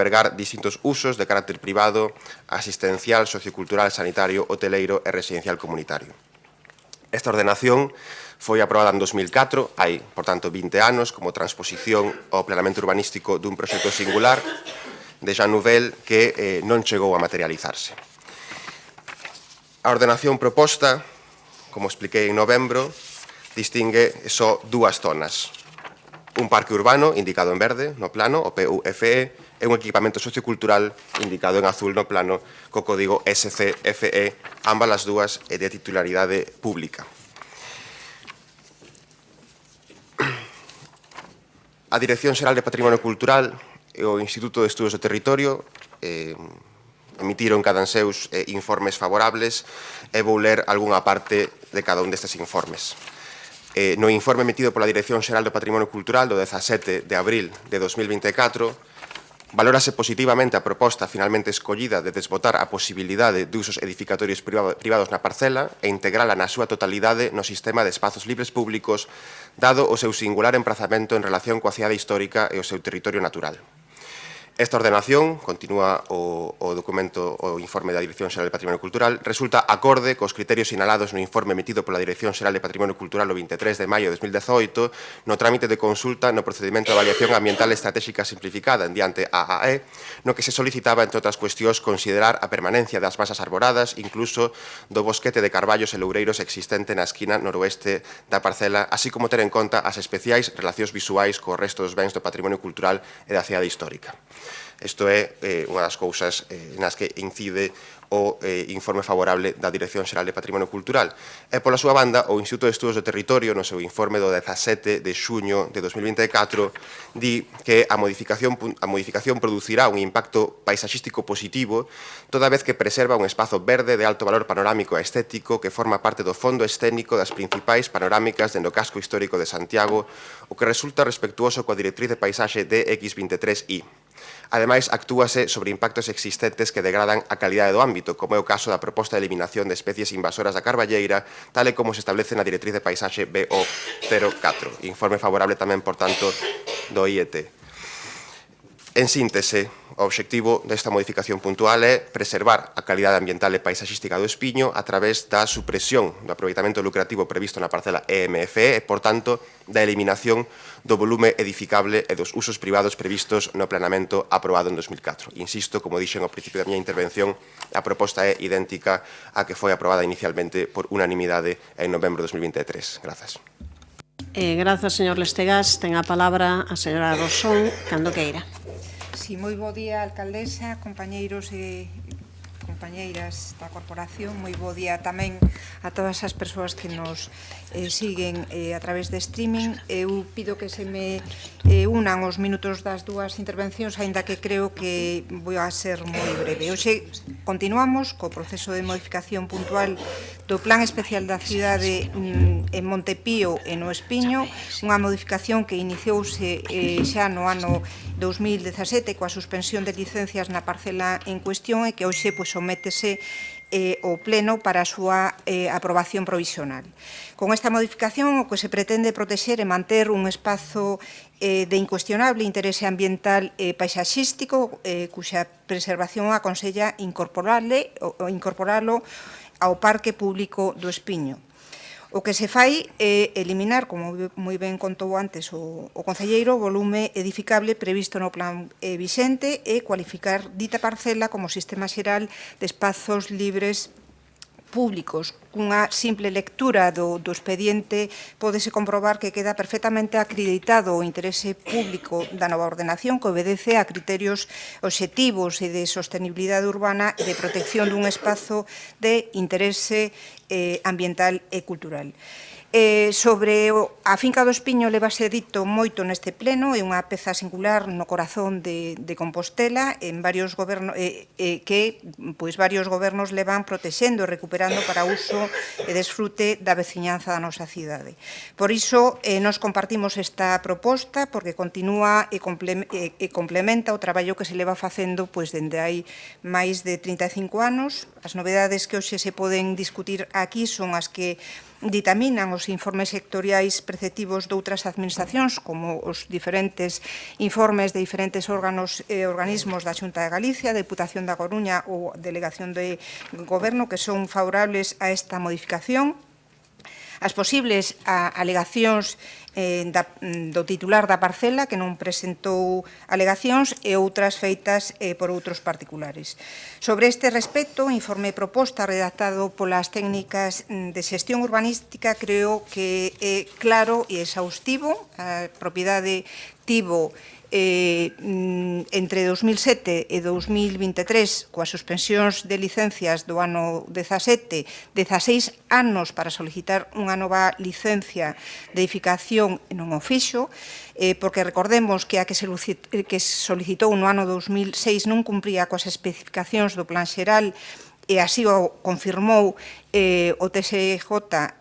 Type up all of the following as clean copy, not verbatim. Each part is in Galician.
albergar distintos usos de carácter privado, asistencial, sociocultural, sanitario, hoteleiro e residencial comunitario. Esta ordenación foi aprobada en 2004, hai, por tanto, 20 anos, como transposición ao planeamento urbanístico dun proxecto singular de Jean Nouvel que non chegou a materializarse. A ordenación proposta, como expliquei en novembro, distingue só dúas zonas. Un parque urbano, indicado en verde, no plano, o PUFE, e un equipamento sociocultural, indicado en azul no plano, co código SCFE, ambas as dúas de titularidade pública. A Dirección Xeral de Patrimonio Cultural e o Instituto de Estudos do Territorio emitiron cada un seus informes favorables e vou ler algunha parte de cada un destes informes. No informe emitido pola Dirección Xeral do Patrimonio Cultural do 17 de abril de 2024, valórase positivamente a proposta finalmente escollida de desbotar a posibilidade de usos edificatorios privados na parcela e integrala na súa totalidade no sistema de espazos libres públicos, dado o seu singular emprazamento en relación coa cidade histórica e o seu territorio natural. Esta ordenación, continúa o documento, o informe da Dirección Xeral de Patrimonio Cultural, resulta acorde cos criterios sinalados no informe emitido pola Dirección Xeral de Patrimonio Cultural o 23 de maio de 2018 no trámite de consulta no procedimento de avaliación ambiental estratégica simplificada en diante AAE, no que se solicitaba, entre outras cuestións, considerar a permanencia das masas arboradas, incluso do bosquete de carballos e loureiros existente na esquina noroeste da parcela, así como ter en conta as especiais relacións visuais co resto dos bens do patrimonio cultural e da cidade histórica. Isto é unha das cousas nas que incide o informe favorable da Dirección Xeral de Patrimonio Cultural. E, pola súa banda, o Instituto de Estudos do Territorio, no seu informe do 17 de xuño de 2024, di que a modificación producirá un impacto paisaxístico positivo toda vez que preserva un espazo verde de alto valor panorámico e estético que forma parte do fondo escénico das principais panorámicas dentro do casco histórico de Santiago, o que resulta respectuoso coa directriz de paisaxe DX23I. Ademais, actúase sobre impactos existentes que degradan a calidade do ámbito, como é o caso da proposta de eliminación de especies invasoras da carballeira, tal e como se establece na directriz de paisaxe BO04. Informe favorable tamén, por tanto, do IET. En síntese, o obxectivo desta modificación puntual é preservar a calidade ambiental e paisaxística do espiño a través da supresión do aproveitamento lucrativo previsto na parcela EMFE e, por tanto, da eliminación do volume edificable e dos usos privados previstos no planeamento aprobado en 2004. Insisto, como dixen ao principio da miña intervención, a proposta é idéntica á que foi aprobada inicialmente por unanimidade en novembro de 2023. Grazas. Grazas, señor Lestegás. Ten a palabra a señora Rosón, cando queira. Sí, moi bo día, alcaldesa, compañeiros e compañeiras da corporación. Moi bo día tamén a todas as persoas que nos siguen a través de streaming. Eu pido que se me unan os minutos das dúas intervencións, aínda que creo que vou a ser moi breve. Hoxe continuamos co proceso de modificación puntual do Plan Especial da Cidade en Montepío e no Espiño, unha modificación que iniciouse xa no ano 2017 coa suspensión de licencias na parcela en cuestión e que hoxe sométese ao Pleno para a súa aprobación provisional. Con esta modificación o que se pretende protexer e manter un espazo de incuestionable interese ambiental e paisaxístico cuxa preservación aconsella incorporalo ao Parque Público do Espiño. O que se fai é eliminar, como moi ben contou antes o concelleiro, o volume edificable previsto no plan vixente e cualificar dita parcela como sistema xeral de espazos libres públicos. Cunha simple lectura do expediente pódese comprobar que queda perfectamente acreditado o interese público da nova ordenación que obedece a criterios obxectivos e de sostenibilidade urbana e de protección dun espazo de interese ambiental e cultural. Sobre a finca do Espiño levase dito moito neste pleno, é unha peza singular no corazón de Compostela en varios gobernos que varios gobernos levan protexendo e recuperando para uso e desfrute da veciñanza da nosa cidade. Por iso, nos compartimos esta proposta porque continúa e complementa o traballo que se leva facendo dende hai máis de 35 anos. As novedades que hoxe se poden discutir aquí son as que ditaminan os informes sectoriais preceptivos de outras administracións, como os diferentes informes de diferentes órganos e organismos da Xunta de Galicia, Deputación da Coruña ou Delegación de Goberno, que son favorables a esta modificación. As posibles alegacións do titular da parcela, que non presentou alegacións, e outras feitas por outros particulares. Sobre este respecto, o informe proposta redactado polas técnicas de xestión urbanística creo que é claro e exhaustivo. A propiedade tivo entre 2007 e 2023, coas suspensións de licencias do ano 17, 16 anos para solicitar unha nova licencia de edificación e non o fixo, porque recordemos que a que se solicitou no ano 2006 non cumpría coas especificacións do Plan Xeral, e así o confirmou o TSJ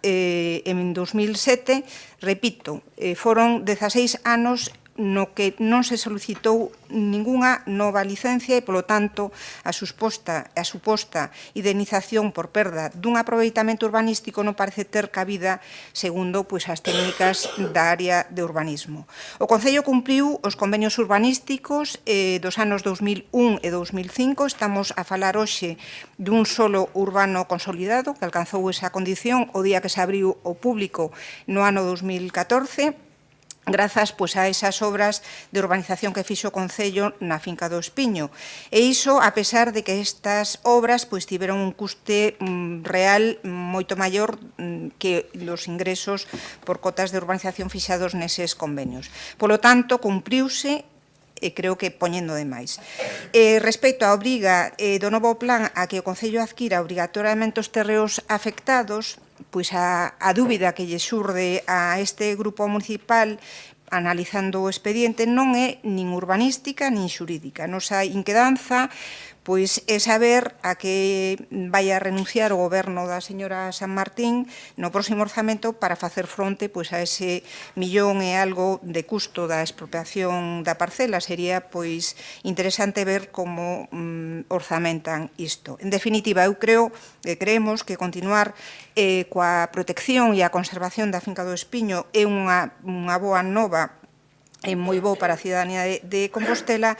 en 2007. Repito, foron 16 anos no que non se solicitou ningunha nova licencia e, polo tanto, a suposta indemnización por perda dun aproveitamento urbanístico non parece ter cabida segundo as técnicas da área de urbanismo. O Concello cumpriu os convenios urbanísticos dos anos 2001 e 2005. Estamos a falar hoxe dun solo urbano consolidado que alcanzou esa condición o día que se abriu ao público no ano 2014, grazas a esas obras de urbanización que fixo o Concello na finca do Espiño. E iso a pesar de que estas obras tiveron un custe real moito maior que os ingresos por cotas de urbanización fixados neses convenios. Polo tanto, cumpriuse e creo que poñendo de máis. Respecto á obriga do novo plan a que o Concello adquira obrigatoriamente os terreos afectados, a dúbida que lle xurde a este grupo municipal analizando o expediente non é nin urbanística nin xurídica. Nosa inquedanza é saber a que vai a renunciar o goberno da señora San Martín no próximo orzamento para facer fronte a ese millón e algo de custo da expropiación da parcela. Sería interesante ver como orzamentan isto. En definitiva, eu creemos que continuar coa protección e a conservación da finca do Espiño é unha boa nova, é moi bo para a cidadanía de Compostela,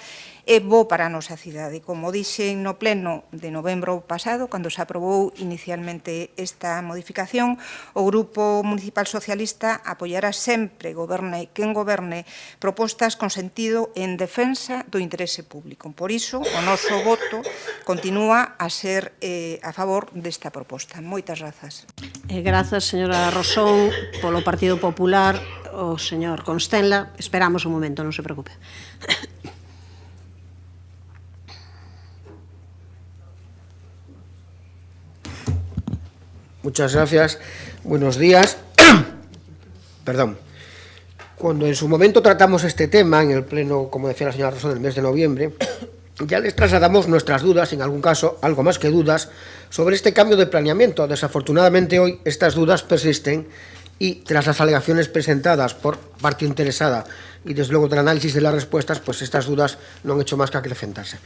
é bo para a nosa cidade. Como dixen no pleno de novembro pasado, cando se aprobou inicialmente esta modificación, o Grupo Municipal Socialista apoiará sempre, goberne quen goberne, propostas con sentido en defensa do interese público. Por iso, o noso voto continúa a ser a favor desta proposta. Moitas grazas. Grazas, señora Rosón. Polo Partido Popular, o señor Constenla. Esperamos un momento, non se preocupe. Muchas gracias. Buenos días. Perdón. Cuando en su momento tratamos este tema, en el pleno, como decía la señora Rosón, del mes de noviembre, ya les trasladamos nuestras dudas, en algún caso, algo más que dudas, sobre este cambio de planeamiento. Desafortunadamente hoy estas dudas persisten y tras las alegaciones presentadas por parte interesada y desde luego del análisis de las respuestas, estas dudas no han hecho más que acrecentarse.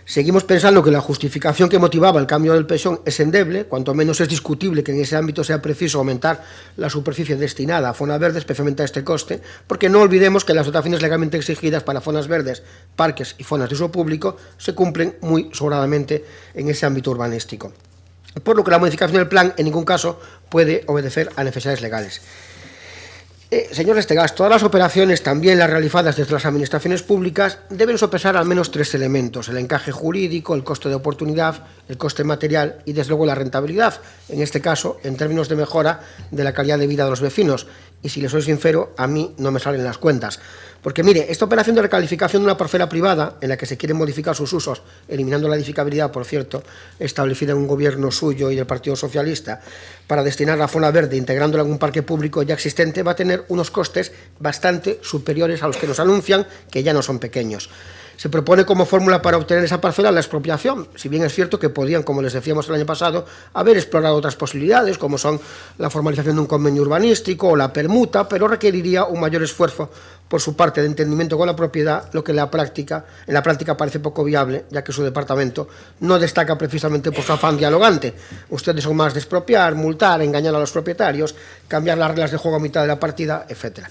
Seguimos pensando que la justificación que motivaba el cambio del PSON es endeble, cuanto menos es discutible que en ese ámbito sea preciso aumentar la superficie destinada a zonas verdes, especialmente a este coste, porque no olvidemos que las dotaciones legalmente exigidas para zonas verdes, parques y zonas de uso público se cumplen muy sobradamente en ese ámbito urbanístico. Por lo que la modificación del plan en ningún caso puede obedecer a necesidades legales. Señor Estegas, todas las operaciones, también las realizadas desde las administraciones públicas, deben sopesar al menos tres elementos: el encaje jurídico, el coste de oportunidad, el coste material y, desde luego, la rentabilidad, en este caso, en términos de mejora de la calidad de vida de los vecinos. Y si les soy sincero, a mí no me salen las cuentas. Porque, mire, esta operación de recalificación de una parcela privada, en la que se quieren modificar sus usos, eliminando la edificabilidad, por cierto, establecida en un gobierno suyo y del Partido Socialista, para destinar la zona verde, integrándola en un parque público ya existente, va a tener unos costes bastante superiores a los que nos anuncian, que ya no son pequeños. Se propone como fórmula para obtener esa parcela la expropiación, si bien es cierto que podían, como les decíamos el año pasado, haber explorado otras posibilidades, como son la formalización de un convenio urbanístico o la permuta, pero requeriría un mayor esfuerzo por su parte de entendimiento con la propiedad, lo que en la práctica parece poco viable, ya que su departamento no destaca precisamente por su afán dialogante. Ustedes son más de expropiar, multar, engañar a los propietarios, cambiar las reglas de juego a mitad de la partida, etcétera.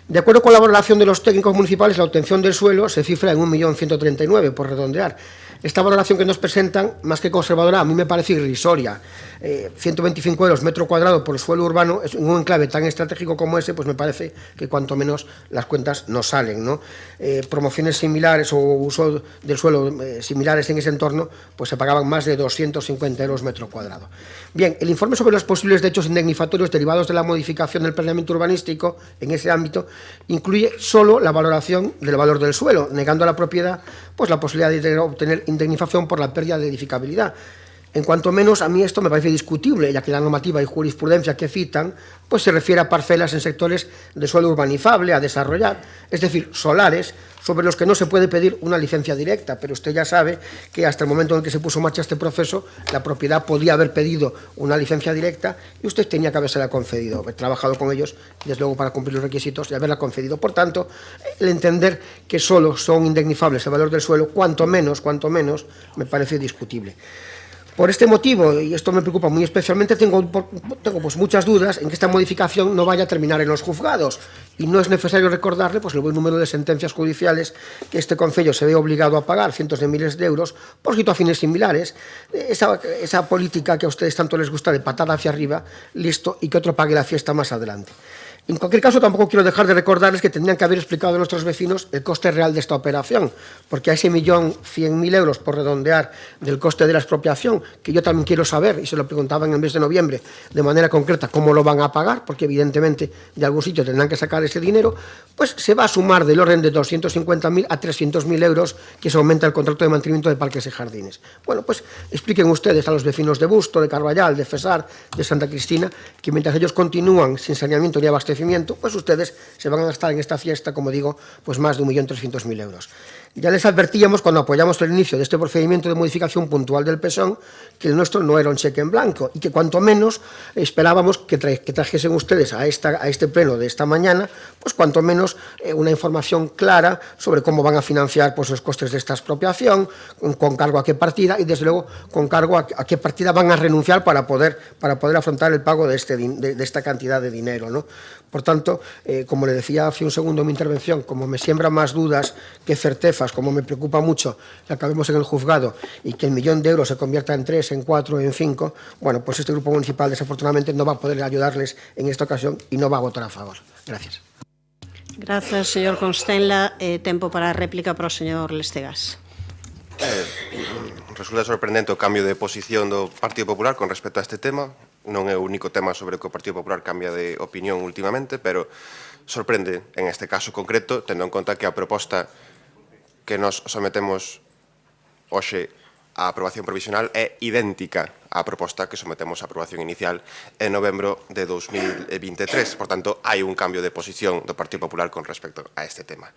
De acuerdo con la valoración de los técnicos municipales, la obtención del suelo se cifra en 1.139.000, por redondear. Esta valoración que nos presentan, más que conservadora, a mí me parece irrisoria. 125 euros metro cuadrado por suelo urbano, en un enclave tan estratégico como ese, pues me parece que cuanto menos las cuentas no salen, ¿no? Promociones similares o uso del suelo similares en ese entorno, pues se pagaban más de 250 euros metro cuadrado. Bien, el informe sobre los posibles hechos indemnizatorios derivados de la modificación del planeamiento urbanístico en ese ámbito incluye solo la valoración del valor del suelo, negando a la propiedad pues la posibilidad de obtener indemnización por la pérdida de edificabilidad. En cuanto menos, a mí esto me parece discutible, ya que la normativa y jurisprudencia que citan pues se refiere a parcelas en sectores de suelo urbanizable a desarrollar, es decir, solares, sobre los que no se puede pedir una licencia directa, pero usted ya sabe que hasta el momento en el que se puso en marcha este proceso, la propiedad podía haber pedido una licencia directa y usted tenía que habérsela concedido, haber trabajado con ellos, desde luego para cumplir los requisitos y haberla concedido. Por tanto, el entender que solo son indemnizables el valor del suelo, cuanto menos, me parece discutible. Por este motivo, y esto me preocupa muy especialmente, tengo pues muchas dudas en que esta modificación no vaya a terminar en los juzgados. Y no es necesario recordarle pues, el buen número de sentencias judiciales que este concello se ve obligado a pagar, cientos de miles de euros, por situaciones similares. Esa política que a ustedes tanto les gusta de patada hacia arriba, listo, y que otro pague la fiesta más adelante. En cualquier caso, tampoco quiero dejar de recordarles que tendrían que haber explicado a nuestros vecinos el coste real de esta operación, porque a ese 1.100.000 euros, por redondear, del coste de la expropiación, que yo también quiero saber, y se lo preguntaba en el mes de noviembre, de manera concreta, cómo lo van a pagar, porque evidentemente de algún sitio tendrán que sacar ese dinero, pues se va a sumar del orden de 250.000 a 300.000 euros que se aumenta el contrato de mantenimiento de parques y jardines. Bueno, pues expliquen ustedes a los vecinos de Busto, de Carballal, de Fesar, de Santa Cristina, que mientras ellos continúan sin saneamiento ni abastecimiento, pues ustedes se van a gastar en esta fiesta, como digo, pues más de 1.300.000 euros. Ya les advertíamos cuando apoyamos el inicio de este procedimiento de modificación puntual del PSON que el nuestro no era un cheque en blanco y que cuanto menos esperábamos que trajesen ustedes a este pleno de esta mañana, pues cuanto menos una información clara sobre cómo van a financiar pues, los costes de esta expropiación, con cargo a qué partida y desde luego con cargo a qué partida van a renunciar para poder afrontar el pago de esta cantidad de dinero, ¿no? Por tanto, como le decía hace un segundo en mi intervención, como me siembra más dudas que certezas, como me preocupa mucho que acabemos en el juzgado y que el 1.000.000 de euros se convierta en 3, en 4, en 5, bueno, pues este grupo municipal desafortunadamente no va a poder ayudarles en esta ocasión y no va a votar a favor. Gracias. Gracias, señor Constenla. Tempo para a réplica para o señor Lestegas. Resulta sorprendente o cambio de posición do Partido Popular con respecto a este tema. Non é o único tema sobre o que o Partido Popular cambia de opinión últimamente, pero sorprende en este caso concreto, tendo en conta que a proposta que nos sometemos hoxe a aprobación provisional é idéntica á proposta que sometemos a aprobación inicial en novembro de 2023. Por tanto, hai un cambio de posición do Partido Popular con respecto a este tema.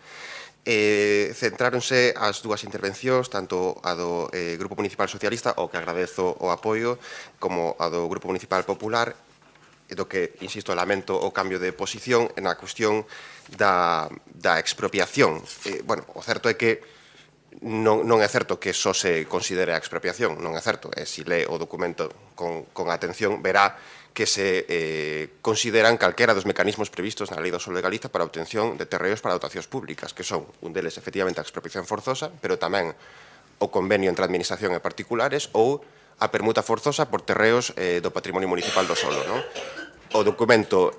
Centráronse as dúas intervencións, tanto a do Grupo Municipal Socialista, ao que agradezo o apoio, como a do Grupo Municipal Popular, do que, insisto, lamento o cambio de posición na cuestión da expropiación. Bueno, o certo é que non é certo que só se considere a expropiación, non é certo. Se lee o documento con atención, verá que se consideran calquera dos mecanismos previstos na Lei do Solo de Galiza para a obtención de terreos para dotacións públicas, que son, un deles, efectivamente, a expropiación forzosa, pero tamén o convenio entre administración e particulares ou a permuta forzosa por terreos do patrimonio municipal do solo. O documento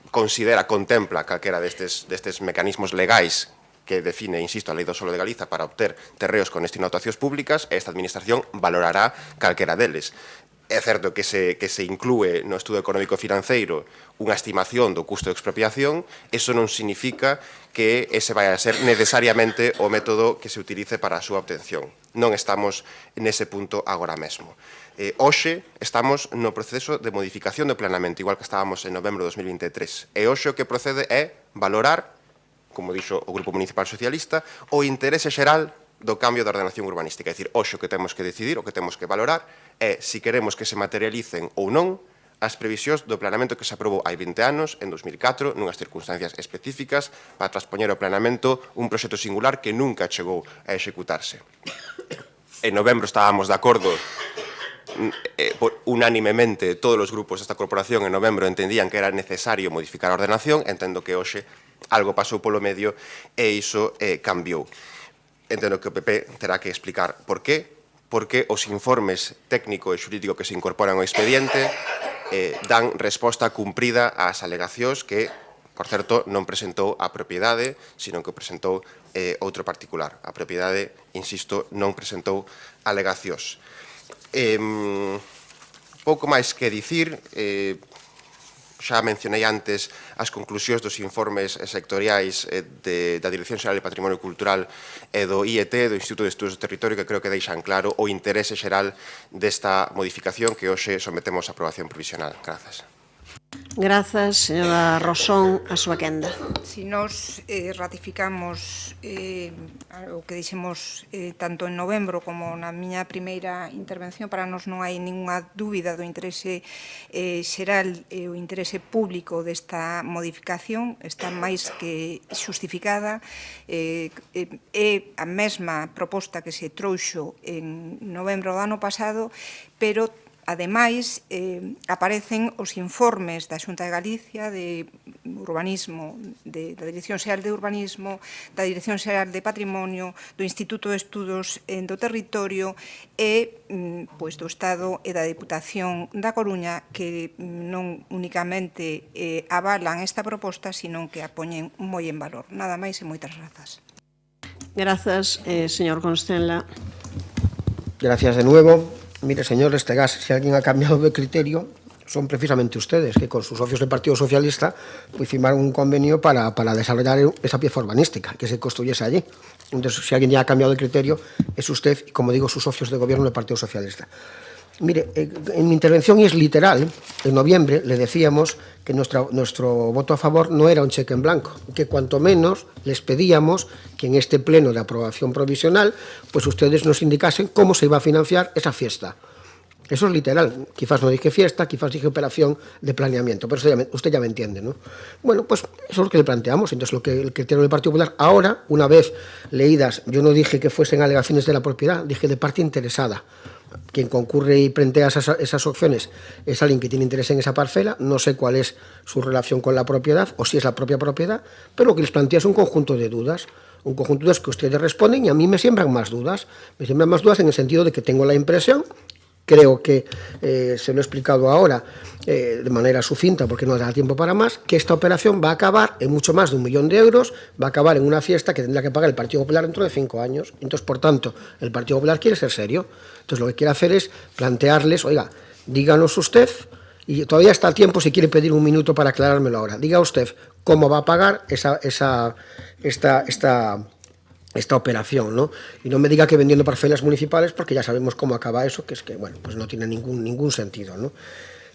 contempla calquera destes mecanismos legais que define, insisto, a Lei do Solo de Galiza para obter terreos con destino a dotacións públicas, e esta administración valorará calquera deles. É certo que se inclúe no estudo económico financeiro unha estimación do custo de expropiación, eso non significa que ese vai a ser necesariamente o método que se utilice para a súa obtención. Non estamos nese punto agora mesmo. Hoxe estamos no proceso de modificación do planeamento, igual que estábamos en novembro de 2023. E hoxe o que procede é valorar como dixo o Grupo Municipal Socialista, o interese xeral do cambio da ordenación urbanística. É dicir, hoxe o que temos que decidir, o que temos que valorar, é se queremos que se materialicen ou non as previsións do planeamento que se aprobou hai 20 anos, en 2004, nunhas circunstancias específicas, para transpoñer ao planeamento un proxecto singular que nunca chegou a executarse. En novembro estábamos de acordo unánimemente todos os grupos desta corporación en novembro entendían que era necesario modificar a ordenación, entendo que hoxe algo pasou polo medio e iso cambiou. Entendo que o PP terá que explicar por qué, porque os informes técnico e xurídico que se incorporan ao expediente dan resposta cumprida ás alegacións que, por certo, non presentou a propiedade, sino que presentou outro particular. A propiedade, insisto, non presentou alegacións. Pouco máis que dicir, xa mencionei antes as conclusións dos informes sectoriais da Dirección Xeral de Patrimonio Cultural e do IET, do Instituto de Estudos do Territorio, que creo que deixan claro o interese xeral desta modificación que hoxe sometemos a aprobación provisional. Grazas. Grazas, señora Rosón, a súa quenda. Si nos ratificamos o que dixemos tanto en novembro como na miña primeira intervención, para nos non hai ninguna dúbida do interese xeral e o interese público desta modificación, está máis que xustificada, é a mesma proposta que se trouxo en novembro do ano pasado, pero ademais, aparecen os informes da Xunta de Galicia de urbanismo, da Dirección Xeral de Urbanismo, da Dirección Xeral de Patrimonio, do Instituto de Estudos do Territorio e do Estado e da Deputación da Coruña, que non únicamente avalan esta proposta, sino que a poñen moi en valor. Nada máis e moitas grazas. Grazas, señor Constenla. Gracias de nuevo. Mire, señor Estegás, si alguien ha cambiado de criterio, son precisamente ustedes, que con sus socios del Partido Socialista pues firmaron un convenio para desarrollar esa pieza urbanística, que se construyese allí. Entonces, si alguien ya ha cambiado de criterio, es usted y, como digo, sus socios de gobierno del Partido Socialista. Mire, en mi intervención, y es literal, en noviembre le decíamos que nuestro voto a favor no era un cheque en blanco, que cuanto menos les pedíamos que en este pleno de aprobación provisional pues ustedes nos indicasen cómo se iba a financiar esa fiesta. Eso es literal. Quizás no dije fiesta, quizás dije operación de planeamiento, pero usted ya me entiende, ¿no? Bueno, pues eso es lo que le planteamos. Entonces, el criterio del Partido Popular, ahora, una vez leídas, yo no dije que fuesen alegaciones de la propiedad, dije de parte interesada. Quien concurre y plantea esas opciones es alguien que tiene interés en esa parcela, no sé cuál es su relación con la propiedad o si es la propia propiedad, pero lo que les plantea es un conjunto de dudas que ustedes responden y a mí me siembran más dudas. Me siembran más dudas en el sentido de que tengo la impresión, creo que se lo he explicado ahora de manera sucinta porque no da tiempo para más, que esta operación va a acabar en mucho más de 1 millón de euros, va a acabar en una fiesta que tendrá que pagar el Partido Popular dentro de 5 años. Entonces, por tanto, el Partido Popular quiere ser serio. Entonces, lo que quiere hacer es plantearles, oiga, díganos usted, y todavía está a tiempo si quiere pedir 1 minuto para aclarármelo ahora, diga usted cómo va a pagar esta operación, ¿no? Y no me diga que vendiendo parcelas municipales, porque ya sabemos cómo acaba eso, que es que, bueno, pues no tiene ningún sentido, ¿no?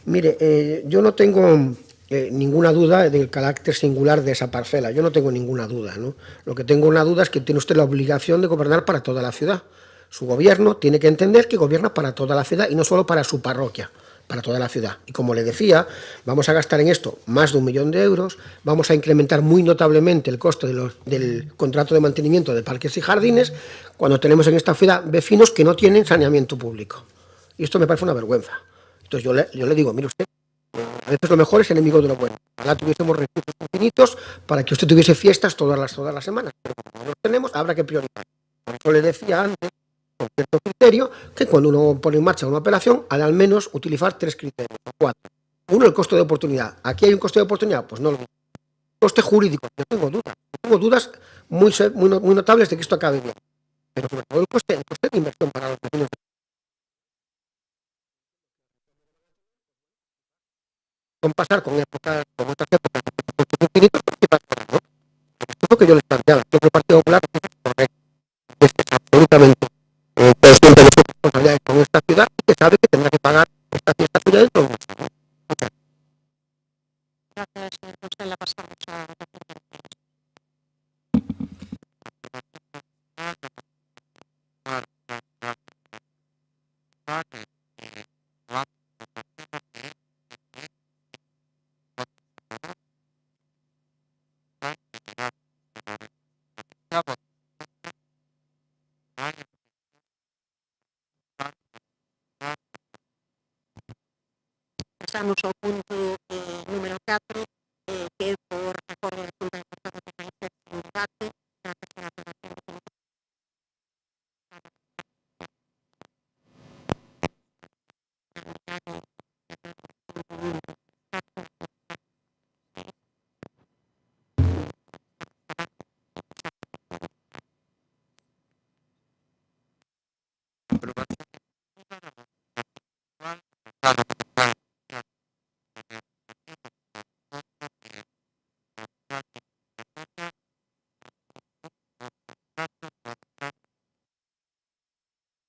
Mire, yo no tengo ninguna duda del carácter singular de esa parcela, yo no tengo ninguna duda, ¿no? Lo que tengo una duda es que tiene usted la obligación de gobernar para toda la ciudad. Su gobierno tiene que entender que gobierna para toda la ciudad y no solo para su parroquia, para toda la ciudad. Y como le decía, vamos a gastar en esto más de 1 millón de euros, vamos a incrementar muy notablemente el coste del contrato de mantenimiento de parques y jardines, cuando tenemos en esta ciudad vecinos que no tienen saneamiento público. Y esto me parece una vergüenza. Entonces yo le digo, mire usted, a veces lo mejor es enemigo de lo bueno. Ojalá tuviésemos recursos infinitos para que usted tuviese fiestas todas las semanas. Pero como no los tenemos, habrá que priorizar. Por eso le decía antes, con cierto criterio, que cuando uno pone en marcha una operación, ha de al menos utilizar 3 criterios, o 4. Uno, el costo de oportunidad. ¿Aquí hay un coste de oportunidad? Pues no lo mismo. Coste jurídico, yo tengo dudas muy notables de que esto acabe bien. Pero sobre todo el coste de inversión para los vecinos. Con pasar con otras épocas de infinitos, ¿no? Esto es lo que yo les planteaba. Yo creo que el Partido Popular es absolutamente consciente de sus responsabilidades con esta ciudad y que sabe que tendrá que pagar esta fiesta suya dentro de mucho. Gracias, señor Constenla. Pasamos a Pasamos ao punto número 4, que é por acordo da Xunta de Portavoces en debate.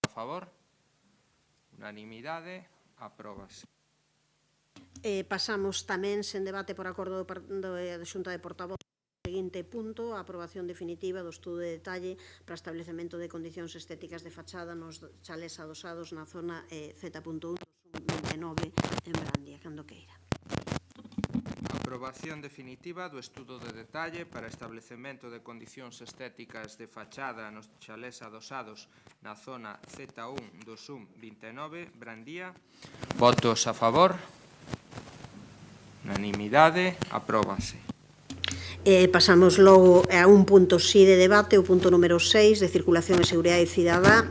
A favor? Unanimidade, apróbase. Pasamos tamén sen debate por acordo da Xunta de Portavoces. Seguinte punto, a aprobación definitiva do estudo de detalle para establecemento de condicións estéticas de fachada nos chalés adosados na zona Z.1 29 en Brandia, cando queira. Aprobación definitiva do estudo de detalle para establecemento de condicións estéticas de fachada nos chalés adosados na zona Z1 do SUM 29, Brandía. Votos a favor? Unanimidade, apróbase. Pasamos logo a un punto sí de debate, o punto número 6, de Circulación e Seguridade Cidadá,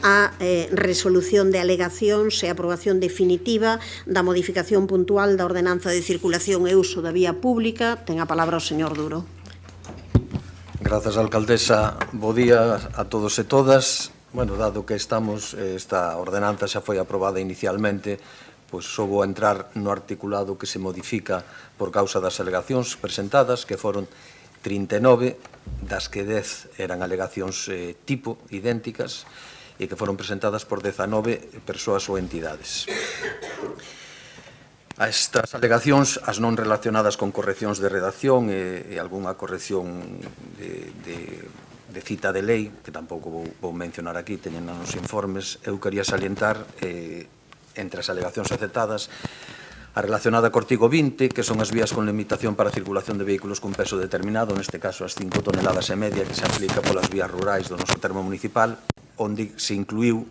a resolución de alegacións e aprobación definitiva da modificación puntual da Ordenanza de Circulación e Uso da Vía Pública. Ten a palabra o señor Duro. Grazas, alcaldesa. Bo día a todos e todas. Bueno, dado que esta ordenanza xa foi aprobada inicialmente, pois só vou entrar no articulado que se modifica por causa das alegacións presentadas, que foron 39, das que 10 eran alegacións tipo, idénticas, e que foron presentadas por 19 persoas ou entidades. A estas alegacións, as non relacionadas con correccións de redacción e algunha corrección de cita de lei, que tampouco vou mencionar aquí, teñen nos informes, eu quería salientar entre as alegacións aceptadas a relacionada co artigo 20, que son as vías con limitación para a circulación de vehículos cun peso determinado, neste caso as 5 toneladas e media, que se aplica polas vías rurais do noso termo municipal, onde se incluiu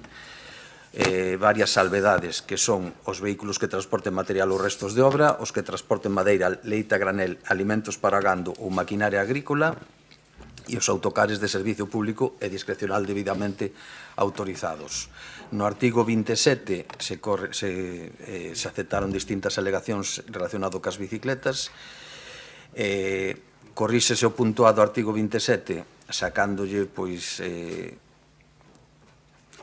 varias salvedades, que son os vehículos que transporten material ou restos de obra, os que transporten madeira, leite a granel, alimentos para gando ou maquinaria agrícola, e os autocares de servicio público e discrecional debidamente autorizados. No artigo 27 se aceptaron distintas alegacións relacionado cas bicicletas. Corríxese o punto A do artigo 27 sacándolle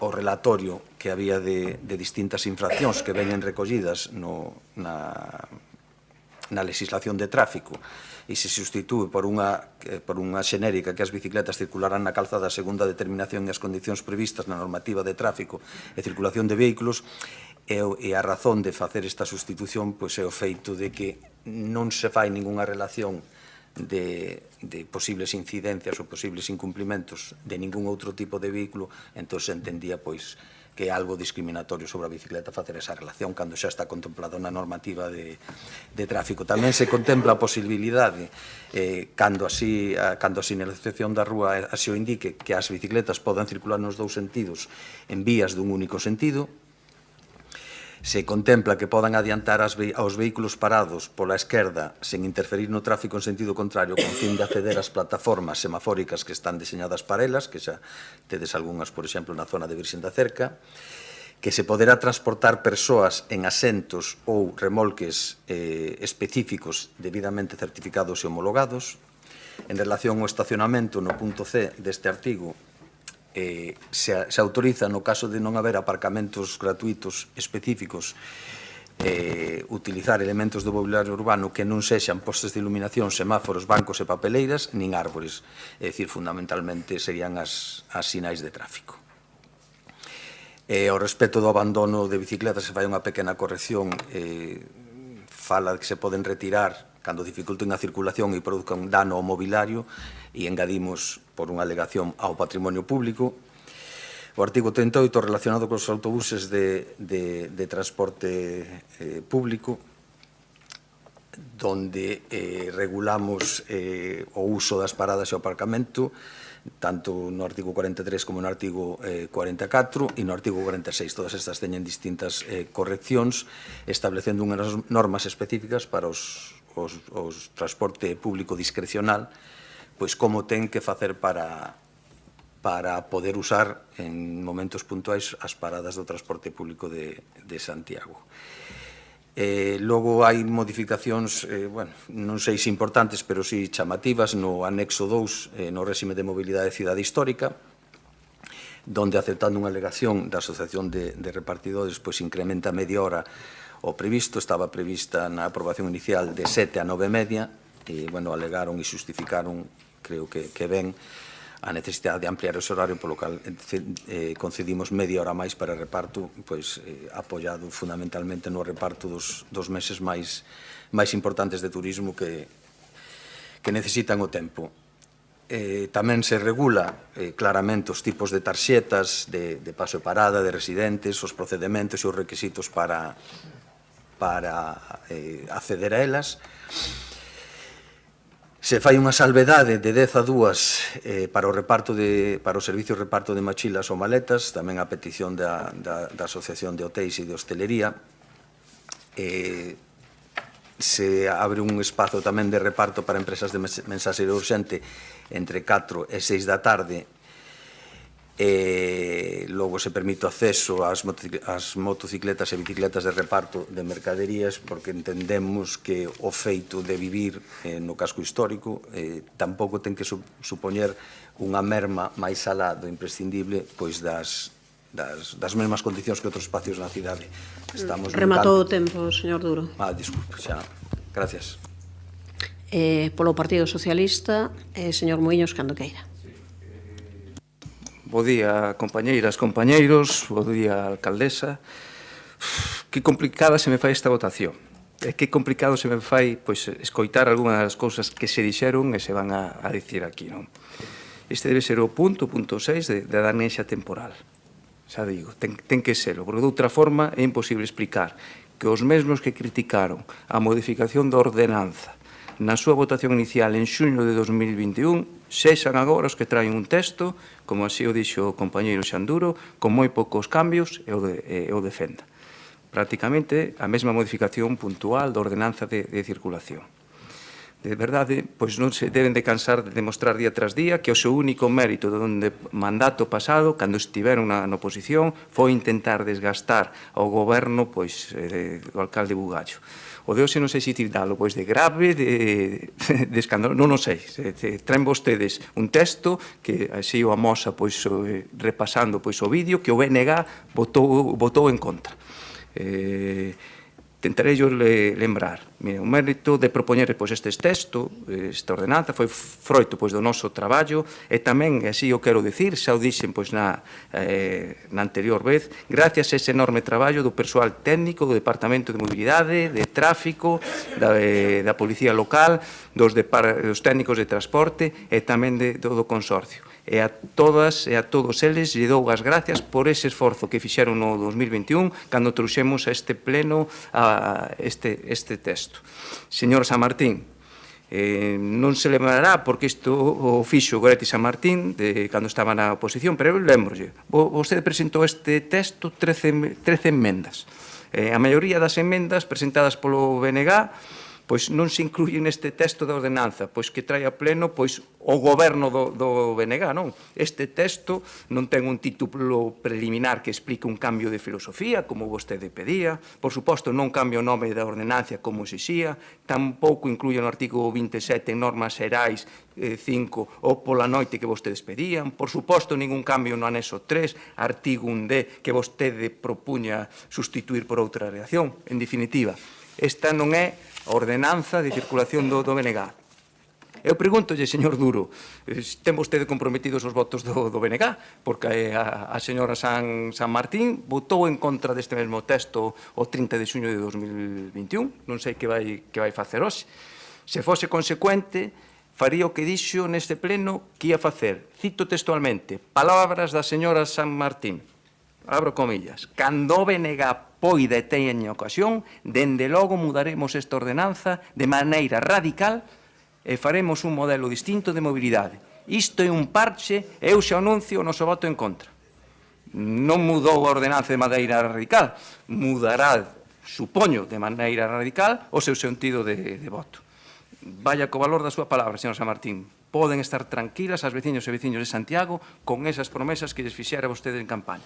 o relatorio que había de distintas infraccións que veñen recollidas na legislación de tráfico e se substitúe por unha xenérica que as bicicletas circularán na calzada segunda a determinación e as condicións previstas na normativa de tráfico e circulación de vehículos, e a razón de facer esta sustitución é o feito de que non se fai ningunha relación de posibles incidencias ou posibles incumplimentos de ningún outro tipo de vehículo, entón se entendía que é algo discriminatorio sobre a bicicleta facer esa relación cando xa está contemplado na normativa de tráfico. Tamén se contempla a posibilidade, cando a sinalización da rúa así o indique, que as bicicletas podan circular nos dous sentidos en vías dun único sentido. Se contempla que podan adiantar aos vehículos parados pola esquerda sen interferir no tráfico en sentido contrario con fin de acceder ás plataformas semafóricas que están diseñadas para elas, que xa tedes algunhas, por exemplo, na zona de Virxen da Cerca, que se poderá transportar persoas en asentos ou remolques específicos debidamente certificados e homologados. En relación ao estacionamento, no punto C deste artigo, se autoriza, no caso de non haber aparcamentos gratuitos específicos, utilizar elementos do mobiliario urbano que non sexan postes de iluminación, semáforos, bancos e papeleiras, nin árbores. É dicir, fundamentalmente serían as sinais de tráfico. Ao respecto do abandono de bicicletas se fai unha pequena corrección, fala que se poden retirar cando dificulten a circulación e produzcan dano ao mobiliario, e engadimos por unha alegación ao patrimonio público. O artigo 38 relacionado cos autobuses de transporte público, donde regulamos o uso das paradas e o aparcamento tanto no artigo 43 como no artigo 44 e no artigo 46. Todas estas teñen distintas correccións, establecendo unhas normas específicas para os transporte público discrecional, pois como ten que facer para poder usar en momentos puntuais as paradas do transporte público de Santiago. Logo hai modificacións, non sei se importantes, pero si chamativas, no anexo 2, no réxime de mobilidade de cidade histórica, donde aceptando unha alegación da Asociación de Repartidores, pois incrementa media hora o previsto. Estaba prevista na aprobación inicial de 7 a 9:30, e, alegaron e justificaron, creo que ben, a necesidade de ampliar ese horario, polo cal concedimos media hora máis para reparto, pois apoiado fundamentalmente no reparto dos meses máis importantes de turismo que necesitan o tempo. Tamén se regula claramente os tipos de tarxetas de paso e parada, de residentes, os procedementos e os requisitos para acceder a elas. Se fai unha salvedade de 10 a 2 para o servicio de reparto de mochilas ou maletas, tamén a petición da Asociación de Hotéis e de Hostelería. Se abre un espazo tamén de reparto para empresas de mensaxería urxente entre 4 e 6 da tarde. Logo se permite o acceso ás motocicletas e bicicletas de reparto de mercaderías, porque entendemos que o feito de vivir no casco histórico tampouco ten que supoñer unha merma máis alá do imprescindible, pois das mesmas condicións que outros espacios na cidade. Rematou o tempo, señor Duro. Disculpe, xa. Gracias. Polo Partido Socialista, señor Muiños, cando queira. Bo día, compañeiras, compañeiros, bo día, alcaldesa. Que complicada se me fai esta votación. E que complicado se me fai escoitar algunhas das cousas que se dixeron e se van a dicir aquí, non? Este debe ser o punto 6 da amnesia temporal. Xa digo, ten que serlo, porque de outra forma é imposible explicar que os mesmos que criticaron a modificación da ordenanza na súa votación inicial en xuño de 2021 sexan agora os que traen un texto, como así o dixo o compañeiro Xanduro, con moi poucos cambios e o defenda. Prácticamente a mesma modificación puntual da ordenanza de circulación. De verdade, pois non se deben de cansar de demostrar día tras día que o seu único mérito do mandato pasado, cando estiveron na oposición, foi intentar desgastar ao goberno do alcalde Bugallo. O de hoxe non sei se tildalo, pois de grave, de escándalo, non o sei. Traen vostedes un texto que así o amosa repasando o vídeo que o BNG votou en contra. Tentarei lembrar. O mérito de propoñer este texto, esta ordenanza, foi froito do noso traballo e tamén, así o quero dicir, xa o dixen na anterior vez, gracias a ese enorme traballo do persoal técnico do Departamento de Mobilidade, de Tráfico, da Policía Local, dos técnicos de transporte e tamén do Consorcio. E a todas e a todos eles lle dou as gracias por ese esforzo que fixeron no 2021 cando trouxemos a este pleno este texto. Señor San Martín, non se lembrará porque isto o fixo Goretti San Martín cando estaba na oposición, pero eu lembrolle. Vostede presentou este texto 13 enmendas. A maioría das enmendas presentadas polo BNG pois non se incluye neste texto da ordenanza, pois que trae a pleno o goberno do BNG, non? Este texto non ten un título preliminar que explique un cambio de filosofía, como vostede pedía, por suposto non cambia o nome da ordenanza como exixía, tampouco incluye no artigo 27 normas xerais 5 ou pola noite que vostedes pedían, por suposto ningún cambio no anexo 3, artigo 1D que vostede propuña sustituir por outra redacción. En definitiva, esta non é a ordenanza de circulación do BNG. Eu pregúntolle, señor Duro, ten vostede comprometidos os votos do BNG? Porque a señora San Martín votou en contra deste mesmo texto o 30 de xuño de 2021. Non sei que vai facer hoxe. Se fose consecuente, faría o que dixo neste pleno que ia facer. Cito textualmente, palabras da señora San Martín. Abro comillas, cando o BNG poida e teña ocasión, dende logo mudaremos esta ordenanza de maneira radical e faremos un modelo distinto de mobilidade. Isto é un parche, eu xa anuncio o noso voto en contra. Non mudou a ordenanza de maneira radical, mudará, supoño, de maneira radical o seu sentido de voto. Vaya co valor da súa palabra, señor San Martín. Poden estar tranquilas as veciños e veciños de Santiago con esas promesas que lles fixera vostede en campaña.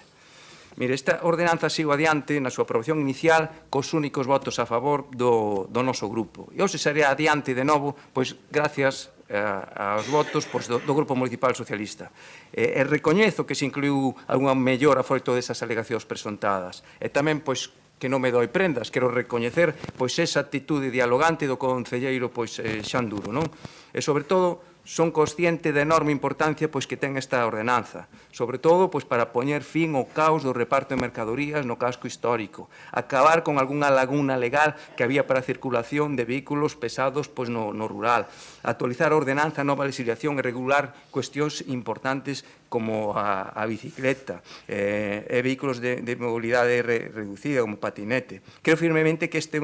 Mire, esta ordenanza sigo adiante na súa aprobación inicial cos únicos votos a favor do noso grupo. E hoxe sería adiante de novo, pois, gracias aos votos do Grupo Municipal Socialista. E recoñezo que se incluiu algunha mellora froito desas alegacións presentadas. E tamén, pois, que non me doi prendas, quero recoñecer pois esa actitude dialogante do concelleiro pois Xan Duro, non? E sobre todo son consciente da enorme importancia pois que ten esta ordenanza, sobre todo pois para poñer fin ao caos do reparto de mercadorías no casco histórico, acabar con algunha laguna legal que había para a circulación de vehículos pesados pois no rural, actualizar a ordenanza, nova legislación e regular cuestións importantes como a bicicleta e vehículos de mobilidade reducida como patinete. Creo firmemente que este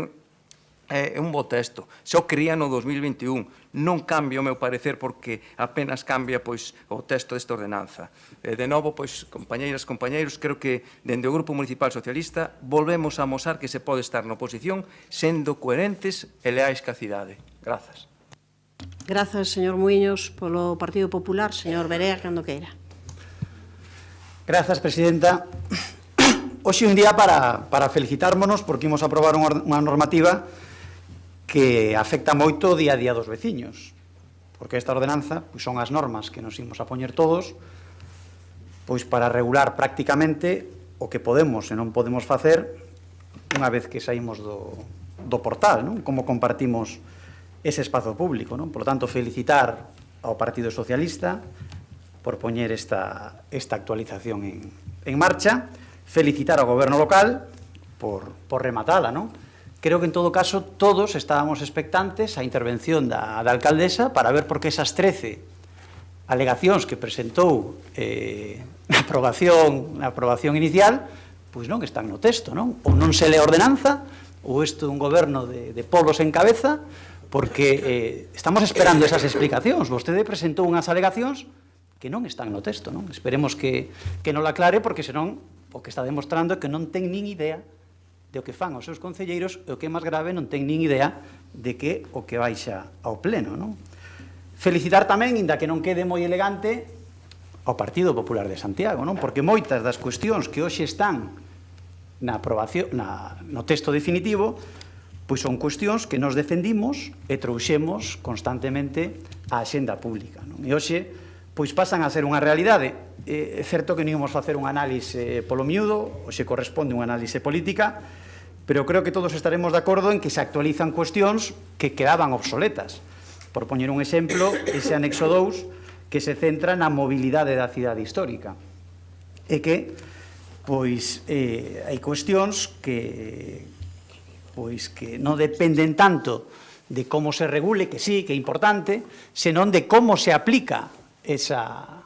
é un bo texto, só cría no 2021, non cambia o meu parecer porque apenas cambia pois o texto desta ordenanza. De novo, pois, compañeiras, compañeiros, creo que dende o Grupo Municipal Socialista volvemos a amosar que se pode estar na oposición sendo coherentes e leais ca cidade. Grazas. Grazas, señor Muiños, polo Partido Popular. Señor Berea, cando queira. Grazas, presidenta. Hoxe un día para felicitármonos porque imos aprobar unha normativa que afecta moito o día a día dos veciños, porque esta ordenanza pois, son as normas que nos imos a poñer todos pois para regular prácticamente o que podemos e non podemos facer unha vez que saímos do portal, non? Como compartimos ese espazo público, non? Por lo tanto, felicitar ao Partido Socialista por poñer esta actualización en marcha, felicitar ao Goberno local por rematala, non? Creo que, en todo caso, todos estábamos expectantes á intervención da alcaldesa para ver por que esas 13 alegacións que presentou na aprobación inicial pois non están no texto, non? Ou non se le a ordenanza, ou isto é un goberno de polos en cabeza, porque estamos esperando esas explicacións. Vostede presentou unhas alegacións que non están no texto, non? Esperemos que non la aclare, porque senón o que está demostrando é que non ten nin idea de o que fan os seus concelleiros e o que é máis grave non ten nin idea de que o que baixa ao pleno, non? Felicitar tamén, inda que non quede moi elegante, ao Partido Popular de Santiago, non? Porque moitas das cuestións que hoxe están na aprobación, no texto definitivo, pois son cuestións que nos defendimos e trouxemos constantemente á axenda pública, non? E hoxe, pois pasan a ser unha realidade. É certo que non íamos facer un análise polo miúdo, hoxe corresponde unha análise política, pero creo que todos estaremos de acordo en que se actualizan cuestións que quedaban obsoletas. Por poñer un exemplo, ese anexo 2 que se centra na mobilidade da cidade histórica. E que, pois, hai cuestións que non dependen tanto de como se regule, que sí, que é importante, senón de como se aplica esa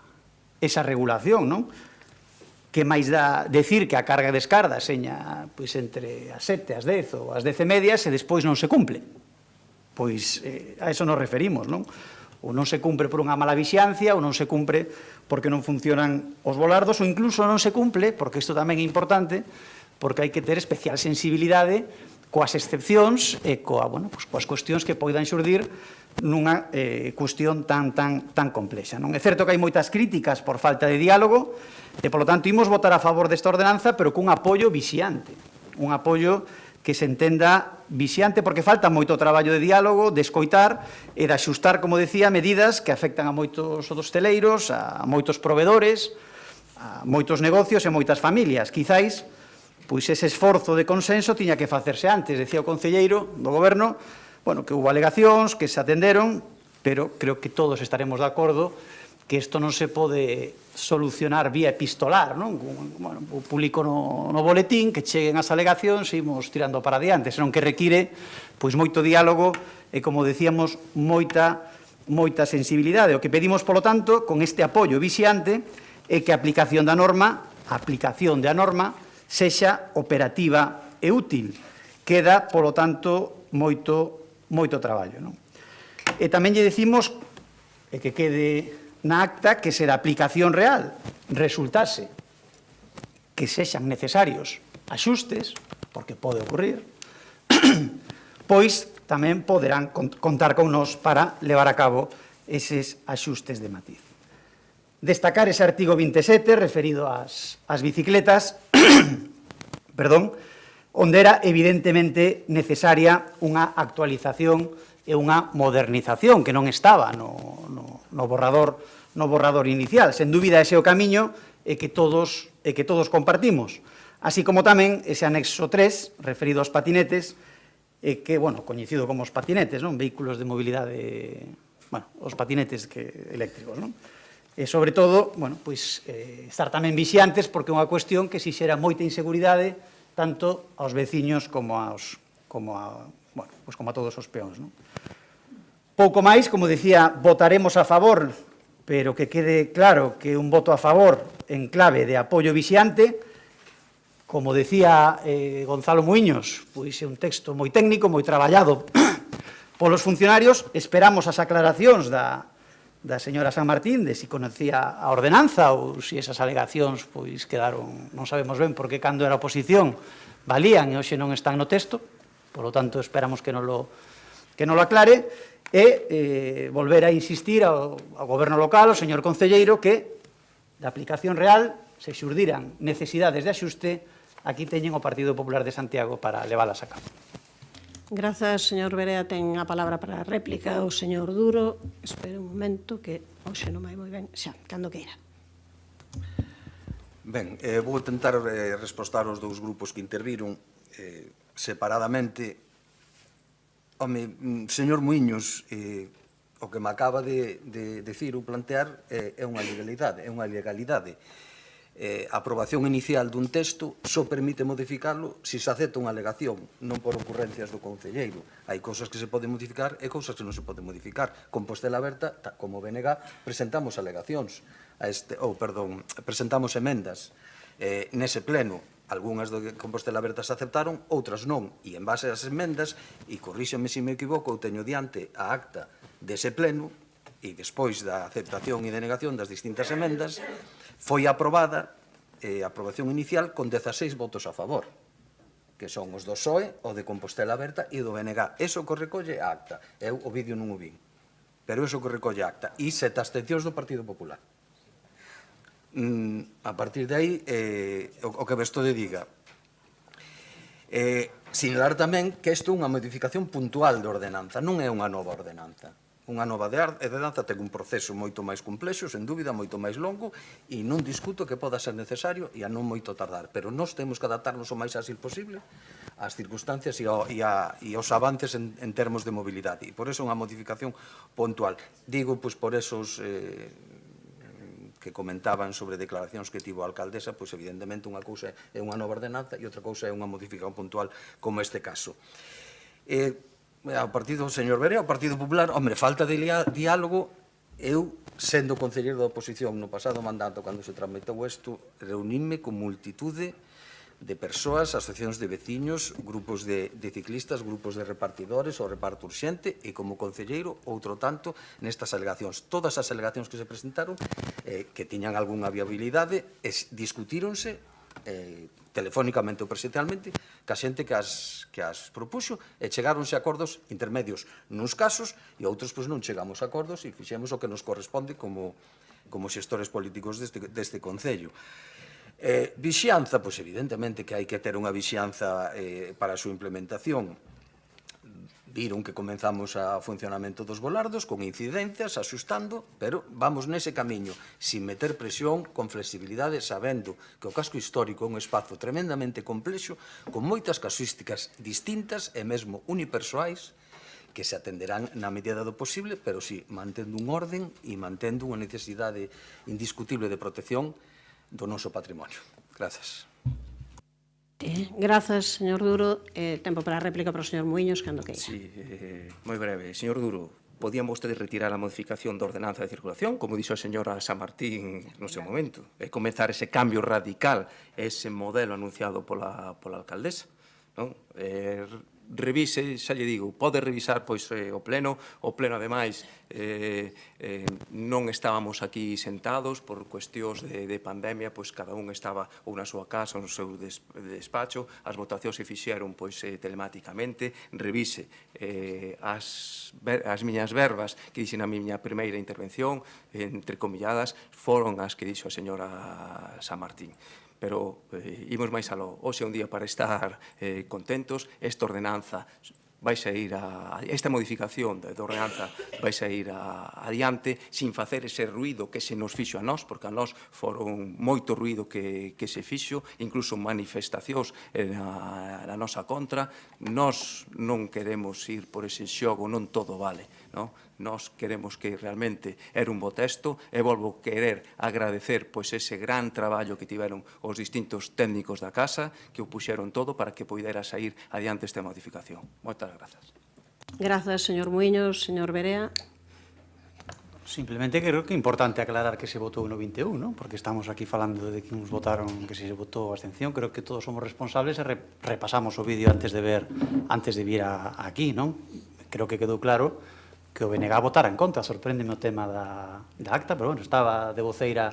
regulación, non? Que máis dá decir que a carga e descarga seña pois, entre as 7, as 10 ou as 10:30 e despois non se cumple. Pois a eso nos referimos, non? Ou non se cumpre por unha mala vixiancia, ou non se cumpre porque non funcionan os volardos, ou incluso non se cumple, porque isto tamén é importante, porque hai que ter especial sensibilidade coas excepcións e coas cuestións que poidan xurdir nunha cuestión tan complexa. Non é certo que hai moitas críticas por falta de diálogo e, polo tanto, imos votar a favor desta ordenanza, pero cun apoio vixiante, un apoio que se entenda vixiante, porque falta moito traballo de diálogo, de escoitar e de axustar, como decía, medidas que afectan a moitos hosteleiros, a moitos provedores, a moitos negocios e moitas familias. Quizáis, pois ese esforzo de consenso tiña que facerse antes, decía o concelleiro do Goberno, que houve alegacións, que se atenderon, pero creo que todos estaremos de acordo que isto non se pode solucionar vía epistolar, non? O publico no boletín, que cheguen as alegacións e imos tirando para adiante, senón que require pois moito diálogo e, como decíamos, moita sensibilidade. O que pedimos, polo tanto, con este apoio vixiante, é que a aplicación da norma sexa operativa e útil. Queda, polo tanto, moito traballo, non? E tamén lle decimos, e que quede na acta que se da aplicación real resultase que sexan necesarios axustes, porque pode ocurrir, pois tamén poderán contar con nós para levar a cabo eses axustes de matiz. Destacar ese artigo 27 referido ás bicicletas, perdón, onde era evidentemente necesaria unha actualización e unha modernización que non estaba no borrador inicial. Sen dúbida, ese é o camiño e que todos compartimos. Así como tamén ese anexo 3, referido aos patinetes, que, bueno, coñecido como os patinetes, non? Vehículos de mobilidade, bueno, os patinetes eléctricos, non? E, sobre todo, bueno, pois, estar tamén vixiantes, porque é unha cuestión que si xera moita inseguridade tanto aos veciños como a todos os peóns, non? Pouco máis, como dicía, votaremos a favor, pero que quede claro que un voto a favor en clave de apoio vixiante, como decía Gonzalo Muiños, pois é un texto moi técnico, moi traballado polos funcionarios. Esperamos as aclaracións da señora San Martín de si conocía a ordenanza ou si esas alegacións pois quedaron, non sabemos ben, porque cando era oposición valían e hoxe non están no texto, por lo tanto esperamos que non lo aclare, e volver a insistir ao goberno local, ao señor concelleiro, que da aplicación real se xurdiran necesidades de axuste, aquí teñen o Partido Popular de Santiago para leválas a cabo. Grazas, señor Berea. Ten a palabra para a réplica o señor Duro. Espere un momento, que hoxe non vai moi ben. Xa, cando queira. Ben, vou tentar respostar aos dous grupos que interviron separadamente. Home, señor Muiños, o que me acaba de decir ou plantear é unha ilegalidade. A aprobación inicial dun texto só permite modificarlo se se acepta unha alegación, non por ocurrencias do concelleiro. Hai cousas que se poden modificar e cousas que non se poden modificar. Compostela Aberta, como BNG, presentamos alegacións, presentamos emendas nese pleno. Algúnas de Compostela Aberta se aceptaron, outras non, e en base ás emendas, e corríxame se me equivoco, eu teño diante a acta dese pleno, e despois da aceptación e denegación das distintas emendas, foi aprobada a aprobación inicial con 16 votos a favor, que son os do PSOE, o de Compostela Aberta e do BNG. Eso que recolle a acta. Eu o vídeo non o vin, pero eso que recolle a acta. E 7 abstencións do Partido Popular. A partir de aí, o que Bestode diga. Sinalar tamén que isto é unha modificación puntual de ordenanza, non é unha nova ordenanza. Unha nova ordenanza ten un proceso moito máis complexo, sen dúbida, moito máis longo, e non discuto que poda ser necesario e a non moito tardar, pero nós temos que adaptarnos o máis áxil posible ás circunstancias e aos avances en termos de mobilidade, e por eso é unha modificación puntual. Digo, pois, por esos que comentaban sobre declaracións que tivo a alcaldesa, pois evidentemente unha cousa é unha nova ordenanza e outra cousa é unha modificación puntual como este caso. Ao partido, señor Berea, ao Partido Popular, hombre, falta de diálogo. Eu, sendo concelleiro da oposición no pasado mandato, cando se tramitou isto, reuníme con multitude de persoas, asociacións de veciños, grupos de ciclistas, grupos de repartidores, o reparto urxente, e como concelleiro, outro tanto, nestas alegacións. Todas as alegacións que se presentaron, que tiñan algunha viabilidade, discutíronse telefónicamente ou presencialmente ca xente que as propuxo, e chegáronse a acordos intermedios nuns casos, e outros pois non chegamos a acordos e fixemos o que nos corresponde como xestores políticos deste Concello. Vixianza, pois evidentemente que hai que ter unha vixianza para a súa implementación. Viron que comenzamos a funcionamento dos volardos con incidencias, asustando, pero vamos nese camiño, sin meter presión, con flexibilidade, sabendo que o casco histórico é un espazo tremendamente complexo, con moitas casuísticas distintas e mesmo unipersoais, que se atenderán na medida do posible, pero sí, mantendo un orden e mantendo unha necesidade indiscutible de protección do noso patrimonio. Grazas. Grazas, señor Duro. Tempo para a réplica para o señor Muiños, cando queira. Sí, moi breve. Señor Duro, podían vostedes retirar a modificación da ordenanza de circulación, como dixo a señora San Martín no seu momento, e comezar ese cambio radical, ese modelo anunciado pola alcaldesa, non? revise, xa lle digo, pode revisar pois o pleno ademais non estábamos aquí sentados por cuestións de pandemia, pois cada un estaba ou na súa casa ou no seu despacho, as votacións se fixeron pois telemáticamente, revise as miñas verbas que dixen na miña primeira intervención, entre comilladas, foron as que dixo a señora San Martín. Pero imos máis aló. Hoxe é un día para estar contentos. Esta ordenanza esta modificación da ordenanza vai a ir adiante sin facer ese ruído que se nos fixo a nós, porque a nós foron moito ruído que se fixo, incluso manifestacións na nosa contra. Nós non queremos ir por ese xogo, non todo vale, non? Nós queremos que realmente era un bo texto e volvo querer agradecer pois ese gran traballo que tiveron os distintos técnicos da casa que o puxeron todo para que poidera sair adiante esta modificación. Moitas grazas. Grazas, señor Muiños. Señor Berea. Simplemente creo que é importante aclarar que se votou no 21, ¿no? Porque estamos aquí falando de que uns votaron que se votou abstención. Creo que todos somos responsables e repasamos o vídeo antes de vir aquí, non? Creo que quedou claro que o BNG votara en contra. Sorpréndeme o tema da acta, pero bueno, estaba de voceira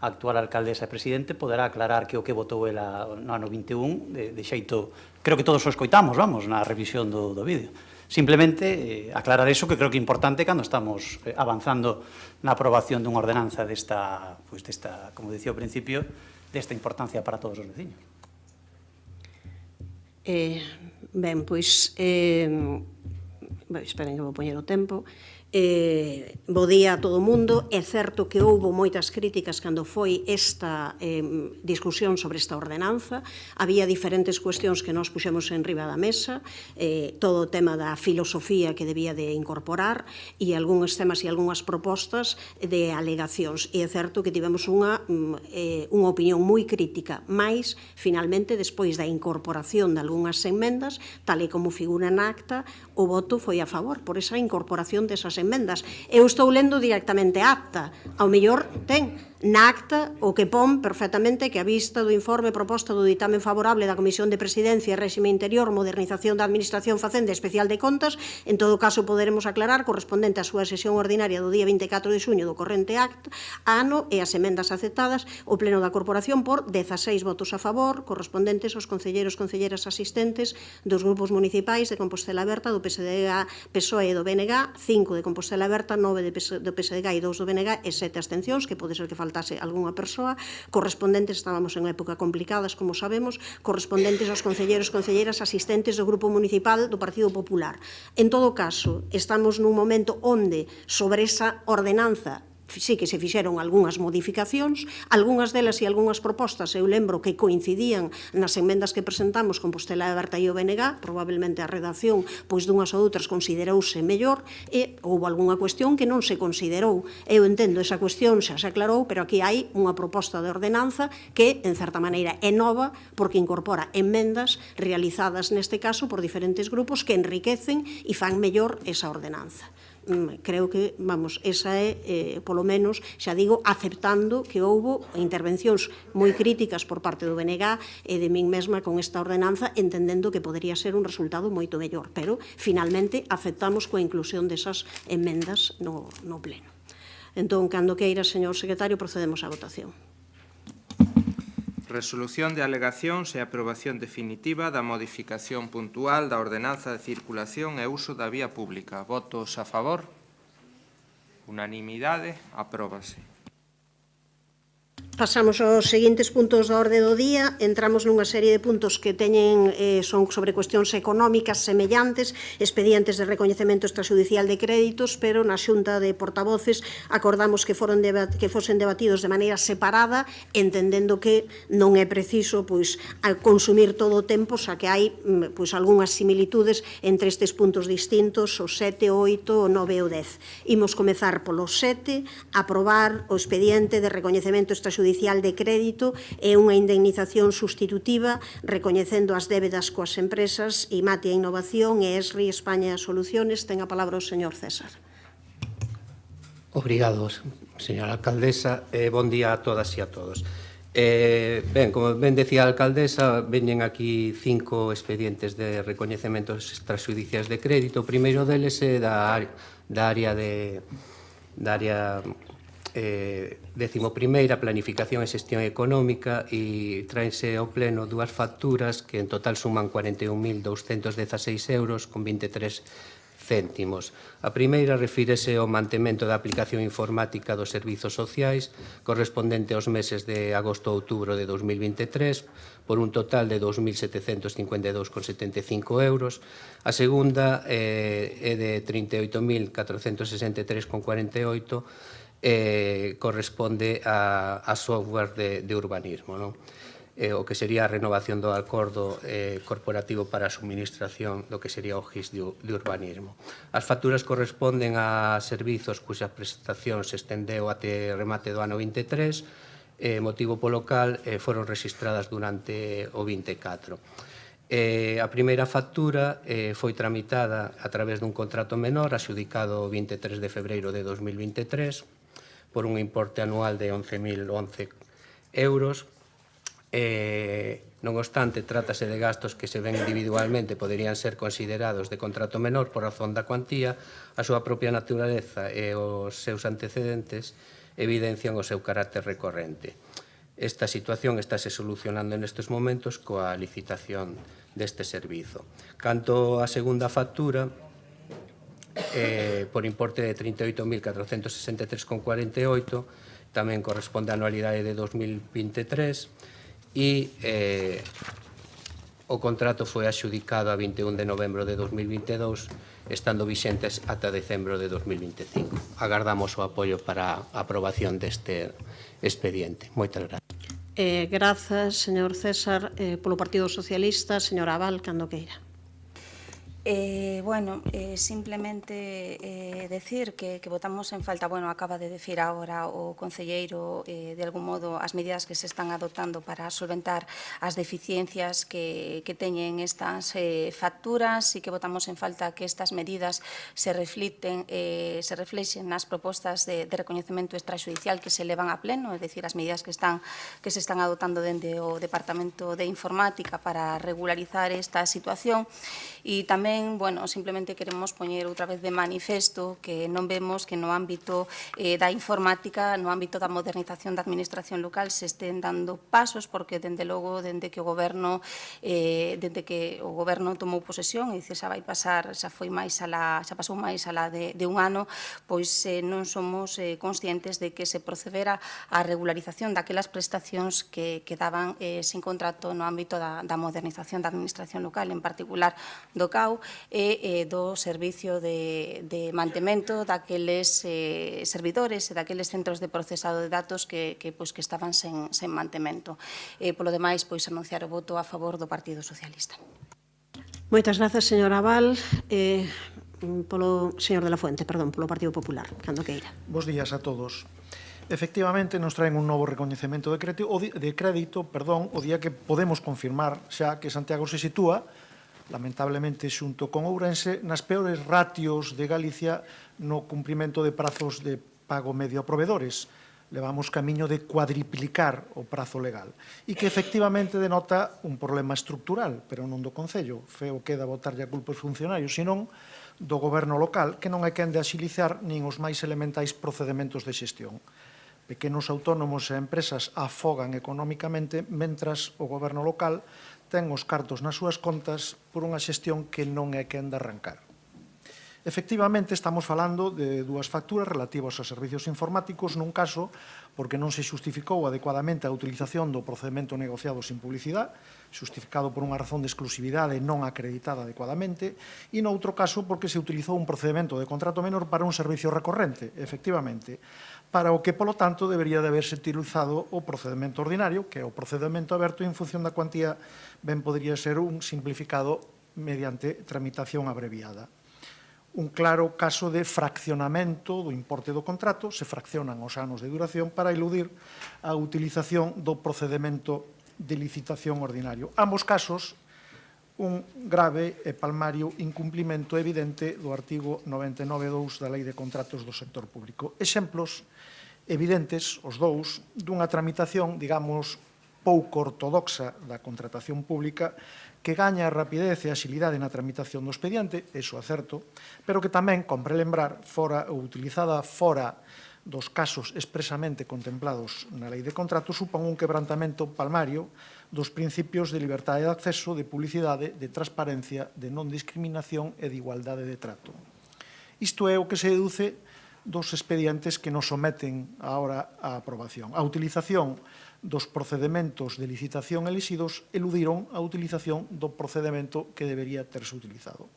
a actual alcaldesa e presidente, poderá aclarar que o que votou ela no ano 21, de xeito, creo que todos o escoitamos, vamos, na revisión do vídeo. Simplemente aclarar eso, que creo que é importante cando estamos avanzando na aprobación dunha ordenanza desta, como dicía ao principio, desta importancia para todos os veciños. Ben, pois... esperen que vou poñer o tempo. Bo día a todo o mundo. É certo que houbo moitas críticas cando foi esta discusión sobre esta ordenanza. Había diferentes cuestións que nós puxemos en riba da mesa, todo o tema da filosofía que debía de incorporar e algúns temas e algunhas propostas de alegacións. E é certo que tivemos unha opinión moi crítica, mais, finalmente, despois da incorporación de algunhas enmendas, tal e como figura na acta, o voto foi a favor por esa incorporación desas enmendas. Eu estou lendo directamente a acta. Ao mellor ten na acta o que pon perfectamente que a vista do informe proposta do ditamen favorable da Comisión de Presidencia e Réxime Interior, Modernización da Administración Facenda Especial de Contas, en todo caso poderemos aclarar correspondente á súa sesión ordinaria do día 24 de xuño do corrente ano e as emendas aceptadas o Pleno da Corporación por 16 votos a favor, correspondentes aos concelleiros e concelleiras asistentes dos grupos municipais de Compostela Aberta, do PSDG, PSOE e do BNG, 5 de Compostela Aberta, 9 do PSDG e 2 do BNG e 7 abstencións, que pode ser que faltase algunha persoa, correspondentes, estábamos en época complicadas, como sabemos, correspondentes aos concelleiros e concelleiras asistentes do Grupo Municipal do Partido Popular. En todo caso, estamos nun momento onde, sobre esa ordenanza, sí que se fixeron algunhas modificacións, algunhas delas e algunhas propostas, eu lembro que coincidían nas enmendas que presentamos con Compostela Aberta e o BNG, probablemente a redacción pois dunhas ou outras considerouse mellor e houve algunha cuestión que non se considerou. Eu entendo esa cuestión, xa se aclarou, pero aquí hai unha proposta de ordenanza que, en certa maneira, é nova porque incorpora enmendas realizadas neste caso por diferentes grupos que enriquecen e fan mellor esa ordenanza. Creo que, vamos, esa é, polo menos, xa digo, aceptando que houbo intervencións moi críticas por parte do BNG e de min mesma con esta ordenanza, entendendo que podería ser un resultado moito mellor, pero, finalmente, aceptamos coa inclusión desas enmendas no pleno. Entón, cando queira, señor secretario, procedemos á votación. Resolución de alegacións e aprobación definitiva da modificación puntual da ordenanza de circulación e uso da vía pública. Votos a favor? Unanimidade? Apróbase. Pasamos aos seguintes puntos da orde do día. Entramos nunha serie de puntos que son sobre cuestións económicas semellantes, expedientes de recoñecemento extrajudicial de créditos, pero na xunta de portavoces acordamos que fosen debatidos de maneira separada, entendendo que non é preciso consumir todo o tempo, xa que hai algunhas similitudes entre estes puntos distintos, o 7, o 8, o 9 e o 10. Imos comezar polo 7, aprobar o expediente de recoñecemento extrajudicial de crédito e unha indemnización sustitutiva recoñecendo as débedas coas empresas IMATIA Innovación e ESRI España Soluciones. Ten a palabra o señor César. Obrigado, señora alcaldesa, e bon día a todas e a todos. Ben, como ben decía a alcaldesa, veñen aquí 5 expedientes de recoñecementos extrajudiciais de crédito. O primeiro deles é da área 11ª, planificación e xestión económica, e traense ao pleno 2 facturas que en total suman 41.216 euros con 23 céntimos. A primeira refírese ao mantemento da aplicación informática dos servizos sociais correspondente aos meses de agosto a outubro de 2023 por un total de 2.752,75 euros. A segunda é de 38.463,48, corresponde a software de urbanismo, non? O que sería a renovación do acordo corporativo para a suministración do que sería o GIS de urbanismo. As facturas corresponden a servizos cuxa prestación se estendeu até remate do ano 23, motivo polo cal foron registradas durante o 24. A primeira factura foi tramitada a través dun contrato menor axudicado o 23 de febreiro de 2023 por un importe anual de 11.011 euros. Non obstante, trátase de gastos que se ven individualmente poderían ser considerados de contrato menor por razón da cuantía, a súa propia naturaleza e os seus antecedentes evidencian o seu carácter recorrente. Esta situación estáse solucionando nestes momentos coa licitación deste servizo. Canto á segunda factura, por importe de 38.463,48, tamén corresponde á anualidade de 2023, e o contrato foi axudicado a 21 de novembro de 2022, estando vixentes ata decembro de 2025. Agardamos o apoio para a aprobación deste expediente. Moitas grazas. Grazas, señor César. Polo Partido Socialista, señora Abal, cando queira. Simplemente decir que votamos en falta, acaba de decir agora o concelleiro de algún modo as medidas que se están adoptando para solventar as deficiencias que teñen estas facturas, e que votamos en falta que estas medidas se reflexen nas propostas de recoñecemento extrajudicial que se levan a pleno, é dicir, as medidas que se están adoptando dende o Departamento de Informática para regularizar esta situación. E tamén, simplemente queremos poñer outra vez de manifesto que non vemos que no ámbito da informática, no ámbito da modernización da administración local se estén dando pasos, porque, dende logo, dende que o Goberno tomou posesión, e dicir, xa pasou máis alá de un ano, pois non somos conscientes de que se procedera á regularización daquelas prestacións que quedaban sin contrato no ámbito da modernización da administración local, en particular do CAU e do servicio de mantemento daqueles servidores e daqueles centros de procesado de datos que estaban sen mantemento. Polo demais, anunciar o voto a favor do Partido Socialista. Moitas grazas, señora Abal. Polo señor de la Fuente, polo Partido Popular, cando queira. Bos días a todos. Efectivamente, nos traen un novo recoñecemento de crédito, o día que podemos confirmar xa que Santiago se sitúa, lamentablemente xunto con Ourense, nas peores ratios de Galicia no cumprimento de prazos de pago medio a provedores. Levamos camiño de cuadriplicar o prazo legal e que efectivamente denota un problema estructural, pero non do Concello. Feo queda botarlle a culpa aos funcionarios, senón do goberno local, que non é quen de axilizar nin os máis elementais procedementos de xestión. Pequenos autónomos e empresas afogan económicamente, mentras o goberno local ten os cartos nas súas contas por unha xestión que non é quen de arrancar. Efectivamente, estamos falando de dúas facturas relativas aos servicios informáticos, nun caso porque non se xustificou adecuadamente a utilización do procedimento negociado sin publicidade, xustificado por unha razón de exclusividade non acreditada adecuadamente, e noutro caso porque se utilizou un procedimento de contrato menor para un servicio recorrente, efectivamente, para o que, polo tanto, debería de haberse utilizado o procedimento ordinario, que é o procedimento aberto en función da cuantía, ben podría ser un simplificado mediante tramitación abreviada. Un claro caso de fraccionamento do importe do contrato, se fraccionan os anos de duración para eludir a utilización do procedimento de licitación ordinario. Ambos casos, un grave e palmario incumplimento evidente do artigo 99.2 da Lei de Contratos do Sector Público. Exemplos evidentes, os dous, dunha tramitación, digamos, pouco ortodoxa da contratación pública que gaña rapidez e axilidade na tramitación do expediente, eso é certo, pero que tamén, compre lembrar, fora utilizada fora dos casos expresamente contemplados na lei de contrato, supón un quebrantamento palmario dos principios de liberdade de acceso, de publicidade, de transparencia, de non discriminación e de igualdade de trato. Isto é o que se deduce dos expedientes que nos someten agora á aprobación. A utilización dos procedementos de licitación elixidos eludiron a utilización do procedemento que debería terse utilizado.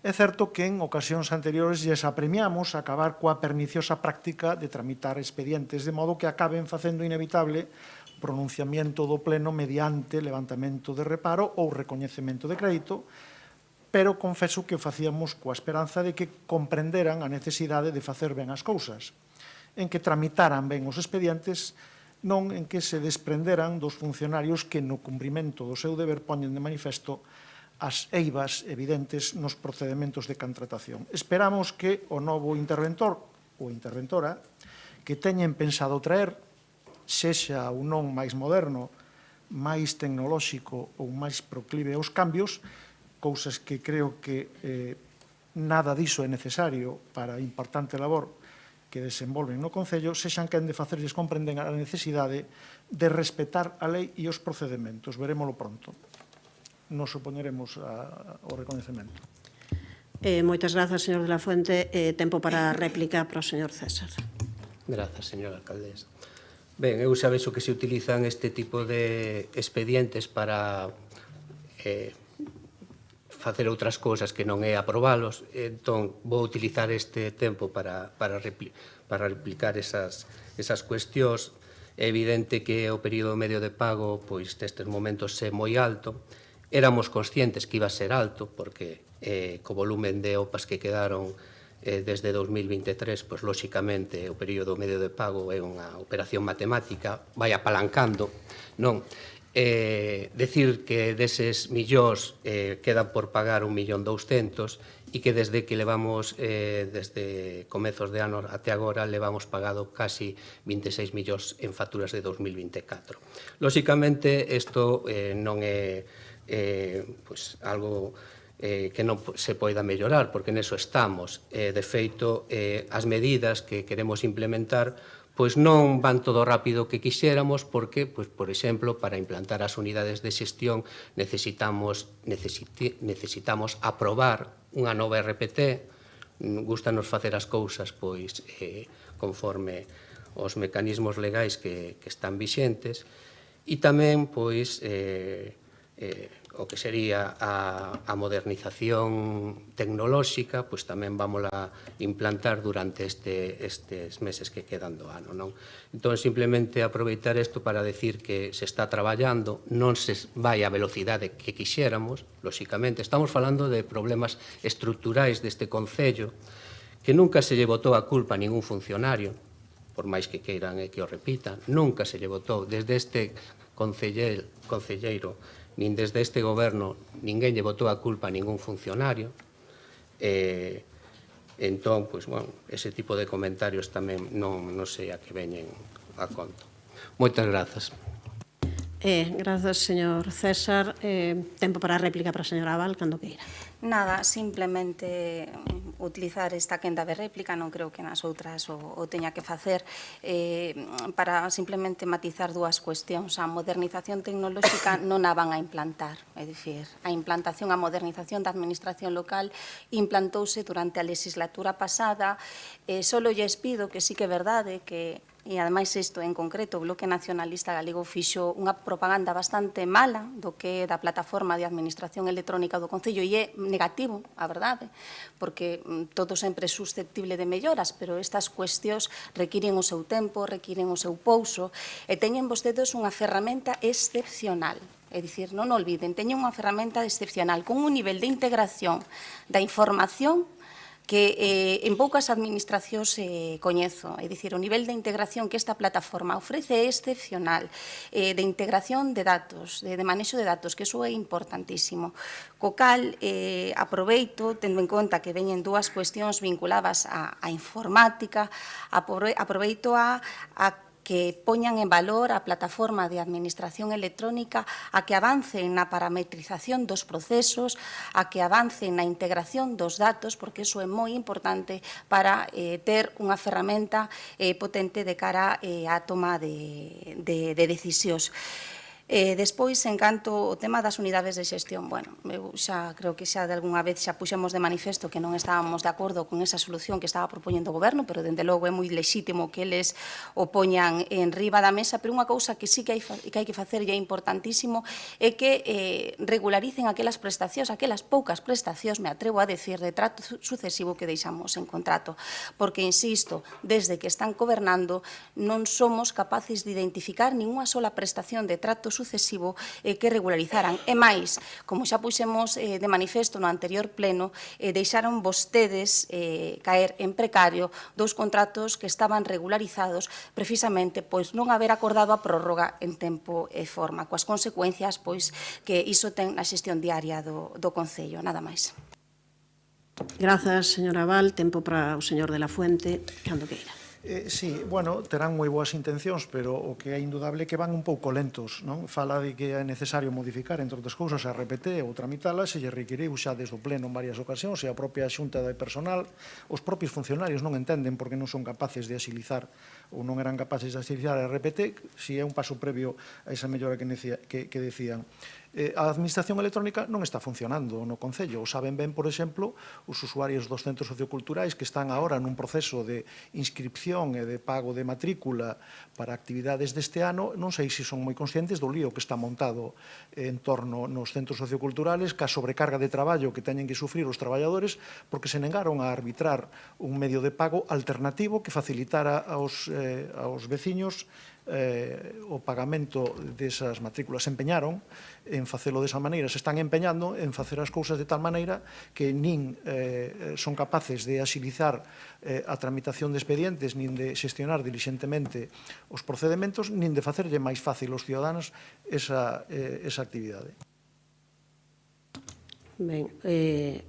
É certo que en ocasións anteriores lles apremiamos a acabar coa perniciosa práctica de tramitar expedientes, de modo que acaben facendo inevitable pronunciamiento do pleno mediante levantamento de reparo ou recoñecemento de crédito, pero confeso que o facíamos coa esperanza de que comprenderan a necesidade de facer ben as cousas, en que tramitaran ben os expedientes, non en que se desprenderan dos funcionarios que no cumprimento do seu deber poñen de manifesto as eivas evidentes nos procedementos de contratación. Esperamos que o novo interventor ou interventora que teñen pensado traer, sexa ou non máis moderno, máis tecnolóxico ou máis proclive aos cambios, cousas que creo que nada diso é necesario para a importante labor que desenvolven no Concello, sexan quen de facerlles comprender a necesidade de respetar a lei e os procedementos. Verémolo pronto. Nos opoñeremos ao recoñecemento. Moitas grazas, señor de la Fuente. Tempo para a réplica para o señor César. Grazas, señora alcaldesa. Ben, eu xa vexo que se utilizan este tipo de expedientes para facer outras cousas que non é aprobalos, entón vou utilizar este tempo para replicar esas cuestións. É evidente que o período medio de pago pois nestes momentos é moi alto. Éramos conscientes que iba a ser alto, porque co volumen de OPAs que quedaron desde 2023, pois lóxicamente o período medio de pago é unha operación matemática, vai apalancando, non? Decir que deses millóns quedan por pagar 1.200.000 e que desde que levamos desde comezos de ano até agora levamos pagado casi 26 millóns en facturas de 2024. Lóxicamente, isto non é algo que non se poida mellorar, porque neso estamos. De feito, as medidas que queremos implementar pois non van todo rápido que quixéramos, porque, por exemplo, para implantar as unidades de xestión necesitamos aprobar unha nova RPT, gústanos facer as cousas conforme os mecanismos legais que están vixentes, e tamén o que sería a modernización tecnolóxica, pois tamén vamos a implantar durante estes meses que quedan do ano, non? Entón, simplemente aproveitar isto para decir que se está traballando, non se vai a velocidade que quixéramos, lóxicamente. Estamos falando de problemas estruturais deste Concello, que nunca se lle botou a culpa a ningún funcionario, por máis que queiran que o repitan, nunca se lle botou desde este concelleiro nin desde este goberno, ninguén lle botou a culpa a ningún funcionario. Entón, ese tipo de comentarios tamén non sei a que veñen a conto. Moitas grazas. Grazas, señor César. Tempo para a réplica para a señora Abal, cando queira. Nada, simplemente utilizar esta quenda de réplica, non creo que nas outras o teña que facer, para simplemente matizar dúas cuestións. A modernización tecnolóxica non a van a implantar, é dicir, a implantación, a modernización da administración local implantouse durante a legislatura pasada. Solo lles pido que sí que é verdade que e ademais isto en concreto o Bloque Nacionalista Galego fixo unha propaganda bastante mala do que é da plataforma de administración electrónica do Concello e é negativo, a verdade, porque todo sempre é susceptible de melloras, pero estas cuestións requiren o seu tempo, requiren o seu pouso e teñen vostedes unha ferramenta excepcional. É dicir, non olviden, teñen unha ferramenta excepcional con un nivel de integración da información que en poucas administracións coñezo. É dicir, o nivel de integración que esta plataforma ofrece é excepcional, de integración de datos, de manexo de datos, que iso é importantísimo. Co cal, aproveito, tendo en conta que veñen dúas cuestións vinculadas á informática, aproveito a que poñan en valor a plataforma de administración electrónica, a que avancen na parametrización dos procesos, a que avancen na integración dos datos, porque iso é moi importante para ter unha ferramenta potente de cara á toma de decisións. Despois, en canto ao tema das unidades de xestión, bueno, eu xa creo que xa de algunha vez xa puxemos de manifesto que non estábamos de acordo con esa solución que estaba propoñendo o Goberno, pero dende logo é moi lexítimo que eles o poñan en riba da mesa, pero unha cousa que sí que hai que facer e é importantísimo é que regularicen aquelas prestacións, aquelas poucas prestacións, me atrevo a decir, de trato sucesivo que deixamos en contrato, porque, insisto, desde que están gobernando non somos capaces de identificar ninguna sola prestación de trato sucesivo que regularizaran. E máis, como xa puxemos de manifesto no anterior pleno, deixaron vostedes caer en precario dous contratos que estaban regularizados precisamente pois non haber acordado a prórroga en tempo e forma, coas consecuencias pois que iso ten na xestión diaria do Concello. Nada máis. Grazas, señora Val. Tempo para o señor de la Fuente, cando queira. Sí, bueno, terán moi boas intencións, pero o que é indudable que van un pouco lentos, non? Fala de que é necesario modificar, entre outras cousas, a RPT ou tramitala, se lle requiriu xa desde o pleno en varias ocasións, e a propia xunta de personal, os propios funcionarios non entenden porque non son capaces de axilizar ou non eran capaces de axilizar a RPT, si é un paso previo a esa mellora que decían. A administración electrónica non está funcionando no Concello. O saben ben, por exemplo, os usuarios dos centros socioculturais que están agora nun proceso de inscripción e de pago de matrícula para actividades deste ano. Non sei se son moi conscientes do lío que está montado en torno nos centros socioculturales, ca sobrecarga de traballo que teñen que sufrir os traballadores porque se negaron a arbitrar un medio de pago alternativo que facilitara aos veciños o pagamento desas matrículas. Se empeñaron en facelo desa maneira, se están empeñando en facer as cousas de tal maneira que nin son capaces de axilizar a tramitación de expedientes, nin de xestionar diligentemente os procedementos, nin de facerlle máis fácil aos ciudadanos esa actividade. Ben,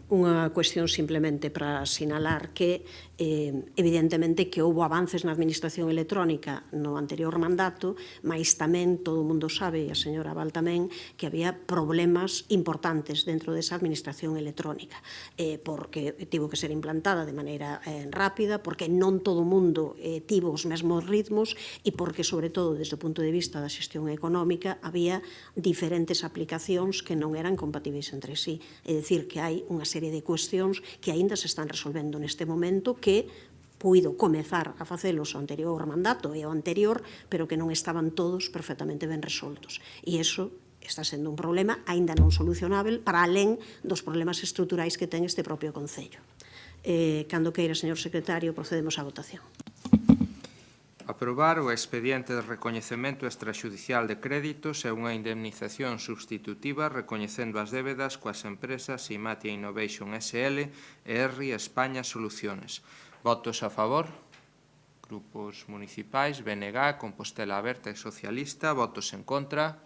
unha cuestión simplemente para sinalar que evidentemente que houve avances na administración electrónica no anterior mandato, mas tamén todo o mundo sabe, e a señora Val tamén, que había problemas importantes dentro desa administración electrónica, porque tivo que ser implantada de maneira rápida, porque non todo o mundo tivo os mesmos ritmos e porque, sobre todo, desde o punto de vista da xestión económica, había diferentes aplicacións que non eran compatibles entre sí. É dicir, que hai unha serie de cuestións que aínda se están resolvendo neste momento que puido comezar a facelos o anterior mandato e o anterior, pero que non estaban todos perfectamente ben resoltos. E iso está sendo un problema aínda non solucionável para alén dos problemas estruturais que ten este propio Concello. Cando queira, señor secretario, procedemos á votación. Aprobar o expediente de recoñecemento extrajudicial de créditos e unha indemnización substitutiva recoñecendo as débedas coas empresas Imatia Innovation SL e RI España Soluciones. Votos a favor? Grupos municipais, BNG, Compostela Aberta e Socialista. Votos en contra?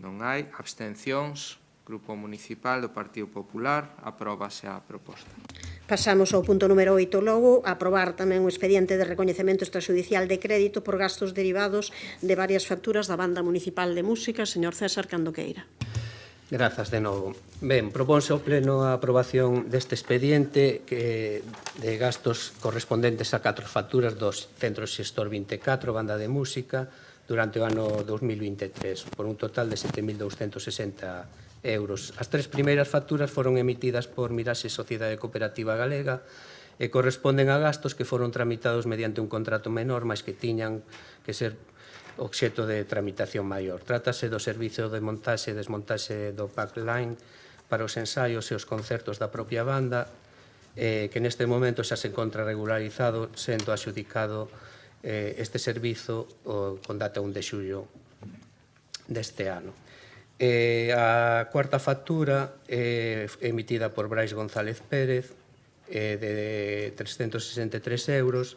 Non hai. Abstencións? Grupo Municipal do Partido Popular. Apróbase a proposta. Pasamos ao punto número 8 logo, a aprobar tamén o expediente de recoñecemento extrajudicial de crédito por gastos derivados de varias facturas da Banda Municipal de Música. Señor César Candoqueira. Grazas de novo. Ben, propónse ao Pleno a aprobación deste expediente de gastos correspondentes a 4 facturas dos Centros Xestor 24, Banda de Música, durante o ano 2023, por un total de 7.260 euros. As 3 primeiras facturas foron emitidas por Miraxe Sociedade Cooperativa Galega e corresponden a gastos que foron tramitados mediante un contrato menor, mas que tiñan que ser obxeto de tramitación maior. Trátase do servizo de montaxe e desmontaxe do backline para os ensaios e os concertos da propia banda, que neste momento xa se encontra regularizado, sendo axudicado este servizo con data 1 de xullo deste ano. A cuarta factura emitida por Brais González Pérez de 363 euros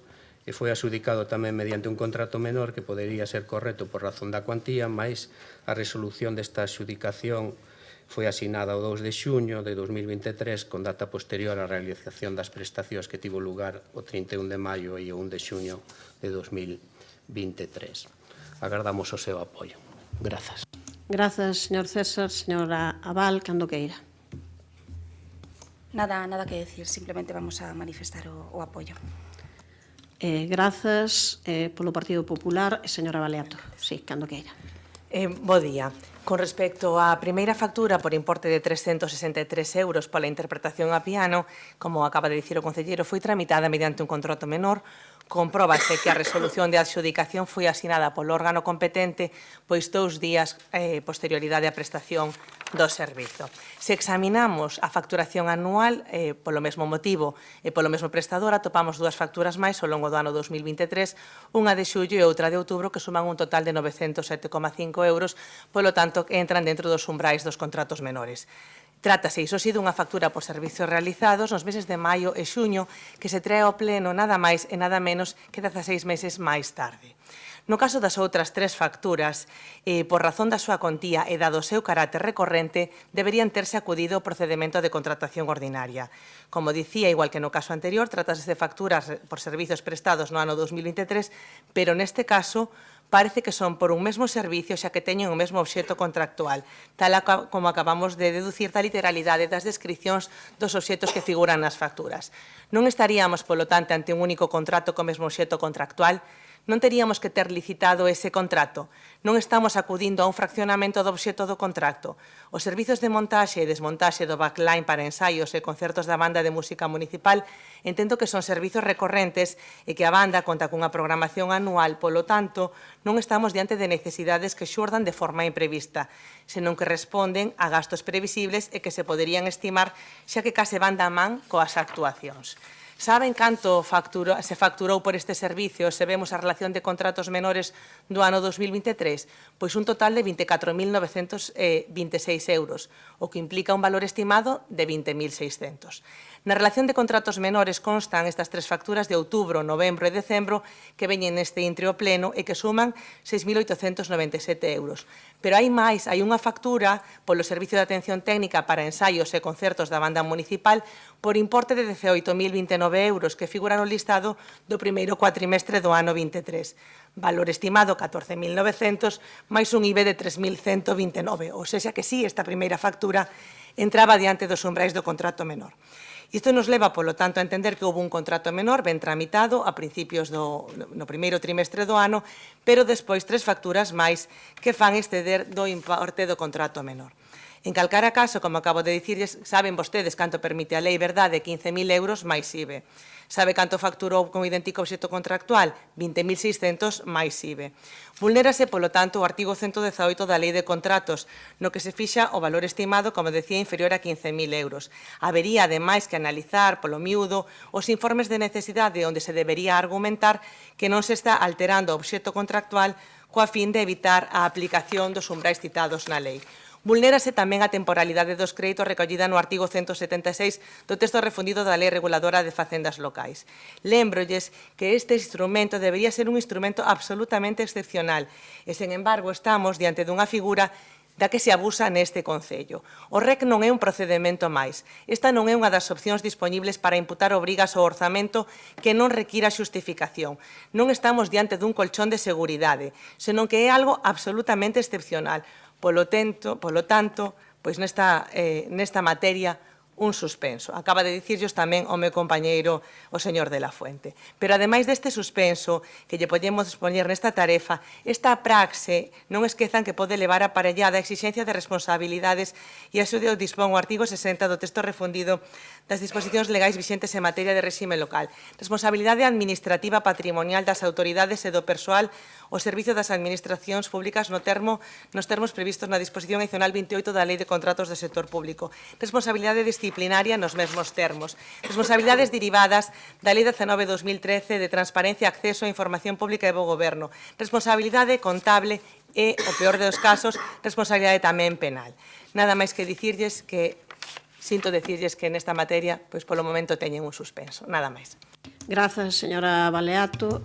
e foi adxudicado tamén mediante un contrato menor que podería ser correcto por razón da cuantía, mais a resolución desta adxudicación foi asinada o 2 de xuño de 2023 con data posterior á realización das prestacións que tivo lugar o 31 de maio e o 1 de xuño de 2023. Agardamos o seu apoio. Grazas. Grazas, señor César. Señora Abal, cando queira. Nada que decir, simplemente vamos a manifestar o apoio. Grazas polo Partido Popular. Señora Baleato, sí, cando queira. Bo día. Con respecto á primeira factura por importe de 363 euros pola interpretación a piano, como acaba de dicir o concelleiro, foi tramitada mediante un contrato menor. Compróbase que a resolución de adxudicación foi asinada polo órgano competente pois 2 días posterioridade á prestación do servizo. Se examinamos a facturación anual, polo mesmo motivo e polo mesmo prestador, atopamos 2 facturas máis ao longo do ano 2023, unha de xullo e outra de outubro, que suman un total de 907,5 euros, polo tanto, entran dentro dos umbrais dos contratos menores. Trátase, iso sí, dunha factura por servizos realizados nos meses de maio e xuño que se trae ao pleno nada máis e nada menos que 16 meses máis tarde. No caso das outras 3 facturas, por razón da súa contía e dado o seu carácter recorrente, deberían terse acudido ao procedemento de contratación ordinaria. Como dicía, igual que no caso anterior, trátase de facturas por servizos prestados no ano 2023, pero neste caso parece que son por un mesmo servicio xa que teñen o mesmo obxecto contractual, tal como acabamos de deducir da literalidade das descripcións dos obxectos que figuran nas facturas. Non estaríamos, polo tanto, ante un único contrato co mesmo obxecto contractual? Non teríamos que ter licitado ese contrato. Non estamos acudindo a un fraccionamento do obxecto do contrato. Os servizos de montaxe e desmontaxe do backline para ensaios e concertos da banda de música municipal entendo que son servizos recorrentes e que a banda conta cunha programación anual, polo tanto, non estamos diante de necesidades que xurdan de forma imprevista, senón que responden a gastos previsibles e que se poderían estimar xa que case van da man coas actuacións. Saben canto se facturou por este servicio se vemos a relación de contratos menores do ano 2023? Pois un total de 24.926 euros, o que implica un valor estimado de 20.600. Na relación de contratos menores constan estas 3 facturas de outubro, novembro e decembro que veñen neste intreo pleno e que suman 6.897 euros. Pero hai máis, hai unha factura polo Servicio de Atención Técnica para ensaios e concertos da banda municipal por importe de 18.029 euros que figura no listado do primeiro cuatrimestre do ano 23. Valor estimado 14.900 máis un IBE de 3.129, ou seja que sí, esta primeira factura entraba diante dos umbrais do contrato menor. Isto nos leva, polo tanto, a entender que houve un contrato menor ben tramitado a principios no primeiro trimestre do ano, pero despois 3 facturas máis que fan exceder do importe do contrato menor. En calcara caso, como acabo de dicirles, saben vostedes canto permite a lei, verdade, 15.000 euros máis IBE. Sabe canto facturou con idéntico obxecto contractual? 20.600 máis IBE. Vulnérase, polo tanto, o artigo 118 da Lei de Contratos, no que se fixa o valor estimado, como decía, inferior a 15.000 euros. Habería, ademais, que analizar polo miúdo os informes de necesidade onde se debería argumentar que non se está alterando o obxecto contractual coa fin de evitar a aplicación dos umbrais citados na lei. Vulnérase tamén a temporalidade dos créditos recollida no artigo 176 do texto refundido da Lei Reguladora de Facendas Locais. Lémbrolles que este instrumento debería ser un instrumento absolutamente excepcional e, sen embargo, estamos diante dunha figura da que se abusa neste Concello. O REC non é un procedemento máis. Esta non é unha das opcións dispoñibles para imputar obrigas ao orzamento que non requira xustificación. Non estamos diante dun colchón de seguridade, senón que é algo absolutamente excepcional. Polo tanto, pois nesta materia, un suspenso. Acaba de dicirllos tamén o meu compañeiro, o señor de la Fuente. Pero, ademais deste suspenso que lle podemos expoñer nesta tarefa, esta praxe non esquezan que pode levar aparellada a exigencia de responsabilidades e así o dispón o artigo 60 do texto refundido das disposicións legais vixentes en materia de réxime local. Responsabilidade administrativa patrimonial das autoridades e do persoal ao servicio das administracións públicas nos termos previstos na disposición adicional 28 da Lei de Contratos do Sector Público. Responsabilidade disciplinaria nos mesmos termos. Responsabilidades derivadas da Lei 19/2013 de transparencia, acceso a información pública e bo goberno. Responsabilidade contable e, o peor dos casos, responsabilidade tamén penal. Nada máis que dicirlles que sinto decirles que nesta materia, pois polo momento teñen un suspenso, nada máis. Grazas, señora Baleato.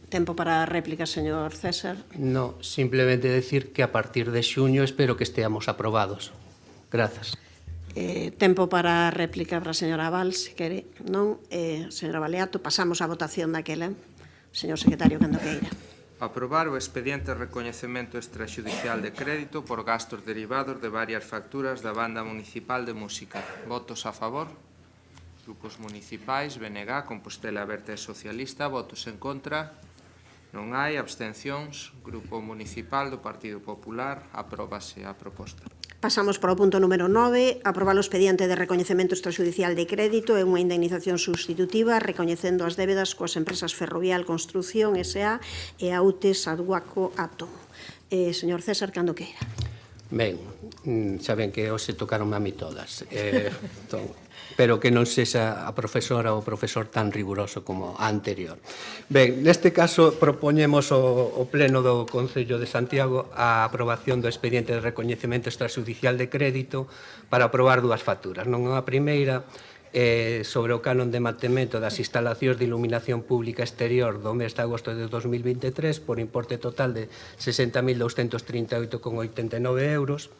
Tempo para a réplica, señor César. No, simplemente decir que a partir de xuño espero que esteamos aprobados. Grazas. Tempo para a réplica para a señora Val, se quere. Non, señora Baleato, pasamos á votación daquela. Señor secretario, cando queira. Aprobar o expediente de recoñecemento extraxudicial de crédito por gastos derivados de varias facturas da Banda Municipal de Música. Votos a favor? Grupos municipais, BNG, Compostela Aberta e Socialista. Votos en contra? Non hai. Abstencións? Grupo Municipal do Partido Popular. Apróbase a proposta. Pasamos para o punto número 9, aprobar o expediente de recoñecemento extrajudicial de crédito e unha indemnización sustitutiva recoñecendo as débedas coas empresas Ferrovial Construcción S.A. e Aute Sadguaco Atom. Señor César, cando queira. Ben, xa ven que hoxe tocaron a mí todas. Pero que non sexa a profesora ou o profesor tan riguroso como a anterior. Ben, neste caso propoñemos ao Pleno do Concello de Santiago a aprobación do expediente de recoñecemento extrajudicial de crédito para aprobar dúas facturas. Non a primeira sobre o canon de mantemento das instalacións de iluminación pública exterior do mes de agosto de 2023 por importe total de 60.238,89 euros.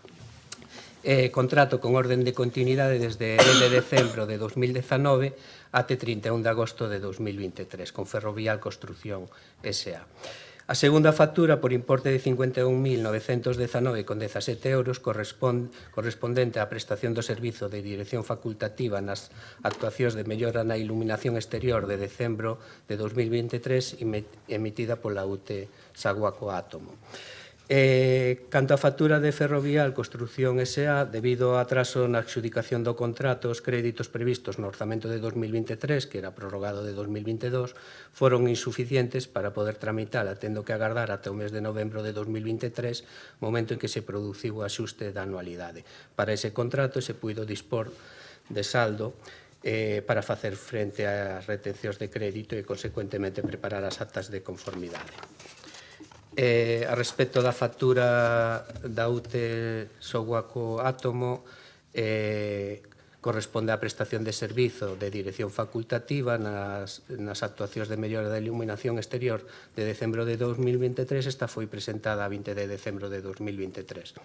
Contrato con orden de continuidade desde el de decembro de 2019 até 31 de agosto de 2023 con Ferrovial Construcción S.A. A segunda factura por importe de 51.919,17 euros correspondente á prestación do servizo de dirección facultativa nas actuacións de mellora na iluminación exterior de decembro de 2023 emitida pola UTE Saguaco Átomo. Canto á factura de Ferrovial Construcción S.A., debido ao atraso na adxudicación do contrato, os créditos previstos no orzamento de 2023, que era prorrogado de 2022, foron insuficientes para poder tramitala, tendo que agardar até o mes de novembro de 2023, momento en que se produciu o axuste da anualidade. Para ese contrato se puido dispor de saldo para facer frente ás retencións de crédito e, consecuentemente, preparar as actas de conformidade. A respecto da factura da UTE Saguaco Átomo, corresponde á prestación de servizo de dirección facultativa nas actuacións de mellora da iluminación exterior de decembro de 2023. Esta foi presentada a 20 de decembro de 2023.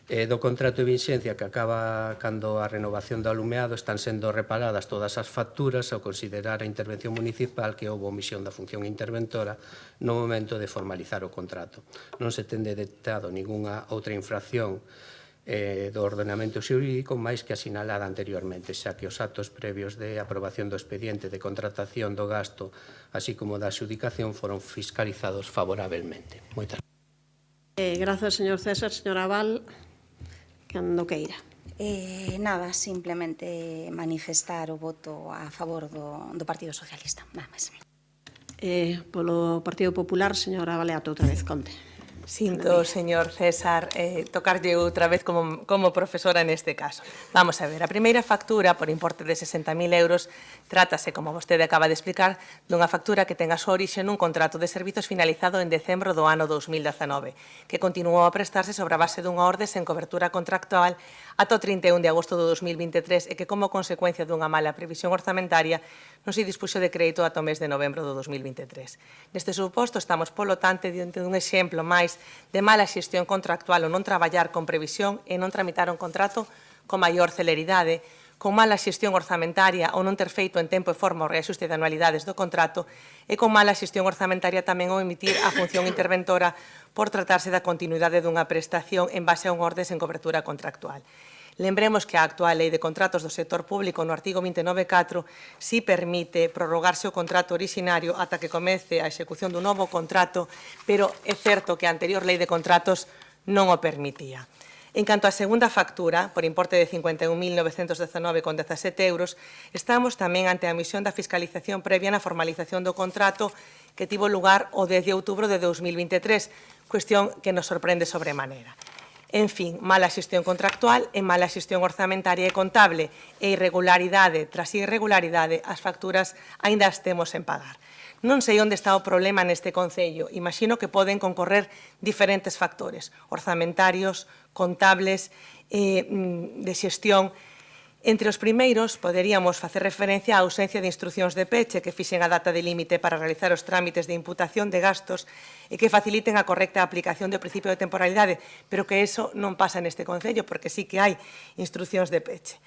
Do contrato de vinxencia que acaba cando a renovación do alumeado están sendo reparadas todas as facturas ao considerar a intervención municipal que houve omisión da función interventora no momento de formalizar o contrato. Non se ten detectado ningunha outra infracción do ordenamento xurídico máis que asinalada anteriormente, xa que os actos previos de aprobación do expediente de contratación do gasto así como da adxudicación foron fiscalizados favorablemente. Moitas gracias. Grazas, señor César. Señora Val, cando queira. Nada, simplemente manifestar o voto a favor do Partido Socialista, nada máis. Polo Partido Popular, señora Baleato, outra vez, conte. Sinto, señor César, tocarlle outra vez como profesora neste caso. Vamos a ver, a primeira factura por importe de 60.000 euros trátase, como vostede acaba de explicar, dunha factura que ten a súa orixe nun contrato de servizos finalizado en decembro do ano 2019, que continuou a prestarse sobre a base dunha orde sen cobertura contractual ata o 31 de agosto do 2023 e que, como consecuencia dunha mala previsión orzamentaria, non se dispuxo de crédito ata o mes de novembro do 2023. Neste suposto, estamos, polo tanto, diante dun exemplo máis de mala xestión contractual ou non traballar con previsión e non tramitar un contrato con maior celeridade, con mala xestión orzamentaria ou non ter feito en tempo e forma o reaxuste de anualidades do contrato e con mala xestión orzamentaria tamén o emitir a función interventora por tratarse da continuidade dunha prestación en base a un orde sen cobertura contractual. Lembremos que a actual Lei de Contratos do Sector Público no artigo 29.4 si permite prorrogarse o contrato orixinario ata que comece a execución dun novo contrato, pero é certo que a anterior Lei de Contratos non o permitía. En canto á segunda factura, por importe de 51.919,17 euros, estamos tamén ante a emisión da fiscalización previa na formalización do contrato que tivo lugar o 10 de outubro de 2023, cuestión que nos sorprende sobremanera. En fin, mala xestión contractual e mala xestión orzamentaria e contable e irregularidade tras irregularidade as facturas aínda as temos en pagar. Non sei onde está o problema neste Concello. Imagino que poden concorrer diferentes factores, orzamentarios, contables, de xestión. Entre os primeiros, poderíamos facer referencia á ausencia de instruccións de peche que fixen a data de límite para realizar os trámites de imputación de gastos e que faciliten a correcta aplicación do principio de temporalidade, pero que eso non pasa neste Concello, porque sí que hai instruccións de peche.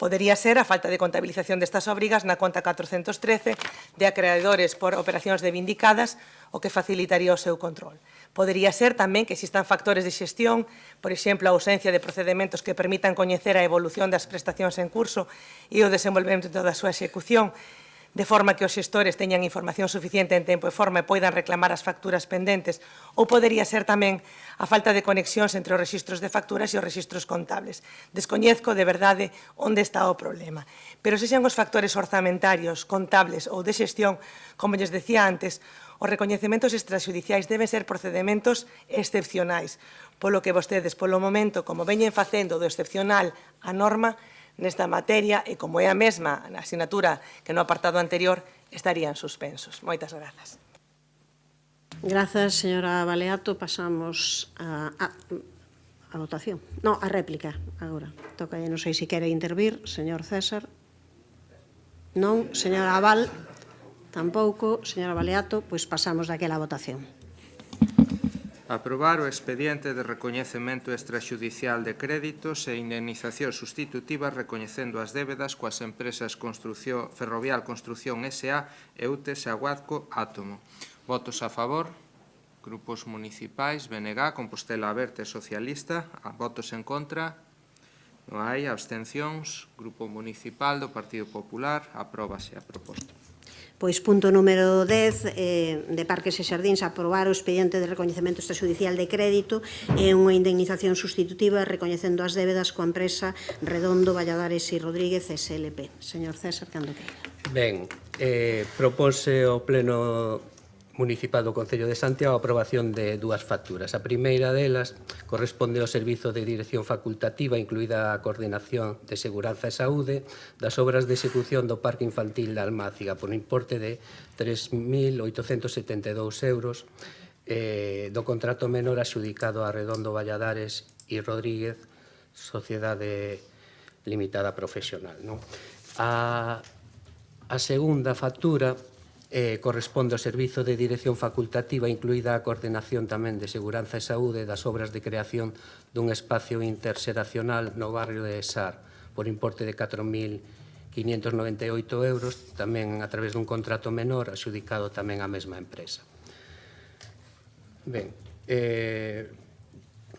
Podería ser a falta de contabilización destas obrigas na conta 413 de acreedores por operacións reivindicadas, o que facilitaría o seu control. Podería ser tamén que existan factores de xestión, por exemplo, a ausencia de procedementos que permitan coñecer a evolución das prestacións en curso e o desenvolvemento da súa execución, de forma que os xestores teñan información suficiente en tempo e forma e poidan reclamar as facturas pendentes, ou podería ser tamén a falta de conexións entre os rexistros de facturas e os rexistros contables. Descoñezco de verdade onde está o problema. Pero se xan os factores orzamentarios, contables ou de xestión, como lles decía antes, os recoñecementos extrajudiciais deben ser procedementos excepcionais, polo que vostedes, polo momento, como veñen facendo do excepcional a norma, nesta materia e como é a mesma na asignatura que no apartado anterior, estarían suspensos. Moitas grazas. Grazas, señora Baleato. Pasamos a votación. Non, a réplica agora. Toca, non sei se quere intervir. Señor César. Non. Señora Abal. Tampouco. Señora Baleato. Pois pasamos daquela votación. Aprobar o expediente de recoñecemento extrajudicial de créditos e indemnización sustitutiva recoñecendo as débedas coas empresas Ferrovial Construcción S.A. e UTES Aguadco Átomo. Votos a favor. Grupos municipais, BNG, Compostela Aberta e Socialista. Votos en contra. Non hai abstencións. Grupo municipal do Partido Popular. Apróbase a proposta. Pois punto número 10 de Parques e Xardíns, aprobar o expediente de recoñecemento extrajudicial de crédito e unha indemnización sustitutiva recoñecendo as débedas coa empresa Redondo, Valladares e Rodríguez SLP. Señor César, cando queira. Ben, propónse o Pleno Municipal do Concello de Santiago a aprobación de dúas facturas. A primeira delas corresponde ao Servizo de Dirección Facultativa, incluída a Coordinación de Seguranza e Saúde, das obras de execución do Parque Infantil da Almáciga, por importe de 3.872 euros, do contrato menor axudicado a Redondo, Valladares e Rodríguez, Sociedade Limitada Profesional. A segunda factura corresponde ao Servizo de Dirección Facultativa, incluída a coordenación tamén de Seguranza e Saúde das obras de creación dun espacio interseracional no barrio de Sar, por importe de 4.598 euros, tamén a través dun contrato menor, axudicado tamén á mesma empresa. Ben,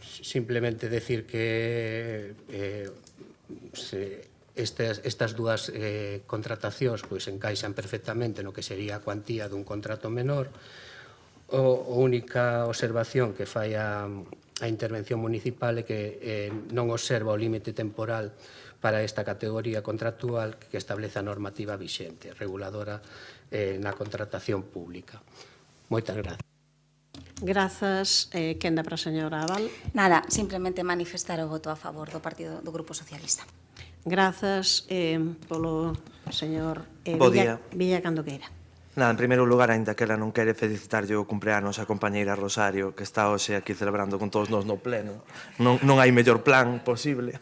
simplemente decir que estas dúas contratacións encaixan perfectamente no que sería a cuantía dun contrato menor. A única observación que fai a intervención municipal é que non observa o límite temporal para esta categoría contractual que establece a normativa vixente, reguladora na contratación pública. Moitas grazas. Grazas. Quenda para a señora Abal. Nada, simplemente manifestar o voto a favor do Grupo Socialista. Grazas polo señor Villa cando queira. Nada, en primeiro lugar, aínda que ela non quere felicitarlle o cumpleanos a compañeira Rosario, que está hoxe aquí celebrando con todos nós no pleno. Non hai mellor plan posible.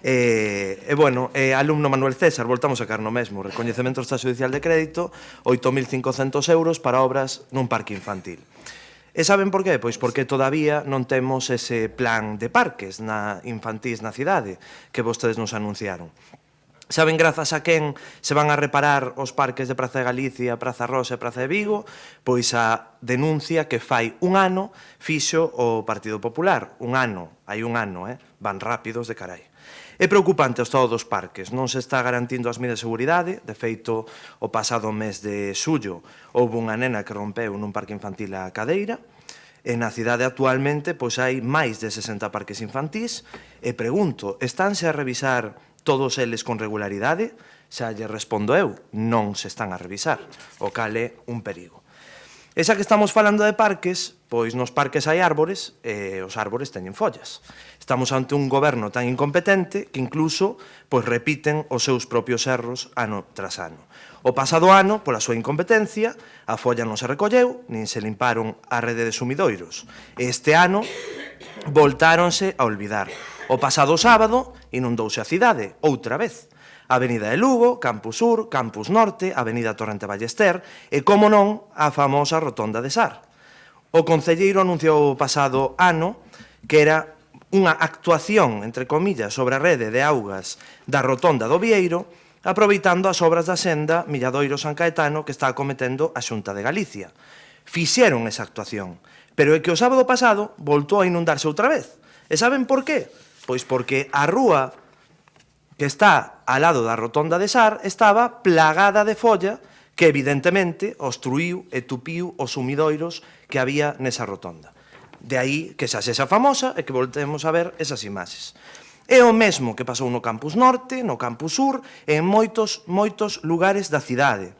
Bueno, alumno Manuel César, voltamos a sacar no mesmo. Recoñecemento extrajudicial de crédito, 8.500 euros para obras nun parque infantil. E saben por qué? Pois porque todavía non temos ese plan de parques infantís na cidade que vostedes nos anunciaron. Saben grazas a quen se van a reparar os parques de Praza de Galicia, Praza Rosa e Praza de Vigo? Pois a denuncia que fai un ano fixo o Partido Popular. Hai un ano, van rápidos de carai. É preocupante o estado dos parques, non se está garantindo as medidas de seguridade. De feito, o pasado mes de xullo houve unha nena que rompeu nun parque infantil a cadeira, e na cidade actualmente pois hai máis de 60 parques infantís, e pregunto, estánse a revisar todos eles con regularidade? Xa lle respondo eu, non se están a revisar, o cal é un perigo. E xa que estamos falando de parques, pois nos parques hai árbores e os árbores teñen follas. Estamos ante un goberno tan incompetente que incluso pois repiten os seus propios erros ano tras ano. O pasado ano, pola súa incompetencia, a folla non se recolleu, nin se limparon a rede de sumidoiros. E este ano voltáronse a olvidar. O pasado sábado inundouse a cidade, outra vez. Avenida de Lugo, Campus Sur, Campus Norte, Avenida Torrente Ballester e, como non, a famosa Rotonda de Sar. O concelleiro anunciou o pasado ano que era unha actuación, entre comillas, sobre a rede de augas da Rotonda do Vieiro, aproveitando as obras da senda Milladoiro-San Caetano que está acometendo a Xunta de Galicia. Fixeron esa actuación, pero é que o sábado pasado voltou a inundarse outra vez. E saben por qué? Pois porque a rúa que está ao lado da Rotonda de Sar estaba plagada de folla que evidentemente obstruiu e tupiu os sumidoiros que había nesa rotonda. De aí que xa sexa famosa e que voltemos a ver esas imaxes. É o mesmo que pasou no Campus Norte, no Campus Sur e en moitos lugares da cidade.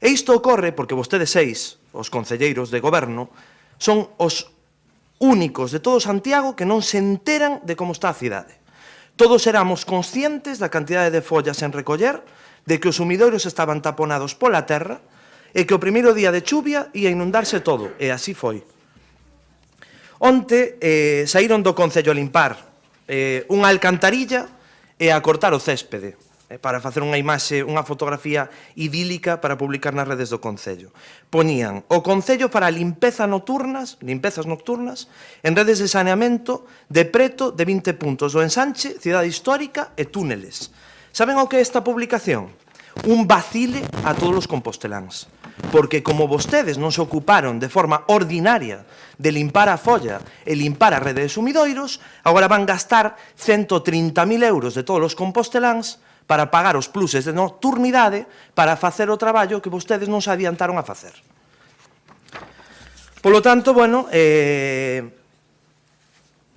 E isto ocorre porque vostedes seis, os concelleiros de goberno, son os únicos de todo Santiago que non se enteran de como está a cidade. Todos éramos conscientes da cantidade de follas en recoller, de que os sumidoiros estaban taponados pola terra e que o primeiro día de chuvia ia inundarse todo, e así foi. Onte saíron do Concello a limpar unha alcantarilla e a cortar o céspede, para facer unha imaxe, unha fotografía idílica para publicar nas redes do Concello. Poñían o Concello para limpezas nocturnas, en redes de saneamento de preto de 20 puntos do ensanche, cidade histórica e túneles. Saben o que é esta publicación? Un vacile a todos os composteláns. Porque como vostedes non se ocuparon de forma ordinaria de limpar a folla e limpar a rede de sumidoiros, agora van gastar 130.000 euros de todos os composteláns para pagar os pluses de nocturnidade para facer o traballo que vostedes non se adiantaron a facer. Polo tanto, bueno,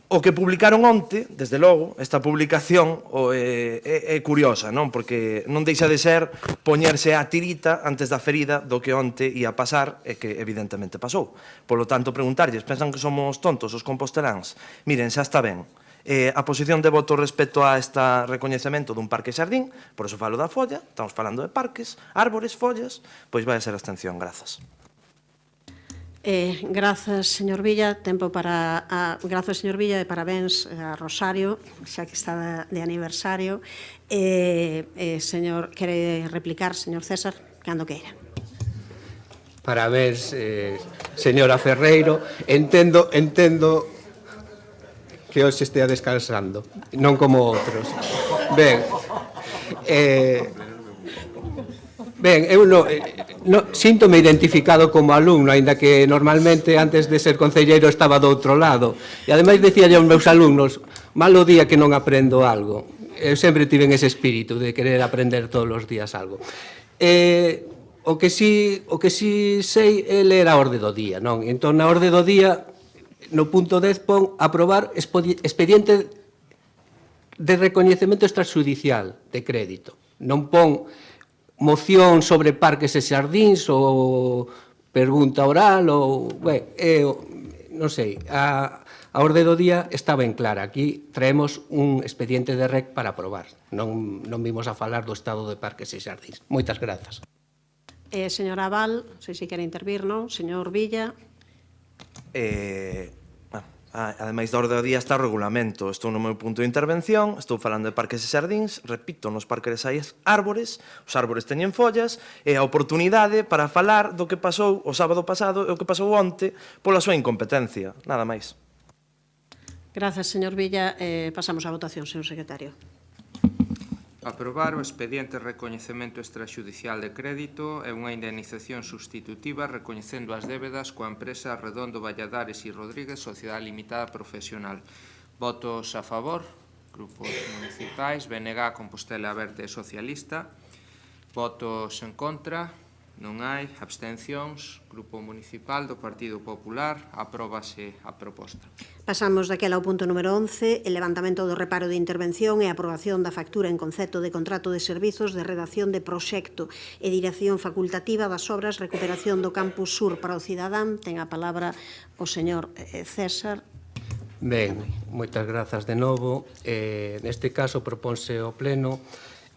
o que publicaron onte, desde logo, esta publicación é curiosa, non? Porque non deixa de ser poñerse a tirita antes da ferida do que onte ia pasar e que evidentemente pasou. Polo tanto, preguntarlles, pensan que somos tontos os composteláns? Miren, xa está ben. A posición de voto respecto a este recoñecemento dun parque xardín, por eso falo da folla, estamos falando de parques, árbores, follas, pois vai a ser abstención, grazas. Grazas, señor Villa. Tempo para... Grazas, señor Villa, e parabéns a Rosario, xa que está de aniversario. Señor, quere replicar, señor César, cando queira. Parabéns, señora Ferreiro. Entendo que hoxe estea descansando, non como outros. Eu síntome identificado como alumno, aínda que normalmente antes de ser concelleiro estaba do outro lado. E ademais dicía aos meus alumnos, malo día que non aprendo algo. Eu sempre tive ese espírito de querer aprender todos os días algo. O que si sei é ler a orde do día, non? Entón, na orde do día, no punto 10 pon aprobar expediente de recoñecemento extrajudicial de crédito. Non pon moción sobre parques e xardíns ou pregunta oral ou... non sei, a orde do día está ben clara. Aquí traemos un expediente de REC para aprobar. Non vimos a falar do estado de parques e xardíns. Moitas grazas. Señora Aval, non sei se quere intervir, non? Señor Villa. Ademais da orde do día está o regulamento. Estou no meu punto de intervención, estou falando de parques e xardíns, repito, nos parques hai árbores, os árbores teñen follas, e a oportunidade para falar do que pasou o sábado pasado e o que pasou onte pola súa incompetencia, nada máis. Grazas, señor Villa. Pasamos á votación, señor secretario. Aprobar o expediente de recoñecemento extrajudicial de crédito e unha indemnización sustitutiva recoñecendo as débedas coa empresa Redondo Valladares y Rodríguez, Sociedade Limitada Profesional. Votos a favor, grupos municipais, BNG, Compostela Verde e Socialista. Votos en contra, non hai. Abstencións, Grupo Municipal do Partido Popular. Apróbase a proposta. Pasamos daquela ao punto número 11, el levantamento do reparo de intervención e a aprobación da factura en concepto de contrato de servizos de redacción de proxecto e dirección facultativa das obras recuperación do Campus Sur para o cidadán. Ten a palabra o señor César. Ben, moitas grazas de novo. Neste caso proponse ao Pleno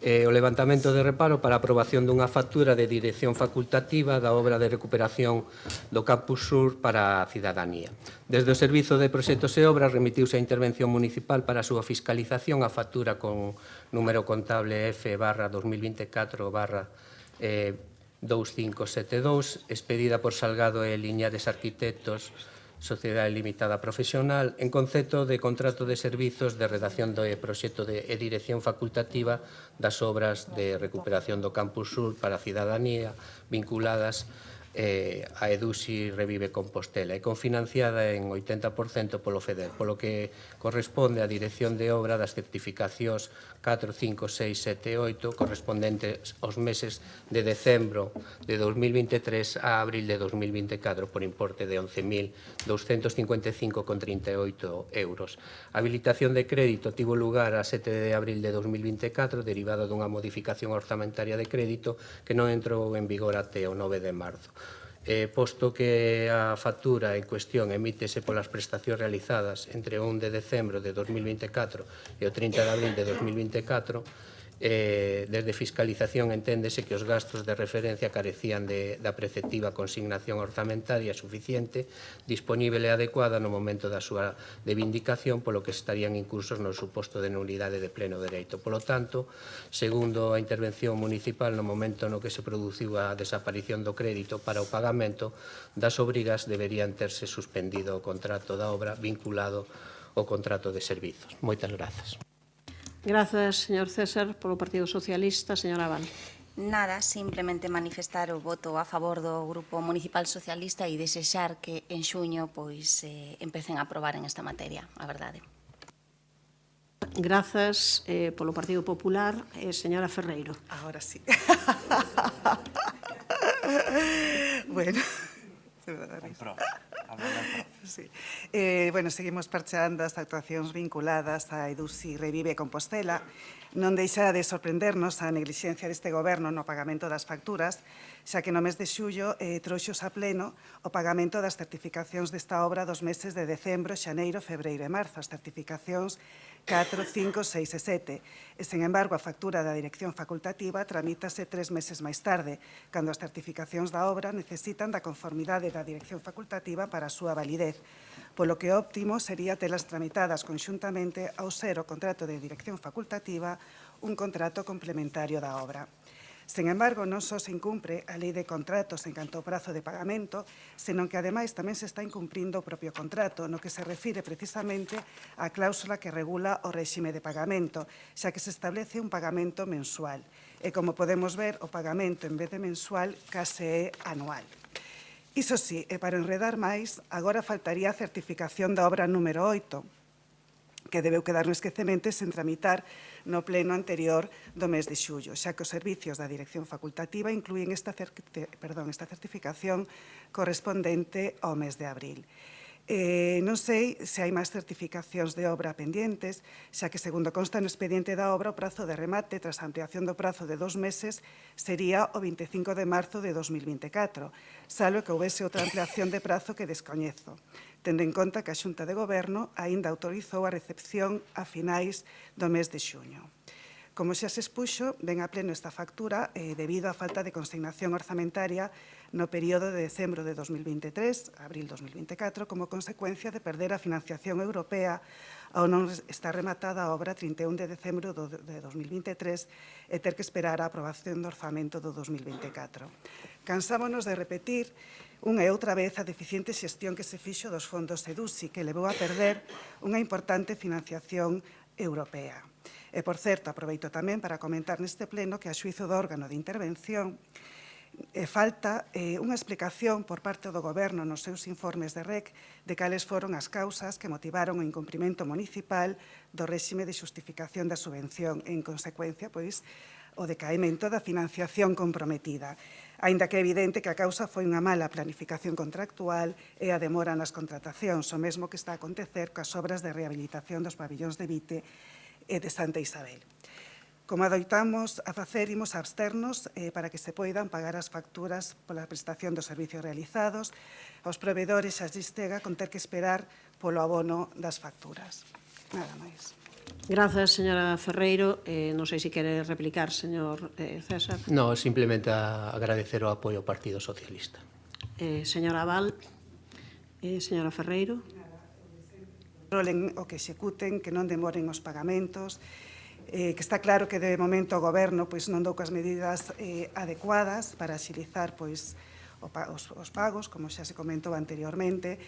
o levantamento de reparo para a aprobación dunha factura de dirección facultativa da obra de recuperación do Campus Sur para a cidadanía. Desde o Servizo de Proxectos e Obras remitiuse a intervención municipal para a súa fiscalización a factura con número contable F/2024/2572, expedida por Salgado e Liñares Arquitectos, Sociedade Limitada Profesional, en concepto de contrato de servizos de redacción do proxecto e dirección facultativa das obras de recuperación do Campus Sur para a cidadanía vinculadas a EDUSI Revive Compostela e confinanciada en 80% polo FEDER, polo que corresponde á dirección de obra das certificacións 4, 5, 6, 7 e 8 correspondentes aos meses de decembro de 2023 a abril de 2024 por importe de 11.255,38 euros. A habilitación de crédito tivo lugar a 7 de abril de 2024 derivada dunha modificación orzamentaria de crédito que non entrou en vigor até o 9 de marzo. Posto que a factura en cuestión emítese polas prestacións realizadas entre o 1 de decembro de 2024 e o 30 de abril de 2024, desde fiscalización enténdese que os gastos de referencia carecían da preceptiva consignación orzamentaria suficiente, disponible e adecuada no momento da súa reivindicación, polo que estarían incursos no suposto de nulidade de pleno dereito. Polo tanto, segundo a intervención municipal, no momento no que se produciu a desaparición do crédito para o pagamento das obrigas, deberían terse suspendido o contrato da obra vinculado ao contrato de servizos. Moitas grazas. Grazas, señor César, polo Partido Socialista. Señora Abal. Nada, simplemente manifestar o voto a favor do Grupo Municipal Socialista e desexar que en xuño empecen a aprobar en esta materia, a verdade. Grazas polo Partido Popular. Señora Ferreiro. Ahora sí. Bueno... Sí. Bueno, seguimos parcheando as actuacións vinculadas a EDUSI Revive Compostela. Non deixa de sorprendernos a neglixencia deste goberno no pagamento das facturas, xa que no mes de xullo trouxos a pleno o pagamento das certificacións desta obra dos meses de decembro, xaneiro, febreiro e marzo, as certificacións 4, 5, 6 e 7. E, sen embargo, a factura da dirección facultativa tramítase 3 meses máis tarde, cando as certificacións da obra necesitan da conformidade da dirección facultativa para a súa validez, polo que óptimo sería telas tramitadas conxuntamente ao ser o contrato de dirección facultativa un contrato complementario da obra. Sen embargo, non só se incumpre a lei de contratos en canto ao prazo de pagamento, senón que, ademais, tamén se está incumprindo o propio contrato, no que se refire precisamente á cláusula que regula o réxime de pagamento, xa que se establece un pagamento mensual. E, como podemos ver, o pagamento, en vez de mensual, case é anual. Iso sí, e para enredar máis, agora faltaría a certificación da obra número 8, que debeu quedar no esquecemento sen tramitar no pleno anterior do mes de xullo, xa que os servicios da dirección facultativa incluín esta certificación correspondente ao mes de abril. Non sei se hai máis certificacións de obra pendientes, xa que, segundo consta no expediente da obra, o prazo de remate tras a ampliación do prazo de 2 meses sería o 25 de marzo de 2024, salvo que houvese outra ampliación de prazo que descoñezo, tendo en conta que a Xunta de Goberno aínda autorizou a recepción a finais do mes de xuño. Como xa se expuxo, ven a pleno esta factura debido á falta de consignación orzamentaria no período de decembro de 2023 a abril 2024 como consecuencia de perder a financiación europea ao non estar rematada a obra 31 de decembro de 2023 e ter que esperar a aprobación do orzamento do 2024. Cansámonos de repetir unha e outra vez a deficiente xestión que se fixo dos fondos EDUSI, que levou a perder unha importante financiación europea. E, por certo, aproveito tamén para comentar neste pleno que a xuízo do órgano de intervención falta unha explicación por parte do Goberno nos seus informes de REC de cales foron as causas que motivaron o incumprimento municipal do réxime de xustificación da subvención e, en consecuencia, pois, o decaemento da financiación comprometida, aínda que é evidente que a causa foi unha mala planificación contractual e a demora nas contratacións, o mesmo que está a acontecer coas obras de rehabilitación dos pabillóns de Vite e de Santa Isabel. Como adoitamos a facer, imos a absternos para que se poidan pagar as facturas pola prestación dos servicios realizados aos provedores a Xistega con ter que esperar polo abono das facturas. Nada máis. Grazas, señora Ferreiro. Non sei se quere replicar, señor César. No, simplemente agradecer o apoio ao Partido Socialista. Señora Val, señora Ferreiro. Controlen o que executen, que non demoren os pagamentos, que está claro que de momento o Goberno non dou coas medidas adecuadas para axilizar os pagos, como xa se comentou anteriormente.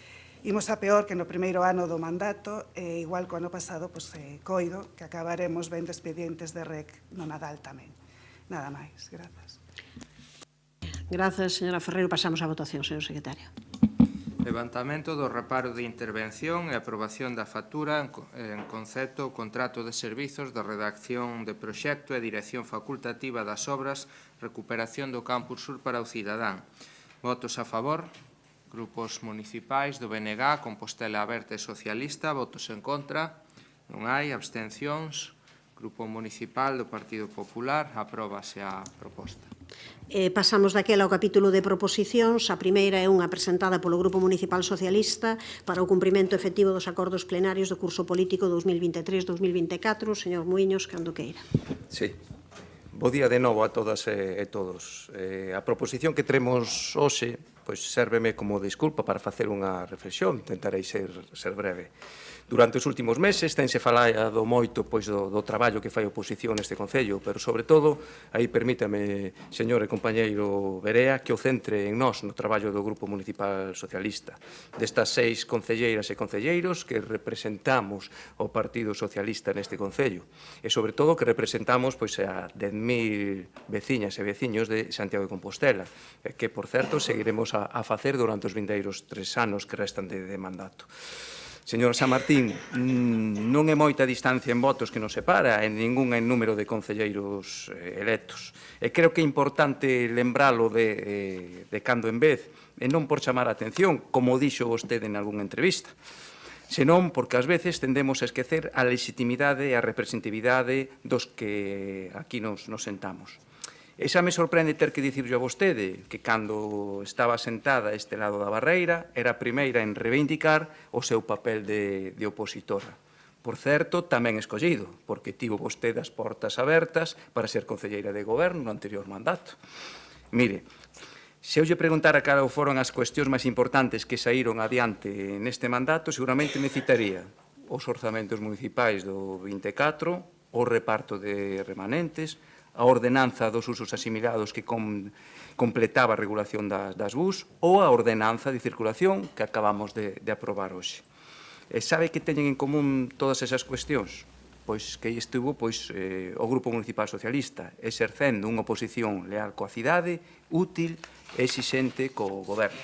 Imos a peor que no primeiro ano do mandato, igual que o ano pasado, coido que acabaremos vendo expedientes de REC no Nadal tamén. Nada máis, grazas. Grazas, señora Ferreiro. Pasamos á votación, señor secretario. Levantamento do reparo de intervención e aprobación da factura en concepto o contrato de servizos de redacción de proxecto e dirección facultativa das obras recuperación do Campus Sur para o Cidadán. Votos a favor. Grupos municipais do BNG, Compostela Aberta e Socialista. Votos en contra. Non hai. Abstencións. Grupo Municipal do Partido Popular. Apróbase a proposta. Pasamos daquela ao capítulo de proposicións. A primeira é unha presentada polo Grupo Municipal Socialista para o cumprimento efectivo dos acordos plenarios do curso político 2023-2024. Señor Muiños, cando queira. Sí. Bo día de novo a todas e todos. A proposición que tremos hoxe sérveme como desculpa para facer unha reflexión. Tentarei ser breve. Durante os últimos meses tense falado moito do traballo que fai a oposición neste Concello, pero sobre todo, aí permítame, señor e compañeiro Berea, que o centre en nós no traballo do Grupo Municipal Socialista. Destas 6 concelleiras e concelleiros que representamos o Partido Socialista neste Concello e sobre todo que representamos a 10.000 veciñas e veciños de Santiago de Compostela, que, por certo, seguiremos a facer durante os vindeiros 3 anos que restan de mandato. Señor Samartín, non é moita distancia en votos que nos separa, en ningún en número de concelleiros electos. E creo que é importante lembralo de cando en vez, e non por chamar a atención, como dixo vostede en algunha entrevista, senón porque ás veces tendemos a esquecer a legitimidade e a representatividade dos que aquí nos sentamos. E xa me sorprende ter que dicirlo a vostede que cando estaba sentada a este lado da barreira era a primeira en reivindicar o seu papel de opositora. Por certo, tamén escollido, porque tivo vostede as portas abertas para ser concelleira de goberno no anterior mandato. Mire, se eu lle preguntara cal foron as cuestións máis importantes que saíron adiante neste mandato, seguramente me citaría os orzamentos municipais do 24, o reparto de remanentes, a ordenanza dos usos asimilados que completaba a regulación das BUS ou a ordenanza de circulación que acabamos de aprobar hoxe. E sabe que teñen en común todas esas cuestións? Pois que aí estuvo o Grupo Municipal Socialista exercendo unha oposición leal coa cidade, útil e exixente co goberno.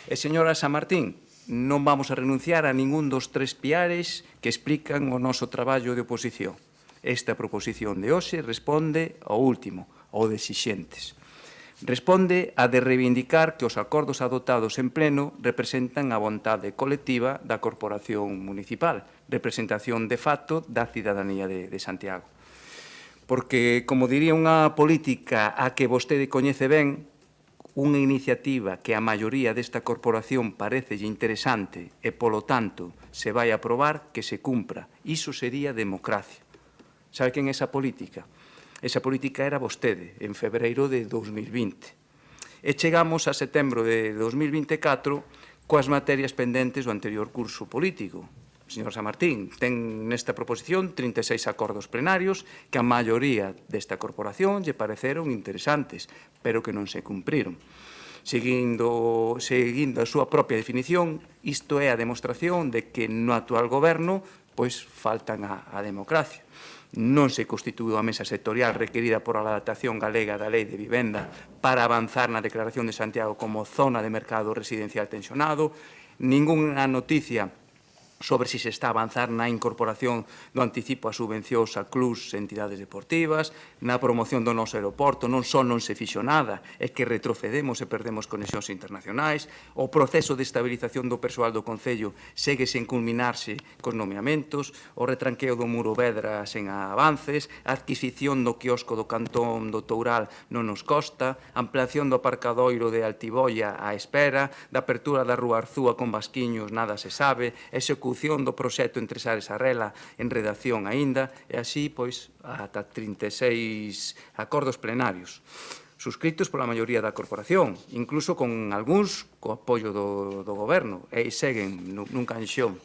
E, señora Samartín, non vamos a renunciar a ningún dos 3 piares que explican o noso traballo de oposición. Esta proposición de hoxe responde ao último, ao de exixentes. Responde a de reivindicar que os acordos adoptados en pleno representan a vontade colectiva da Corporación Municipal, representación de facto da cidadanía de Santiago. Porque, como diría unha política a que vostede coñece ben, unha iniciativa que a maioría desta corporación parecelle interesante e, polo tanto, se vai aprobar, que se cumpra. Iso sería democracia. Sabe quen é esa política? Esa política era vostede, en febreiro de 2020. E chegamos a setembro de 2024 coas materias pendentes do anterior curso político. Señor Samartín, ten nesta proposición 36 acordos plenarios que a maioría desta corporación lle pareceron interesantes, pero que non se cumpriron. Seguindo a súa propia definición, isto é a demostración de que no actual goberno faltan a democracia. Non se constituíu a mesa sectorial requerida por a adaptación galega da Lei de Vivenda para avanzar na declaración de Santiago como zona de mercado residencial tensionado, ningunha noticia sobre si se está a avanzar na incorporación do anticipo a subvencións a clubs e entidades deportivas, na promoción do noso aeroporto, non só non se fixo nada, é que retrocedemos e perdemos conexións internacionais, o proceso de estabilización do persoal do Concello segue sen culminarse cos nomeamentos, o retranqueo do muro Vedra sen avances, a adquisición do quiosco do Cantón do Toural non nos costa, a ampliación do aparcadoiro de Altiboia á espera, da apertura da Rúa Arzúa con Basquiños nada se sabe, e se execución do proxecto entre Sares Arrela en redacción aínda, e así, pois, ata 36 acordos plenarios suscritos pola maioría da corporación, incluso con algúns co apoio do goberno, e seguen nun canxón.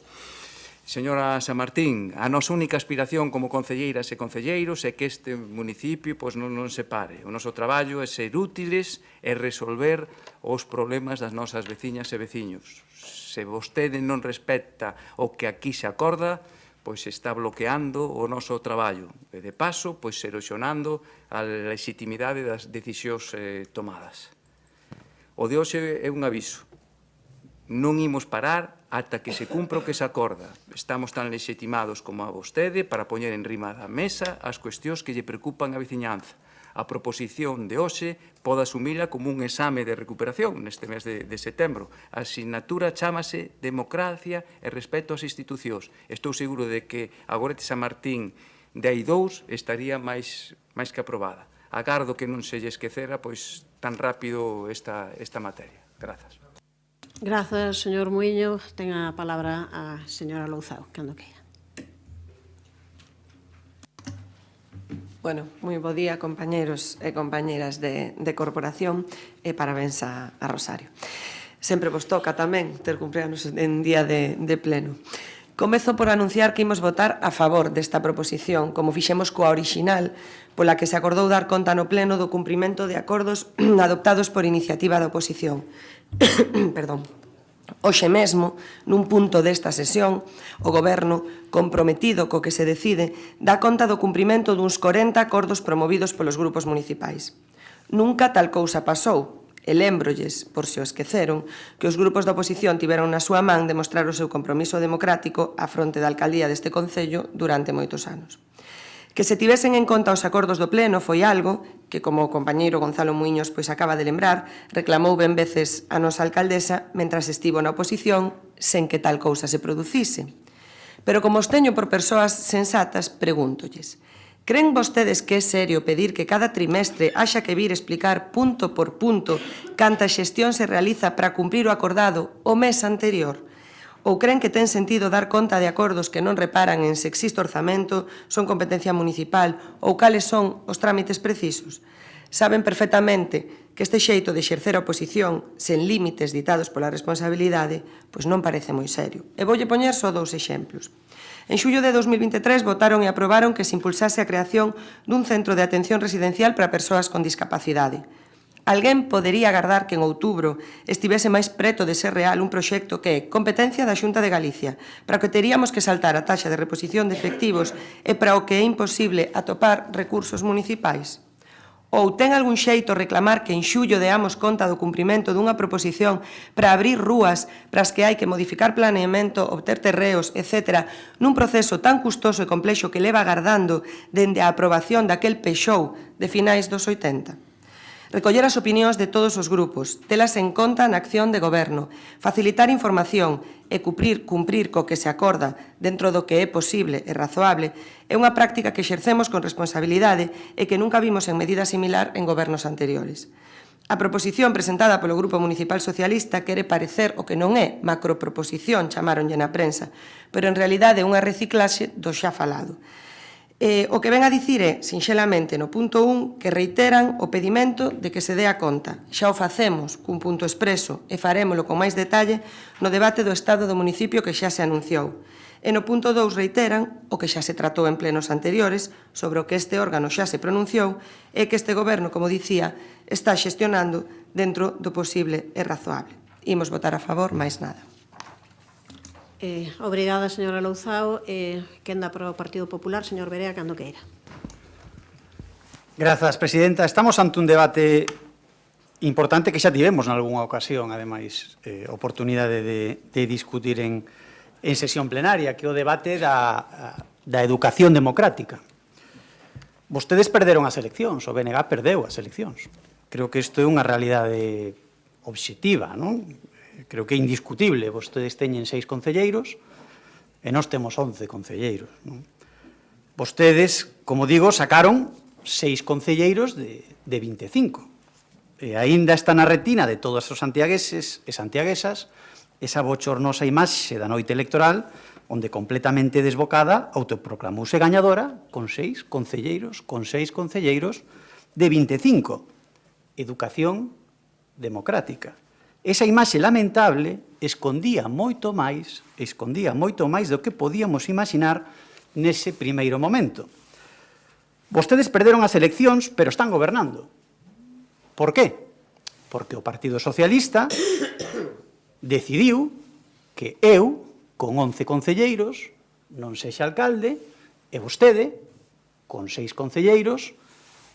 Señora San Martín, a nosa única aspiración como concelleiras e concelleiros é que este municipio non se pare. O noso traballo é ser útiles e resolver os problemas das nosas veciñas e veciños. Se vostede non respecta o que aquí se acorda, pois está bloqueando o noso traballo e, de paso, pois erosionando a legitimidade das decisións tomadas. O de hoxe é un aviso. Non imos parar ata que se cumpra o que se acorda. Estamos tan legitimados como a vostede para poñer en rima da mesa as cuestións que lle preocupan a veciñanza. A proposición de hoxe pode asumila como un exame de recuperación neste mes de setembro. A asignatura chámase Democracia e Respeto ás Institucións. Estou seguro de que a Gorete San Martín de aí 2 estaría máis que aprobada. Agardo que non se lle esquecera pois tan rápido esta materia. Grazas. Grazas, señor Muiño. Ten a palabra a señora Louzao, cando queira. Bueno, moi bo día, compañeros e compañeras de corporación, e parabéns a Rosario. Sempre vos toca tamén ter cumpleanos en día de pleno. Comezo por anunciar que imos votar a favor desta proposición, como fixemos coa orixinal, pola que se acordou dar conta no pleno do cumprimento de acordos adoptados por iniciativa da oposición. Perdón. Hoxe mesmo, nun punto desta sesión, o Goberno, comprometido co que se decide, dá conta do cumprimento duns 40 acordos promovidos polos grupos municipais. Nunca tal cousa pasou, e lembrolles, por se o esqueceron, que os grupos da oposición tiveron na súa man demostrar o seu compromiso democrático á fronte da alcaldía deste concello durante moitos anos. Que se tivesen en conta os acordos do Pleno foi algo que, como o compañeiro Gonzalo Muiños pois acaba de lembrar, reclamou ben veces a nosa alcaldesa mentras estivo na oposición sen que tal cousa se producise. Pero como os teño por persoas sensatas, pregúntolles: creen vostedes que é serio pedir que cada trimestre haxa que vir explicar punto por punto canta xestión se realiza para cumprir o acordado o mes anterior? Ou creen que ten sentido dar conta de acordos que non reparan en se existe orzamento, son competencia municipal ou cales son os trámites precisos? Saben perfectamente que este xeito de exercer a oposición sen límites ditados pola responsabilidade pois non parece moi serio. E voulle poñer só 2 exemplos. En xullo de 2023 votaron e aprobaron que se impulsase a creación dun centro de atención residencial para persoas con discapacidade. Alguén podería agardar que en outubro estivese máis preto de ser real un proxecto que é competencia da Xunta de Galicia, para o que teríamos que saltar a taxa de reposición de efectivos e para o que é imposible atopar recursos municipais? Ou ten algún xeito reclamar que en xullo deamos conta do cumprimento dunha proposición para abrir rúas para as que hai que modificar planeamento, obter terreos, etc., nun proceso tan custoso e complexo que leva agardando dende a aprobación daquel pexou de finais dos 80? Recoller as opinións de todos os grupos, telas en conta na acción de goberno, facilitar información e cumprir co que se acorda dentro do que é posible e razoable é unha práctica que exercemos con responsabilidade e que nunca vimos en medida similar en gobernos anteriores. A proposición presentada polo Grupo Municipal Socialista quere parecer o que non é macroproposición, chamaronlle na prensa, pero en realidade é unha reciclaxe do xa falado. O que ven a dicir é, sinxelamente, no punto 1, que reiteran o pedimento de que se dé a conta. Xa o facemos cun punto expreso e farémolo con máis detalle no debate do estado do municipio que xa se anunciou. E no punto 2 reiteran o que xa se tratou en plenos anteriores sobre o que este órgano xa se pronunciou e que este goberno, como dicía, está xestionando dentro do posible e razoable. Imos votar a favor, máis nada. Obrigada, señora Louzao. Quenda para o Partido Popular, señor Berea, cando queira. Grazas, presidenta. Estamos ante un debate importante que xa tivemos nalgúnha ocasión, ademais, oportunidade de discutir en sesión plenaria, que é o debate da educación democrática. Vostedes perderon as eleccións, o BNG perdeu as eleccións. Creo que isto é unha realidade obxectiva, non? Creo que é indiscutible. Vostedes teñen 6 concelleiros e nós temos 11 concelleiros. Vostedes, como digo, sacaron 6 concelleiros de 25. E aínda está na retina de todos os santiagueses e santiaguesas esa bochornosa imaxe da noite electoral onde completamente desbocada autoproclamouse gañadora con 6 concelleiros de 25. Educación democrática. Esa imaxe lamentable escondía moito máis do que podíamos imaginar nese primeiro momento. Vostedes perderon as eleccións, pero están gobernando. Por qué? Porque o Partido Socialista decidiu que eu, con 11 concelleiros, non sexa alcalde, e vostede, con 6 concelleiros,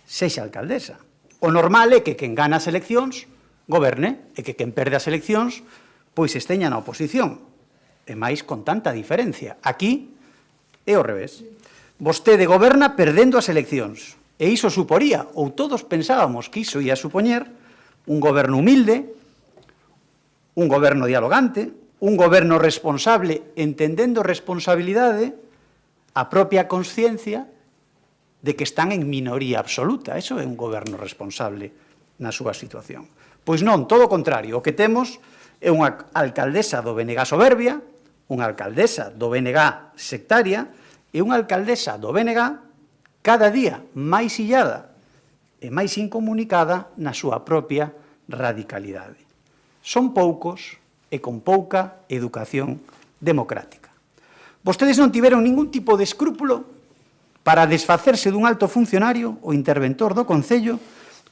sexa alcaldesa. O normal é que quen gana as eleccións goberne e que quen perde as eleccións pois esteña na oposición. E máis con tanta diferencia. Aquí é ao revés. Vostede goberna perdendo as eleccións. E iso suporía, ou todos pensábamos que iso ia supoñer, un goberno humilde, un goberno dialogante, un goberno responsable, entendendo responsabilidade, a propia consciencia de que están en minoría absoluta. Eso é un goberno responsable na súa situación. Pois non, todo o contrario. O que temos é unha alcaldesa do BNG soberbia, unha alcaldesa do BNG sectaria e unha alcaldesa do BNG cada día máis illada e máis incomunicada na súa propia radicalidade. Son poucos e con pouca educación democrática. Vostedes non tiveron ningún tipo de escrúpulo para desfacerse dun alto funcionario ou interventor do Concello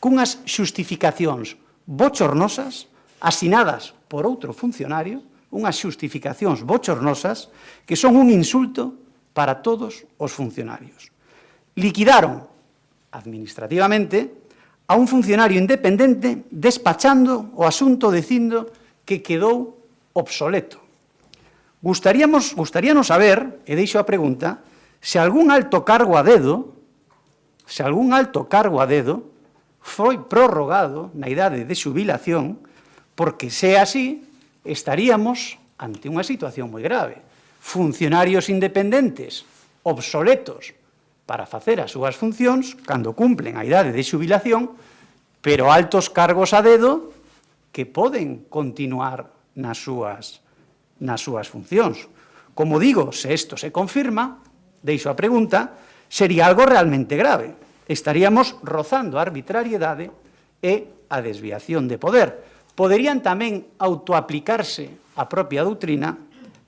cunhas xustificacións bochornosas asinadas por outro funcionario, unhas xustificacións bochornosas que son un insulto para todos os funcionarios. Liquidaron administrativamente a un funcionario independente despachando o asunto dicindo que quedou obsoleto. Gustaríanos saber, e deixo a pregunta, se algún alto cargo a dedo foi prorrogado na idade de xubilación, porque se é así, estaríamos ante unha situación moi grave. Funcionarios independentes, obsoletos, para facer as súas funcións cando cumplen a idade de xubilación, pero altos cargos a dedo que poden continuar nas súas funcións. Como digo, se isto se confirma, deixo a pregunta, sería algo realmente grave. Estaríamos rozando a arbitrariedade e a desviación de poder. Poderían tamén autoaplicarse a propia doutrina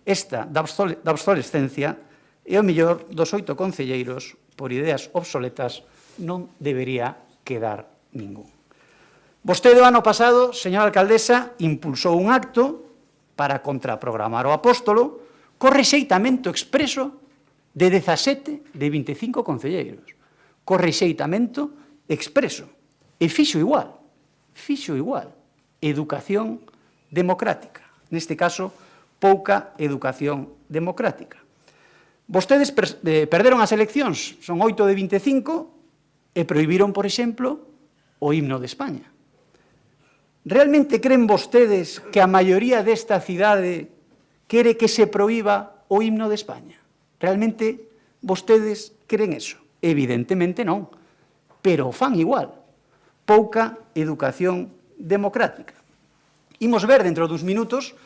esta da obsolescencia e o mellor dos 8 concelleiros por ideas obsoletas non debería quedar ningún. Vostede o ano pasado, señora alcaldesa, impulsou un acto para contraprogramar o apóstolo co rexeitamento expreso de 17 de 25 concelleiros. Co rexeitamento expreso. E fixo igual. Educación democrática. Neste caso, pouca educación democrática. Vostedes perderon as eleccións, son 8 de 25, e prohibiron, por exemplo, o himno de España. Realmente creen vostedes que a maioría desta cidade quere que se proíba o himno de España? Realmente vostedes creen eso? Evidentemente non, pero o fan igual. Pouca educación democrática. Imos ver dentro duns minutos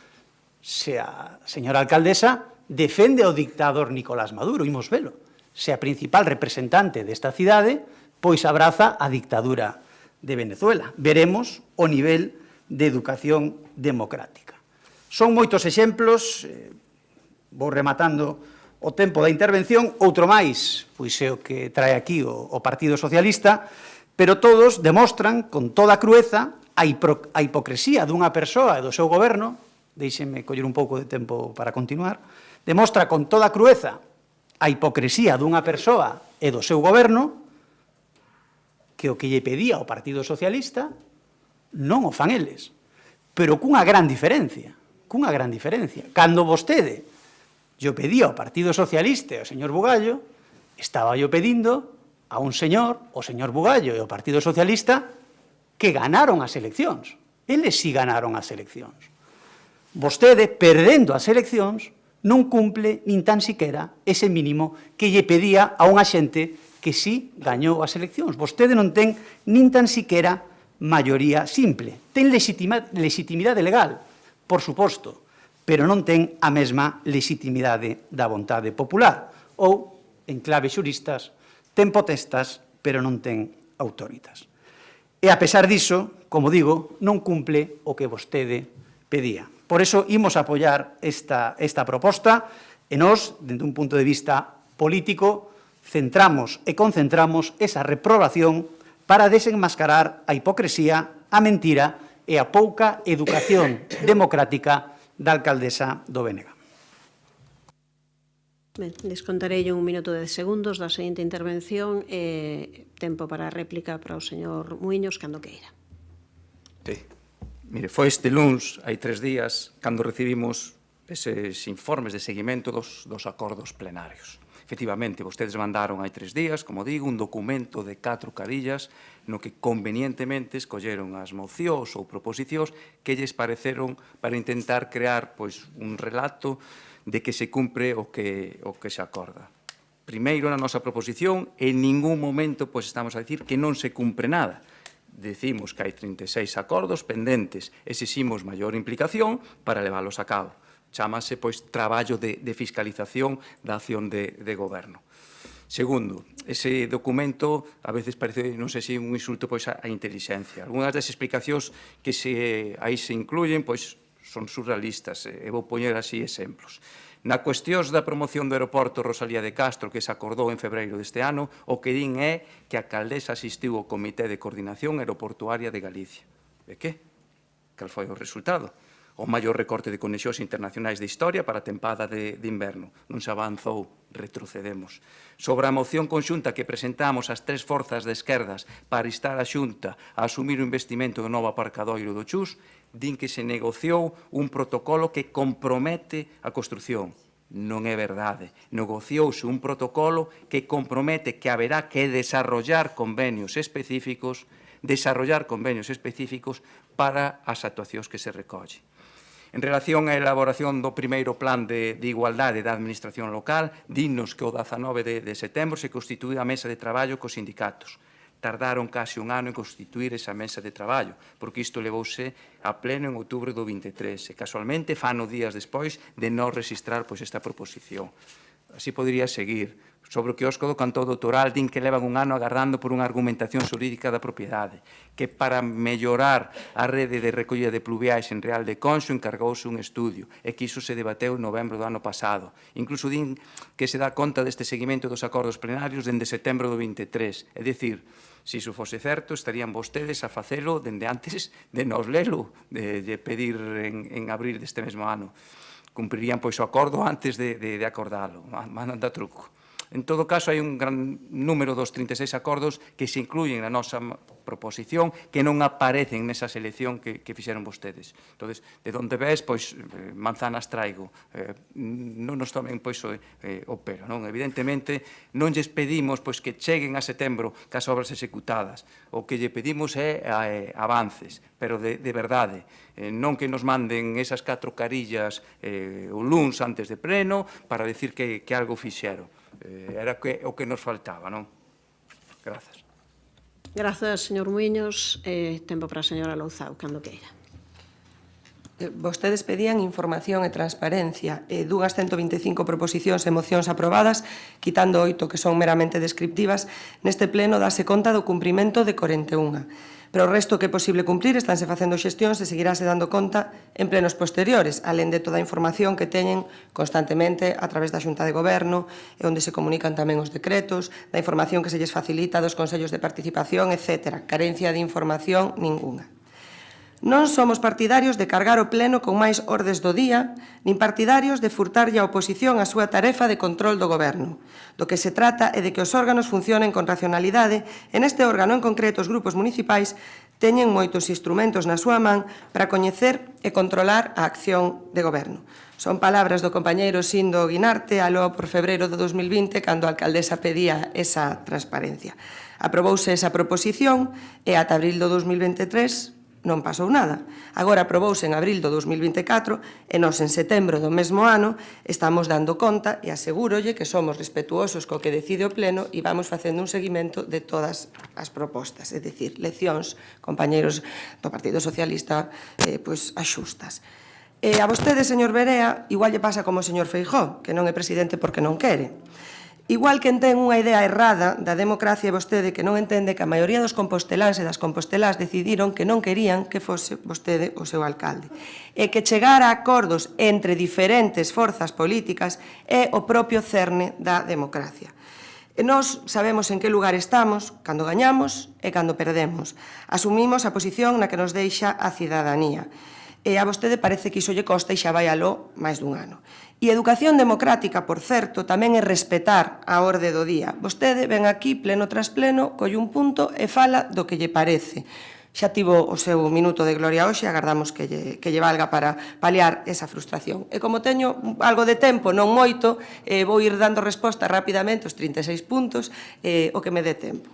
se a señora alcaldesa defende o dictador Nicolás Maduro, imos velo. Se a principal representante desta cidade, pois abraza a dictadura de Venezuela. Veremos o nivel de educación democrática. Son moitos exemplos, vou rematando o tempo da intervención, outro máis, pois é o que trae aquí o Partido Socialista, pero todos demostran con toda a crueza a hipocresía dunha persoa e do seu goberno, deixenme coller un pouco de tempo para continuar, demostra con toda a crueza a hipocresía dunha persoa e do seu goberno que o que lle pedía o Partido Socialista non o fan eles, pero cunha gran diferencia. Cando vostede yo pedía ao Partido Socialista e ao señor Bugallo, estaba yo pedindo a un señor, o señor Bugallo e o Partido Socialista, que ganaron as eleccións. Eles sí ganaron as eleccións. Vostede, perdendo as eleccións, non cumple nin tan siquera ese mínimo que lle pedía a unha xente que sí gañou as eleccións. Vostede non ten nin tan siquera maioría simple. Ten legitimidade legal, por suposto, pero non ten a mesma legitimidade da vontade popular. Ou, en clave xuristas, ten potestas, pero non ten autoritas. E, a pesar diso, como digo, non cumple o que vostede pedía. Por iso, imos apoiar esta proposta e nós, dende un punto de vista político, centramos e concentramos esa reprobación para desenmascarar a hipocresía, a mentira e a pouca educación democrática da alcaldesa do BNG. Ben, descontarei un minuto de segundos da seguinte intervención e tempo para a réplica para o señor Muiños, cando queira. Sí. Mire, foi este luns, hai 3 días, cando recibimos eses informes de seguimento dos acordos plenarios. Efectivamente, vostedes mandaron hai 3 días, como digo, un documento de 4 carillas no que convenientemente escolleron as mocións ou proposicións que lles pareceron para intentar crear un relato de que se cumpre o que se acorda. Primeiro, na nosa proposición, en ningún momento estamos a dicir que non se cumpre nada. Decimos que hai 36 acordos pendentes, exiximos maior implicación para leválos a cabo. Chámase, traballo de fiscalización da acción de goberno. Segundo, ese documento a veces parece, non sei se un insulto á intelixencia. Algúnas das explicacións que aí se incluyen son surrealistas, e vou poñer así exemplos. Na cuestión da promoción do aeroporto Rosalía de Castro, que se acordou en febreiro deste ano, o que din é que a alcaldesa asistiu ao Comité de Coordinación Aeroportuaria de Galicia. E que? Cal foi o resultado? O maior recorte de conexións internacionais de historia para a tempada de inverno. Non se avanzou, retrocedemos. Sobre a moción conxunta que presentamos as 3 forzas de esquerdas para instar a Xunta a asumir o investimento do novo aparcadoiro do Chus, din que se negociou un protocolo que compromete a construción. Non é verdade. Negociouse un protocolo que compromete que haberá que desarrollar convenios específicos para as actuacións que se recolle. En relación á elaboración do primeiro plan de igualdade da administración local, dinnos que o 19 de setembro se constituía a mesa de traballo cos sindicatos. Tardaron case un ano en constituir esa mesa de traballo, porque isto levouse a pleno en outubro do 23, e casualmente fano días despois de non registrar esta proposición. Así podría seguir. Sobre o quiosco do Cantón do Toral din que levan un ano agardando por unha argumentación xurídica da propiedade, que para mellorar a rede de recollida de pluviais en Real de Conxo encargouse un estudio e que iso se debateu en novembro do ano pasado. Incluso din que se dá conta deste seguimento dos acordos plenarios dende setembro do 23. É dicir, se iso fose certo, estarían vostedes a facelo dende antes de nos lelo, de pedir en abril deste mesmo ano. Cumprirían o acordo antes de acordalo. Manda truco. En todo caso, hai un gran número dos 36 acordos que se incluyen na nosa proposición que non aparecen nesa selección que fixeron vostedes. Entón, de onde ves, manzanas traigo. Non nos tomen o pelo, non? Evidentemente, non lles pedimos que cheguen a setembro cas obras executadas. O que lle pedimos é avances, pero de verdade. Non que nos manden esas 4 carillas o luns antes de pleno para decir que algo fixeron. Era o que nos faltaba, non? Grazas. Grazas, señor Muiños. Tempo para a señora Louzao, cando queira. Vostedes pedían información e transparencia e dúas 125 proposicións e mocións aprobadas, quitando 8 que son meramente descriptivas, neste pleno dase conta do cumprimento de 41. Pero o resto que é posible cumplir estánse facendo xestións e seguirase dando conta en plenos posteriores, alén de toda a información que teñen constantemente a través da Xunta de Goberno e onde se comunican tamén os decretos, da información que se lles facilita dos consellos de participación, etc. Carencia de información ninguna. Non somos partidarios de cargar o pleno con máis ordes do día, nin partidarios de furtarlle a oposición a súa tarefa de control do Goberno. Do que se trata é de que os órganos funcionen con racionalidade e neste órgano en concreto os grupos municipais teñen moitos instrumentos na súa man para coñecer e controlar a acción de Goberno. Son palabras do compañeiro Sindo Guinarte aló por febreiro de 2020 cando a alcaldesa pedía esa transparencia. Aprobouse esa proposición e ata abril do 2023 non pasou nada. Agora aprobouse en abril do 2024 e nós en setembro do mesmo ano estamos dando conta e asegúrolle que somos respetuosos co que decide o Pleno e vamos facendo un seguimento de todas as propostas, é dicir, leccións, compañeros do Partido Socialista, as xustas. A vostede, señor Berea, igual lle pasa como o señor Feijóo, que non é presidente porque non quere. Igual que ten unha idea errada da democracia vostede que non entende que a maioría dos composteláns e das compostelás decidiron que non querían que fose vostede o seu alcalde e que chegar a acordos entre diferentes forzas políticas é o propio cerne da democracia. E nós sabemos en que lugar estamos cando gañamos e cando perdemos. Asumimos a posición na que nos deixa a cidadanía. E a vostede parece que iso lle costa e xa vai aló máis dun ano. E educación democrática, por certo, tamén é respetar a orde do día. Vostede ven aquí, pleno tras pleno, colle un punto e fala do que lle parece. Xa tivo o seu minuto de gloria hoxe, agardamos que lle valga para paliar esa frustración. E como teño algo de tempo, non moito, vou ir dando resposta rapidamente, os 36 puntos, o que me dé tempo.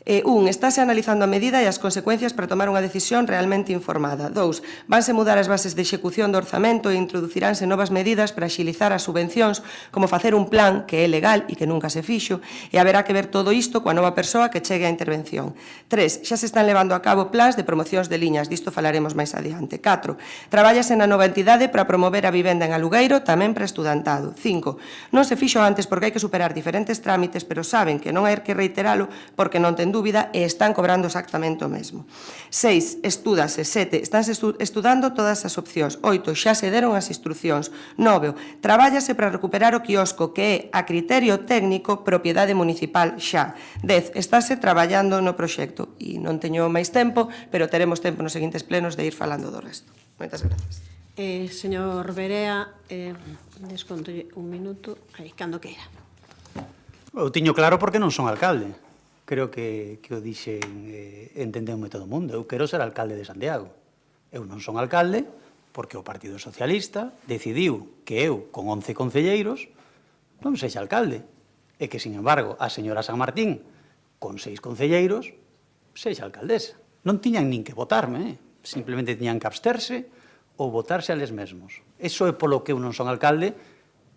Estáse analizando a medida e as consecuencias para tomar unha decisión realmente informada. 2. Vanse mudar as bases de execución do orzamento e introduciránse novas medidas para axilizar as subvencións, como facer un plan que é legal e que nunca se fixo, e haberá que ver todo isto coa nova persoa que chegue á intervención. 3. Xa se están levando a cabo plans de promocións de liñas, disto falaremos máis adiante. 4. Trabállase na nova entidade para promover a vivenda en alugueiro, tamén para estudantado. 5. Non se fixo antes porque hai que superar diferentes trámites, pero saben que non hai que reiteralo porque non ten dúbida e están cobrando exactamente o mesmo. 6. Estúdase. 7. Estánse estudando todas as opcións. 8. Xa se deron as instruccións. 9. Trabállase para recuperar o quiosco que é a criterio técnico propiedade municipal xa. 10. Estáse traballando no proxecto. E non teño máis tempo, pero teremos tempo nos seguintes plenos de ir falando do resto. Moitas grazas. Señor Berea, descontolle un minuto, cando queira. Eu tiño claro porque non son alcalde. Creo que o dixen, entendeume todo o mundo. Eu quero ser alcalde de Santiago. Eu non son alcalde porque o Partido Socialista decidiu que eu, con 11 concelleiros, non sexa alcalde. E que, sin embargo, a señora San Martín, con 6 concelleiros, sexa alcaldesa. Non tiñan nin que votarme, simplemente tiñan que absterse ou votarse a les mesmos. Eso é polo que eu non son alcalde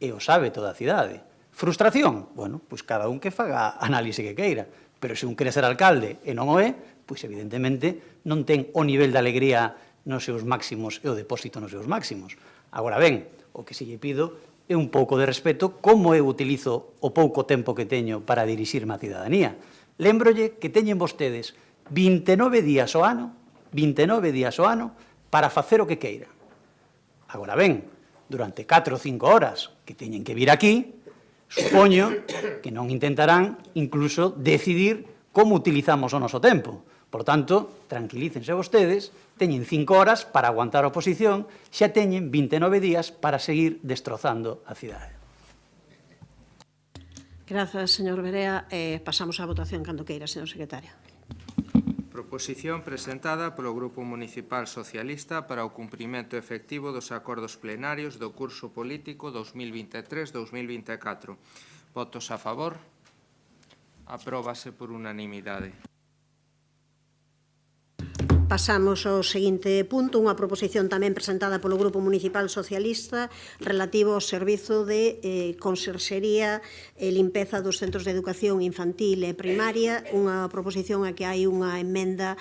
e o sabe toda a cidade. Frustración? Bueno, pois cada un que faga análise que queira. Pero se un quere ser alcalde e non o é, pois evidentemente non ten o nivel de alegría nos seus máximos e o depósito nos seus máximos. Agora ben, o que se lle pido é un pouco de respeto como eu utilizo o pouco tempo que teño para dirixirme á cidadanía. Lémbrolle que teñen vostedes 29 días ao ano, para facer o que queiran. Agora ben, durante 4 ou 5 horas que teñen que vir aquí, supoño que non intentarán incluso decidir como utilizamos o noso tempo. Por tanto, tranquilícense vostedes, teñen 5 horas para aguantar a oposición, xa teñen 29 días para seguir destrozando a cidade. Grazas, señor Berea. Pasamos á votación cando queira, señor secretario. Proposición presentada polo Grupo Municipal Socialista para o cumprimento efectivo dos acordos plenarios do curso político 2023-2024. Votos a favor. Apróbase por unanimidade. Pasamos ao seguinte punto, unha proposición tamén presentada polo Grupo Municipal Socialista relativo ao servizo de conserxería e limpeza dos centros de educación infantil e primaria, unha proposición a que hai unha emenda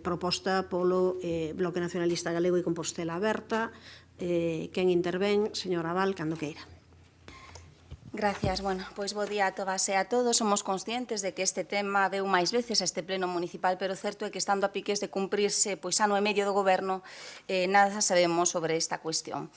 proposta polo Bloque Nacionalista Galego e Compostela Aberta. Quen intervén? Señora Val, cando queira. Gracias. Bueno, pois bo día a todas e a todos. Somos conscientes de que este tema veu máis veces a este pleno municipal, pero certo é que estando a piques de cumprirse pois ano e medio do goberno, nada sabemos sobre esta cuestión.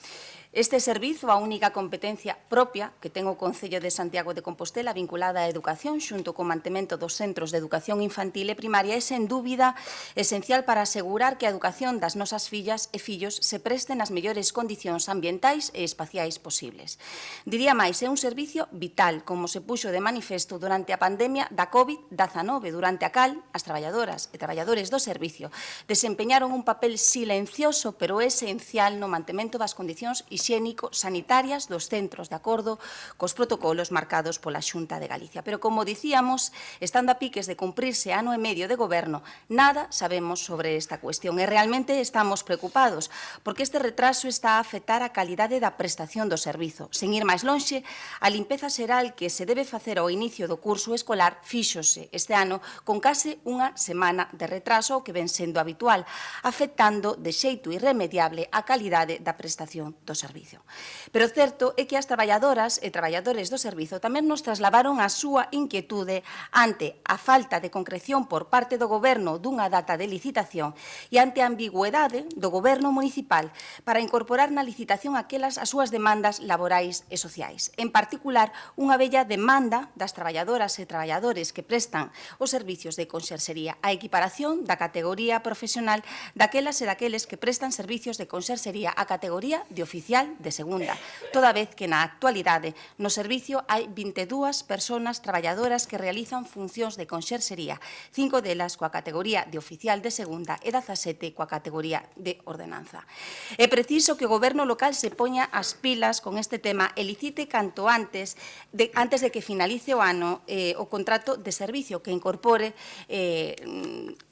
Este servizo, a única competencia propia que ten o Concello de Santiago de Compostela vinculada á educación xunto co mantemento dos centros de educación infantil e primaria é, sen dúbida, esencial para asegurar que a educación das nosas fillas e fillos se preste nas mellores condicións ambientais e espaciais posibles. Diría máis, é un servicio vital, como se puxo de manifesto durante a pandemia da COVID-19, durante a cal as traballadoras e traballadores do servicio desempeñaron un papel silencioso pero esencial no mantemento das condicións hixiénico-sanitarias dos centros de acordo cos protocolos marcados pola Xunta de Galicia. Pero, como dicíamos, estando a piques de cumprirse ano e medio de goberno, nada sabemos sobre esta cuestión e realmente estamos preocupados porque este retraso está a afectar a calidade da prestación do servizo. Sen ir máis lonxe, a limpeza xeral que se debe facer ao inicio do curso escolar fíxose este ano con case unha semana de retraso, o que ven sendo habitual, afectando de xeito irremediable a calidade da prestación do servizo. Pero o certo é que as traballadoras e traballadores do servizo tamén nos trasladaron a súa inquietude ante a falta de concreción por parte do Goberno dunha data de licitación e ante a ambigüedade do Goberno municipal para incorporar na licitación aquelas as súas demandas laborais e sociais. En particular, unha bella demanda das traballadoras e traballadores que prestan os servicios de conserxería, a equiparación da categoría profesional daquelas e daqueles que prestan servicios de conserxería a categoría de oficial de segunda, toda vez que na actualidade no servicio hai 22 persoas traballadoras que realizan funcións de conserxería, 5 delas coa categoría de oficial de segunda e 17 coa categoría de ordenanza. É preciso que o Goberno local se poña as pilas con este tema e licite canto antes de que finalice o ano o contrato de servicio que incorpore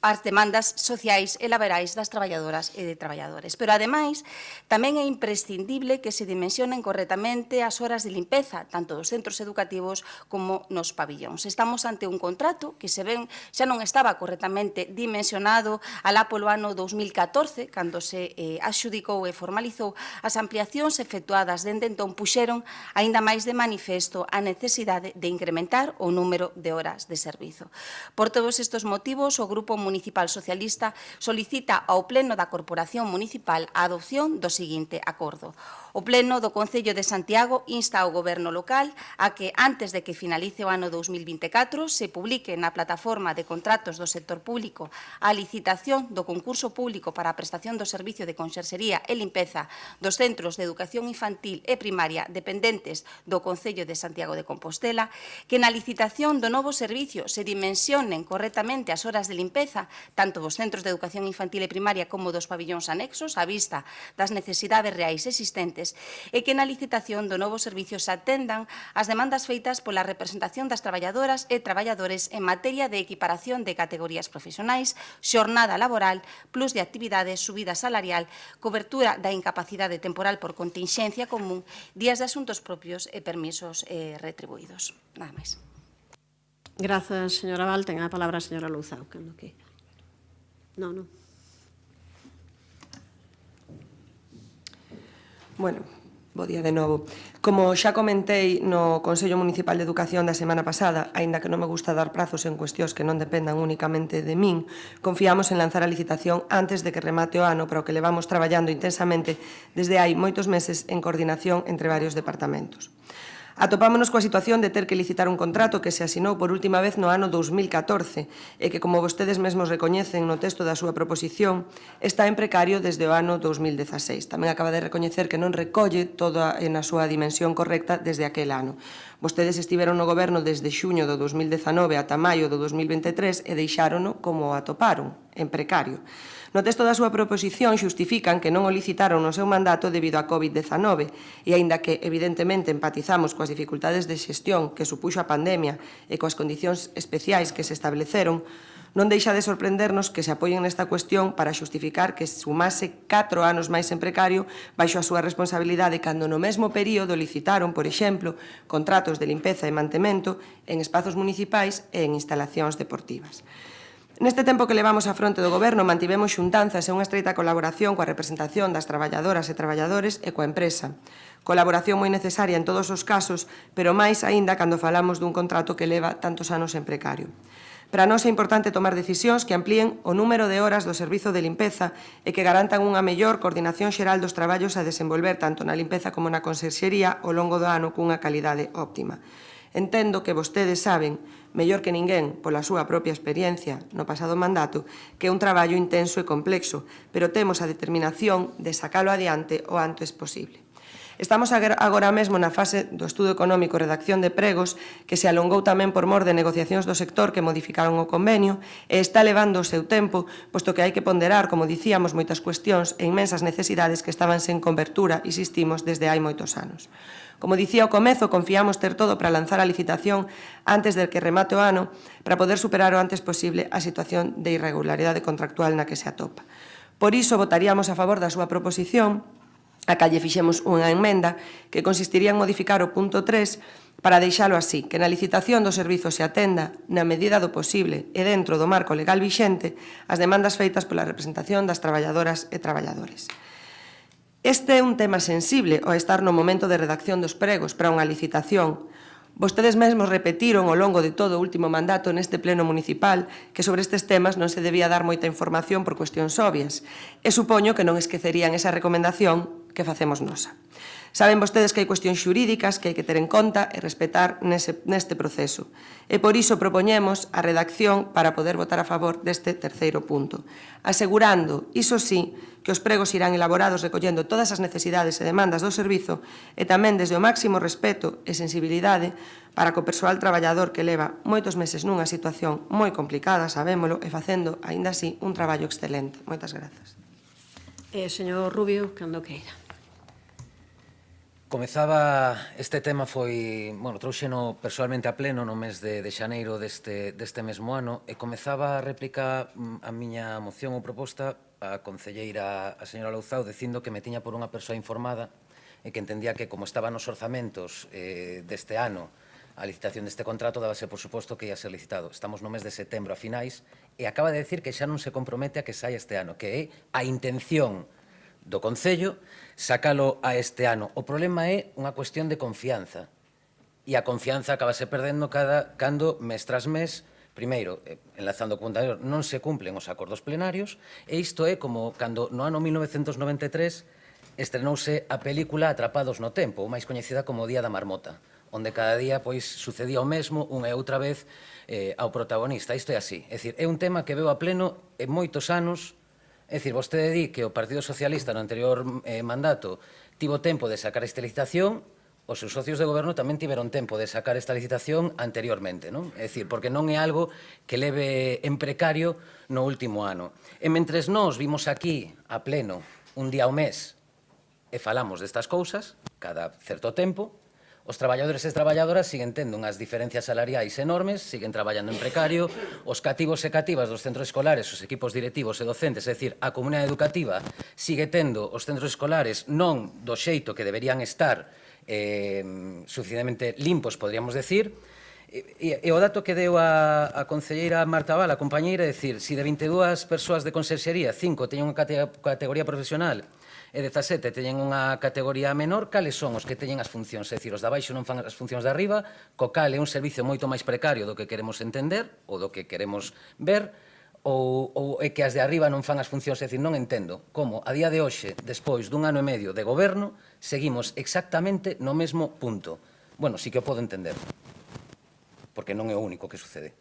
as demandas sociais e laborais das traballadoras e de traballadores. Pero, ademais, tamén é imprescindible que se dimensionen correctamente as horas de limpeza, tanto dos centros educativos como nos pabillóns. Estamos ante un contrato que se ven xa non estaba correctamente dimensionado alá polo ano 2014, cando se adxudicou e formalizou as ampliacións efectuadas dende entón puxeron aínda máis de manifesto a necesidade de incrementar o número de horas de servizo. Por todos estes motivos, o Grupo Municipal Socialista solicita ao Pleno da Corporación Municipal a adopción do seguinte acordo. O Pleno do Concello de Santiago insta ao Goberno local a que, antes de que finalice o ano 2024, se publique na plataforma de contratos do sector público a licitación do concurso público para a prestación do servicio de conserxería e limpeza dos centros de educación infantil e primaria dependentes do Concello de Santiago de Compostela, que na licitación do novo servicio se dimensionen correctamente as horas de limpeza tanto dos centros de educación infantil e primaria como dos pabillóns anexos á vista das necesidades reais existentes e que na licitación do novo servicio se atendan as demandas feitas pola representación das traballadoras e traballadores en materia de equiparación de categorías profesionais, xornada laboral, plus de actividades, subida salarial, cobertura da incapacidade temporal por continxencia común, días de asuntos propios e permisos retribuídos. Nada máis. Grazas, señora Val. Ten a palabra a señora Louzao. Non. Bueno, bo día de novo. Como xa comentei no Consello Municipal de Educación da semana pasada, aínda que non me gusta dar prazos en cuestións que non dependan únicamente de min, confiamos en lanzar a licitación antes de que remate o ano para o que levamos traballando intensamente desde hai moitos meses en coordinación entre varios departamentos. Atopámonos coa situación de ter que licitar un contrato que se asinou por última vez no ano 2014 e que, como vostedes mesmos recoñecen no texto da súa proposición, está en precario desde o ano 2016. Tamén acaba de recoñecer que non recolle toda na súa dimensión correcta desde aquel ano. Vostedes estiveron no goberno desde xuño do 2019 ata maio do 2023 e deixárono como o atoparon, en precario. No texto da súa proposición xustifican que non o licitaron no seu mandato debido á COVID-19 e, aínda que evidentemente empatizamos coas dificultades de xestión que supuxo a pandemia e coas condicións especiais que se estableceron, non deixa de sorprendernos que se apoien nesta cuestión para xustificar que sumase 4 anos máis en precario baixo a súa responsabilidade cando no mesmo período licitaron, por exemplo, contratos de limpeza e mantemento en espazos municipais e en instalacións deportivas. Neste tempo que levamos á fronte do Goberno mantivemos xuntanzas e unha estreita colaboración coa representación das traballadoras e traballadores e coa empresa. Colaboración moi necesaria en todos os casos, pero máis aínda cando falamos dun contrato que leva tantos anos en precario. Para nós é importante tomar decisións que amplíen o número de horas do servizo de limpeza e que garantan unha mellor coordinación xeral dos traballos a desenvolver tanto na limpeza como na conserxería ao longo do ano cunha calidade óptima. Entendo que vostedes saben, mellor que ninguén, pola súa propia experiencia no pasado mandato, que é un traballo intenso e complexo, pero temos a determinación de sacalo adiante o antes posible. Estamos agora mesmo na fase do estudo económico e redacción de pregos que se alongou tamén por mor de negociacións do sector que modificaron o convenio e está levando o seu tempo, posto que hai que ponderar, como dicíamos, moitas cuestións e inmensas necesidades que estaban sen cobertura, insistimos, desde hai moitos anos. Como dicía ao comezo, confiamos ter todo para lanzar a licitación antes de que remate o ano para poder superar o antes posible a situación de irregularidade contractual na que se atopa. Por iso, votaríamos a favor da súa proposición, a calle fixemos unha emenda que consistiría en modificar o punto 3 para deixalo así, que na licitación do servizo se atenda, na medida do posible e dentro do marco legal vixente, as demandas feitas pola representación das traballadoras e traballadores. Este é un tema sensible ao estar no momento de redacción dos pregos para unha licitación. Vostedes mesmos repetiron ao longo de todo o último mandato neste pleno municipal que sobre estes temas non se debía dar moita información por cuestións obvias e supoño que non esquecerían esa recomendación que facemos nosa. Saben vostedes que hai cuestións xurídicas que hai que ter en conta e respetar neste proceso. E por iso propoñemos a redacción para poder votar a favor deste terceiro punto, asegurando, iso sí, que os pregos irán elaborados recollendo todas as necesidades e demandas do servizo e tamén desde o máximo respeto e sensibilidade para que o persoal traballador que leva moitos meses nunha situación moi complicada, sabémolo, e facendo, aínda así, un traballo excelente. Moitas grazas. Señor Rubio, cando queira. Comezaba, este tema foi, trouxeno persoalmente a pleno no mes de xaneiro deste mesmo ano e comezaba a réplica a miña moción ou proposta a concelleira, a señora Louzao, dicindo que me tiña por unha persoa informada e que entendía que como estaban os orzamentos deste ano a licitación deste contrato, dábase por suposto que ia ser licitado. Estamos no mes de setembro a finais e acaba de decir que xa non se compromete a que saia este ano, que é a intención do Concello sacalo a este ano. O problema é unha cuestión de confianza. E a confianza acabase perdendo cando mes tras mes, primeiro, enlazando co anterior, non se cumplen os acordos plenarios, e isto é como cando no ano 1993 estrenouse a película Atrapados no Tempo, ou máis coñecida como o Día da Marmota, onde cada día sucedía o mesmo unha e outra vez ao protagonista. Isto é así. É dicir, é un tema que veo a pleno en moitos anos. É dicir, vostede di que o Partido Socialista no anterior mandato tivo tempo de sacar esta licitación, os seus socios de goberno tamén tiveron tempo de sacar esta licitación anteriormente, non? É dicir, porque non é algo que leve en precario no último ano. E mentres nós vimos aquí a pleno un día ao mes e falamos destas cousas, cada certo tempo, os traballadores e traballadoras siguen tendo unhas diferencias salariais enormes, siguen traballando en precario, os cativos e cativas dos centros escolares, os equipos directivos e docentes, é dicir, a comunidade educativa sigue tendo os centros escolares non do xeito que deberían estar suficientemente limpos, podríamos decir, e o dato que deu a concelleira Marta Val, a compañeira, é dicir, se de 22 persoas de conserxería, 5 teñen unha categoría profesional e 17 teñen unha categoría menor, cales son os que teñen as funcións? É dicir, os de abaixo non fan as funcións de arriba, co cal é un servicio moito máis precario do que queremos entender ou do que queremos ver, ou é que as de arriba non fan as funcións, é dicir, non entendo como a día de hoxe, despois dun ano e medio de goberno, seguimos exactamente no mesmo punto. Bueno, sí que o podo entender, porque non é o único que sucede.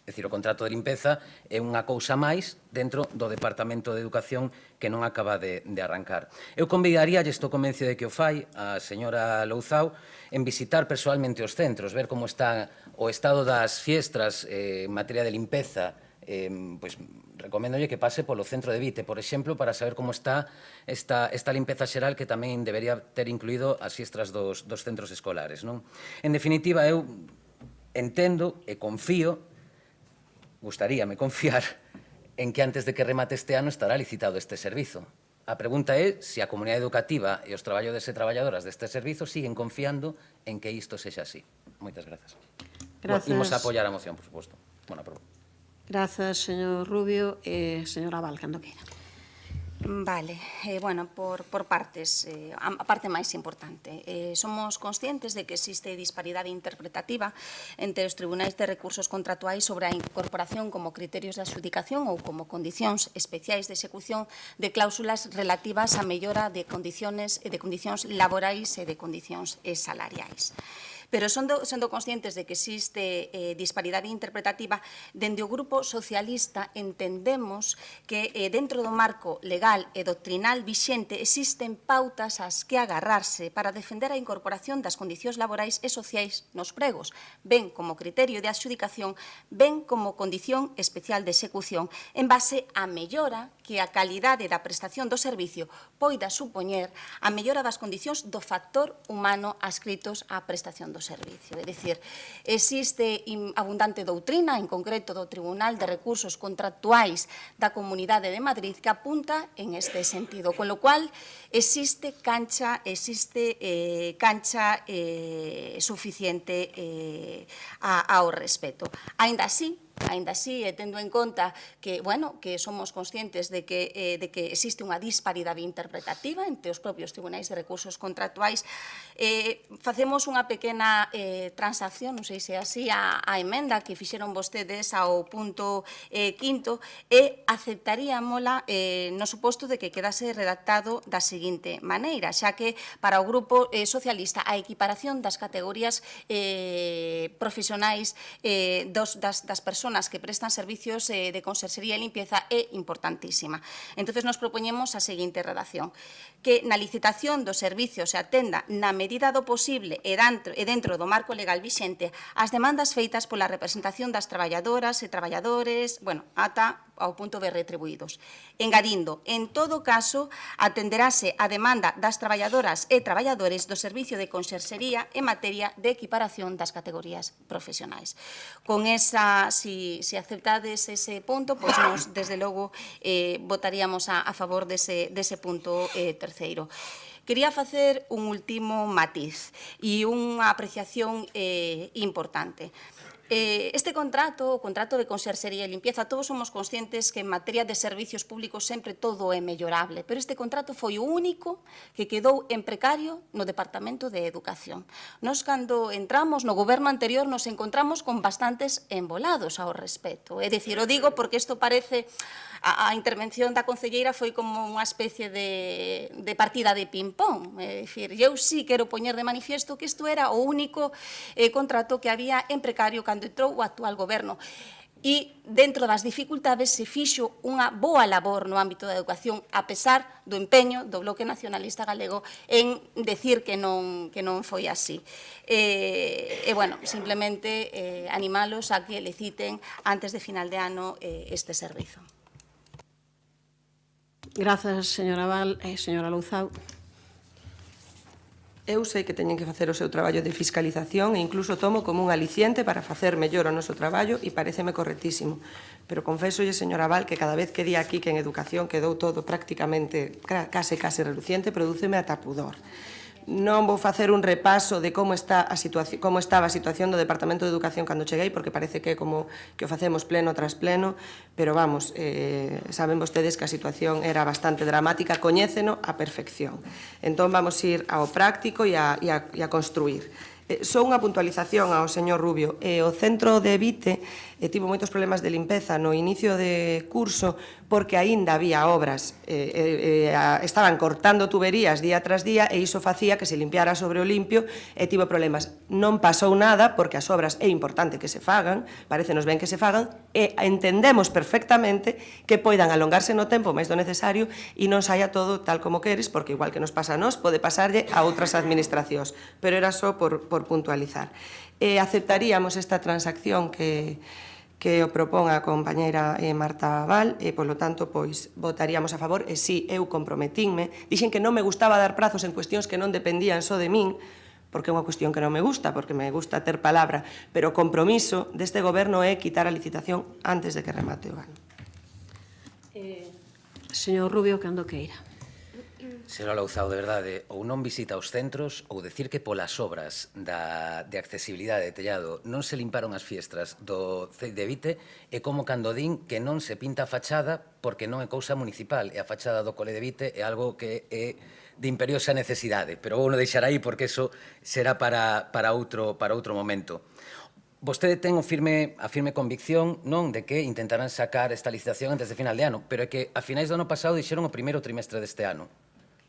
É dicir, o contrato de limpeza é unha cousa máis dentro do Departamento de Educación que non acaba de arrancar. Eu convidaría, e estou convencido de que o fai, a señora Louzao, en visitar persoalmente os centros, ver como está o estado das fiestras en materia de limpeza. Recoméndolle que pase polo centro de Vite, por exemplo, para saber como está esta limpeza xeral que tamén debería ter incluído as fiestras dos centros escolares. En definitiva, eu entendo e confío, gustaríame confiar en que antes de que remate este ano estará licitado este servizo. A pregunta é se a comunidade educativa e os traballadores e traballadoras deste servizo siguen confiando en que isto sexa así. Moitas grazas. Imos a apoiar a moción, por suposto. Grazas, señor Rubio. Señora Val, cando queira. Vale, bueno, por partes, a parte máis importante. Somos conscientes de que existe disparidade interpretativa entre os tribunais de recursos contratuais sobre a incorporación como criterios de adxudicación ou como condicións especiais de execución de cláusulas relativas á mellora de condicións laborais e de condicións salariais. pero sendo conscientes de que existe disparidade interpretativa, dende o Grupo Socialista entendemos que dentro do marco legal e doctrinal vixente existen pautas ás que agarrarse para defender a incorporación das condicións laborais e sociais nos pregos, ben como criterio de adxudicación, ben como condición especial de execución, en base á mellora que a calidade da prestación do servicio poida supoñer a mellora das condicións do factor humano adscritos á prestación do servicio. É dicir, existe abundante doutrina, en concreto do Tribunal de Recursos Contractuais da Comunidade de Madrid, que apunta en este sentido, con lo cual existe cancha suficiente ao respecto. Aínda así, tendo en conta que, bueno, que somos conscientes de que existe unha disparidade interpretativa entre os propios tribunais de recursos contractuais, facemos unha pequena transacción, non sei se é así, a emenda que fixeron vostedes ao punto quinto, e aceptaríamola no suposto de que quedase redactado da seguinte maneira, xa que para o Grupo Socialista a equiparación das categorías profesionais das persoas que prestan servicios de conserxería e limpieza é importantísima. Entón, nos propoñemos a seguinte redacción, que na licitación dos servicios se atenda na medida do posible e dentro do marco legal vixente as demandas feitas pola representación das traballadoras e traballadores, bueno, ata ao punto de retribuídos. Engadindo, en todo caso, atenderase a demanda das traballadoras e traballadores do servicio de conserxería en materia de equiparación das categorías profesionais. Con esa, si aceptades ese punto, pois nos, desde logo, votaríamos a favor dese punto terceiro. Quería facer un último matiz e unha apreciación importante. Este contrato, o contrato de conserxería e limpieza, todos somos conscientes que en materia de servicios públicos sempre todo é mellorable, pero este contrato foi o único que quedou en precario no Departamento de Educación. Nos, cando entramos no goberno anterior, nos encontramos con bastantes embolados ao respecto. É dicir, o digo porque isto parece... A intervención da concelleira foi como unha especie de partida de ping-pong. É dicir, eu sí quero poñer de manifiesto que isto era o único contrato que había en precario cando entrou o actual goberno. E dentro das dificultades se fixo unha boa labor no ámbito da educación, a pesar do empeño do Bloque Nacionalista Galego en decir que non foi así. E, bueno, simplemente animalos a que liciten antes de final de ano este servizo. Grazas, señora Val. Señora Louzao. Eu sei que teñen que facer o seu traballo de fiscalización e incluso tomo como un aliciente para facer mellor o noso traballo e pareceme correctísimo. Pero confésolle, señora Val, que cada vez que di aquí que en educación quedou todo prácticamente case reluciente, prodúceme ata pudor. Non vou facer un repaso de como estaba a situación do Departamento de Educación cando cheguei, porque parece que é como que o facemos pleno tras pleno, pero vamos, saben vostedes que a situación era bastante dramática, coñéceno a perfección. Entón vamos ir ao práctico e a construir. Só unha puntualización ao señor Rubio. O centro de Vite tivo moitos problemas de limpeza no inicio de curso porque aínda había obras, estaban cortando tuberías día tras día e iso facía que se limpiara sobre o limpio e tivo problemas. Non pasou nada porque as obras é importante que se fagan, parécenos ben que se fagan, e entendemos perfectamente que poidan alongarse no tempo máis do necesario e non saia todo tal como queres, porque igual que nos pasa a nós, pode pasarlle a outras administracións, pero era só por puntualizar. Aceptaríamos esta transacción que o propón a compañeira Marta Val e, polo tanto, pois, votaríamos a favor e si eu comprometínme. Dixen que non me gustaba dar prazos en cuestións que non dependían só de min, porque é unha cuestión que non me gusta, porque me gusta ter palabra, pero o compromiso deste goberno é quitar a licitación antes de que remate o ano. Señor Rubio, cando queira. Señora Louzao, de verdade, ou non visita os centros ou decir que polas obras de accesibilidade de tellado non se limparon as fiestras do CEI de Vite é como cando din que non se pinta a fachada porque non é cousa municipal e a fachada do Cole de Vite é algo que é de imperiosa necesidade, pero vou non deixar aí porque eso será para outro momento. Vostede ten a firme convicción non de que intentarán sacar esta licitación antes de final de ano, pero é que a finais do ano pasado dixeron o primeiro trimestre deste ano.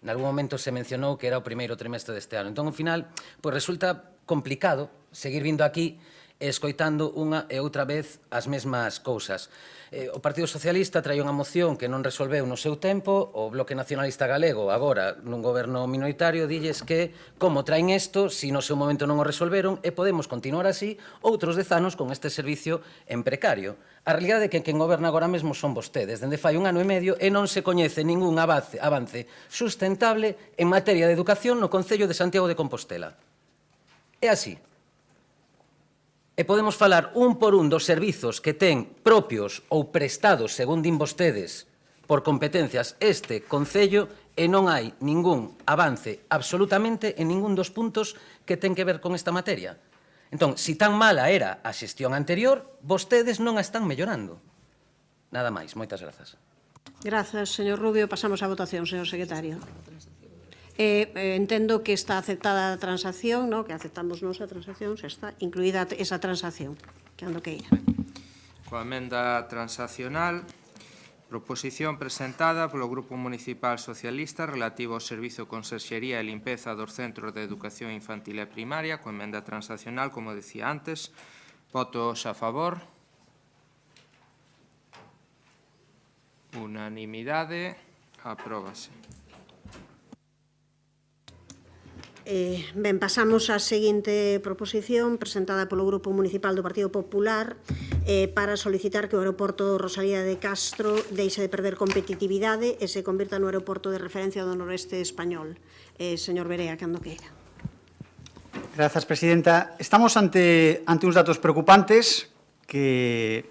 En algún momento se mencionou que era o primeiro trimestre deste ano. Entón, ao final, pois resulta complicado seguir vindo aquí e escoitando unha e outra vez as mesmas cousas. O Partido Socialista traía unha moción que non resolveu no seu tempo, o Bloque Nacionalista Galego, agora nun goberno minoritario, dilles que como traen isto, se no seu momento non o resolveron, e podemos continuar así outros 10 anos con este servicio en precario. A realidade é que quen goberna agora mesmo son vostedes, dende fai 1 ano e medio, e non se coñece ningún avance sustentable en materia de educación no Concello de Santiago de Compostela. É así. E podemos falar un por un dos servizos que ten propios ou prestados, según din vostedes, por competencias este Concello, e non hai ningún avance absolutamente en ningún dos puntos que ten que ver con esta materia. Entón, se tan mala era a xestión anterior, vostedes non a están mellorando. Nada máis, moitas grazas. Grazas, señor Rubio. Pasamos á votación, señor secretario. Entendo que está aceptada a transacción, que aceptamos nosa transacción, xa está incluída esa transacción, que ando que ira. Coa emenda transaccional, proposición presentada polo Grupo Municipal Socialista relativo ao Servizo de Conserxería e Limpeza dos Centros de Educación Infantil e Primaria, coa emenda transaccional, como decía antes. Votos a favor. Unanimidade. Apróbase. Ben, pasamos á seguinte proposición presentada polo Grupo Municipal do Partido Popular para solicitar que o aeroporto Rosalía de Castro deixe de perder competitividade e se convirta no aeroporto de referencia do noroeste español. Señor Berea, cando queira. Grazas, presidenta. Estamos ante uns datos preocupantes que,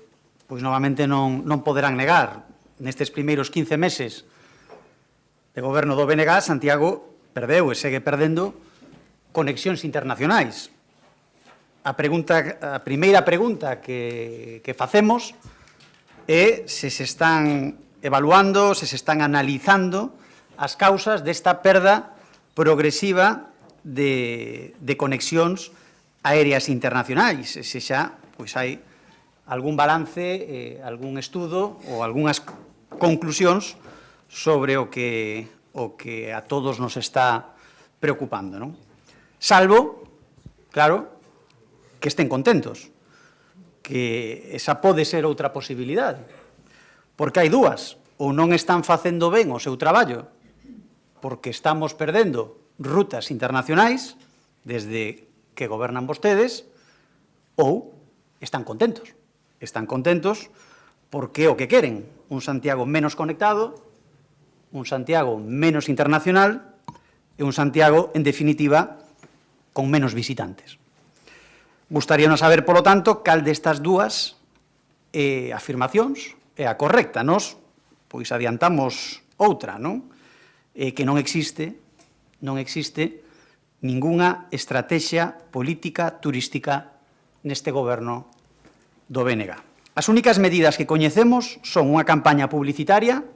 pois, novamente non poderán negar. Nestes primeiros 15 meses de goberno do BNG, Santiago perdeu e segue perdendo conexións internacionais. A primeira pregunta que facemos é se están evaluando, se están analizando as causas desta perda progresiva de conexións aéreas internacionais. Se xa hai algún balance, algún estudo ou algunhas conclusións sobre o que a todos nos está preocupando, non? Salvo, claro, que estén contentos, que esa pode ser outra posibilidade, porque hai dúas, ou non están facendo ben o seu traballo, porque estamos perdendo rutas internacionais desde que gobernan vostedes, ou están contentos porque o que queren, un Santiago menos conectado, un Santiago menos internacional e un Santiago, en definitiva, con menos visitantes. Gustaríanos saber, polo tanto, cal destas dúas afirmacións é a correcta. Nos, pois, adiantamos outra, non? Que non existe ningunha estrategia política turística neste goberno do BNG. As únicas medidas que coñecemos son unha campaña publicitaria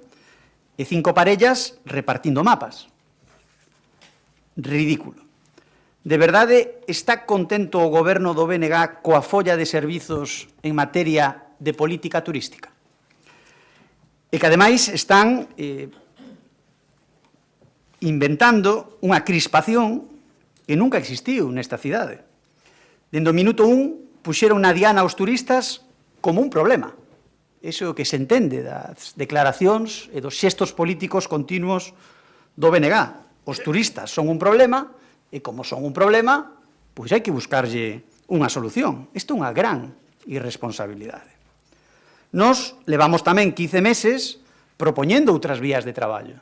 e 5 parellas repartindo mapas. Ridículo. De verdade, está contento o goberno do BNG coa folla de servizos en materia de política turística? E que, ademais, están inventando unha crispación que nunca existiu nesta cidade. Dende o minuto 1, puxeron na diana aos turistas como un problema. Iso é o que se entende das declaracións e dos xestos políticos continuos do BNG. Os turistas son un problema e, como son un problema, pois hai que buscarlle unha solución. Isto é unha gran irresponsabilidade. Nos levamos tamén 15 meses propoñendo outras vías de traballo.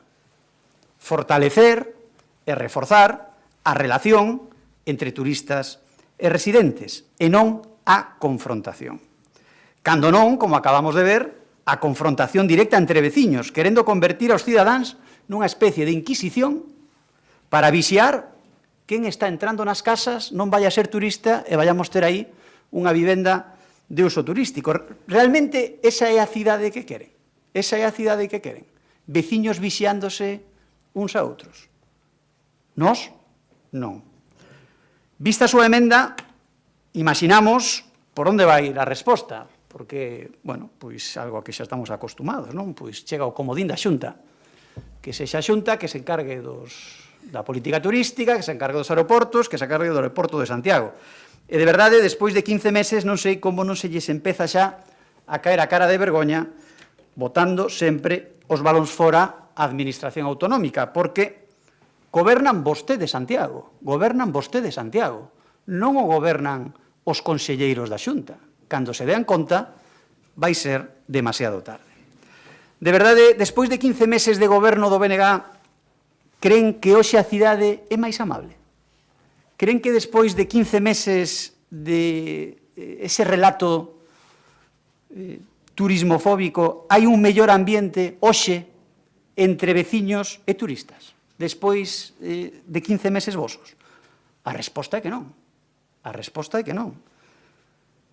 Fortalecer e reforzar a relación entre turistas e residentes e non a confrontación. Cando non, como acabamos de ver, a confrontación directa entre veciños, querendo convertir aos cidadáns nunha especie de inquisición para vixiar quen está entrando nas casas, non vai a ser turista e vayamos ter aí unha vivenda de uso turístico. Realmente, esa é a cidade que queren. Esa é a cidade que queren. Veciños vixiándose uns a outros. Nós, non. Vista a súa emenda, imaginamos por onde vai a resposta, porque, bueno, pois algo a que xa estamos acostumados, non? Pois chega o comodín da Xunta, que sexa a Xunta que se encargue dos da política turística, que se encargue dos aeroportos, que se encargue do aeroporto de Santiago. E, de verdade, despois de 15 meses, non sei como non se lles empeza xa a caer a cara de vergoña botando sempre os balóns fora a administración autonómica, porque gobernan vostedes Santiago, non o gobernan os conselleiros da Xunta. Cando se dean conta, vai ser demasiado tarde. De verdade, despois de 15 meses de goberno do BNG, creen que hoxe a cidade é máis amable? Creen que despois de 15 meses de ese relato turismofóbico hai un mellor ambiente hoxe entre veciños e turistas, despois de 15 meses vosos? A resposta é que non. A resposta é que non.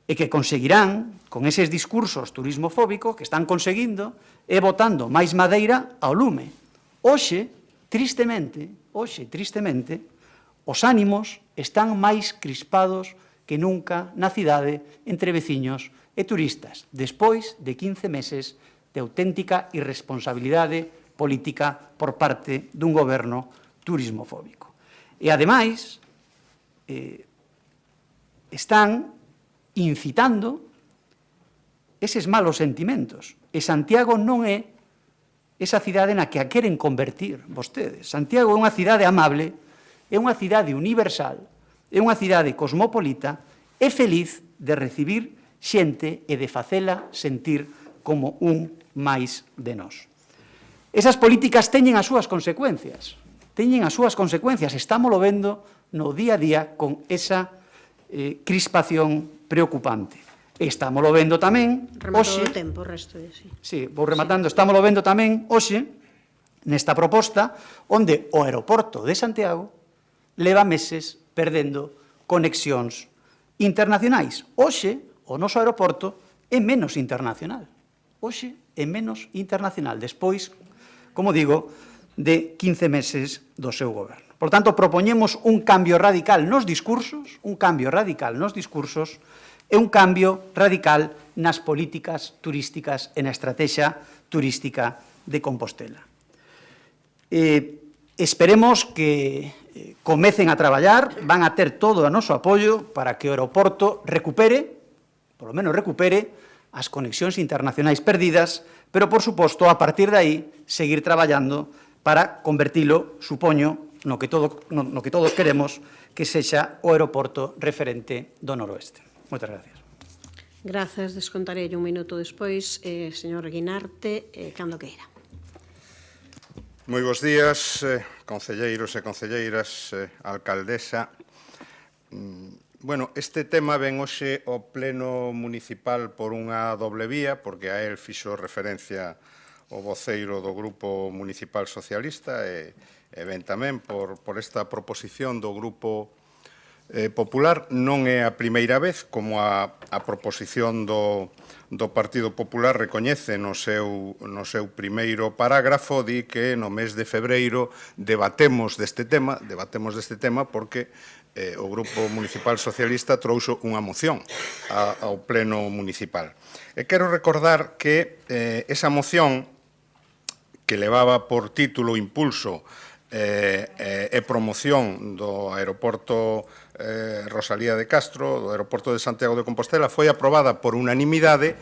E que conseguirán, con eses discursos turismofóbicos que están conseguindo, e botando máis madeira ao lume. Hoxe, tristemente, os ánimos están máis crispados que nunca na cidade entre veciños e turistas, despois de 15 meses de auténtica irresponsabilidade política por parte dun goberno turismofóbico. E, ademais, están incitando eses malos sentimentos. E Santiago non é esa cidade na que a queren convertir vostedes. Santiago é unha cidade amable, é unha cidade universal, é unha cidade cosmopolita, é feliz de recibir xente e de facela sentir como un máis de nós. Esas políticas teñen as súas consecuencias, estámoslo vendo no día a día con esa crispación preocupante. Estámoslo vendo tamén hoxe... Rematou o tempo, o resto de sí. Sí, vou rematando. Estámoslo vendo tamén hoxe nesta proposta onde o aeroporto de Santiago leva meses perdendo conexións internacionais. Hoxe, o noso aeroporto é menos internacional. Despois, como digo, de 15 meses do seu goberno. Por tanto, propoñemos un cambio radical nos discursos, e un cambio radical nas políticas turísticas e na estrategia turística de Compostela. Esperemos que comecen a traballar, van a ter todo o noso apoio para que o aeroporto recupere, polo menos recupere, as conexións internacionais perdidas, pero, por suposto, a partir de aí, seguir traballando para convertilo, supoño, no que todos queremos, que sexa o aeroporto referente do noroeste. Moitas gracias. Grazas, descontarei un minuto despois, señor Guinarte, cando queira. Moi bons días, concelleiros e concelleiras, alcaldesa. Bueno, este tema ven hoxe ao pleno municipal por unha doble vía, porque a él fixo referencia o voceiro do Grupo Municipal Socialista e ven tamén por esta proposición do Grupo Popular. Non é a primeira vez, como a proposición do Partido Popular recoñece no seu primeiro parágrafo, di que no mes de febreiro debatemos deste tema porque o Grupo Municipal Socialista trouxo unha moción ao Pleno Municipal. E quero recordar que esa moción, que levaba por título Impulso e promoción do aeroporto Rosalía de Castro, do aeroporto de Santiago de Compostela, foi aprobada por unanimidade,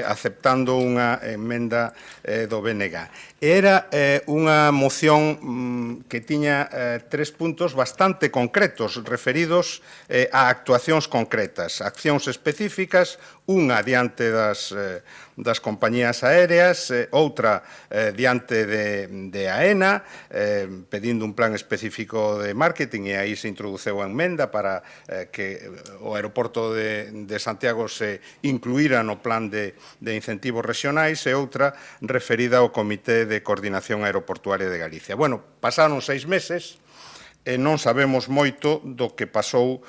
aceptando unha emenda do BNG. Era unha moción que tiña 3 puntos bastante concretos, referidos a actuacións concretas, accións específicas, unha diante das compañías aéreas, outra diante de AENA, pedindo un plan específico de marketing, e aí se introduceu a emenda para que o aeroporto de Santiago se incluíra no plan de incentivos regionais, e outra referida ao Comité de Coordinación Aeroportuaria de Galicia. Bueno, pasaron 6 meses e non sabemos moito do que pasou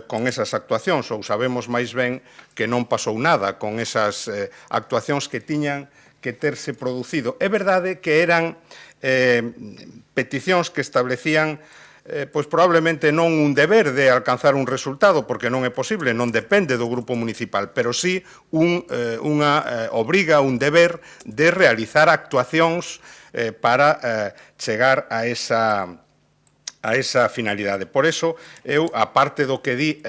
con esas actuacións, ou sabemos máis ben que non pasou nada con esas actuacións que tiñan que terse producido. É verdade que eran peticións que establecían pois probablemente non un deber de alcanzar un resultado, porque non é posible, non depende do grupo municipal, pero sí unha obriga, un deber de realizar actuacións para chegar a esa finalidade. Por eso, eu, a parte do que di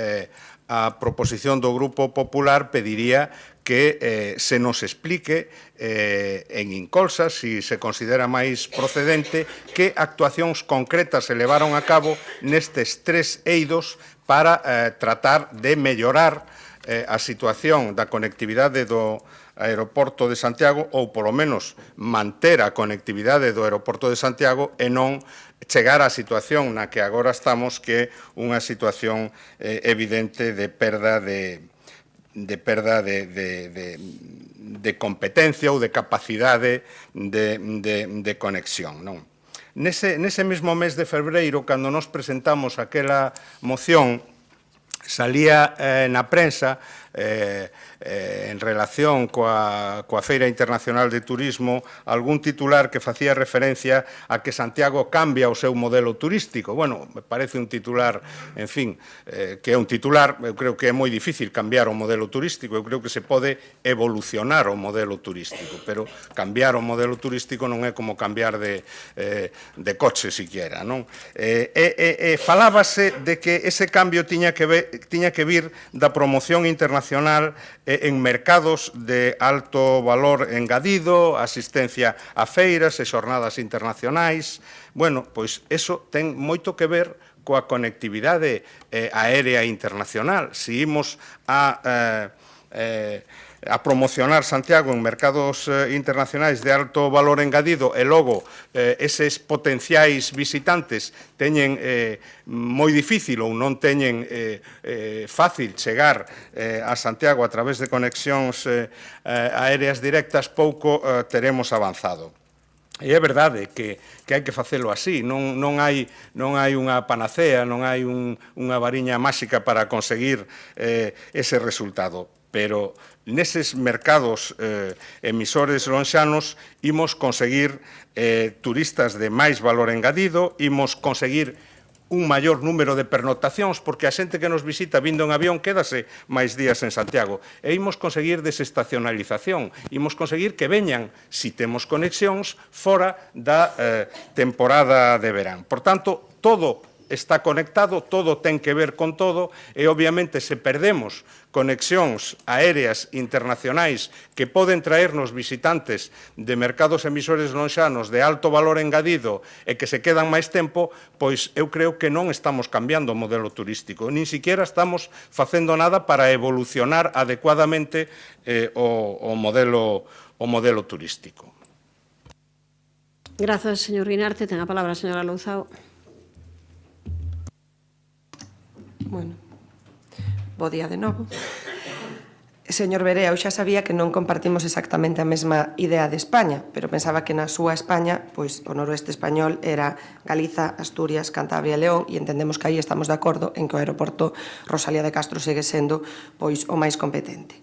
a proposición do Grupo Popular, pediría que se nos explique en Incolsa, se considera máis procedente, que actuacións concretas se levaron a cabo nestes 3 eidos para tratar de mellorar a situación da conectividade do aeroporto de Santiago, ou polo menos manter a conectividade do aeroporto de Santiago e non chegar á situación na que agora estamos, que é unha situación evidente de perda de competencia ou de capacidade de conexión. Nese mesmo mes de febreiro, cando nos presentamos aquela moción, salía na prensa en relación coa Feira Internacional de Turismo algún titular que facía referencia a que Santiago cambia o seu modelo turístico. Bueno, me parece un titular, en fin, que é un titular. Eu creo que é moi difícil cambiar o modelo turístico. Eu creo que se pode evolucionar o modelo turístico, pero cambiar o modelo turístico non é como cambiar de coche siquiera, non? Falábase de que ese cambio tiña que vir da promoción internacional en mercados de alto valor engadido, asistencia a feiras e xornadas internacionais. Bueno, pois eso ten moito que ver coa conectividade aérea internacional. Se imos a promocionar Santiago en mercados internacionais de alto valor engadido e logo eses potenciais visitantes teñen moi difícil ou non teñen fácil chegar a Santiago a través de conexións aéreas directas, pouco teremos avanzado. E é verdade que hai que facelo así, non hai unha panacea, non hai unha variña máxica para conseguir ese resultado, pero neses mercados emisores lonxanos imos conseguir turistas de máis valor engadido, imos conseguir un maior número de pernotacións, porque a xente que nos visita vindo en avión quédase máis días en Santiago, e imos conseguir desestacionalización, imos conseguir que veñan, si temos conexións, fora da temporada de verán. Por tanto, todo está conectado, todo ten que ver con todo, e obviamente se perdemos conexións aéreas internacionais que poden traernos visitantes de mercados emisores lonxanos de alto valor engadido e que se quedan máis tempo, pois eu creo que non estamos cambiando o modelo turístico, nin siquiera estamos facendo nada para evolucionar adecuadamente o modelo turístico. Grazas, señor Guinarte. Ten a palabra a señora Louzao. Bueno, bo día de novo. Señor Berea, eu xa sabía que non compartimos exactamente a mesma idea de España, pero pensaba que na súa España, pois o noroeste español era Galiza, Asturias, Cantabria e León, e entendemos que aí estamos de acordo en que o aeroporto Rosalía de Castro segue sendo pois o máis competente.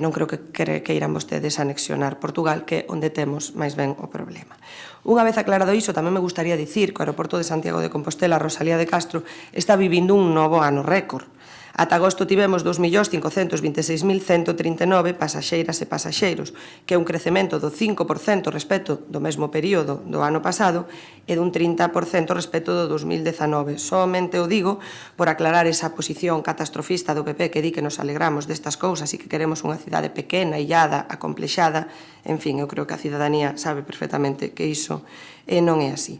Non creo que queiran vostedes anexionar Portugal, que é onde temos máis ben o problema. Unha vez aclarado iso, tamén me gustaría dicir que o aeroporto de Santiago de Compostela, Rosalía de Castro, está vivindo un novo ano récord. Ata agosto tivemos 2.526.139 pasaxeiras e pasaxeiros, que é un crecemento do 5% respecto do mesmo período do ano pasado e dun 30% respecto do 2019. Somente o digo por aclarar esa posición catastrofista do PP que di que nos alegramos destas cousas e que queremos unha cidade pequena, illada, acomplexada. En fin, eu creo que a cidadanía sabe perfectamente que iso non é así.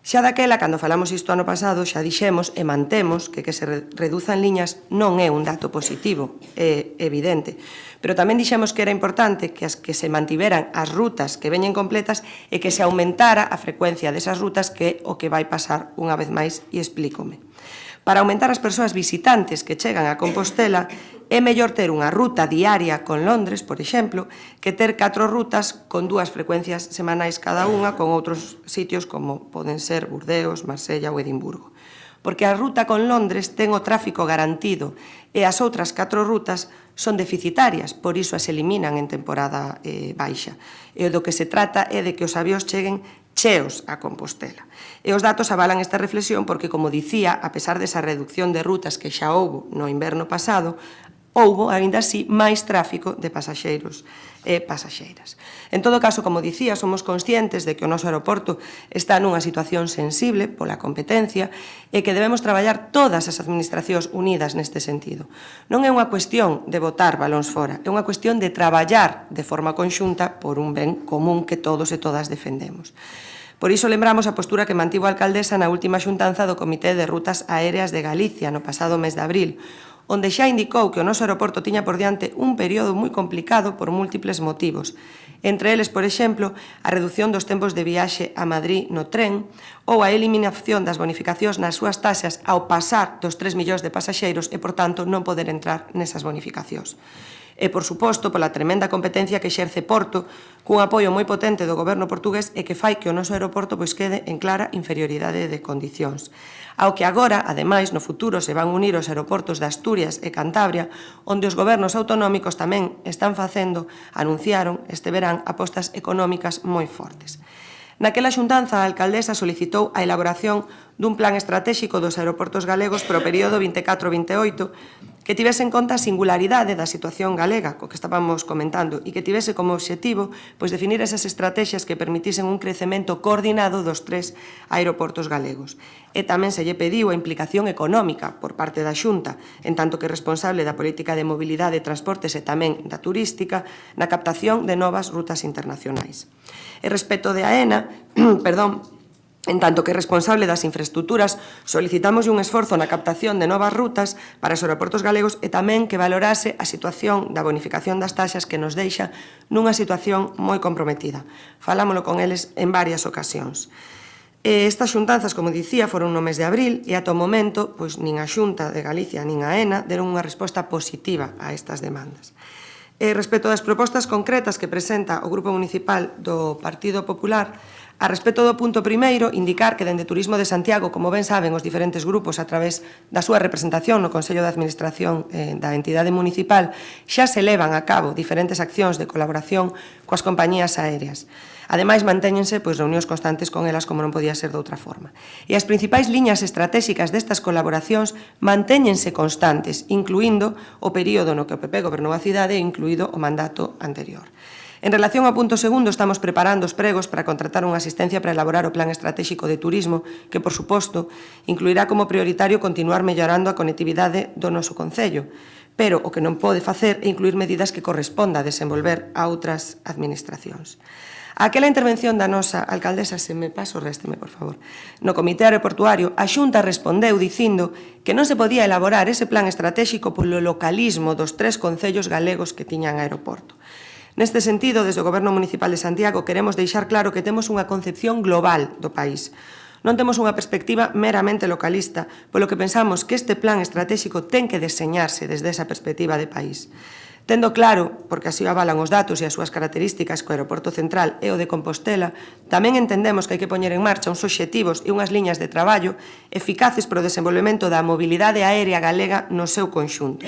Xa daquela, cando falamos isto ano pasado, xa dixemos e mantemos que se reduzan liñas non é un dato positivo, é evidente. Pero tamén dixemos que era importante que se mantiveran as rutas que veñen completas e que se aumentara a frecuencia desas rutas, que é o que vai pasar unha vez máis, e explícome. Para aumentar as persoas visitantes que chegan a Compostela, é mellor ter unha ruta diaria con Londres, por exemplo, que ter 4 rutas con 2 frecuencias semanais cada unha con outros sitios como poden ser Burdeos, Marsella ou Edimburgo. Porque a ruta con Londres ten o tráfico garantido e as outras 4 rutas son deficitarias, por iso as eliminan en temporada baixa. E o do que se trata é de que os avións cheguen cheos a Compostela. E os datos avalan esta reflexión porque, como dicía, a pesar desa reducción de rutas que xa houbo no inverno pasado, houbo, aínda así, máis tráfico de pasaxeiros e pasaxeiras. En todo caso, como dicía, somos conscientes de que o noso aeroporto está nunha situación sensible pola competencia e que debemos traballar todas as administracións unidas neste sentido. Non é unha cuestión de botar balóns fora, é unha cuestión de traballar de forma conxunta por un ben común que todos e todas defendemos. Por iso lembramos a postura que mantivo a alcaldesa na última xuntanza do Comité de Rutas Aéreas de Galicia no pasado mes de abril, onde xa indicou que o noso aeroporto tiña por diante un período moi complicado por múltiples motivos. Entre eles, por exemplo, a reducción dos tempos de viaxe a Madrid no tren ou a eliminación das bonificacións nas súas taxas ao pasar dos 3 millóns de pasaxeiros e, por tanto, non poder entrar nesas bonificacións. E, por suposto, pola tremenda competencia que exerce Porto, cun apoio moi potente do goberno portugués e que fai que o noso aeroporto quede en clara inferioridade de condicións. Ao que agora, ademais, no futuro se van unir os aeroportos de Asturias e Cantabria, onde os gobernos autonómicos tamén están facendo, anunciaron este verán, apostas económicas moi fortes. Naquela xuntanza, a alcaldesa solicitou a elaboración dun plan estratéxico dos aeroportos galegos para o período 24-28 que tivese en conta a singularidade da situación galega, co que estábamos comentando, e que tivese como obxectivo definir esas estrategias que permitisen un crecemento coordinado dos 3 aeroportos galegos. E tamén se lle pediu a implicación económica por parte da Xunta, en tanto que responsable da política de mobilidade e transportes e tamén da turística, na captación de novas rutas internacionais. E respecto de AENA, en tanto que responsable das infraestructuras, solicitamos un esforzo na captación de novas rutas para os aeroportos galegos e tamén que valorase a situación da bonificación das taxas que nos deixa nunha situación moi comprometida. Falámolo con eles en varias ocasións. Estas xuntanzas, como dicía, foron no mes de abril e ata o momento, nin a Xunta de Galicia nin a AENA deron unha resposta positiva a estas demandas. Respecto das propostas concretas que presenta o Grupo Municipal do Partido Popular, a respecto do punto primeiro, indicar que dende Turismo de Santiago, como ben saben os diferentes grupos a través da súa representación no Consello de Administración da entidade municipal, xa se levan a cabo diferentes accións de colaboración coas compañías aéreas. Ademais, mantéñense reunións constantes con elas como non podía ser de outra forma. E as principais liñas estratégicas destas colaboracións mantéñense constantes, incluindo o período no que o PP gobernou a cidade e incluído o mandato anterior. En relación ao punto segundo, estamos preparando os pregos para contratar unha asistencia para elaborar o Plan Estratéxico de Turismo, que, por suposto, incluirá como prioritario continuar mellorando a conectividade do noso Concello, pero o que non pode facer é incluir medidas que corresponda a desenvolver a outras administracións. Aquela intervención da nosa alcaldesa, se me paso, résteme, por favor, no Comité Aeroportuario, a Xunta respondeu dicindo que non se podía elaborar ese plan estratéxico polo localismo dos 3 concellos galegos que tiñan aeroporto. Neste sentido, desde o Goberno Municipal de Santiago queremos deixar claro que temos unha concepción global do país. Non temos unha perspectiva meramente localista, polo que pensamos que este plan estratéxico ten que deseñarse desde esa perspectiva de país. Tendo claro, porque así o avalan os datos e as súas características co aeroporto central e o de Compostela, tamén entendemos que hai que poñer en marcha uns obxectivos e unhas liñas de traballo eficaces para o desenvolvemento da mobilidade aérea galega no seu conxunto.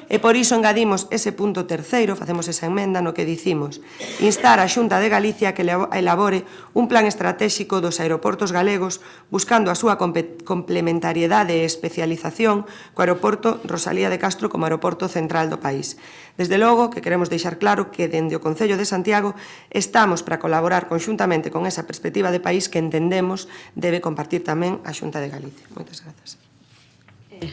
E por iso engadimos ese punto terceiro, facemos esa emenda no que dicimos instar a Xunta de Galicia que elabore un plan estratéxico dos aeroportos galegos buscando a súa complementariedade e especialización co aeroporto Rosalía de Castro como aeroporto central do país. Desde logo que queremos deixar claro que dende o Concello de Santiago estamos para colaborar conxuntamente con esa perspectiva de país que entendemos debe compartir tamén a Xunta de Galicia. Moitas grazas.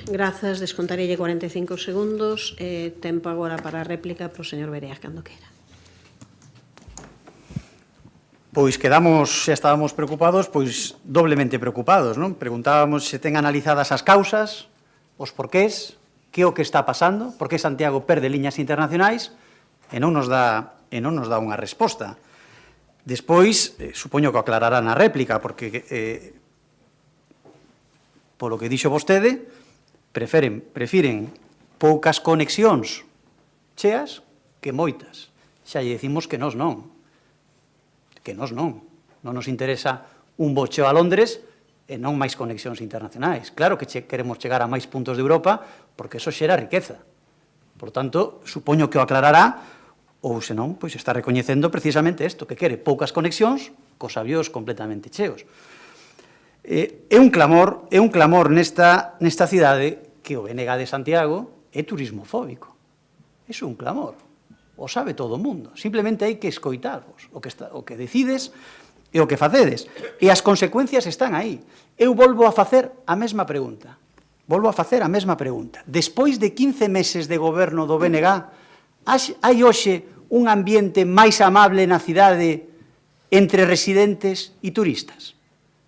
Grazas, descontarelle 45 segundos. Tempo agora para a réplica para o señor Berea, cando queira. Pois quedamos, xa estábamos preocupados, pois doblemente preocupados, non? Preguntábamos se ten analizadas as causas, os porqués, que é o que está pasando, por que Santiago perde liñas internacionais e non nos dá unha resposta. Despois, supoño que aclarará na réplica, porque polo que dixo vostede, prefiren poucas conexións cheas que moitas. Xa lle decimos que nós non. Que nós non. Non nos interesa un voo cheo a Londres e non máis conexións internacionais. Claro que queremos chegar a máis puntos de Europa porque eso xera riqueza. Por tanto, supoño que o aclarará ou, senón, pois está recoñecendo precisamente isto, que quere poucas conexións cos avións completamente cheos. É un clamor nesta cidade que o BNG de Santiago é turismofóbico. é un clamor. O sabe todo o mundo. Simplemente hai que escoitarvos. O que decides e o que facedes. E as consecuencias están aí. Eu volvo a facer a mesma pregunta. Despois de 15 meses de goberno do BNG, hai hoxe un ambiente máis amable na cidade entre residentes e turistas?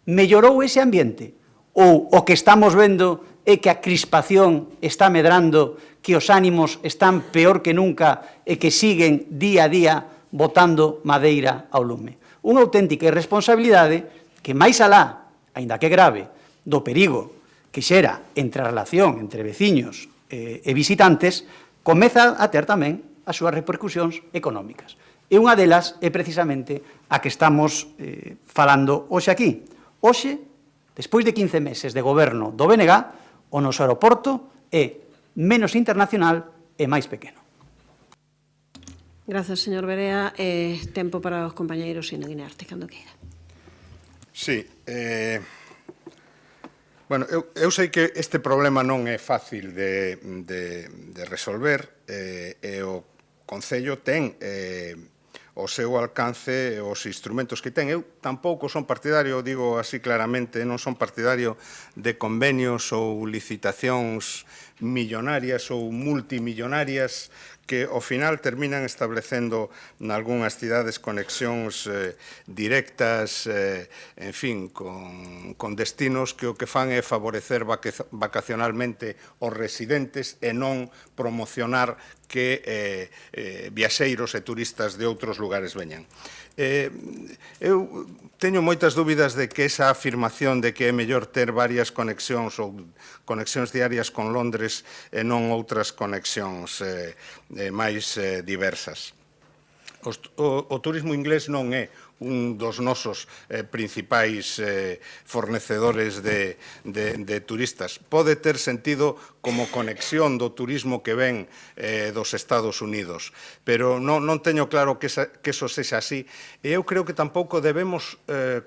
Mellorou ese ambiente? Ou o que estamos vendo é que a crispación está medrando, que os ánimos están peor que nunca e que siguen día a día botando madeira ao lume? Unha auténtica irresponsabilidade que, máis alá, aínda que grave, do perigo que xera entre a relación entre veciños e visitantes, comeza a ter tamén as súas repercusións económicas. E unha delas é precisamente a que estamos falando hoxe aquí. Hoxe, despois de 15 meses de goberno do BNG, o noso aeroporto é menos internacional e máis pequeno. Grazas, señor Berea. Tempo para os compañeiros Ino Guinarte, cando queira. Sí. Bueno, eu sei que este problema non é fácil de resolver e o Concello ten o seu alcance os instrumentos que ten. Eu tampouco son partidario, digo así claramente, non son partidario de convenios ou licitacións millonarias ou multimillonarias que ao final terminan establecendo nalgúnas cidades conexións directas, en fin, con destinos que o que fan é favorecer vacacionalmente os residentes e non promocionar que viaxeiros e turistas de outros lugares veñan. Eu teño moitas dúbidas de que esa afirmación de que é mellor ter varias conexións ou conexións diarias con Londres e non outras conexións máis diversas. O turismo inglés non é un dos nosos principais fornecedores de turistas. Pode ter sentido como conexión do turismo que ven dos Estados Unidos, pero non teño claro que eso sexa así. E eu creo que tampouco debemos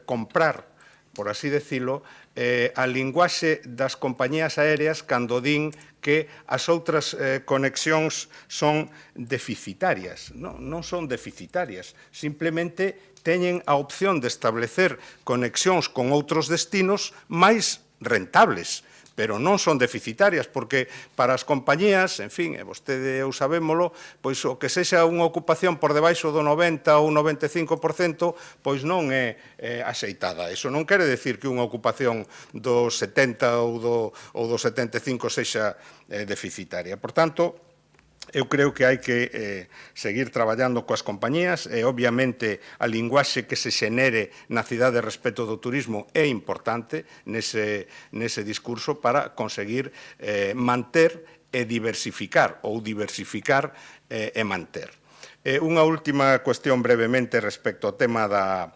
comprar, por así decirlo, a linguaxe das compañías aéreas cando din que as outras conexións son deficitarias. Non son deficitarias, simplemente teñen a opción de establecer conexións con outros destinos máis rentables, pero non son deficitarias, porque para as compañías, en fin, e vostede eu sabémolo, pois o que sexa unha ocupación por debaixo do 90 ou 95%, pois non é axeitada. Iso non quere decir que unha ocupación do 70 ou do 75 sexa deficitaria. Por tanto, eu creo que hai que seguir traballando coas compañías e, obviamente, a linguaxe que se xenere na cidade respecto do turismo é importante nese discurso para conseguir manter e diversificar ou diversificar e manter. Unha última cuestión brevemente respecto ao tema da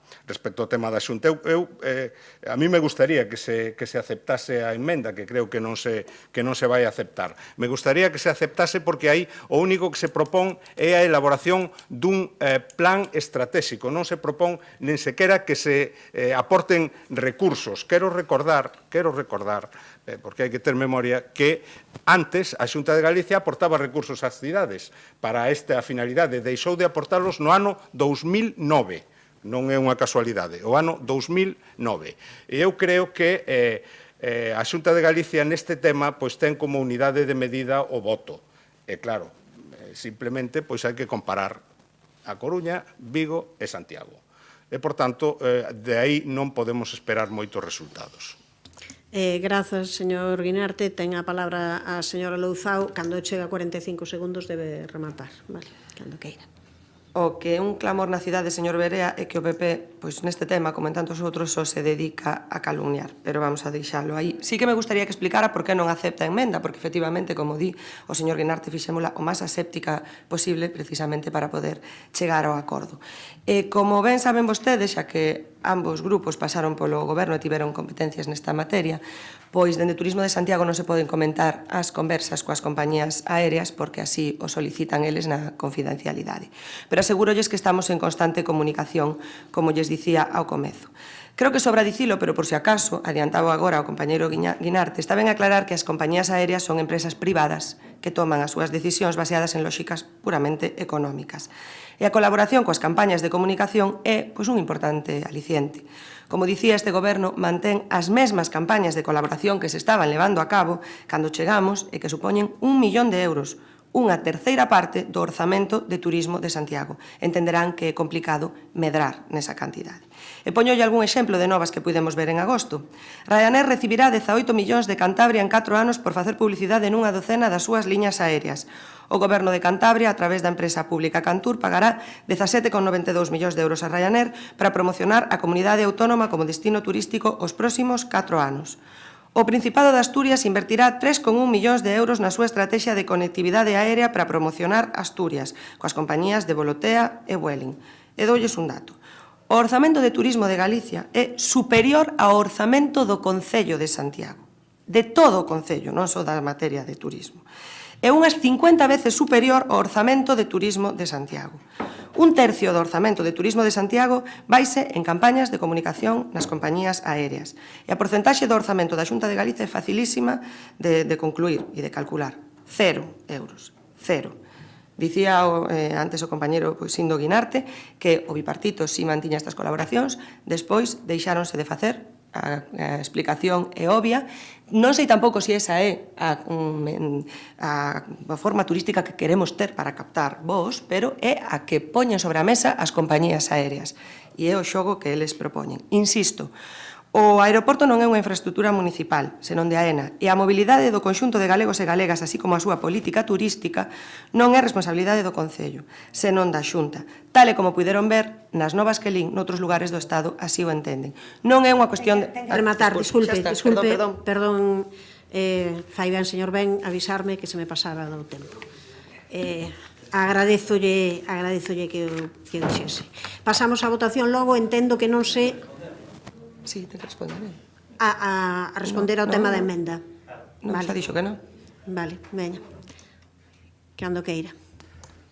Xunta. A mí me gustaría que se aceptase a emenda, que creo que non se vai aceptar. Me gustaría que se aceptase porque aí o único que se propón é a elaboración dun plan estratégico. Non se propón nen sequera que se aporten recursos. Quero recordar, porque hai que ter memoria, que antes a Xunta de Galicia aportaba recursos ás cidades para esta finalidade. Deixou de aportalos no ano 2009. Non é unha casualidade, o ano 2009. E eu creo que a Xunta de Galicia neste tema pois ten como unidade de medida o voto. E claro, simplemente pois hai que comparar a Coruña, Vigo e Santiago. E, por tanto, de aí non podemos esperar moitos resultados. Grazas, señor Guinarte. Ten a palabra a señora Louzao. Cando chega a 45 segundos debe rematar. Vale, cando queira. O que é un clamor na cidade, señor Berea, é que o PP, pois neste tema, como en tantos outros, só se dedica a calumniar, pero vamos a deixalo aí. Sí que me gustaría que explicara por que non acepta a emenda, porque efectivamente, como di o señor Guinarte, fixémola o máis aséptica posible, precisamente para poder chegar ao acordo. Como ben saben vostedes, xa que ambos grupos pasaron polo goberno e tiveron competencias nesta materia, pois dende Turismo de Santiago non se poden comentar as conversas coas compañías aéreas porque así o solicitan eles na confidencialidade. Pero asegurolles que estamos en constante comunicación, como lles dicía ao comezo. Creo que sobra dicilo, pero por si acaso, adiantaba agora o compañeiro Guinarte, está ben aclarar que as compañías aéreas son empresas privadas que toman as súas decisións baseadas en lóxicas puramente económicas. E a colaboración coas campañas de comunicación é un importante aliciente. Como dicía, este goberno mantén as mesmas campañas de colaboración que se estaban levando a cabo cando chegamos e que supoñen 1 millón de euros, unha terceira parte do orzamento de turismo de Santiago. Entenderán que é complicado medrar nesa cantidade. E poñolle algún exemplo de novas que pudemos ver en agosto. Ryanair recibirá 18 millóns de Cantabria en 4 anos por facer publicidade nunha docena das súas liñas aéreas. O Goberno de Cantabria, a través da empresa pública Cantur, pagará 17,92 millóns de euros a Ryanair para promocionar a comunidade autónoma como destino turístico os próximos 4 anos. O Principado de Asturias invertirá 3,1 millóns de euros na súa estrategia de conectividade aérea para promocionar Asturias, coas compañías de Volotea e Vueling. E doulles un dato. O orzamento de turismo de Galicia é superior ao orzamento do Concello de Santiago. De todo o Concello, non só da materia de turismo. É unhas 50 veces superior ao orzamento de turismo de Santiago. Un tercio do orzamento de turismo de Santiago vaise en campañas de comunicación nas compañías aéreas. E a porcentaxe do orzamento da Xunta de Galicia é facilísima de concluir e de calcular. 0 euros. 0. Dicía antes o compañero Sindo Guinarte que o bipartito si mantiña estas colaboracións, despois deixáronse de facer. A explicación é obvia. Non sei tampouco se esa é a forma turística que queremos ter para captar voos, pero é a que poñen sobre a mesa as compañías aéreas. E é o xogo que eles propoñen. Insisto, o aeroporto non é unha infraestructura municipal, senón de AENA, e a mobilidade do conxunto de galegos e galegas, así como a súa política turística, non é responsabilidade do Concello, senón da Xunta. Tal e como puderon ver, nas novas que lin noutros lugares do Estado así o entenden. Non é unha cuestión de... Rematar, disculpe, perdón, fai ben, señor Ben, avisarme que se me pasaba do tempo. Agradezolle que o dixese. Pasamos a votación logo, entendo que non se... Sí, te respondo. A responder ao tema da emenda. Non, xa dixo que non. Vale, veña. Cando queira.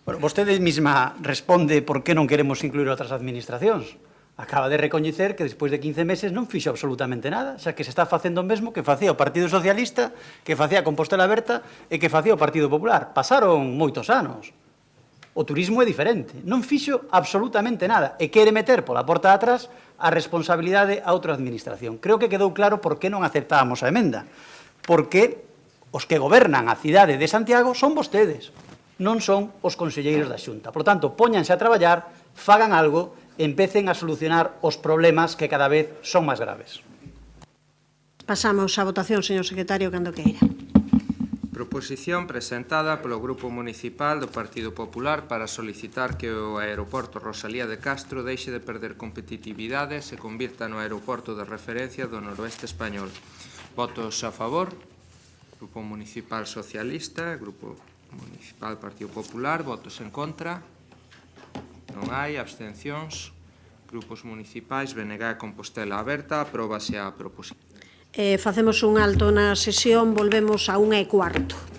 Bueno, vostede mesma responde por que non queremos incluir outras administracións. Acaba de recoñecer que despois de 15 meses non fixo absolutamente nada, xa que se está facendo o mesmo que facía o Partido Socialista, que facía Compostela Aberta e que facía o Partido Popular. Pasaron moitos anos. O turismo é diferente. Non fixo absolutamente nada e quere meter pola porta de atrás a responsabilidade a outra administración. Creo que quedou claro por que non aceptábamos a emenda. Porque os que gobernan a cidade de Santiago son vostedes, non son os conselleiros da Xunta. Por tanto, póñanse a traballar, fagan algo e empecen a solucionar os problemas que cada vez son máis graves. Pasamos a votación, señor secretario, cando queira. Proposición presentada polo Grupo Municipal do Partido Popular para solicitar que o aeroporto Rosalía de Castro deixe de perder competitividade e se convirta no aeroporto de referencia do noroeste español. Votos a favor. Grupo Municipal Socialista, Grupo Municipal Partido Popular. Votos en contra. Non hai. Abstencións. Grupos municipais BNG e Compostela Aberta. Apróbase a proposición. Facemos un alto na sesión, volvemos a 1:15.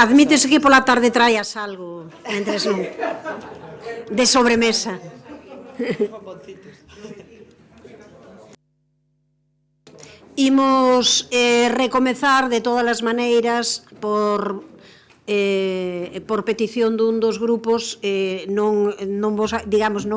Admítese que pola tarde traías algo, mentres non, de sobremesa. Imos recomezar de todas as maneiras por petición dun dos grupos, non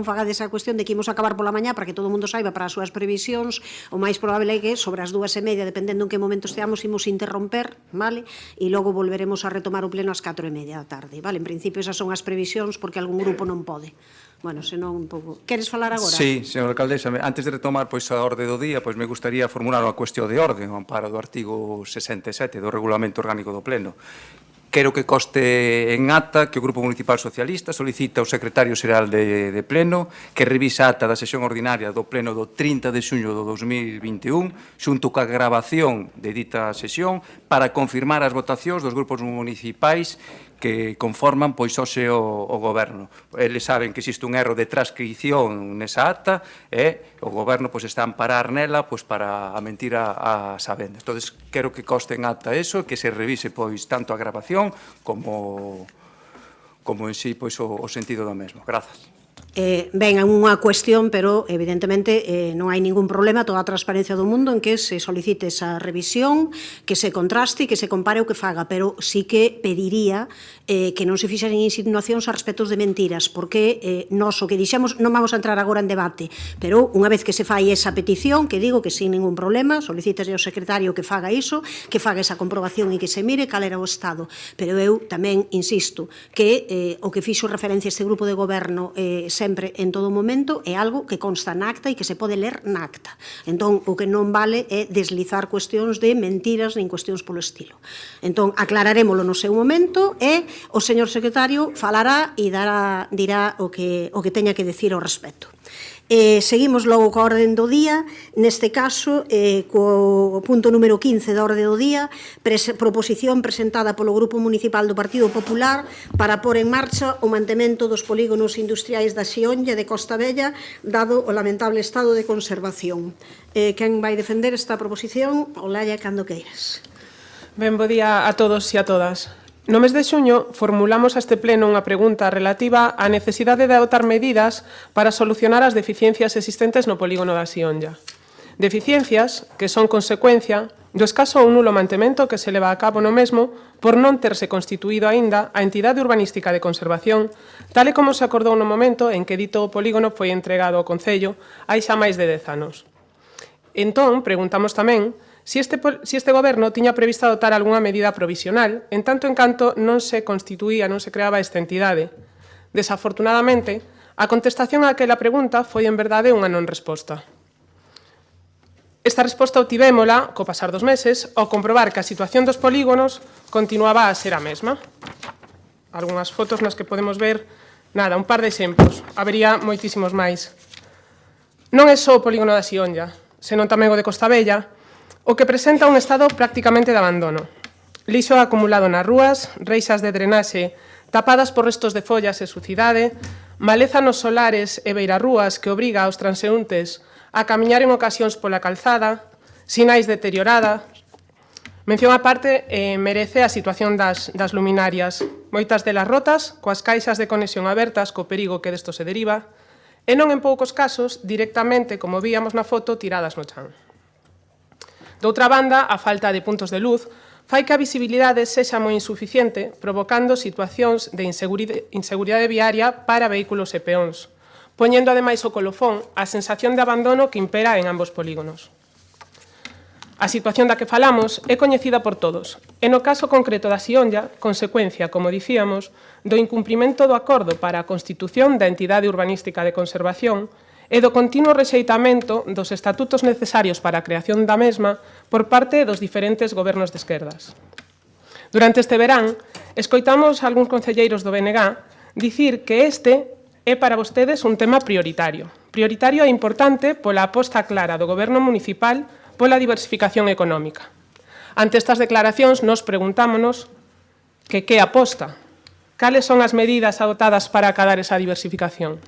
fagades a cuestión de que imos acabar pola mañá para que todo o mundo saiba para as súas previsións. O máis probable é que sobre as 2:30, dependendo en que momento esteamos, imos interromper, vale? E logo volveremos a retomar o pleno ás 4:30 da tarde, vale? En principio esas son as previsións porque algún grupo non pode. Bueno, senón un pouco... Queres falar agora? Sí, señora alcaldesa, antes de retomar pois a orde do día, pois me gustaría formular unha cuestión de orde, ao amparo do artigo 67 do Regulamento Orgánico do Pleno. Quero que conste en acta que o Grupo Municipal Socialista solicita ao Secretario Xeral de Pleno que revisa a acta da sesión ordinaria do Pleno do 30 de xuño do 2021 xunto coa grabación de dita sesión para confirmar as votacións dos grupos municipais que conforman pois hoxe o Goberno. Eles saben que existe un erro de transcripción nesa acta e o Goberno pois está a amparar nela pois para a mentira a sabenda. Entón, quero que conste en acta eso, que se revise pois tanto a grabación como en sí pois o sentido do mesmo. Grazas. Ben, é unha cuestión, pero evidentemente non hai ningún problema, toda a transparencia do mundo en que se solicite esa revisión, que se contraste e que se compare o que faga, pero sí que pediría que non se fixeren insinuacións a respectos de mentiras, porque nós o que dixemos non vamos a entrar agora en debate, pero unha vez que se fai esa petición, que digo que sin ningún problema, solicítase ao secretario que faga iso, que faga esa comprobación e que se mire cal era o estado, pero eu tamén insisto que o que fixo referencia a este grupo de goberno sempre en todo momento é algo que consta na acta e que se pode ler na acta. Entón, o que non vale é deslizar cuestións de mentiras nin cuestións polo estilo. Entón, aclararémolo no seu momento e o señor secretario falará e dirá o que teña que decir ao respecto. Seguimos logo coa orden do día, neste caso, co punto número 15 da orde do día, proposición presentada polo Grupo Municipal do Partido Popular para pôr en marcha o mantemento dos polígonos industriais da Xionlla de Costa Bella, dado o lamentable estado de conservación. Quen vai defender esta proposición? Olalla, cando queiras. Ben, bo día a todos e a todas. No mes de xuño formulamos a este pleno unha pregunta relativa á necesidade de adoptar medidas para solucionar as deficiencias existentes no polígono da Xionlla. Deficiencias que son consecuencia do escaso ou nulo mantemento que se leva a cabo no mesmo por non terse constituído aínda a entidade urbanística de conservación, tal e como se acordou no momento en que dito polígono foi entregado ao Concello hai xa máis de 10 anos. Entón, preguntamos tamén si este goberno tiña previsto adoptar algunha medida provisional, en tanto en canto non se constituía, non se creaba esta entidade. Desafortunadamente, a contestación a aquela pregunta foi en verdade unha non resposta. Esta resposta obtivémola, co pasar dos meses, ao comprobar que a situación dos polígonos continuaba a ser a mesma. Algunhas fotos nas que podemos ver, nada, un par de exemplos. Habería moitísimos máis. Non é só o polígono da Xionlla, senón tamén o de Costa Bella, o que presenta un estado prácticamente de abandono. Lixo acumulado nas rúas, reixas de drenaxe tapadas por restos de follas e sucidade, maleza nos solares e beirarrúas que obriga aos transeúntes a camiñar en ocasións pola calzada, sinais deteriorada. Mención aparte merece a situación das luminarias, moitas delas rotas, coas caixas de conexión abertas co perigo que desto se deriva, e non en poucos casos, directamente, como víamos na foto, tiradas no chan. Doutra banda, a falta de puntos de luz fai que a visibilidade sexa moi insuficiente, provocando situacións de inseguridade viaria para vehículos e peóns, poñendo ademais o colofón a sensación de abandono que impera en ambos polígonos. A situación da que falamos é coñecida por todos, e no caso concreto da Xionlla, consecuencia, como dicíamos, do incumprimento do acordo para a constitución da entidade urbanística de conservación e do continuo rexeitamento dos estatutos necesarios para a creación da mesma por parte dos diferentes gobernos de esquerdas. Durante este verán, escoitamos a algúns concelleiros do BNG dicir que este é para vostedes un tema prioritario. Prioritario e importante pola aposta clara do goberno municipal pola diversificación económica. Ante estas declaracións, nos preguntámonos que aposta, cales son as medidas adoptadas para acadar esa diversificación.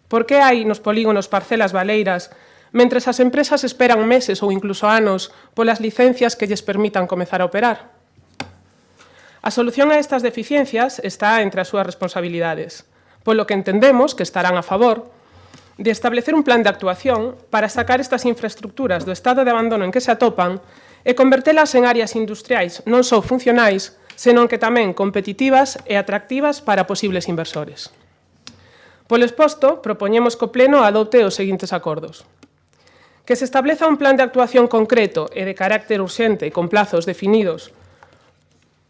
Por que hai nos polígonos parcelas baleiras, mentres as empresas esperan meses ou incluso anos polas licencias que lles permitan comezar a operar? A solución a estas deficiencias está entre as súas responsabilidades, polo que entendemos que estarán a favor de establecer un plan de actuación para sacar estas infraestructuras do estado de abandono en que se atopan e convertelas en áreas industriais non só funcionais, senón que tamén competitivas e atractivas para posibles inversores. Polo exposto, propoñemos que o Pleno adopte os seguintes acordos. Que se estableza un plan de actuación concreto e de carácter urxente e con plazos definidos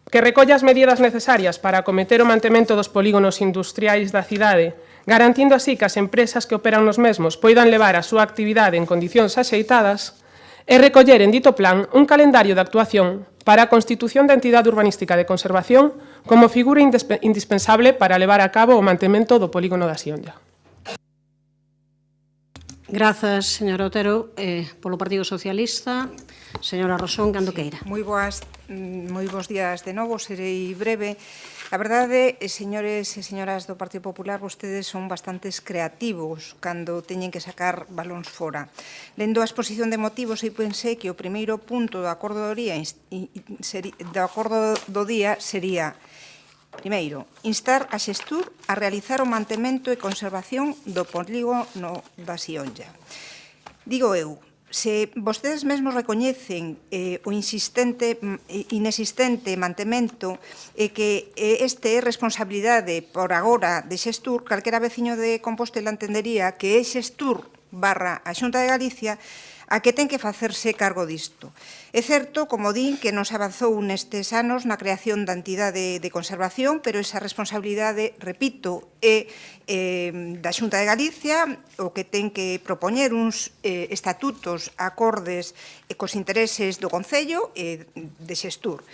que recolla as medidas necesarias para acometer o mantemento dos polígonos industriais da cidade, garantindo así que as empresas que operan nos mesmos poidan levar a súa actividade en condicións axeitadas e recoller en dito plan un calendario de actuación para a constitución da entidade urbanística de conservación como figura indispensable para levar a cabo o mantemento do polígono da Sionlla. Grazas, señora Otero. Polo Partido Socialista, señora Rosón, cando queira. Moi bons días de novo, serei breve. A verdade, señores e señoras do Partido Popular, vostedes son bastantes creativos cando teñen que sacar balóns fora. Lendo a exposición de motivos, eu pensei que o primeiro punto do acordo do día sería: primeiro, instar a Xestur a realizar o mantemento e conservación do polígono da Sionlla. Digo eu, se vostedes mesmos recoñecen o inexistente mantemento e que este é responsabilidade por agora de Xestur, calquera veciño de Compostela entendería que é Xestur barra a Xunta de Galicia a que ten que facerse cargo disto. É certo, como din, que non se avanzou nestes anos na creación da entidade de conservación, pero esa responsabilidade, repito, é da Xunta de Galicia, o que ten que propoñer uns estatutos acordes cos intereses do Concello e de Xestur.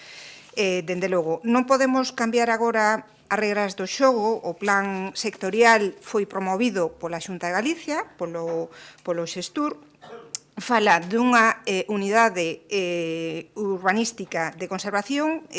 Dende logo, non podemos cambiar agora as regras do xogo. O plan sectorial foi promovido pola Xunta de Galicia, polo Xestur. Fala dunha unidade urbanística de conservación.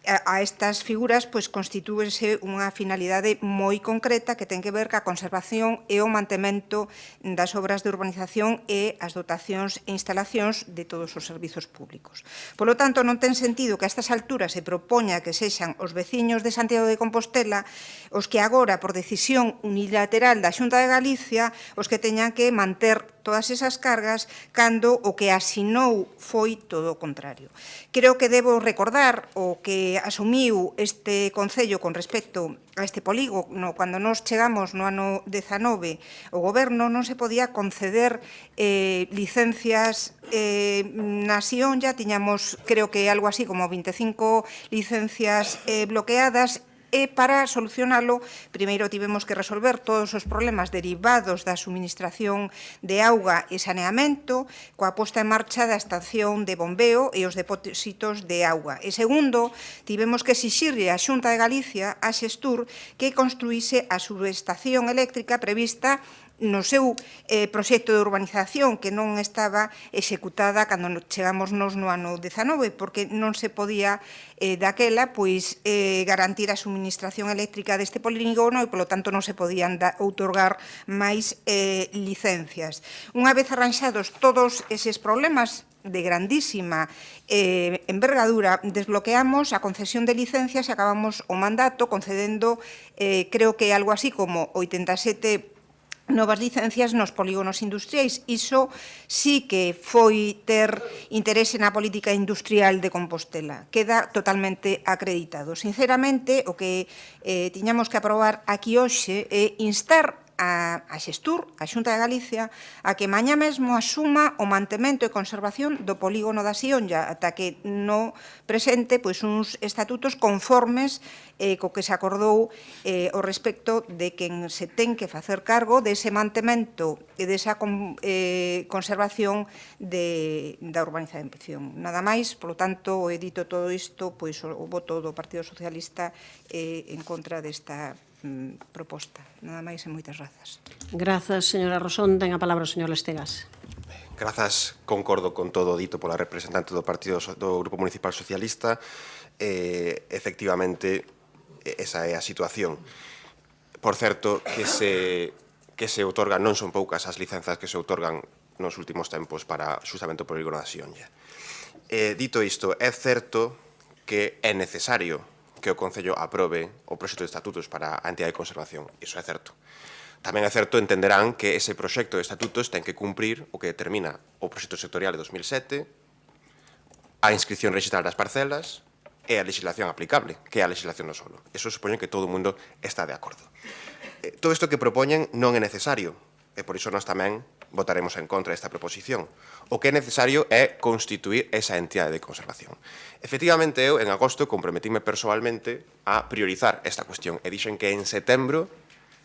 A estas figuras constitúese unha finalidade moi concreta que ten que ver ca conservación e o mantemento das obras de urbanización e as dotacións e instalacións de todos os servizos públicos. Polo tanto, non ten sentido que a estas alturas se propoña que sexan os veciños de Santiago de Compostela os que agora, por decisión unilateral da Xunta de Galicia, os que teñan que manter todas esas cargas cando o que asinou foi todo o contrario. Creo que debo recordar o que asumiu este Concello con respecto a este polígono. Cando nos chegamos no ano 19, o Goberno non se podía conceder licencias na Sionlla. Tiñamos, creo que algo así como 25 licencias bloqueadas. E para solucionalo, primeiro tivemos que resolver todos os problemas derivados da suministración de auga e saneamento, coa posta en marcha da estación de bombeo e os depósitos de auga. E segundo, tivemos que exixirle á Xunta de Galicia, a Xestur, que construíse a subestación eléctrica prevista no seu proxecto de urbanización, que non estaba executada cando chegamos nos no ano 19, porque non se podía daquela garantir a suministración eléctrica deste polígono e, polo tanto, non se podían outorgar máis licencias. Unha vez arranxados todos eses problemas de grandísima envergadura, desbloqueamos a concesión de licencias e acabamos o mandato concedendo, creo que algo así como 87 novas licencias nos polígonos industriais. Iso sí que foi ter interese na política industrial de Compostela. Queda totalmente acreditado. Sinceramente, o que tiñamos que aprobar aquí hoxe é instar a Xestur, a Xunta de Galicia, a que mañá mesmo asuma o mantemento e conservación do polígono da Sionlla, ata que non presente uns estatutos conformes co que se acordou ao respecto de quen se ten que facer cargo dese mantemento e desa conservación da urbanización. Nada máis, polo tanto, he dito todo isto, o voto do Partido Socialista en contra desta proposta. Nada máis e moitas grazas. Grazas, señora Rosón. Ten a palabra o señor Lestegas. Grazas, concordo con todo o dito pola representante do Grupo Municipal Socialista. Efectivamente, esa é a situación. Por certo, que se outorgan, non son poucas as licenzas que se outorgan nos últimos tempos para xustamente o polígono da Sionlla. Dito isto, é certo que é necesario que o Concello aprobe o proxecto de estatutos para a entidade de conservación. Iso é certo. Tamén é certo, entenderán que ese proxecto de estatutos ten que cumprir o que determina o proxecto sectorial de 2007, a inscripción registral das parcelas e a legislación aplicable, que é a legislación do solo. Eso supone que todo o mundo está de acordo. Todo isto que propoñen non é necesario, e por iso nós tamén votaremos en contra desta proposición. O que é necesario é constituir esa entidade de conservación. Efectivamente, eu, en agosto, comprometíme persoalmente a priorizar esta cuestión e dixen que en setembro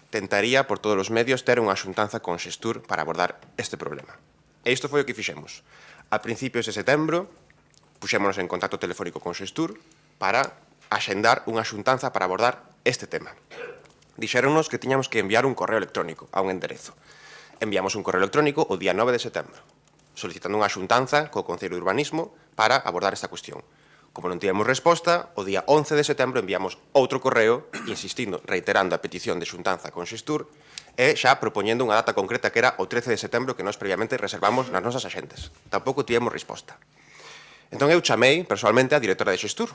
tentaría, por todos os medios, ter unha xuntanza con Xestur para abordar este problema. E isto foi o que fixemos. A principios de setembro, puxémonos en contacto telefónico con Xestur para axendar unha xuntanza para abordar este tema. Dixéronnos que tiñamos que enviar un correo electrónico a un enderezo. Enviamos un correo electrónico o día 9 de setembro, solicitando unha xuntanza co Concello de Urbanismo para abordar esta cuestión. Como non tivemos resposta, o día 11 de setembro enviamos outro correo, insistindo, reiterando a petición de xuntanza con Xestur, e xa propoñendo unha data concreta que era o 13 de setembro que nós previamente reservamos nas nosas axentes. Tampouco tivemos resposta. Entón eu chamei persoalmente a directora de Xestur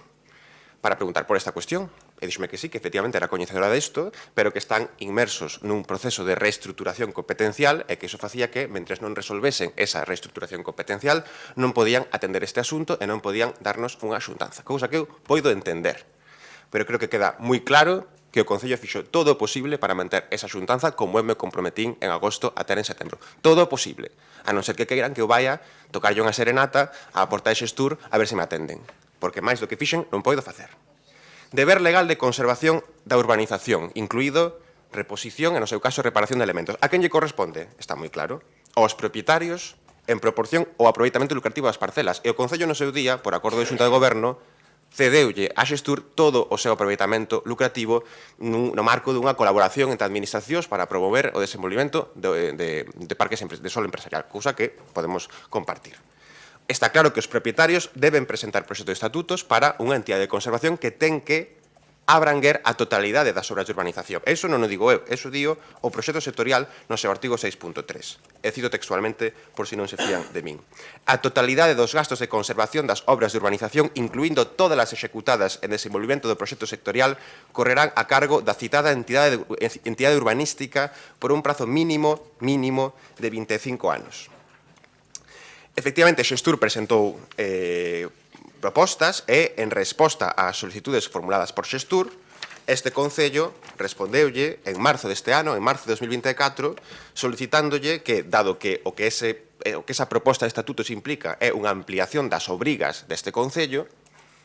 para preguntar por esta cuestión. E díxome que sí, que efectivamente era coñecedora desto, pero que están inmersos nun proceso de reestructuración competencial e que iso facía que, mentres non resolvesen esa reestructuración competencial, non podían atender este asunto e non podían darnos unha xuntanza. Cousa que eu poido entender. Pero creo que queda moi claro que o Concello fixo todo o posible para manter esa xuntanza como eu me comprometín en agosto a ter en setembro. Todo o posible. A non ser que queiran que eu vaya tocarlle unha serenata a porta de Xestur a ver se me atenden. Porque máis do que fixen non poido facer. Deber legal de conservación da urbanización, incluído reposición e, no seu caso, reparación de elementos. A quen lle corresponde? Está moi claro. Aos propietarios en proporción ao aproveitamento lucrativo das parcelas. E o Concello, no seu día, por acordo de Xunta de Goberno, cedeulle a Xestur todo o seu aproveitamento lucrativo no marco dunha colaboración entre administracións para promover o desenvolvimento de parques de solo empresarial, cousa que podemos compartir. Está claro que os propietarios deben presentar proxectos de estatutos para unha entidade de conservación que ten que abranguer a totalidade das obras de urbanización. Eso non o digo eu, eso digo o proxecto sectorial no seu artigo 6.3. E cito textualmente por si non se fían de min. A totalidade dos gastos de conservación das obras de urbanización, incluindo todas as executadas en desenvolvimento do proxecto sectorial, correrán a cargo da citada entidade urbanística por un prazo mínimo de 25 anos. Efectivamente, Xestur presentou propostas e, en resposta ás solicitudes formuladas por Xestur, este Concello respondeulle en marzo deste ano, en marzo de 2024, solicitándolle que, dado que o que esa proposta de estatutos implica é unha ampliación das obrigas deste Concello,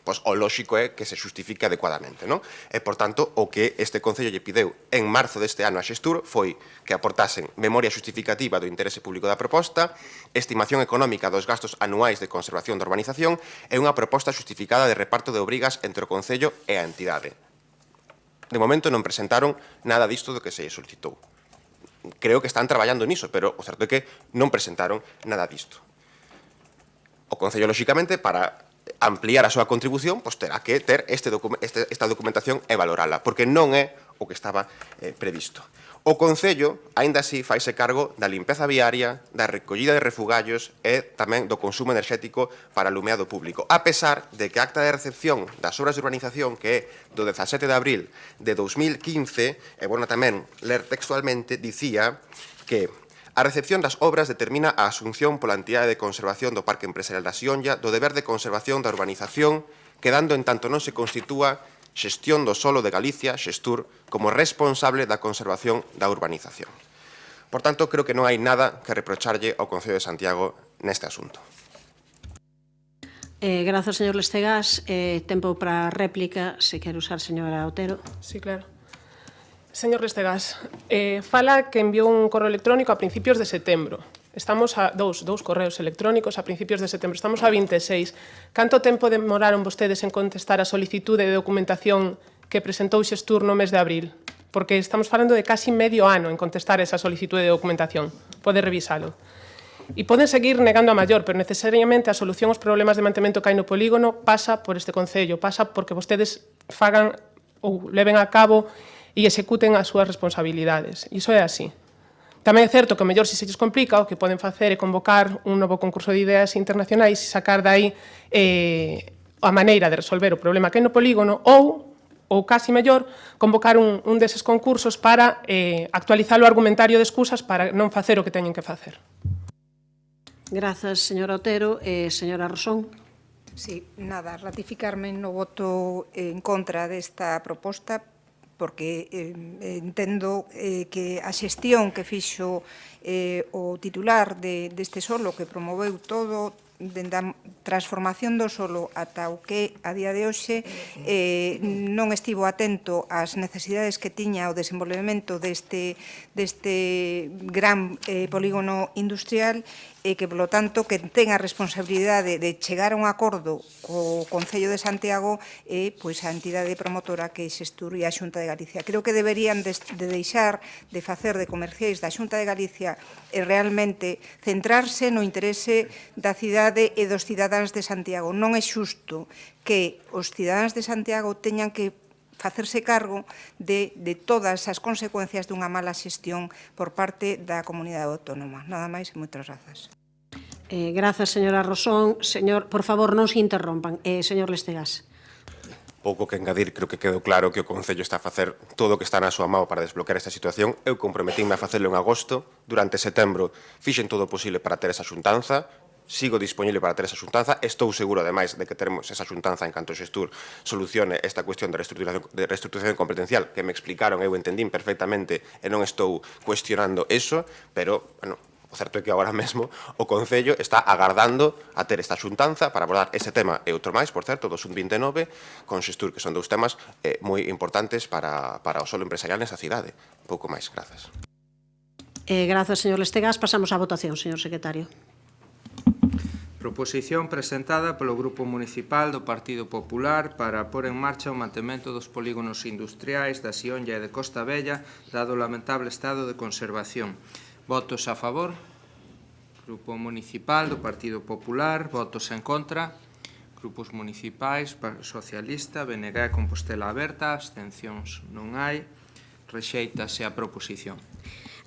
pois o lóxico é que se justifique adecuadamente, non? E, por tanto, o que este Concello lle pideu en marzo deste ano a Xestur foi que aportasen memoria justificativa do interese público da proposta, estimación económica dos gastos anuais de conservación da urbanización e unha proposta justificada de reparto de obrigas entre o Concello e a entidade. De momento non presentaron nada disto do que se solicitou. Creo que están traballando niso, pero o certo é que non presentaron nada disto. O Concello, lóxicamente, para ampliar a súa contribución, pois terá que ter esta documentación e valorala, porque non é o que estaba previsto. O Concello, aínda así, faise cargo da limpeza viaria, da recollida de refugallos e tamén do consumo enerxético para alumeado público, a pesar de que a acta de recepción das obras de urbanización, que é do 17 de abril de 2015, e bueno, tamén ler textualmente, dicía que a recepción das obras determina a asunción pola entidade de conservación do Parque Empresarial da Xionlla do deber de conservación da urbanización, quedando en tanto non se constitúa Xestión do Solo de Galicia, Xestur, como responsable da conservación da urbanización. Por tanto, creo que non hai nada que reprocharlle ao Concello de Santiago neste asunto. Grazas, señor Lestegas. Tempo para réplica, se quere usar, señora Otero. Sí, claro. Señor Lestegas, fala que enviou un correo electrónico a principios de setembro. Estamos a dous correos electrónicos a principios de setembro. Estamos a 26. Canto tempo demoraron vostedes en contestar a solicitude de documentación que presentou Xestur no mes de abril? Porque estamos falando de casi medio ano en contestar esa solicitude de documentación. Pode revisalo. E poden seguir negando a maior, pero necesariamente a solución aos problemas de mantemento que hai no polígono pasa por este Concello, pasa porque vostedes fagan ou leven a cabo e executen as súas responsabilidades. Iso é así. Tamén é certo que o mellor, se se lles complica, o que poden facer é convocar un novo concurso de ideas internacionais e sacar dai a maneira de resolver o problema que hai no polígono ou casi mellor, convocar un deses concursos para actualizar o argumentario de excusas para non facer o que teñen que facer. Grazas, señora Otero. Señora Rosón. Sí, nada, ratificarme no voto en contra desta proposta porque entendo que a xestión que fixo o titular deste solo, que promoveu todo, dende a transformación do solo ata o que a día de hoxe non estivo atento ás necesidades que tiña o desenvolvemento deste gran polígono industrial e que, polo tanto, que ten a responsabilidade de chegar a un acordo co Concello de Santiago e a entidade promotora que é Xestur e a Xunta de Galicia. Creo que deberían de deixar de facer de comerciais da Xunta de Galicia e realmente centrarse no interese da cidade e dos cidadáns de Santiago. Non é xusto que os cidadáns de Santiago teñan que facerse cargo de todas as consecuencias dunha mala xestión por parte da comunidade autónoma. Nada máis e moitas grazas. Grazas, señora Rosón. Por favor, non se interrompan. Señor Lestegas. Pouco que engadir, creo que quedou claro que o Concello está a facer todo o que está na súa mão para desbloquear esta situación. Eu comprometinme a facelo en agosto. Durante setembro fixen todo o posible para ter esa xuntanza. Sigo disponible para ter esa xuntanza. Estou seguro, ademais, de que teremos esa xuntanza en canto Xestur solucione esta cuestión de reestructuración competencial que me explicaron, eu entendín perfectamente e non estou cuestionando eso, pero, bueno, o certo é que agora mesmo o Concello está agardando a ter esta xuntanza para abordar ese tema e outro máis, por certo, do Sub-29 con Xestur, que son dous temas moi importantes para o solo empresarial nesa cidade. Pouco máis, grazas. Grazas, señor Lestegas. Pasamos á votación, señor secretario. Proposición presentada polo Grupo Municipal do Partido Popular para pôr en marcha o mantemento dos polígonos industriais da Sionlla e de Costa Bella, dado o lamentable estado de conservación. Votos a favor. Grupo Municipal do Partido Popular. Votos en contra. Grupos municipais, Socialista, BNG e Compostela Aberta. Abstencións non hai. Rexéitase a proposición.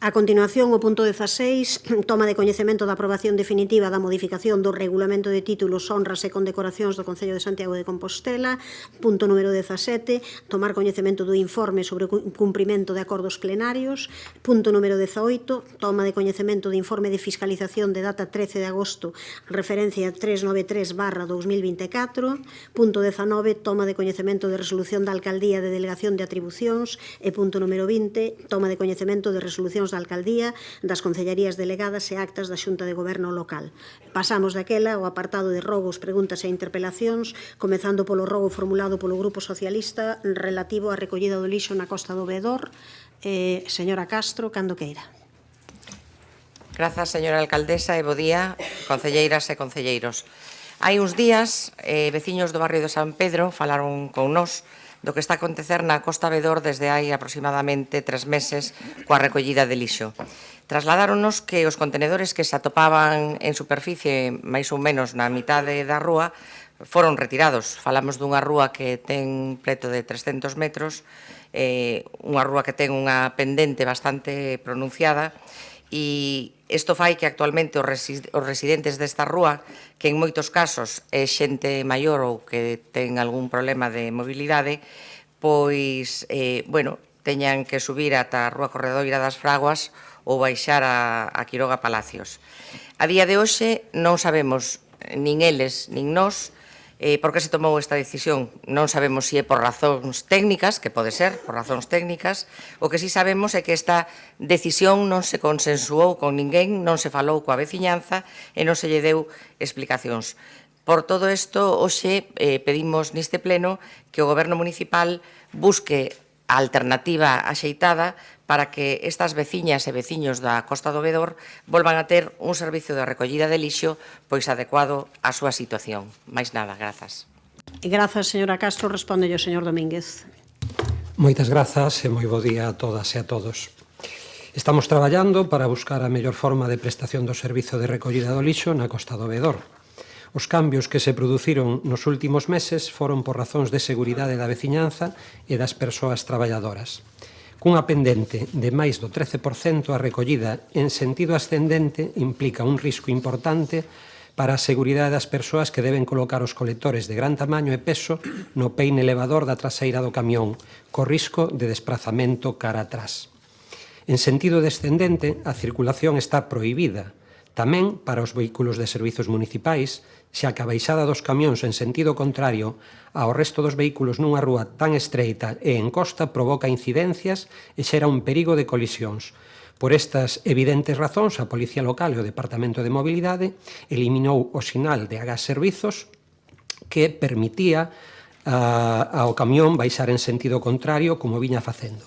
A continuación, o punto 16, toma de coñecemento da aprobación definitiva da modificación do regulamento de títulos, honras e condecoracións do Concello de Santiago de Compostela. Punto número 17, tomar coñecemento do informe sobre o cumprimento de acordos plenarios. Punto número 18, toma de coñecemento do informe de fiscalización de data 13 de agosto, referencia 393/2024. Punto 19, toma de coñecemento de resolución da Alcaldía de Delegación de Atribucións. E punto número 20, toma de coñecemento de resolucións da Alcaldía, das Concellarías Delegadas e actas da Xunta de Goberno local. Pasamos daquela ao apartado de rogos, preguntas e interpelacións, comezando polo rogo formulado polo Grupo Socialista relativo á recollida do lixo na Costa do Vedor. Señora Castro, cando queira. Grazas, señora alcaldesa, e bo día, concelleiras e concelleiros. Hai uns días, veciños do barrio de San Pedro falaron con nós do que está a acontecer na Costa Vedor desde hai aproximadamente 3 meses coa recollida de lixo. Trasladáronnos que os contenedores que se atopaban en superficie máis ou menos na mitade da rúa foron retirados. Falamos dunha rúa que ten preto de 300 metros, unha rúa que ten unha pendente bastante pronunciada, e isto fai que actualmente os residentes desta rúa, que en moitos casos é xente maior ou que ten algún problema de mobilidade, pois, teñan que subir ata a Rúa Corredoira das Fraguas ou baixar a Quiroga Palacios. A día de hoxe non sabemos, nin eles, nin nós, por que se tomou esta decisión. Non sabemos se é por razóns técnicas, que pode ser por razóns técnicas. O que sí sabemos é que esta decisión non se consensuou con ninguén, non se falou coa veciñanza e non se lle deu explicacións. Por todo isto, hoxe pedimos neste pleno que o Goberno municipal busque a alternativa axeitada para que estas veciñas e veciños da Costa do Vedor volvan a ter un servicio de recollida de lixo pois adecuado á súa situación. Mais nada, grazas. Grazas, señora Castro. Responde o señor Domínguez. Moitas grazas e moi bo día a todas e a todos. Estamos traballando para buscar a mellor forma de prestación do servizo de recollida do lixo na Costa do Vedor. Os cambios que se produciron nos últimos meses foron por razóns de seguridade da veciñanza e das persoas traballadoras. Cunha pendente de máis do 13%, a recollida en sentido ascendente implica un risco importante para a seguridade das persoas que deben colocar os colectores de gran tamaño e peso no peine elevador da traseira do camión, co risco de desprazamento cara atrás. En sentido descendente, a circulación está prohibida, tamén para os vehículos de servizos municipais, xa que a baixada dos camións en sentido contrario ao resto dos vehículos nunha rúa tan estreita e en costa provoca incidencias e xera un perigo de colisións. Por estas evidentes razóns, a Policía Local e o Departamento de Mobilidade eliminou o sinal de agás servizos que permitía ao camión baixar en sentido contrario como viña facendo.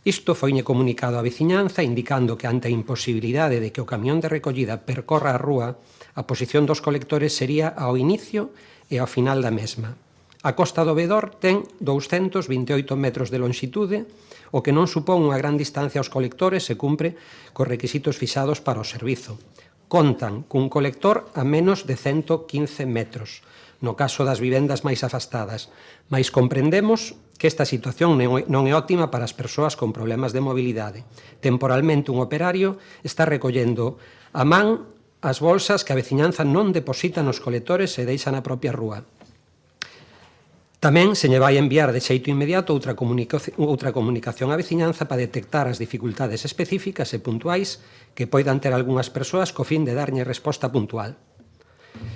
Isto foine comunicado á veciñanza indicando que ante a imposibilidade de que o camión de recollida percorra a rúa, a posición dos colectores sería ao inicio e ao final da mesma. A Costa do Vedor ten 228 metros de longitude, o que non supón unha gran distancia aos colectores e cumpre cos requisitos fixados para o servizo. Contan cun colector a menos de 115 metros, no caso das vivendas máis afastadas, mais comprendemos que esta situación non é óptima para as persoas con problemas de mobilidade. Temporalmente, un operario está recollendo a man as bolsas que a veciñanza non deposita nos colectores e deixa na propia rúa. Tamén se lle vai enviar de xeito inmediato outra comunicación á veciñanza para detectar as dificultades específicas e puntuais que poidan ter algunhas persoas co fin de darlle resposta puntual.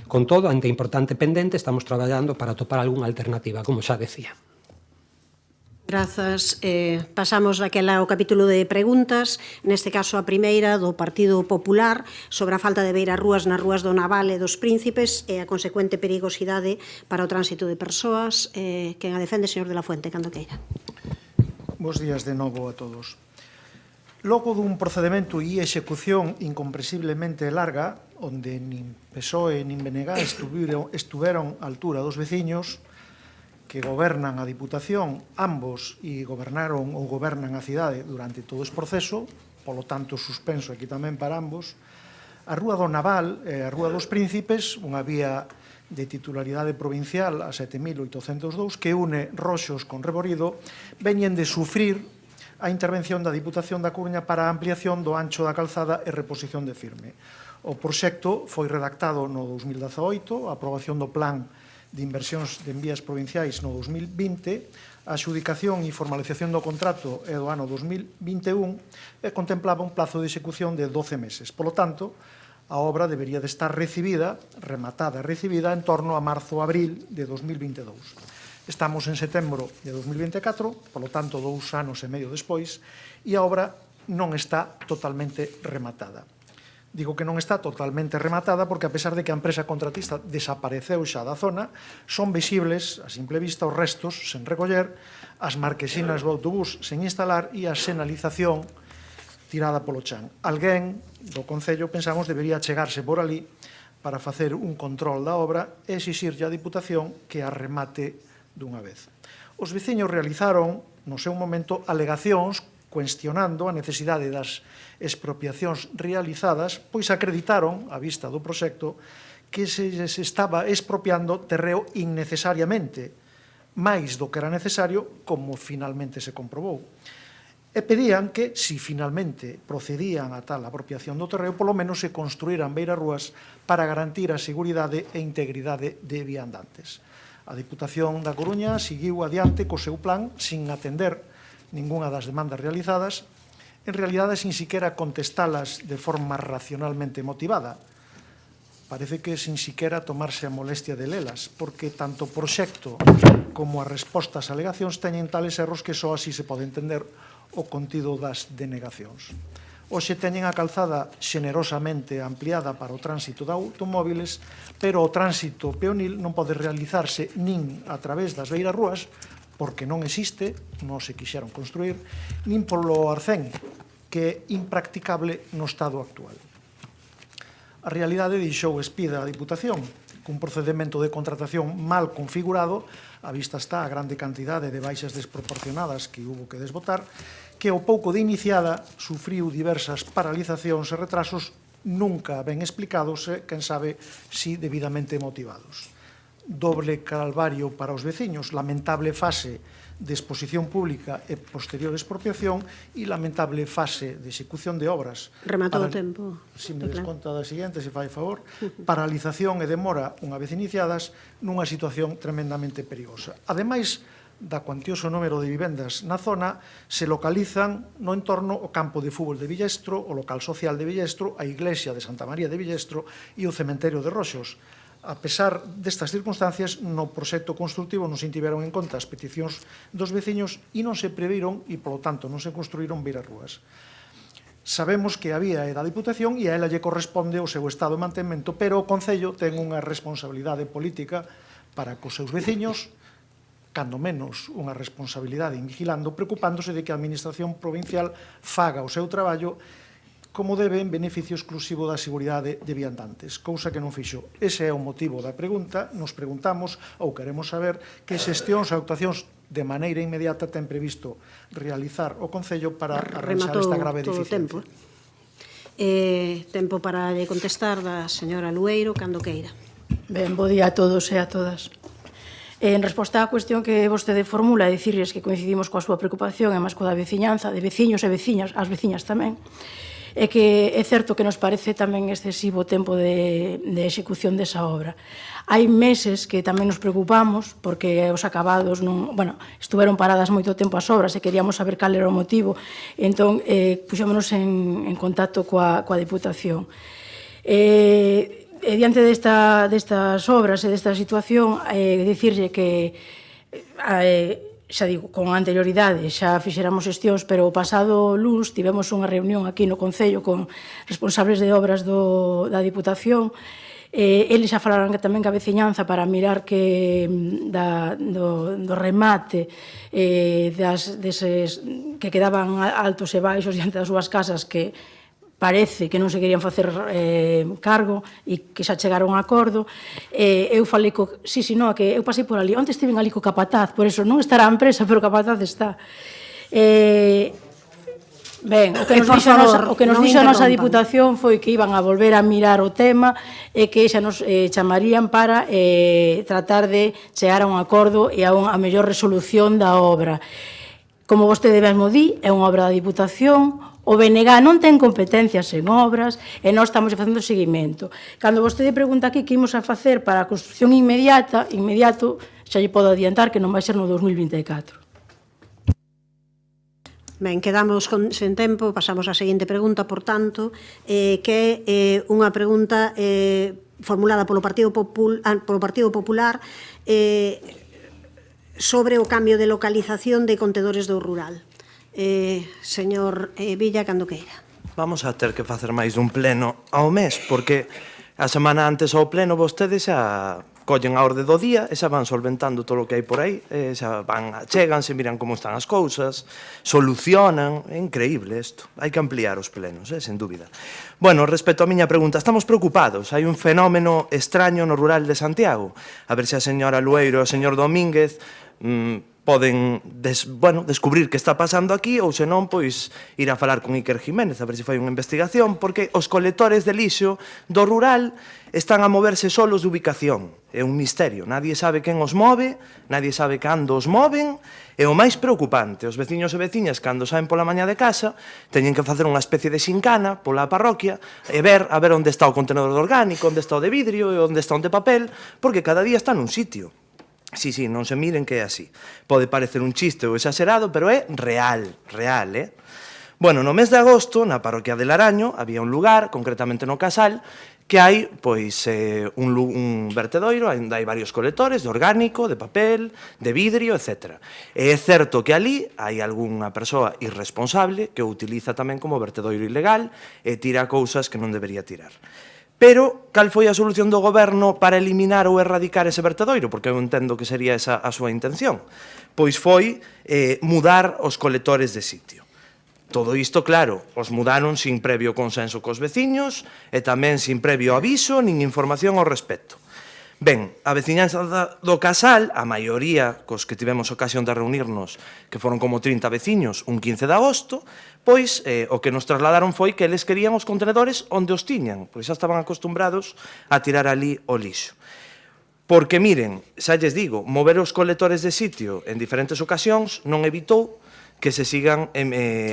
Con todo, ante importante pendente, estamos traballando para atopar algunha alternativa, como xa decía. Grazas. Pasamos daquela ao capítulo de preguntas, neste caso a primeira do Partido Popular sobre a falta de beirarrúas nas rúas do Naval e dos Príncipes e a consecuente perigosidade para o tránsito de persoas. Quen a defende, señor de la Fuente, cando queira. Bos días de novo a todos. Logo dun procedimento e execución incomprensiblemente larga, onde nin PSOE nin BNG estuveron á altura dos veciños que gobernan a Diputación, ambos e gobernaron ou gobernan a cidade durante todo este proceso, polo tanto suspenso aquí tamén para ambos, a Rúa do Naval e a Rúa dos Príncipes, unha vía de titularidade provincial a 7.802 que une Roxos con Reborido, veñen de sufrir a intervención da Diputación da Coruña para a ampliación do ancho da calzada e reposición de firme. O proxecto foi redactado no 2018, a aprobación do Plan de Inversións de Vías Provinciais no 2020, a adxudicación e formalización do contrato é do ano 2021 e contemplaba un plazo de execución de 12 meses. Polo tanto, a obra debería de estar rematada e recibida en torno a marzo-abril de 2022. Estamos en setembro de 2024, polo tanto, 2 anos e medio despois, e a obra non está totalmente rematada. Digo que non está totalmente rematada porque, a pesar de que a empresa contratista desapareceu xa da zona, son visibles, a simple vista, os restos sen recoller, as marquesinas do autobús sen instalar e a senalización tirada polo chan. Alguén do Concello, pensamos, debería chegarse por ali para facer un control da obra e exixirlle á Diputación que a remate dunha vez. Os veciños realizaron, no seu momento, alegacións cuestionando a necesidade das expropiacións realizadas, pois acreditaron, á vista do proxecto, que se estaba expropiando terreo innecesariamente, máis do que era necesario, como finalmente se comprobou. E pedían que, se finalmente procedían a tal apropiación do terreo, polo menos se construíran beirarrúas para garantir a seguridade e integridade de viandantes. A Diputación da Coruña seguiu adiante co seu plan sin atender ningunha das demandas realizadas, en realidade sin siquera contestalas de forma racionalmente motivada. Parece que sin siquera tomarse a molestia de lelas, porque tanto o proxecto como as respostas a alegacións teñen tales erros que só así se pode entender o contido das denegacións. Hoxe teñen a calzada xenerosamente ampliada para o tránsito de automóviles, pero o tránsito peonil non pode realizarse nin a través das beirarrúas, porque non existe, non se quixeron construir, nin polo arcén, que é impracticable no estado actual. A realidade deixou espida a Diputación, cun procedimento de contratación mal configurado, a vista está a grande cantidade de baixas desproporcionadas que hubo que desbotar, que ao pouco de iniciada sufriu diversas paralizacións e retrasos nunca ben explicados e, quen sabe, si debidamente motivados. Doble calvario para os veciños, lamentable fase de exposición pública e posterior expropiación e lamentable fase de execución de obras. Rematou o tempo. Se me desconta da seguinte, se fai favor. Paralización e demora unha vez iniciadas nunha situación tremendamente perigosa. Ademais da cuantioso número de vivendas na zona, se localizan no entorno o campo de fútbol de Villestro, o local social de Villestro, a iglesia de Santa María de Villestro e o cementerio de Roxos. A pesar destas circunstancias, no proxecto constructivo non se tiveron en conta as peticións dos veciños e non se previron e, polo tanto, non se construíron beirarrúas. Sabemos que a vía é da Diputación e a ela lle corresponde o seu estado de mantemento, pero o Concello ten unha responsabilidade política para cos seus veciños, cando menos unha responsabilidade en vigilando, preocupándose de que a Administración provincial faga o seu traballo como debe en beneficio exclusivo da seguridade de viandantes, cousa que non fixo. Ese é o motivo da pregunta. Nos preguntamos ou queremos saber que xestións e actuacións de maneira inmediata ten previsto realizar o Concello para arranxar esta grave deficiencia. Tempo para lle contestar da señora Lueiro, cando queira. Ben, bo día a todos e a todas. En resposta á cuestión que vostede formula, dicirles que coincidimos coa súa preocupación e máis coa da veciñanza, de veciños e veciñas, as veciñas tamén, é que é certo que nos parece tamén excesivo o tempo de execución desa obra. Hai meses que tamén nos preocupamos porque os acabados estuveron paradas moito tempo as obras e queríamos saber cal era o motivo, entón puxémonos en contacto coa Diputación. E diante destas obras e desta situación, dicirlle que, xa digo, con anterioridade xa fixéramos xestións, pero o pasado luns tivemos unha reunión aquí no Concello con responsables de obras da Diputación. Eles xa falaron tamén ca veciñanza para mirar que do remate deses que quedaban altos e baixos diante das súas casas, que parece que non se querían facer cargo e que xa chegaron a acordo. Eu falei que eu pasei por ali, onde estiven ali co capataz, por eso non estará a empresa, pero o capataz está. Ben, o que nos dixo a nosa Diputación foi que iban a volver a mirar o tema e que xa nos chamarían para tratar de chegar a un acordo e a unha mellor resolución da obra. Como vostede mesmo di, é unha obra da Diputación. O BNG non ten competencias en obras e nós estamos facendo seguimento. Cando vostede pregunta aquí que imos a facer para a construcción inmediato, xa lle podo adiantar que non vai ser no 2024. Ben, quedamos sen tempo, pasamos á seguinte pregunta, por tanto, que é unha pregunta formulada polo Partido Popular sobre o cambio de localización de contedores do rural. Señor Villa, cando queira. Vamos a ter que facer máis dun pleno ao mes, porque a semana antes ao pleno vostedes xa collen a orde do día e xa van solventando todo o que hai por aí, xa chegan, se miran como están as cousas, solucionan. É increíble isto. Hai que ampliar os plenos, sen dúbida. Bueno, respecto á miña pregunta, estamos preocupados. Hai un fenómeno extraño no rural de Santiago. A ver se a señora Lueiro e o señor Domínguez poden descubrir que está pasando aquí ou senón pois ir a falar con Iker Jiménez a ver se fai unha investigación, porque os colectores de lixo do rural están a moverse solos de ubicación. É un misterio, nadie sabe quen os move, nadie sabe cando os moven, e o máis preocupante, os veciños e veciñas cando saen pola mañá de casa teñen que facer unha especie de xincana pola parroquia e ver onde está o contenedor de orgánico, onde está o de vidrio e onde está o de papel, porque cada día está nun sitio. Sí, non se miren que é así. Pode parecer un chiste ou exagerado, pero é real, Bueno, no mes de agosto, na parroquia de Laraño, había un lugar, concretamente no Casal, que hai, pois, un vertedoiro, onde hai varios colectores de orgánico, de papel, de vidrio, etc. E é certo que ali hai algunha persoa irresponsable que o utiliza tamén como vertedoiro ilegal e tira cousas que non debería tirar. Pero, cal foi a solución do goberno para eliminar ou erradicar ese vertedoiro? Porque eu entendo que sería esa a súa intención. Pois foi mudar os colectores de sitio. Todo isto, claro, os mudaron sin previo consenso cos veciños e tamén sin previo aviso nin información ao respecto. Ben, a veciñanza do Casal, a maioría cos que tivemos ocasión de reunirnos, que foron como 30 veciños, un 15 de agosto, pois o que nos trasladaron foi que eles querían os contenedores onde os tiñan, pois xa estaban acostumbrados a tirar ali o lixo. Porque, miren, xa lles digo, mover os colectores de sitio en diferentes ocasións non evitou que se sigan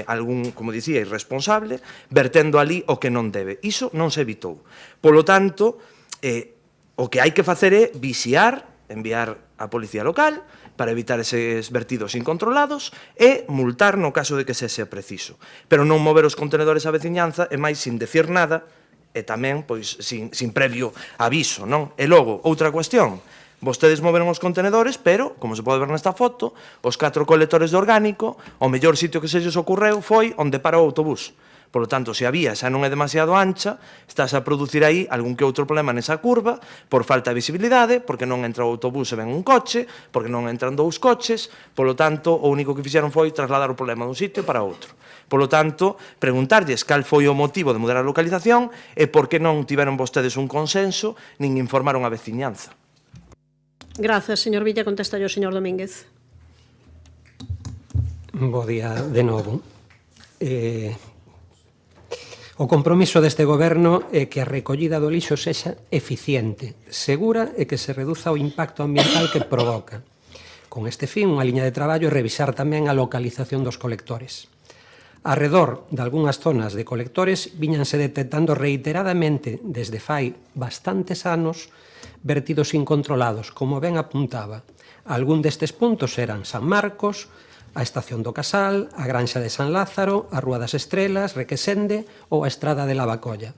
algún, como dicía, irresponsable, vertendo ali o que non debe. Iso non se evitou. Polo tanto, o que hai que facer é vixiar, enviar a policía local para evitar eses vertidos incontrolados e multar no caso de que se sea preciso. Pero non mover os contenedores á veciñanza e máis sin decir nada e tamén pois sin previo aviso, non? E logo, outra cuestión, vostedes moveron os contenedores, pero, como se pode ver nesta foto, os 4 colectores de orgánico, o mellor sitio que se lles ocorreu foi onde para o autobús. Por lo tanto, se a vía xa non é demasiado ancha, estás a producir aí algún que outro problema nesa curva, por falta de visibilidade, porque non entra o autobús e ven un coche, porque non entran 2 coches, por lo tanto, o único que fixeron foi trasladar o problema dun sitio para outro. Por lo tanto, preguntarlles cal foi o motivo de mudar a localización e por que non tiveron vostedes un consenso nin informaron a veciñanza. Grazas, señor Villa. Contesta yo, señor Domínguez. Bo día de novo. O compromiso deste goberno é que a recollida do lixo sexa eficiente, segura e que se reduza o impacto ambiental que provoca. Con este fin, unha liña de traballo é revisar tamén a localización dos colectores. Arredor de algunhas zonas de colectores viñanse detectando reiteradamente desde fai bastantes anos vertidos incontrolados, como ben apuntaba. Algún destes puntos eran San Marcos, a Estación do Casal, a Granxa de San Lázaro, a Rúa das Estrelas, Requesende ou a Estrada de Lavacolla.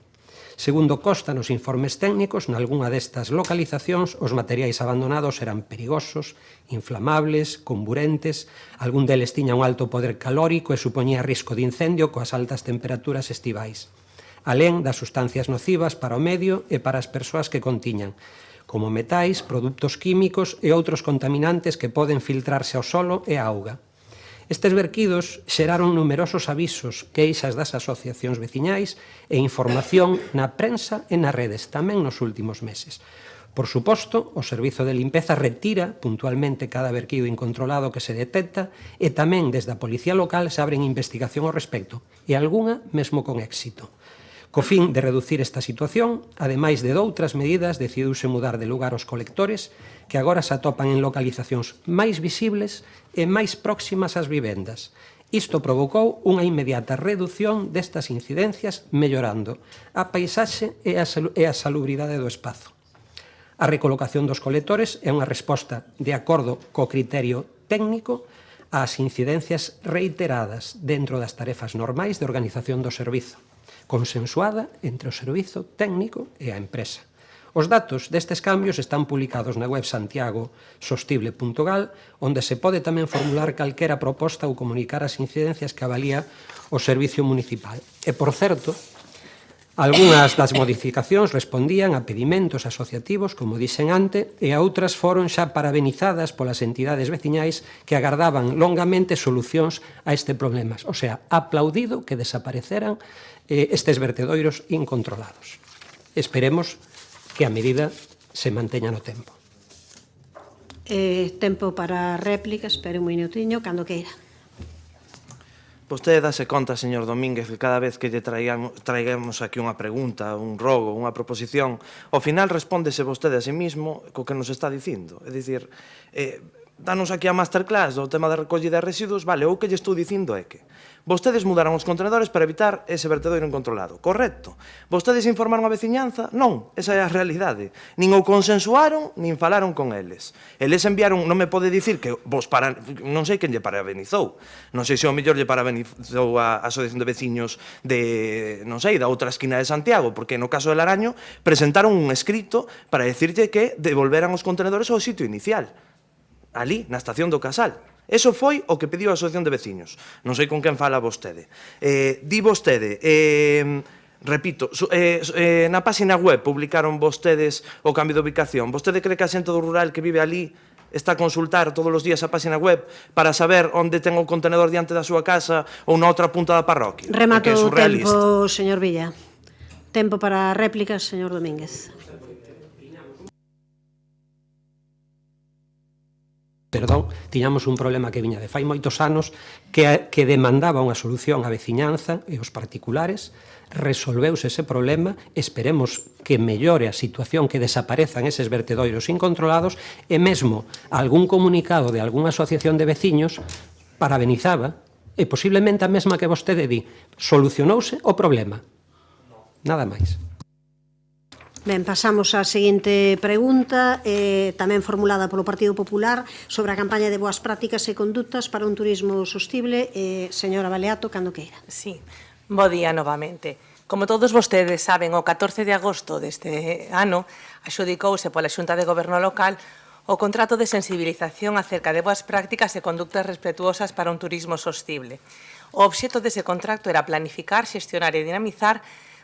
Segundo consta nos informes técnicos, nalgúna destas localizacións os materiais abandonados eran perigosos, inflamables, comburentes, algún deles tiña un alto poder calórico e supoñía risco de incendio coas altas temperaturas estivais, alén das sustancias nocivas para o medio e para as persoas que contiñan, como metais, produtos químicos e outros contaminantes que poden filtrarse ao solo e á auga. Estes verquidos xeraron numerosos avisos, queixas das asociacións veciñais e información na prensa e nas redes, tamén nos últimos meses. Por suposto, o Servizo de Limpeza retira puntualmente cada verquido incontrolado que se detecta e tamén desde a Policía Local se abren investigación ao respecto, e algunha mesmo con éxito. Co fin de reducir esta situación, ademais de doutras medidas, decidiuse mudar de lugar os colectores que agora se atopan en localizacións máis visibles e máis próximas ás vivendas. Isto provocou unha inmediata reducción destas incidencias, mellorando a paisaxe e a salubridade do espazo. A recolocación dos colectores é unha resposta de acordo co criterio técnico ás incidencias reiteradas dentro das tarefas normais de organización do servizo, consensuada entre o servizo técnico e a empresa. Os datos destes cambios están publicados na web santiagosostible.gal, onde se pode tamén formular calquera proposta ou comunicar as incidencias que avalía o servicio municipal. E, por certo, algunhas das modificacións respondían a pedimentos asociativos, como dixen ante, e a outras foron xa parabenizadas polas entidades veciñais que agardaban longamente solucións a este problema. O sea, aplaudido que desapareceran estes vertedoiros incontrolados. Esperemos que a medida se manteña no tempo. Tempo para réplica, espere un minutiño, cando queira. Vostede dase conta, señor Domínguez, que cada vez que lle traigamos aquí unha pregunta, un rogo, unha proposición, ao final respóndese vostede a sí mismo co que nos está dicindo. É dicir, danos aquí a masterclass do tema da recollida de residuos, vale, o que lle estou dicindo é que vostedes mudaron os contenedores para evitar ese vertedoiro incontrolado, correcto. Vostedes informaron a veciñanza? Non, esa é a realidade. Nin o consensuaron, nin falaron con eles. Eles enviaron, non me pode dicir que vos non sei quen lle parabenizou. Non sei se o mellor lle parabenizou a Asociación de Veciños de, non sei, da outra esquina de Santiago, porque no caso de Laraño presentaron un escrito para decirlle que devolveran os contenedores ao sitio inicial, ali, na estación do Casal. Eso foi o que pediu a Asociación de Veciños. Non sei con quen fala vostede. Di vostede, repito, na página web publicaron vostedes o cambio de ubicación. Vostede cree que a xente do rural que vive ali está a consultar todos os días a página web para saber onde ten o contenedor diante da súa casa ou na outra punta da parroquia? Remato o tempo, señor Villa. Tempo para réplicas, señor Domínguez. tiñamos un problema que viña de fai moitos anos que demandaba unha solución á veciñanza e aos particulares. Resolveuse ese problema, esperemos que mellore a situación, que desaparezan eses vertedoiros incontrolados, e mesmo algún comunicado de algunha asociación de veciños parabenizaba, e posiblemente a mesma que vostede di, solucionouse o problema. Nada máis. Ben, pasamos á seguinte pregunta, tamén formulada polo Partido Popular, sobre a campaña de boas prácticas e conductas para un turismo sostible. Señora Baleato, cando queira. Sí, bo día novamente. Como todos vostedes saben, o 14 de agosto deste ano adxudicouse pola Xunta de Goberno Local o contrato de sensibilización acerca de boas prácticas e conductas respetuosas para un turismo sostible. O obxecto dese contrato era planificar, xestionar e dinamizar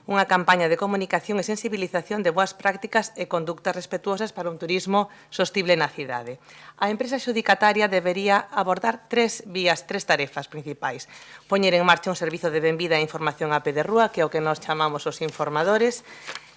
unha campaña de comunicación e sensibilización de boas prácticas e conductas respetuosas para un turismo sostible na cidade. A empresa xudicataria debería abordar tres tarefas principais. Poñer en marcha un servizo de benvida e información a pé de rúa, que é o que nós chamamos os informadores,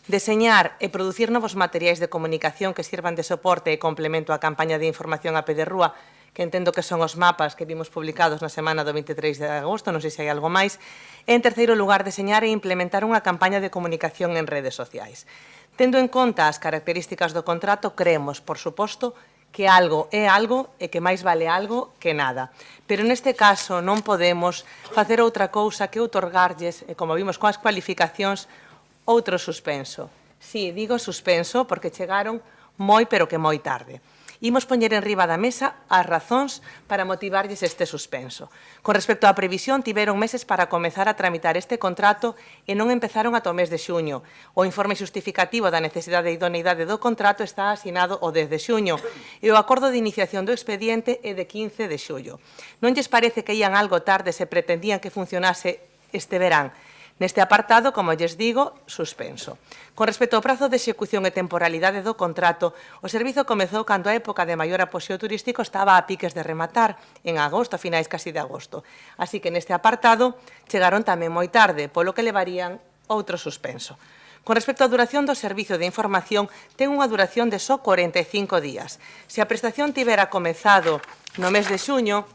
deseñar e producir novos materiais de comunicación que sirvan de soporte e complemento á campaña de información a pé de rúa, que entendo que son os mapas que vimos publicados na semana do 23 de agosto, non sei se hai algo máis. E, en terceiro lugar, deseñar e implementar unha campaña de comunicación en redes sociais. Tendo en conta as características do contrato, creemos, por suposto, que algo é algo e que máis vale algo que nada. Pero neste caso non podemos facer outra cousa que outorgarlles, e como vimos coas cualificacións, outro suspenso. Si, digo suspenso porque chegaron moi pero que moi tarde. Imos poñer en riba da mesa as razóns para motivarlles este suspenso. Con respecto á previsión, tiveron meses para comezar a tramitar este contrato e non empezaron ata o mes de xuño. O informe xustificativo da necesidade e idoneidade do contrato está asinado o 10 de xuño e o acordo de iniciación do expediente é de 15 de xullo. Non lles parece que ían algo tarde se pretendían que funcionase este verán? Neste apartado, como lles digo, suspenso. Con respecto ao prazo de execución e temporalidade do contrato, o servizo comezou cando a época de maior apoxeo turístico estaba a piques de rematar, en agosto, a finais casi de agosto. Así que neste apartado chegaron tamén moi tarde, polo que levarían outro suspenso. Con respecto á duración do servizo de información, ten unha duración de só 45 días. Se a prestación tivera comezado no mes de xuño,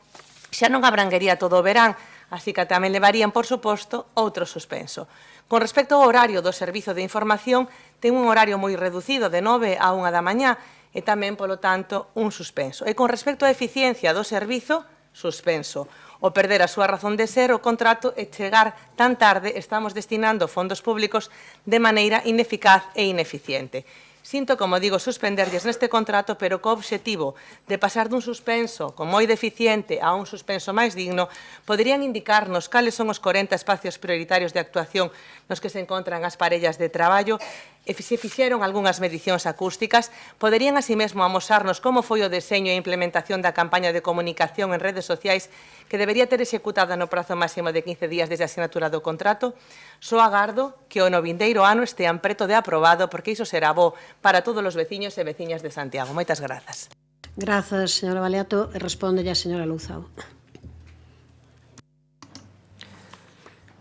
xa non abranguería todo o verán, así que tamén levarían, por suposto, outro suspenso. Con respecto ao horario do servizo de información, ten un horario moi reducido, de 9 a 1 da mañá, e tamén, polo tanto, un suspenso. E con respecto á eficiencia do servizo, suspenso. O perder a súa razón de ser, o contrato e chegar tan tarde, estamos destinando fondos públicos de maneira ineficaz e ineficiente. Sinto, como digo, suspenderlles neste contrato, pero co obxectivo de pasar dun suspenso con moi deficiente a un suspenso máis digno, poderían indicarnos cales son os 40 espacios prioritarios de actuación nos que se encontran as parellas de traballo e se fixeron algunhas medicións acústicas, poderían así mesmo amosarnos como foi o deseño e implementación da campaña de comunicación en redes sociais que debería ter executada no prazo máximo de 15 días desde a asinatura do contrato. Só agardo que o no vindeiro ano estean preto de aprobado, porque iso será bo para todos os veciños e veciñas de Santiago. Moitas grazas. Grazas, señora Baleato. Responde a señora Luzao.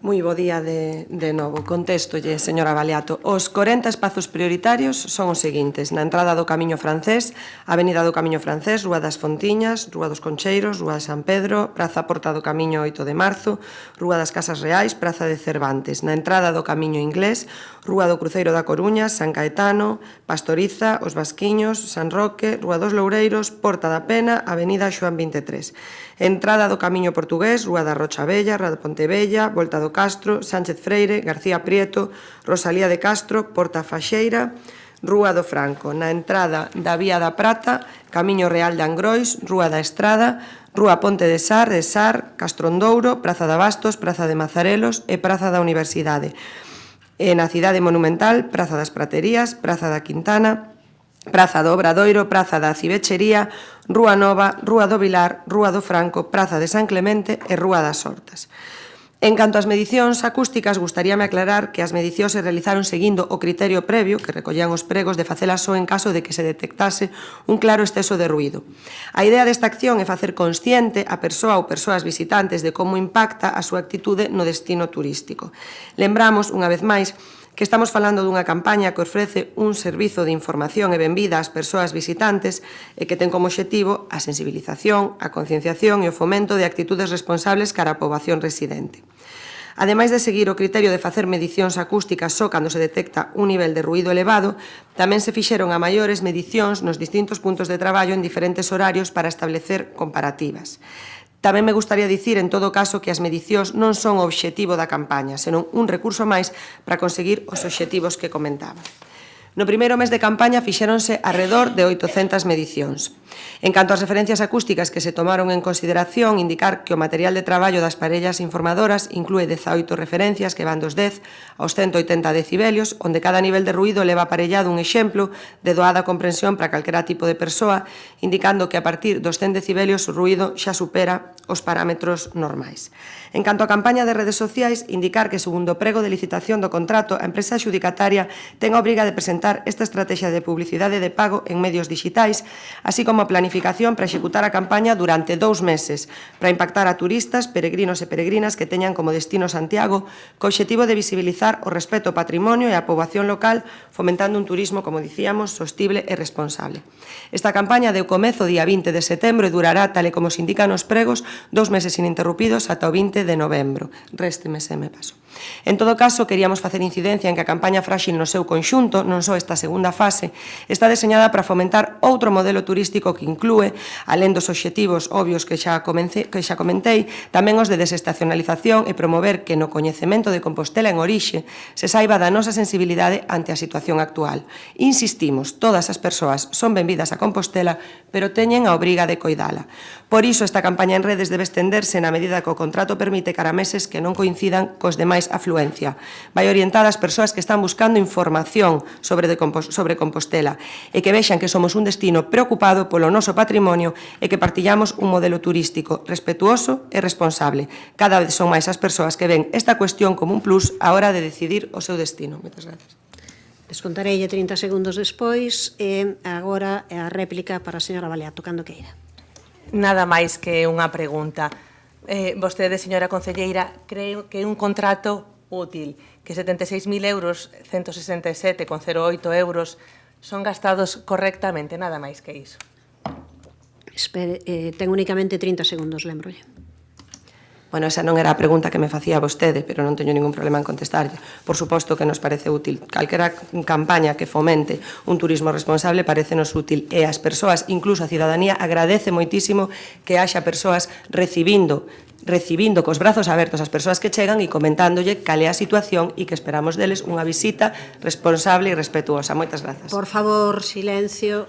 Moi bo día de novo. Contéstolle, señora Baleato. Os 40 espazos prioritarios son os seguintes. Na entrada do Camiño Francés, Avenida do Camiño Francés, Rúa das Fontiñas, Rúa dos Concheiros, Rúa de San Pedro, Praza Porta do Camiño 8 de marzo, Rúa das Casas Reais, Praza de Cervantes. Na entrada do Camiño Inglés, Rúa do Cruceiro da Coruña, San Caetano, Pastoriza, Os Vasquiños, San Roque, Rúa dos Loureiros, Porta da Pena, Avenida Xoán 23. Entrada do Camiño Portugués, Rúa da Rocha Bella, Rúa de Pontevella, Volta do Castro, Sánchez Freire, García Prieto, Rosalía de Castro, Porta Faxeira, Rúa do Franco. Na entrada da Vía da Prata, Camiño Real de Angrois, Rúa da Estrada, Rúa Ponte de Sar, Castrondouro, Praza de Abastos, Praza de Mazarelos e Praza da Universidade. E na Cidade Monumental, Praza das Praterías, Praza da Quintana, Praza do Obradoiro, Praza da Cibechería, Rúa Nova, Rúa do Vilar, Rúa do Franco, Praza de San Clemente e Rúa das Hortas. En canto ás medicións acústicas, gustaríame aclarar que as medicións se realizaron seguindo o criterio previo que recollían os pregos de facelas só en caso de que se detectase un claro exceso de ruído. A idea desta acción é facer consciente a persoa ou persoas visitantes de como impacta a súa actitude no destino turístico. Lembramos, unha vez máis, que estamos falando dunha campaña que ofrece un servizo de información e benvida ás persoas visitantes e que ten como obxectivo a sensibilización, a concienciación e o fomento de actitudes responsables cara á poboación residente. Ademais de seguir o criterio de facer medicións acústicas só cando se detecta un nivel de ruído elevado, tamén se fixeron a maiores medicións nos distintos puntos de traballo en diferentes horarios para establecer comparativas. Tamén me gustaría dicir, en todo caso, que as medicións non son o obxectivo da campaña, senón un recurso máis para conseguir os obxectivos que comentaba. No primeiro mes de campaña fixéronse arredor de 800 medicións. En canto ás referencias acústicas que se tomaron en consideración, indicar que o material de traballo das parellas informadoras inclúe 18 referencias que van dos 10 aos 180 decibelios, onde cada nivel de ruído leva aparellado un exemplo de doada comprensión para calquera tipo de persoa, indicando que a partir dos 100 decibelios o ruído xa supera os parámetros normais. En canto á campaña de redes sociais, indicar que, segundo o prego de licitación do contrato, a empresa adxudicataria ten a obriga de presentar esta estrategia de publicidade de pago en medios digitais, así como a planificación para executar a campaña durante 2 meses, para impactar a turistas, peregrinos e peregrinas que teñan como destino Santiago, co obxectivo de visibilizar o respeto ao patrimonio e á poboación local, fomentando un turismo, como dicíamos, sostible e responsable. Esta campaña deu comezo o día 20 de setembro e durará, tal e como se indican os pregos, 2 meses ininterrumpidos ata o 20 de novembro. Résteme se me paso. En todo caso, queríamos facer incidencia en que a campaña Fráxil no seu conxunto, non só esta segunda fase, está deseñada para fomentar outro modelo turístico que inclúe, alén dos obxectivos obvios que xa comentei, tamén os de desestacionalización e promover que no coñecemento de Compostela en orixe se saiba da nosa sensibilidade ante a situación actual. Insistimos, todas as persoas son benvidas a Compostela, pero teñen a obriga de coidala. Por iso, esta campaña en redes debe estenderse na medida que o contrato permite cara meses que non coincidan cos demais afluencia. Vai orientada ás persoas que están buscando información sobre Compostela e que vexan que somos un destino preocupado polo noso patrimonio e que partillamos un modelo turístico respetuoso e responsable. Cada vez son máis as persoas que ven esta cuestión como un plus á hora de decidir o seu destino. Moitas gracias. Descontareille 30 segundos despois e agora a réplica para a señora Baleato, cando queira. Nada máis que unha pregunta. Vostede, señora concelleira, creo que un contrato útil, que 76.000 euros, 167,08 euros, son gastados correctamente, nada máis que iso. Espere, ten únicamente 30 segundos, lembrolle. Bueno, esa non era a pregunta que me facía vostede, pero non teño ningún problema en contestarlle. Por suposto que nos parece útil. Calquera campaña que fomente un turismo responsable parecenos útil. E as persoas, incluso a cidadanía, agradece moitísimo que haxa persoas recibindo cos brazos abertos as persoas que chegan e comentándolle cal é a situación e que esperamos deles unha visita responsable e respetuosa. Moitas grazas. Por favor, silencio.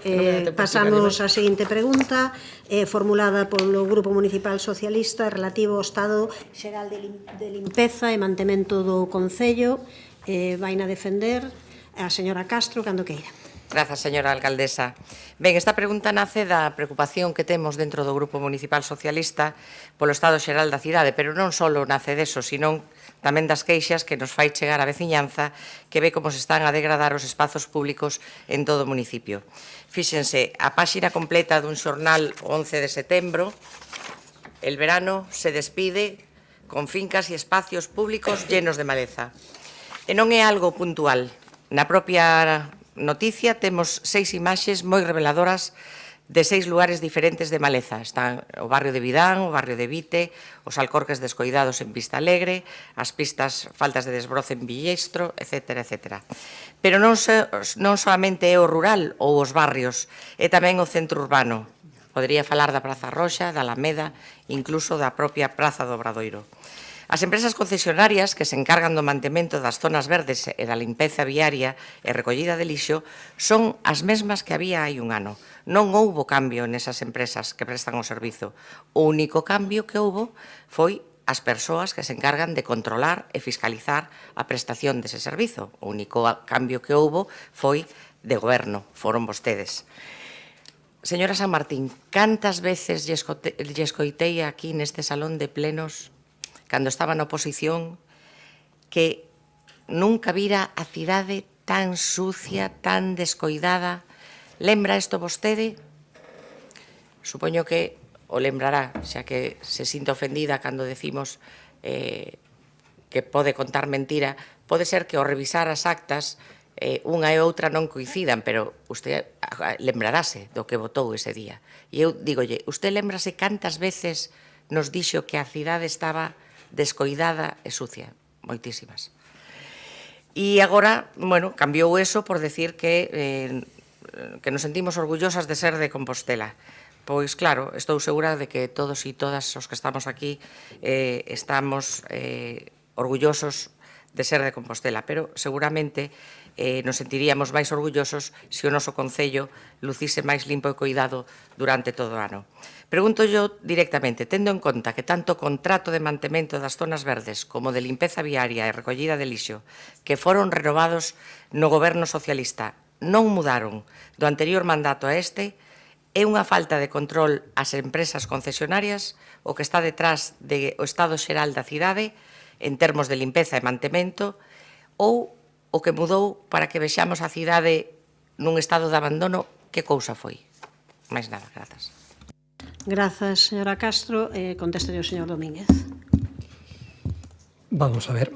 Pasamos á seguinte pregunta, formulada polo Grupo Municipal Socialista, relativo ao Estado Xeral de Limpeza e Mantemento do Concello. Vaina defender a señora Castro, cando queira. Grazas, señora alcaldesa. Ben, esta pregunta nace da preocupación que temos dentro do Grupo Municipal Socialista polo Estado Xeral da cidade, pero non só nace deso, sino tamén das queixas que nos fai chegar a veciñanza que ve como se están a degradar os espazos públicos en todo o municipio. Fíxense, a páxina completa dun xornal 11 de setembro, el verano se despide con fincas e espacios públicos llenos de maleza. E non é algo puntual. Na propia noticia temos 6 imaxes moi reveladoras de 6 lugares diferentes de maleza. Están o barrio de Vidán, o barrio de Vite, os alcorques descoidados en Vista Alegre, as pistas faltas de desbroce en Villestro, etc. etc. Pero non solamente é o rural ou os barrios, é tamén o centro urbano. Podería falar da Praza Roxa, da Alameda, incluso da propia Praza do Obradoiro. As empresas concesionarias que se encargan do mantemento das zonas verdes e da limpeza viaria e recollida de lixo son as mesmas que había hai un ano. Non houbo cambio nesas empresas que prestan o servizo. O único cambio que houbo foi as persoas que se encargan de controlar e fiscalizar a prestación dese servizo. O único cambio que houbo foi de goberno, foron vostedes. Señora San Martín, cantas veces lle escoitei aquí neste salón de plenos cando estaba na oposición, que nunca vira a cidade tan sucia, tan descoidada. Lembra isto vostede? Supoño que o lembrará, xa que se sinta ofendida cando decimos que pode contar mentira, pode ser que ao revisar as actas unha e outra non coincidan, pero usted lembrarase do que votou ese día. E eu digolle, usted lembrase cantas veces nos dixo que a cidade estaba descoidada e sucia? Moitísimas. E agora, bueno, cambiou eso por decir que nos sentimos orgullosas de ser de Compostela. Pois claro, estou segura de que todos e todas os que estamos aquí estamos orgullosos de ser de Compostela, pero seguramente nos sentiríamos máis orgullosos se o noso Concello lucise máis limpo e cuidado durante todo o ano. Pregunto yo directamente, tendo en conta que tanto o contrato de mantemento das zonas verdes como de limpeza viaria e recollida de lixo que foron renovados no goberno socialista non mudaron do anterior mandato a este, é unha falta de control ás empresas concesionarias o que está detrás do estado xeral da cidade en termos de limpeza e mantemento ou o que mudou para que vexamos a cidade nun estado de abandono, que cousa foi? Máis nada, grazas. Grazas, señora Castro. Conteste o señor Domínguez. Vamos a ver.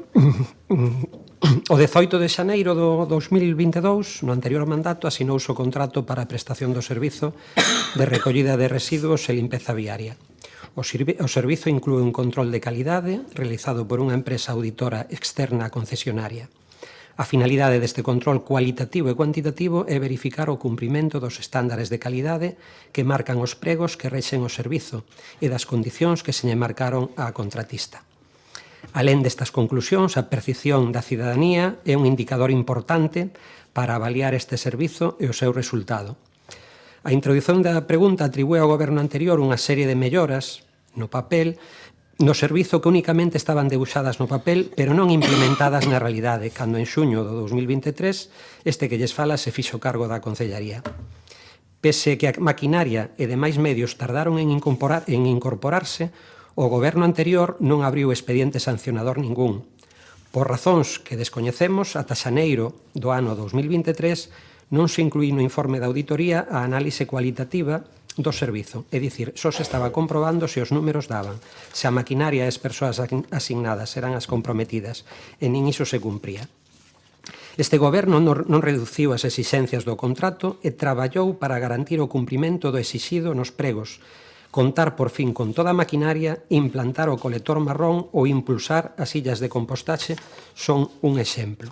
O 18 de xaneiro do 2022, no anterior mandato, asinouse o contrato para a prestación do servizo de recollida de residuos e limpeza viaria. O servizo inclúe un control de calidade realizado por unha empresa auditora externa concesionaria. A finalidade deste control cualitativo e cuantitativo é verificar o cumprimento dos estándares de calidade que marcan os pregos que rexen o servizo e das condicións que se lle marcaron á contratista. Alén destas conclusións, a percepción da cidadanía é un indicador importante para avaliar este servizo e o seu resultado. A introdución da pregunta atribúe ao goberno anterior unha serie de melloras no papel, no servizo que únicamente estaban debuxadas no papel, pero non implementadas na realidade, cando en xuño do 2023 este que lles fala se fixo cargo da Concellaría. Pese que a maquinaria e demais medios tardaron en incorporarse, o goberno anterior non abriu expediente sancionador ningún. Por razóns que descoñecemos, ata xaneiro do ano 2023 non se incluí no informe da auditoría a análise cualitativa do servizo, é dicir, só se estaba comprobando se os números daban, se a maquinaria e as persoas asignadas eran as comprometidas, e nin iso se cumpría. Este goberno non reduciu as exixencias do contrato e traballou para garantir o cumprimento do exixido nos pregos, contar por fin con toda a maquinaria, implantar o colector marrón ou impulsar as illas de compostaxe son un exemplo.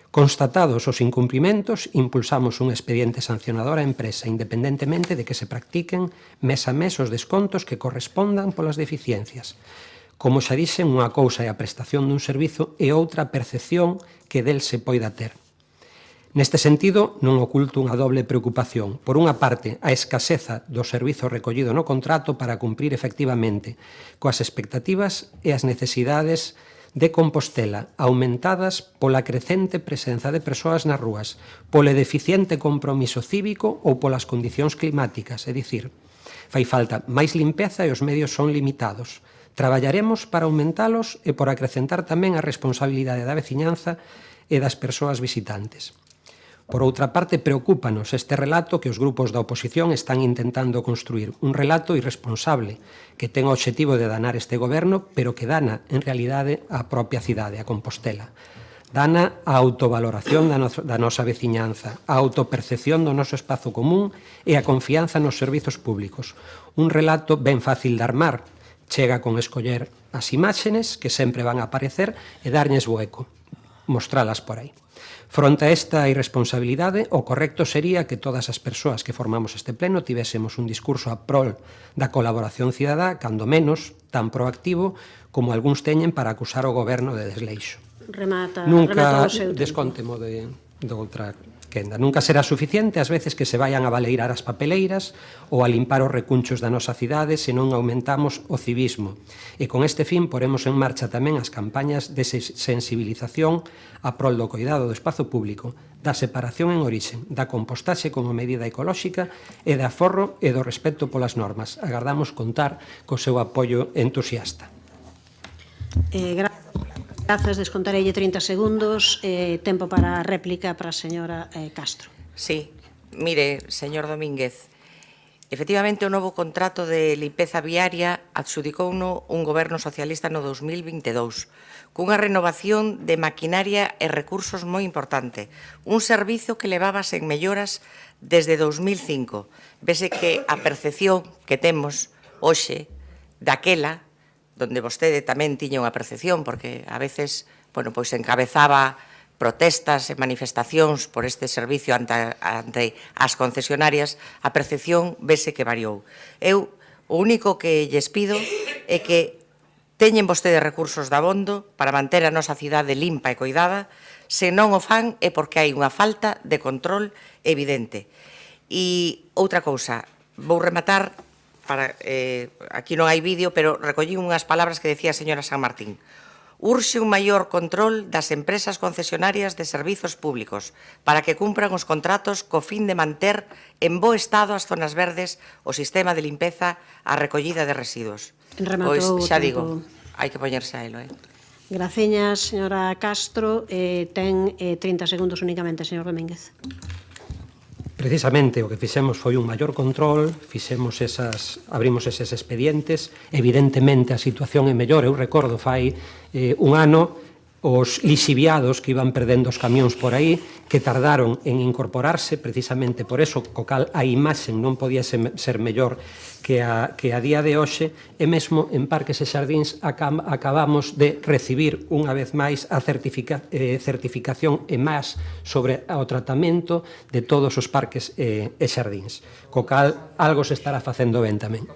Constatados os incumprimentos, impulsamos un expediente sancionador á empresa, independentemente de que se practiquen mes a mes os descontos que correspondan polas deficiencias. Como xa dixen, unha cousa é a prestación dun servizo e outra a percepción que del se poida ter. Neste sentido, non oculto unha doble preocupación. Por unha parte, a escaseza do servizo recollido no contrato para cumprir efectivamente coas expectativas e as necesidades de Compostela, aumentadas pola crecente presenza de persoas nas rúas, polo deficiente compromiso cívico ou polas condicións climáticas, é dicir, fai falta máis limpeza e os medios son limitados. Traballaremos para aumentalos e por acrecentar tamén a responsabilidade da veciñanza e das persoas visitantes. Por outra parte, preocúpanos este relato que os grupos da oposición están intentando construir, un relato irresponsable que ten o obxectivo de danar este goberno, pero que dana, en realidade, a propia cidade, a Compostela. Dana a autovaloración da nosa veciñanza, a autopercepción do noso espazo común e a confianza nos servizos públicos. Un relato ben fácil de armar, chega con escoller as imágenes que sempre van a aparecer e darlles bo eco, mostralas por aí. Fronte a esta irresponsabilidade, o correcto sería que todas as persoas que formamos este pleno tivésemos un discurso a prol da colaboración cidadá, cando menos tan proactivo como algúns teñen para acusar o goberno de desleixo. Remata Nunca o seu tempo. descontemo de outra quenda. Nunca será suficiente as veces que se vayan a baleirar as papeleiras ou a limpar os recunchos da nosa cidade se non aumentamos o civismo. E con este fin poremos en marcha tamén as campañas de sensibilización a prol do cuidado do espazo público, da separación en orixe, da compostaxe como medida ecolóxica e de aforro e do respecto polas normas. Agardamos contar co seu apoio entusiasta. Grazas, descontareille 30 segundos. Tempo para a réplica para a señora Castro. Sí, mire, señor Domínguez, Efectivamente, o novo contrato de limpeza viaria adxudicouno un goberno socialista no 2022, cunha renovación de maquinaria e recursos moi importante, un servizo que levaba sen melloras desde 2005. Vese que a percepción que temos hoxe daquela, donde vostede tamén tiña unha percepción, porque a veces, bueno, pois encabezaba protestas e manifestacións por este servicio ante as concesionarias, a percepción vese que variou. Eu, o único que lles pido é que teñen vostedes recursos de abondo para manter a nosa cidade limpa e coidada. Se non o fan é porque hai unha falta de control evidente. E outra cousa, vou rematar, aquí non hai vídeo, pero recollí unhas palabras que decía a señora San Martín. Urxe un maior control das empresas concesionarias de servizos públicos para que cumpran os contratos co fin de manter en bo estado as zonas verdes, o sistema de limpeza, a recollida de residuos. Pois, xa digo, hai que poñerse a elo. Graciñas, señora Castro. Ten 30 segundos únicamente, señor Domínguez. Precisamente o que fixemos foi un maior control, abrimos eses expedientes, evidentemente a situación é mellor. Eu recordo fai un ano os lixiviados que iban perdendo os camións por aí, que tardaron en incorporarse, precisamente por eso, co cal a imaxe non podía ser mellor que a día de hoxe, e mesmo en Parques e Xardíns acabamos de recibir unha vez máis a certificación e máis sobre o tratamento de todos os parques e xardíns, co cal algo se estará facendo ben tamén.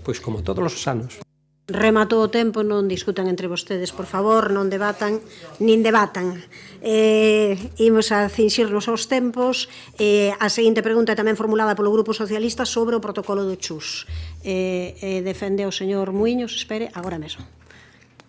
Pois como todos os anos. Rematou o tempo, non discutan entre vostedes, por favor, non debatan, nin debatan. Imos a cinxirnos aos tempos. A seguinte pregunta é tamén formulada polo Grupo Socialista sobre o protocolo do Chus. Defende o señor Muiños, espere, agora mesmo.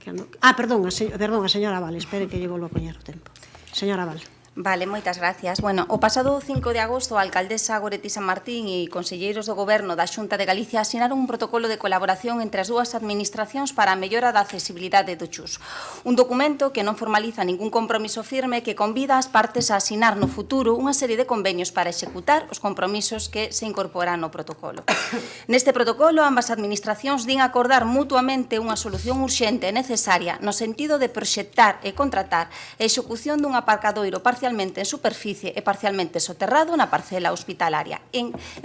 Perdón, a señora Val, espere que lle volvo a poñer o tempo. Señora Val. Vale, moitas gracias. Bueno, o pasado 5 de agosto, a alcaldesa Goretti San Martín e conselleiros do Goberno da Xunta de Galicia asinaron un protocolo de colaboración entre as dúas administracións para a mellora da accesibilidade do Chus. Un documento que non formaliza ningún compromiso firme, que convida as partes a asinar no futuro unha serie de convenios para executar os compromisos que se incorporan no protocolo. Neste protocolo, ambas administracións din acordar mutuamente unha solución urxente e necesaria no sentido de proxectar e contratar a execución dun aparcadoiro parcialmente en superficie e parcialmente soterrado na parcela hospitalaria.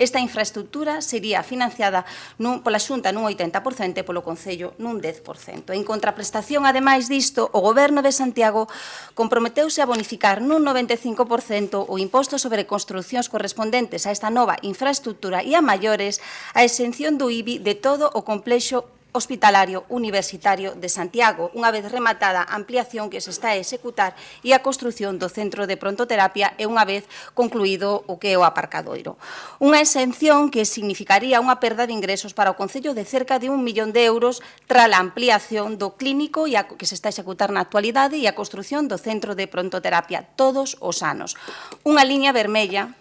Esta infraestructura sería financiada pola Xunta nun 80% e polo Concello nun 10%. En contraprestación, ademais disto, o Goberno de Santiago comprometeuse a bonificar nun 95% o imposto sobre construcións correspondentes a esta nova infraestructura e a maiores a exención do IBI de todo o complexo hospitalario universitario de Santiago, unha vez rematada a ampliación que se está a executar e a construción do centro de prontoterapia e unha vez concluído o que é o aparcadoiro. Unha exención que significaría unha perda de ingresos para o Concello de cerca de 1 millón de euros tras a ampliación do clínico que se está a executar na actualidade e a construción do centro de prontoterapia todos os anos. Unha liña vermella,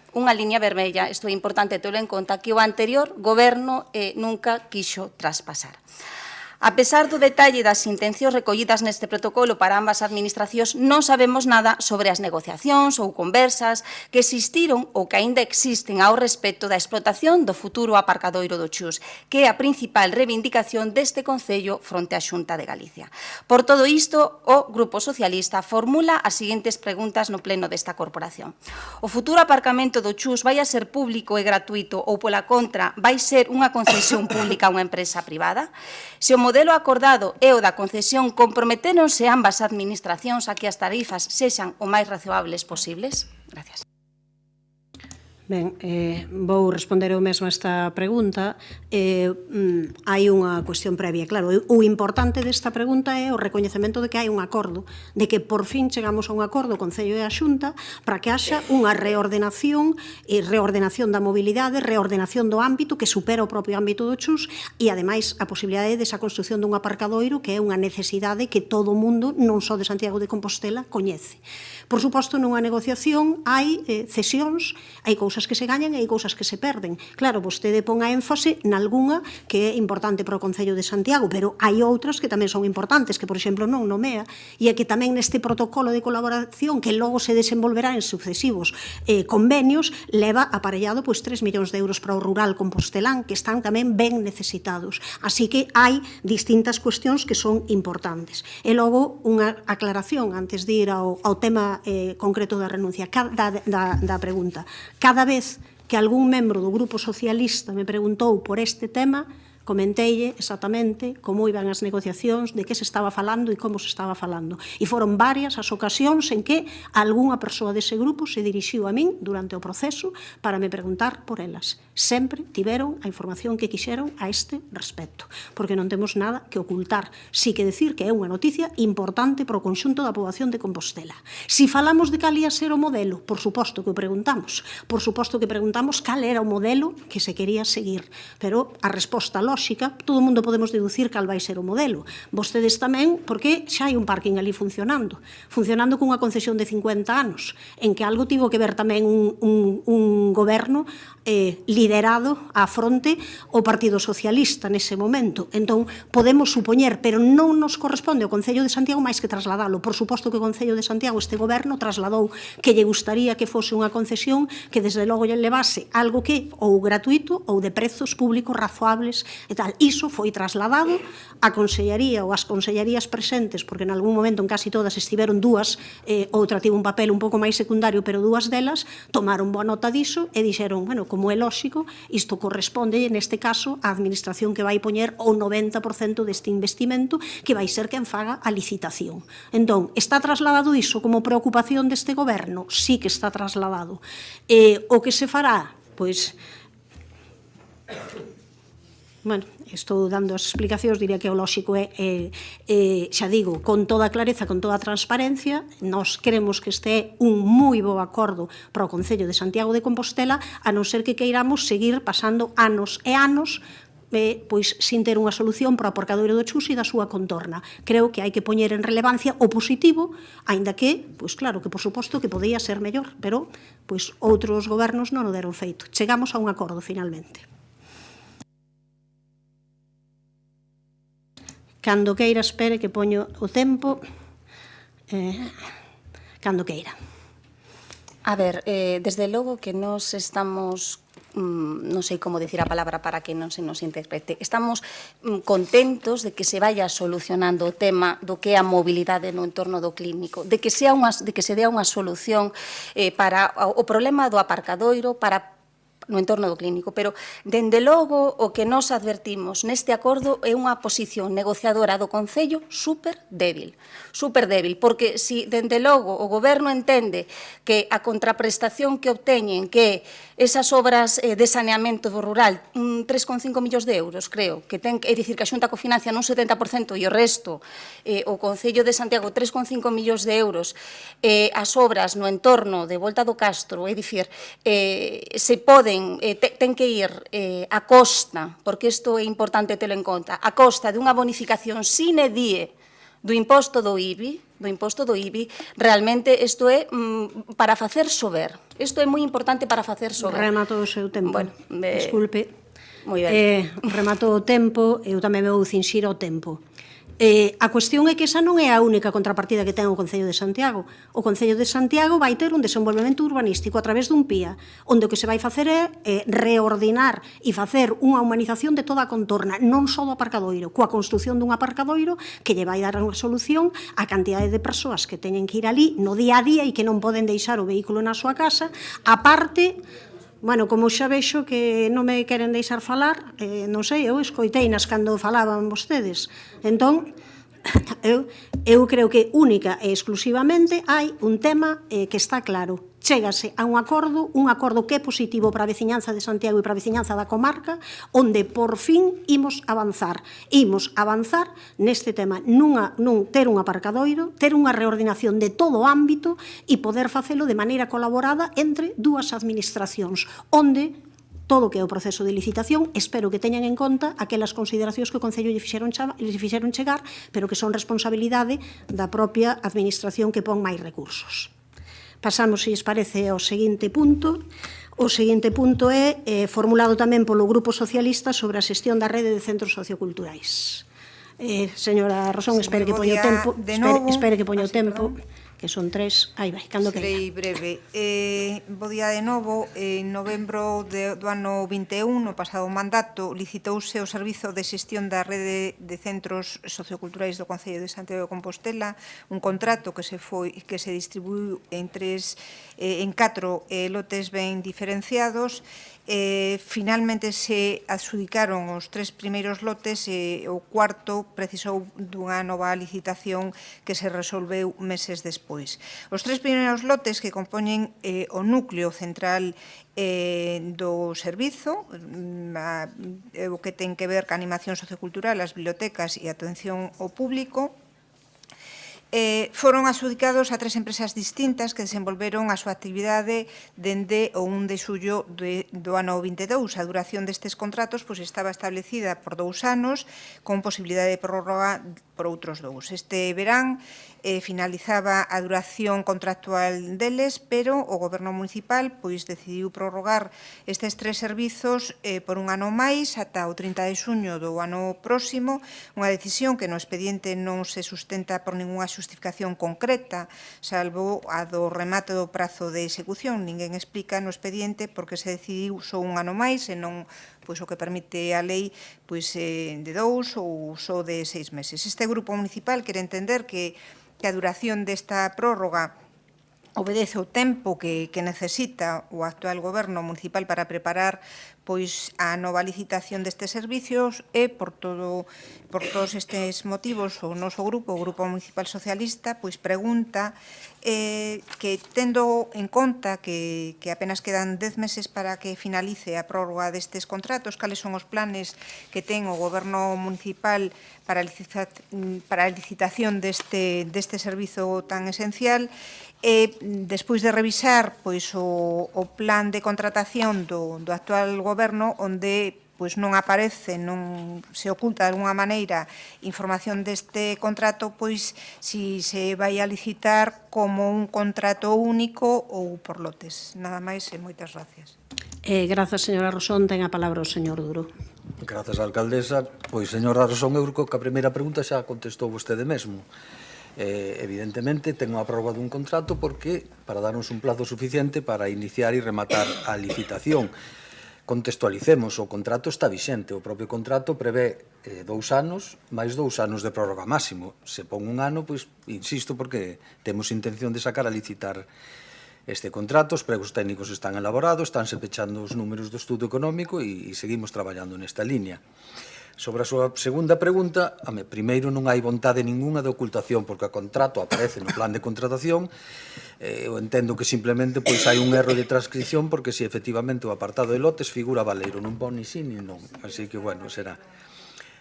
isto é importante telo en conta, que o anterior goberno nunca quixo traspasar. A pesar do detalle das intencións recollidas neste protocolo para ambas administracións, non sabemos nada sobre as negociacións ou conversas que existiron ou que aínda existen ao respecto da explotación do futuro aparcadoiro do Chus, que é a principal reivindicación deste Concello fronte á Xunta de Galicia. Por todo isto, o Grupo Socialista formula as seguintes preguntas no pleno desta corporación. O futuro aparcamento do Chus vai a ser público e gratuito ou, pola contra, vai ser unha concesión pública a unha empresa privada? Se o modelo acordado é o da concesión, comprometéronse ambas administracións a que as tarifas sexan o máis razoables posibles? Gracias. Ben, vou responder eu mesmo a esta pregunta. Hai unha cuestión previa. Claro, o importante desta pregunta é o recoñecemento de que hai un acordo, de que por fin chegamos a un acordo o Concello e a Xunta para que haxa unha reordenación da mobilidade, reordenación do ámbito que supera o propio ámbito do Chus e, ademais, a posibilidade desa construción dun aparcadoiro que é unha necesidade que todo o mundo, non só de Santiago de Compostela, coñece. Por suposto, nunha negociación hai cesións, hai cousas cousas que se gañan e hai cousas que se perden. Claro, vostede pon a énfase nalgunha que é importante para o Concello de Santiago, pero hai outras que tamén son importantes, que, por exemplo, non nomea, e que tamén neste protocolo de colaboración que logo se desenvolverá en sucesivos convenios, leva aparellado 3 millóns de euros para o rural compostelán, que están tamén ben necesitados. Así que hai distintas cuestións que son importantes. E logo, unha aclaración antes de ir ao tema concreto da renuncia, da pregunta. Cada vez que algún membro do Grupo Socialista me preguntou por este tema, comenteille exactamente como iban as negociacións, de que se estaba falando e como se estaba falando. E foron varias as ocasións en que algunha persoa dese grupo se dirixiu a min durante o proceso para me preguntar por elas. Sempre tiveron a información que quixeron a este respecto, porque non temos nada que ocultar. Si que decir que é unha noticia importante para o conxunto da poboación de Compostela. Si falamos de cal ia ser o modelo, por suposto que o preguntamos. Por suposto que preguntamos cal era o modelo que se quería seguir. Pero a resposta lógica, todo o mundo podemos deducir cal vai ser o modelo. Vostedes tamén, porque xa hai un parking ali funcionando cunha concesión de 50 anos, en que algo tivo que ver tamén un goberno liderado á fronte o Partido Socialista nese momento. Entón, podemos supoñer, pero non nos corresponde ao Concello de Santiago máis que trasladalo. Por suposto que o Concello de Santiago, este goberno, trasladou que lle gustaría que fose unha concesión que desde logo lle levase algo que ou gratuito ou de prezos públicos razoables e tal. Iso foi trasladado á Consellería ou ás consellerías presentes, porque en algún momento en casi todas estiveron dúas, outra tivo un papel un pouco máis secundario, pero dúas delas tomaron boa nota diso e dixeron, bueno, como é lóxico, isto corresponde, neste caso, á administración que vai poñer o 90% deste investimento, que vai ser quen faga a licitación. Entón, está trasladado iso como preocupación deste goberno? Sí que está trasladado. O que se fará? Pois, bueno, estou dando as explicacións, diría que o lóxico é, xa digo, con toda clareza, con toda transparencia, nós queremos que este é un moi bo acordo para o Concello de Santiago de Compostela, a non ser que queiramos seguir pasando anos e anos pois sin ter unha solución para o aparcadoiro do Chus e da súa contorna. Creo que hai que poñer en relevancia o positivo, aínda que, pois claro, que por suposto que podía ser mellor, pero pois outros gobernos non o deron feito. Chegamos a un acordo finalmente. Cando queira, espere que poño o tempo. Cando queira. A ver, desde logo que nos estamos, non sei como dicir a palabra para que non se nos interprete, estamos contentos de que se vaya solucionando o tema do que é a mobilidade no entorno do clínico, de que se dea unha solución para o problema do aparcadoiro, para no entorno do clínico, pero, dende logo, o que nos advertimos neste acordo é unha posición negociadora do Concello super débil, porque se, dende logo, o Goberno entende que a contraprestación que obteñen, que esas obras de saneamento do rural, 3,5 millóns de euros, creo, que ten, é dicir, que a Xunta cofinancia nun 70% e o resto, o Concello de Santiago, 3,5 millóns de euros, as obras no entorno de Volta do Castro, é dicir, se poden ten que ir a costa, porque isto é importante telo en conta, a costa de unha bonificación sine die do imposto do IBI, realmente isto é para facer sober. Isto é moi importante para facer sober. Remato o seu tempo. Bueno, desculpe. Moi ben. Remato o tempo, eu tamén me vou cinxir ao tempo. A cuestión é que esa non é a única contrapartida que ten o Concello de Santiago. O Concello de Santiago vai ter un desenvolvemento urbanístico a través dun PIA, onde o que se vai facer é reordinar e facer unha humanización de toda a contorna, non só do aparcadoiro, coa construción dun aparcadoiro que lle vai dar unha solución á cantidade de persoas que teñen que ir ali no día a día e que non poden deixar o vehículo na súa casa, a parte. Bueno, como xa vexo que non me queren deixar falar, non sei, eu escoiteinas cando falaban vostedes. Entón, eu creo que única e exclusivamente hai un tema que está claro. Chégase a un acordo que é positivo para a veciñanza de Santiago e para a veciñanza da comarca, onde por fin imos avanzar. Imos avanzar neste tema, nun ter un aparcadoiro, ter unha reordenación de todo o ámbito e poder facelo de maneira colaborada entre dúas administracións, onde todo o que é o proceso de licitación, espero que teñan en conta aquelas consideracións que o Concello lle fixeron chegar, pero que son responsabilidade da propia administración que pon máis recursos. Pasamos, se lles parece, ao seguinte punto. O seguinte punto é formulado tamén polo Grupo Socialista sobre a xestión da rede de centros socioculturais. Señora Rosón, espere que poño o tempo. Espere que poño o tempo, que son 3. Aí vai, cando queira. Serei breve. Bo día de novo. En novembro do ano 21, no pasado mandato, licitouse o Servizo de Xestión da Rede de Centros Socioculturais do Concello de Santiago de Compostela un contrato que se distribuiu en 4 lotes ben diferenciados. Finalmente se adxudicaron os 3 primeiros lotes e o cuarto precisou dunha nova licitación que se resolveu meses despois. Os 3 primeiros lotes que compoñen o núcleo central do servizo, o que ten que ver ca animación sociocultural, as bibliotecas e a atención ao público, foron adxudicados a 3 empresas distintas que desenvolveron a súa actividade dende o 1 de xullo do ano 22. A duración destes contratos estaba establecida por 2 anos, con posibilidade de prórroga por outros 2. Este verán finalizaba a duración contractual deles, pero o Goberno Municipal decidiu prorrogar estes 3 servizos por un ano máis, ata o 30 de xuño do ano próximo, unha decisión que no expediente non se sustenta por ninguna xustificación concreta, salvo a do remate do prazo de execución. Ninguén explica no expediente porque se decidiu só un ano máis e non o que permite a lei de 2 ou só de 6 meses. Este grupo municipal quere entender que a duración desta prórroga obedece o tempo que necesita o actual Goberno municipal para preparar a nova licitación destes servicios e por todos estes motivos o noso grupo, o Grupo Municipal Socialista, pregunta que, tendo en conta que apenas quedan 10 meses para que finalice a prórroga destes contratos, cales son os planes que ten o Goberno Municipal para a licitación deste servizo tan esencial, e despois de revisar o plan de contratación do actual Goberno, onde non aparece, non se oculta de alguna maneira información deste contrato, si se vai a licitar como un contrato único ou por lotes. Nada máis e moitas gracias. Grazas, señora Rosón. Ten a palabra o señor Duro. Grazas, alcaldesa. Señora Rosón, eu creo que a primeira pregunta xa contestou vostede mesmo. Evidentemente, ten unha prórroga dun contrato porque para darnos un plazo suficiente para iniciar e rematar a licitación. Contextualicemos, o contrato está vixente, o propio contrato prevé 2 anos, máis 2 anos de prórroga máximo. Se pon un ano, insisto, porque temos intención de sacar a licitar este contrato, os pregos técnicos están elaborados, estánse pechando os números do estudo económico e seguimos traballando nesta línea. Sobre a súa segunda pregunta, primeiro non hai vontade ninguna de ocultación, porque o contrato aparece no plan de contratación. Eu entendo que simplemente hai un erro de transcripción, porque se efectivamente o apartado de lotes figura Valeiro, non pon ni sí ni non. Así que, será.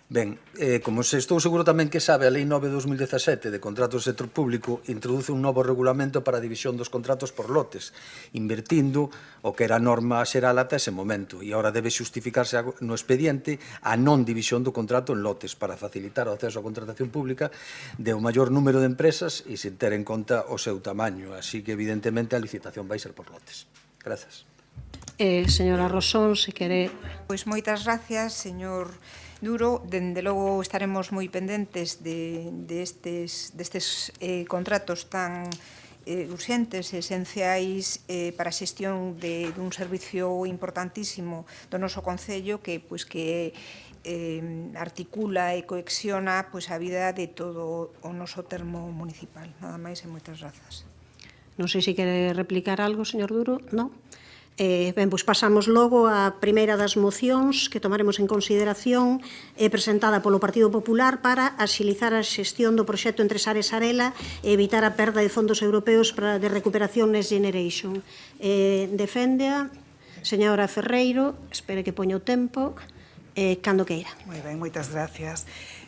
Ben, como estou seguro tamén que sabe, a Lei 9/2017 de contratos do sector público introduce un novo regulamento para a división dos contratos por lotes, invertindo o que era a norma xeral ata ese momento, e agora debe xustificarse no expediente a non división do contrato en lotes para facilitar o acceso á contratación pública de un maior número de empresas e sin ter en conta o seu tamaño, así que evidentemente a licitación vai ser por lotes. Grazas. Señora Rosón, se quere... Moitas gracias, señor Duro. Dende logo estaremos moi pendentes destes contratos tan urxentes e esenciais para a xestión dun servicio importantísimo do noso Concello que articula e cohexiona a vida de todo o noso termo municipal. Nada máis e moitas grazas. Non sei se quere replicar algo, señor Duro. Non? Pasamos logo á primeira das mocións que tomaremos en consideración presentada polo Partido Popular para axilizar a xestión do proxecto Entre Sares Arela e evitar a perda de fondos europeos de recuperación Next Generation. Defende a señora Ferreiro, espere que poña o tempo, cando queira. Moi ben, moitas gracias.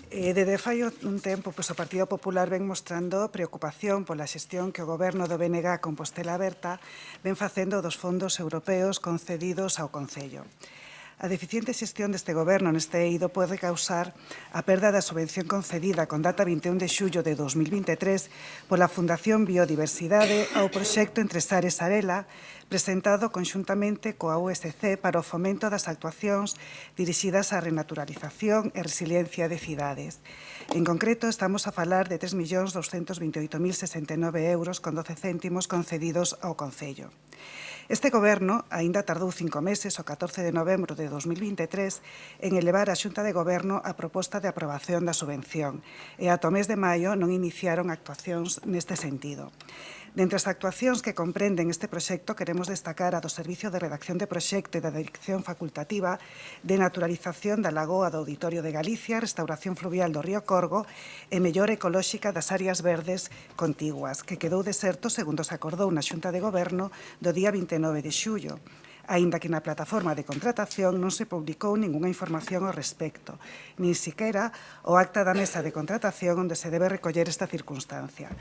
Desde fai un tempo, o Partido Popular ven mostrando preocupación pola xestión que o Goberno do BNG Compostela Aberta ven facendo dos fondos europeos concedidos ao Concello. A deficiente xestión deste goberno neste eido pode causar a perda da subvención concedida con data 21 de xullo de 2023 pola Fundación Biodiversidade ao proxecto Entre Sares Sarela, presentado conxuntamente coa USC para o fomento das actuacións dirixidas á renaturalización e resiliencia de cidades. En concreto, estamos a falar de 3.228.069 euros con 12 céntimos concedidos ao Concello. Este goberno aínda tardou 5 meses, o 14 de novembro de 2023, en elevar a Xunta de Goberno a proposta de aprobación da subvención e ata o mes de maio non iniciaron actuacións neste sentido. Dentre as actuacións que comprenden este proxecto, queremos destacar a do Servicio de Redacción de Proxecto e da Dirección Facultativa de Naturalización da Lagoa do Auditorio de Galicia, restauración fluvial do río Corgo e mellora ecolóxica das áreas verdes contiguas, que quedou deserto segundo se acordou na Xunta de Goberno do día 29 de xullo, aínda que na plataforma de contratación non se publicou ningunha información ao respecto, nin siquera o acta da mesa de contratación onde se debe recoller esta circunstancia.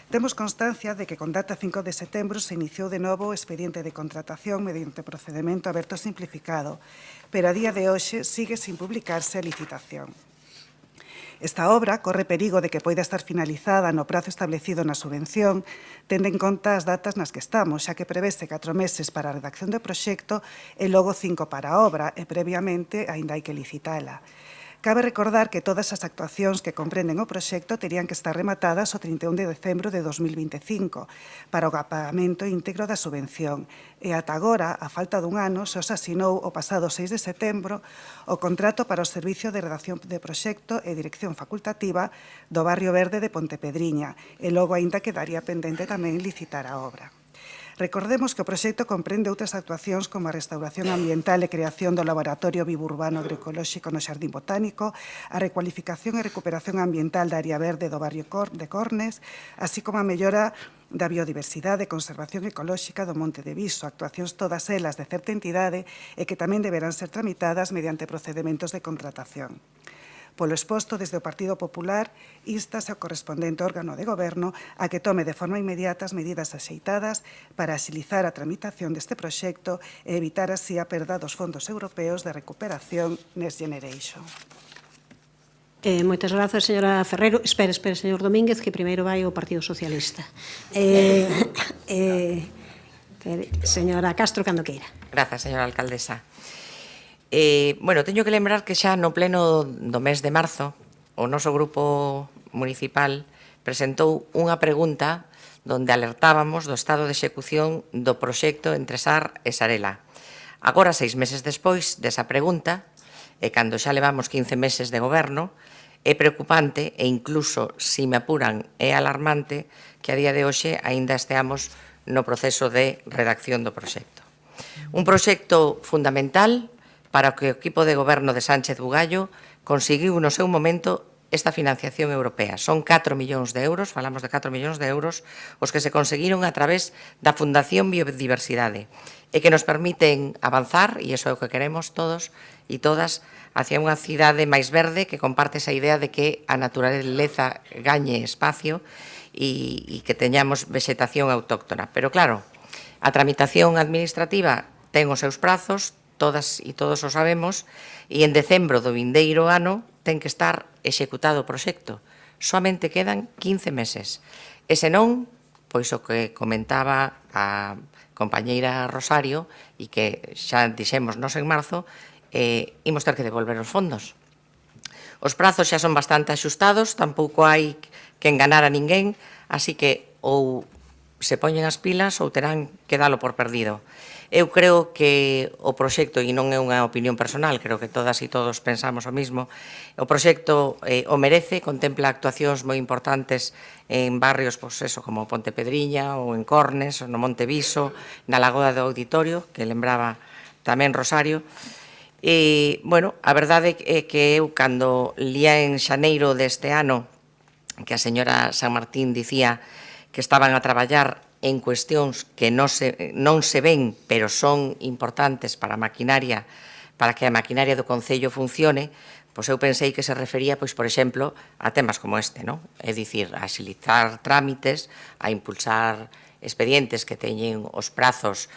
Temos constancia de que con data 5 de setembro se iniciou de novo o expediente de contratación mediante procedemento aberto simplificado, pero a día de hoxe sigue sin publicarse a licitación. Esta obra corre perigo de que poida estar finalizada no prazo establecido na subvención, tendo en conta as datas nas que estamos, xa que prevese 4 meses para a redacción do proxecto e logo 5 para a obra, e previamente aínda hai que licitala. Cabe recordar que todas as actuacións que comprenden o proxecto terían que estar rematadas o 31 de decembro de 2025 para o pagamento íntegro da subvención e ata agora, a falta dun ano, se os asinou o pasado 6 de setembro o contrato para o Servicio de Redacción de Proxecto e Dirección Facultativa do Barrio Verde de Pontepedriña e logo aínda quedaría pendente tamén licitar a obra. Recordemos que o proxecto comprende outras actuacións como a restauración ambiental e creación do Laboratorio Biburbano Agroecolóxico no Xardín Botánico, a recualificación e recuperación ambiental da área verde do barrio de Cornes, así como a mellora da biodiversidade e conservación ecolóxica do Monte de Viso, actuacións todas elas de certa entidade e que tamén deberán ser tramitadas mediante procedementos de contratación. Polo exposto, desde o Partido Popular, instase ao correspondente órgano de goberno a que tome de forma inmediata as medidas axeitadas para axilizar a tramitación deste proxecto e evitar así a perda dos fondos europeos de recuperación Next Generation. Moitas grazas, señora Ferreiro. Espere, señor Domínguez, que primeiro vai o Partido Socialista. Señora Castro, cando queira. Grazas, señora alcaldesa. Bueno, teño que lembrar que xa no pleno do mes de marzo o noso grupo municipal presentou unha pregunta donde alertábamos do estado de execución do proxecto Entre Sar e Sarela. Agora, 6 meses despois desa pregunta, e cando xa levamos 15 meses de goberno, é preocupante e incluso, se me apuran, é alarmante que a día de hoxe aínda esteamos no proceso de redacción do proxecto. Un proxecto fundamental para que o equipo de goberno de Sánchez Bugallo conseguiu no seu momento esta financiación europea. Son 4 millóns de euros, falamos de 4 millóns de euros, os que se conseguiron a través da Fundación Biodiversidade e que nos permiten avanzar, e iso é o que queremos todos e todas, hacia unha cidade máis verde que comparte esa idea de que a naturaleza gañe espacio e que teñamos vegetación autóctona. Pero claro, a tramitación administrativa ten os seus prazos, todas e todos o sabemos, e en decembro do vindeiro ano ten que estar executado o proxecto. Soamente quedan 15 meses. E senón, pois o que comentaba a compañeira Rosario, e que xa dixemos nos en marzo, imos ter que devolver os fondos. Os prazos xa son bastante axustados, tampouco hai que enganar a ninguén, así que ou se poñen as pilas ou terán que dalo por perdido. Eu creo que o proxecto, e non é unha opinión personal, creo que todas e todos pensamos o mismo, o proxecto o merece, contempla actuacións moi importantes en barrios como Pontepedriña ou en Cornes, ou no Monte Viso, na Lagoa do Auditorio, que lembraba tamén Rosario. E, bueno, a verdade é que eu, cando lía en xaneiro deste ano, que a señora San Martín dicía que estaban a traballar en cuestións que non se ven, pero son importantes para a maquinaria, para que a maquinaria do Concello funcione, pois eu pensei que se refería, pois, por exemplo, a temas como este, non? É dicir, a axilizar trámites, a impulsar expedientes que teñen os prazos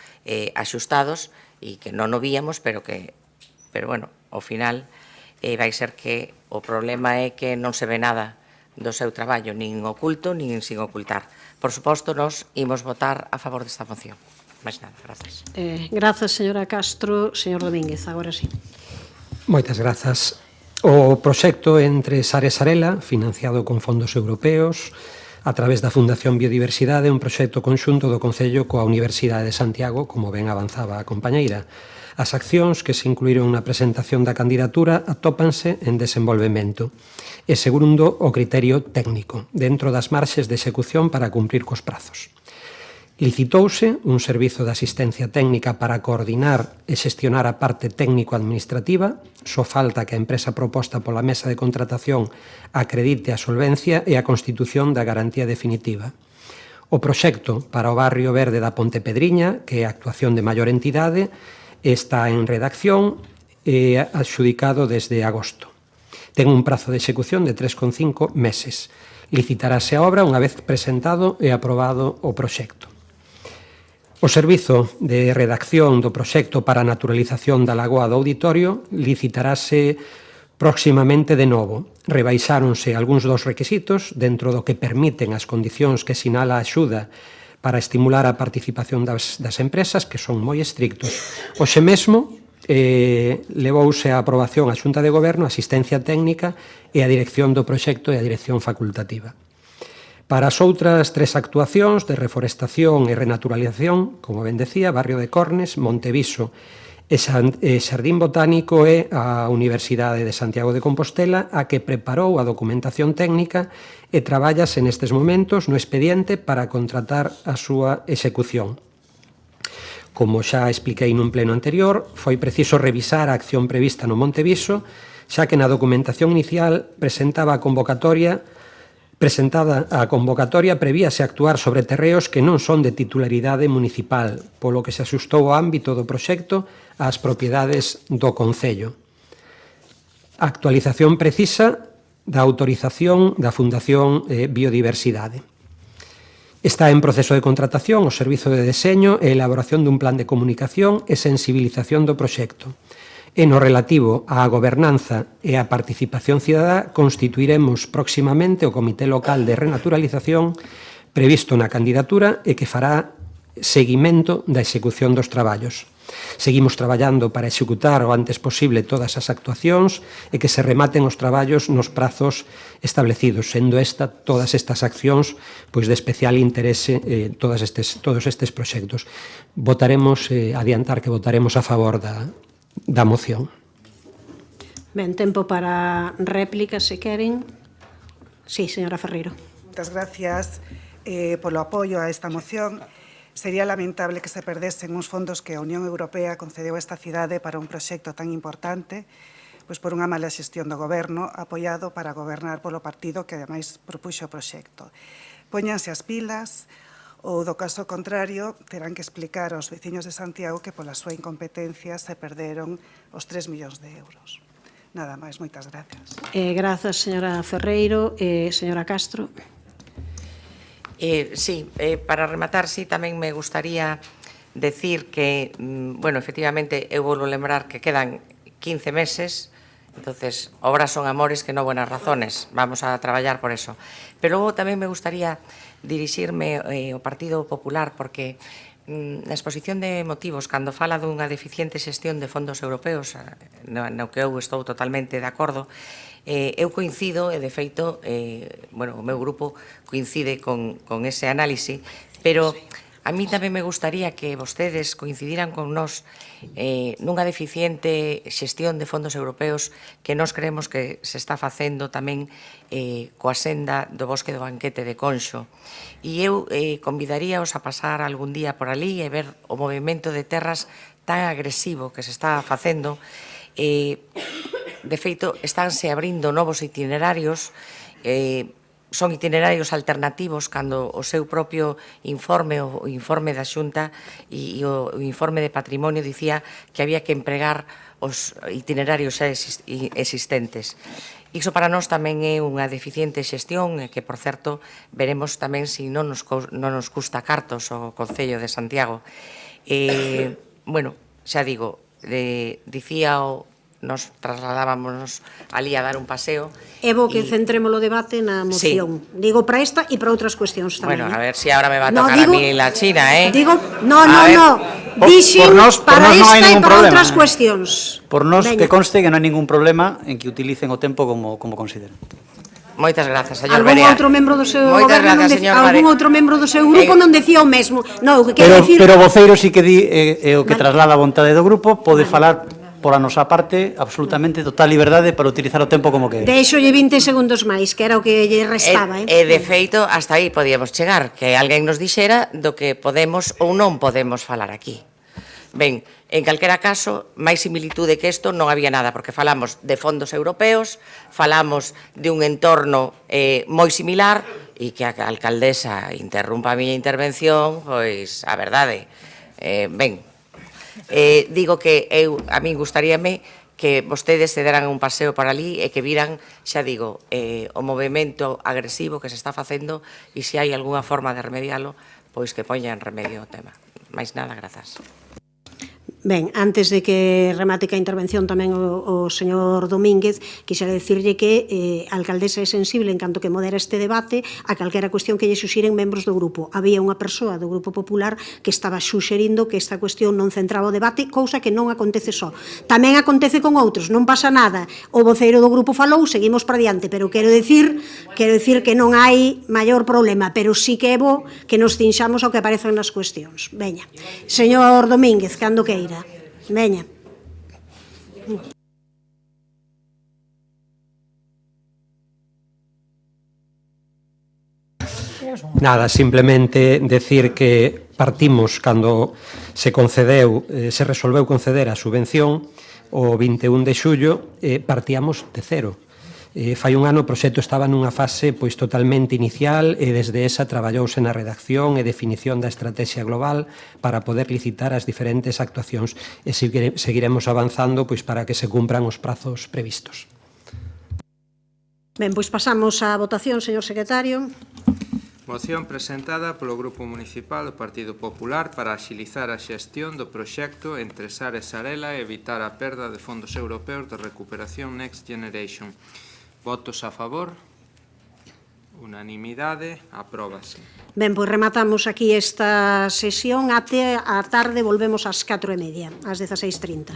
axustados e que non o víamos, pero que pero, bueno, ao final vai ser que o problema é que non se ve nada do seu traballo, nin oculto, nin sin ocultar. Por suposto, nos imos votar a favor desta moción. Mais nada, grazas. Grazas, señora Castro. Señor Domínguez, agora sí. Moitas grazas. O proxecto entre Sare Sarela, financiado con fondos europeos, a través da Fundación Biodiversidade, un proxecto conxunto do Concello coa Universidade de Santiago, como ben avanzaba a compañeira. As accións que se incluíron na presentación da candidatura atópanse en desenvolvemento e segundo o criterio técnico, dentro das marxes de execución para cumprir cos prazos. Licitouse un servizo de asistencia técnica para coordinar e xestionar a parte técnico-administrativa, só falta que a empresa proposta pola mesa de contratación acredite a solvencia e a constitución da garantía definitiva. O proxecto para o barrio verde da Ponte Pedriña, que é a actuación de maior entidade, está en redacción e adxudicado desde agosto. Ten un prazo de execución de 3,5 meses. Licitarase a obra unha vez presentado e aprobado o proxecto. O servizo de redacción do proxecto para a naturalización da lagoa do auditorio licitarase próximamente de novo. Rebaixáronse algúns dos requisitos dentro do que permiten as condicións que sinala a axuda para estimular a participación das empresas, que son moi estrictos. Hoxe mesmo levouse a aprobación a Xunta de Goberno, a asistencia técnica e a dirección do proxecto e a dirección facultativa. Para as outras tres actuacións de reforestación e renaturalización, como ben decía, Barrio de Cornes, Monteviso e Xardín Botánico e a Universidade de Santiago de Compostela, a que preparou a documentación técnica e traballase nestes momentos no expediente para contratar a súa execución. Como xa expliquei nun pleno anterior, foi preciso revisar a acción prevista no Monteviso, xa que na documentación inicial presentada a convocatoria prevíase actuar sobre terreos que non son de titularidade municipal, polo que se axustou o ámbito do proxecto ás propiedades do Concello. A actualización precisa da autorización da Fundación Biodiversidade. Está en proceso de contratación o servizo de deseño e elaboración dun plan de comunicación e sensibilización do proxecto. E no relativo á gobernanza e á participación cidadá, constituiremos próximamente o Comité Local de Renaturalización previsto na candidatura e que fará seguimento da execución dos traballos. Seguimos traballando para executar o antes posible todas as actuacións e que se rematen os traballos nos prazos establecidos, sendo todas estas accións pois de especial interese todos estes proxectos. Votaremos, adiantar que votaremos a favor da moción. Ben, tempo para réplica, se queren. Sí, señora Ferreiro. Moitas gracias polo apoio a esta moción. Sería lamentable que se perdesen uns fondos que a Unión Europea concedeu a esta cidade para un proxecto tan importante, pois por unha mala xestión do goberno, apoiado para gobernar polo partido que ademais propuxo o proxecto. Póñanse as pilas, ou do caso contrario, terán que explicar aos veciños de Santiago que pola súa incompetencia se perderon os 3 millóns de euros. Nada máis, moitas gracias. Grazas, señora Ferreiro. Señora Castro. Sí, para rematar, sí, tamén me gustaría decir que, bueno, efectivamente, eu vou lembrar que quedan 15 meses, entonces, obras son amores que non buenas razones, vamos a traballar por eso. Pero logo tamén me gustaría dirixirme ao Partido Popular, porque na exposición de motivos, cando fala dunha deficiente xestión de fondos europeos, no que eu estou totalmente de acordo, eu coincido, e de feito, o meu grupo coincide con ese análise, pero a mí tamén me gustaría que vostedes coincidiran con nós nunha deficiente xestión de fondos europeos que nós creemos que se está facendo tamén coa senda do Bosque do Banquete de Conxo. E eu convidaríaos a pasar algún día por ali e ver o movimento de terras tan agresivo que se está facendo. De feito, estánse abrindo novos itinerarios, son itinerarios alternativos cando o seu propio informe, o informe da Xunta e o informe de patrimonio dicía que había que empregar os itinerarios xa existentes. Iso para nós tamén é unha deficiente xestión que, por certo, veremos tamén se non nos custa cartos o Concello de Santiago. Bueno, xa digo, dicía o nos trasladábamos ali a dar un paseo. É bo que centremos o debate na moción. Sí. Digo para esta e para outras cuestións tamén. Bueno, a ver si ahora me va a tocar a mí la China, ¿eh? Digo, no. Dixen para esta e para outras cuestións. Por nos que conste que non hai ningún problema en que utilicen o tempo como consideren. Moitas grazas, señor Algún Berea. outro membro do seu Moitas goberno grazas, señor algún Berea. outro membro do seu grupo non decía o mesmo. No, o que quero dicir... Pero o voceiro sí que di o que traslada a vontade do grupo, pode falar pola nosa parte absolutamente total liberdade para utilizar o tempo como quere. Deixolle 20 segundos máis, que era o que lle restaba. E de feito, hasta aí podíamos chegar, que alguén nos dixera do que podemos ou non podemos falar aquí. Ben, en calquera caso, máis similitude que isto non había nada, porque falamos de fondos europeos, falamos de un entorno moi similar, e que a alcaldesa interrumpa a miña intervención, pois, a verdade. Ben, digo que a min gustaríame que vostedes se deran un paseo por ali e que viran, xa digo, o movimento agresivo que se está facendo e se hai algunha forma de remedialo, pois que poñan remedio ao tema. Mais nada, grazas. Ben, antes de que remate a intervención tamén o señor Domínguez, quixera dicirlle que a alcaldesa é sensible en canto que modera este debate a calquera cuestión que lle suxiren membros do grupo. Había unha persoa do Grupo Popular que estaba suxerindo que esta cuestión non centraba o debate, cousa que non acontece só. Tamén acontece con outros, non pasa nada. O voceiro do grupo falou, seguimos para diante, pero quero dicir que non hai maior problema, pero sí que é bo que nos cinxamos ao que aparecen nas cuestións. Veña. Señor Domínguez, cando queira. Veña. Nada, simplemente decir que partimos cando se resolveu conceder a subvención o 21 de xullo, partíamos de cero. Fai un ano o proxecto estaba nunha fase pois totalmente inicial e desde esa traballouse na redacción e definición da estrategia global para poder licitar as diferentes actuacións e seguiremos avanzando pois para que se cumpran os prazos previstos. Ben, pois pasamos á votación, señor secretario. Moción presentada polo Grupo Municipal do Partido Popular para axilizar a xestión do proxecto entre Sar e Sarela e evitar a perda de fondos europeos de recuperación Next Generation. Votos a favor? Unanimidade, apróbase. Ben, pois rematamos aquí esta sesión. Até a tarde volvemos ás 4:30, ás 16:30.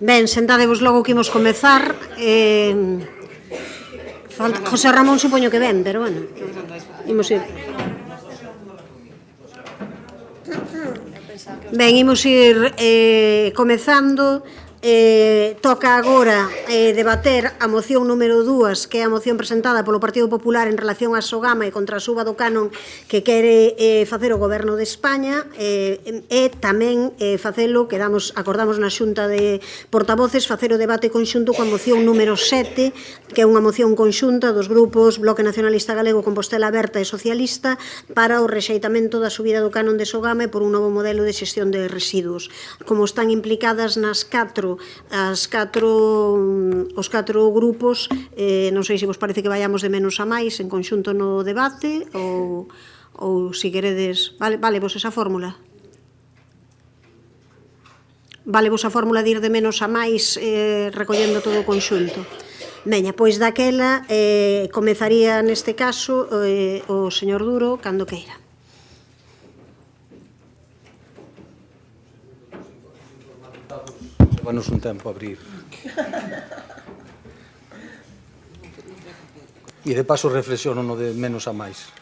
Ben, sentadevos logo que imos comezar. José Ramón supoño que ven, pero bueno, imos ir. Ben, imos ir comezando. Toca agora debater a moción número 2, que é a moción presentada polo Partido Popular en relación a Sogama e contra a suba do canon que quere facer o Goberno de España, e tamén facelo, acordamos na Xunta de Portavoces, facer o debate conxunto coa moción número 7, que é unha moción conxunta dos grupos Bloque Nacionalista Galego, Compostela Aberta e Socialista para o rexeitamento da subida do canon de Sogama e por un novo modelo de xestión de residuos. Como están implicadas os catro grupos, non sei se vos parece que vayamos de menos a máis en conxunto no debate ou se queredes... Vale vos esa fórmula? Vale vos a fórmula de ir de menos a máis recollendo todo o conxunto? Veña, pois daquela comezaría neste caso o señor Duro cando queira. Levanos un tempo a abrir. E de paso reflexiono no de menos a máis.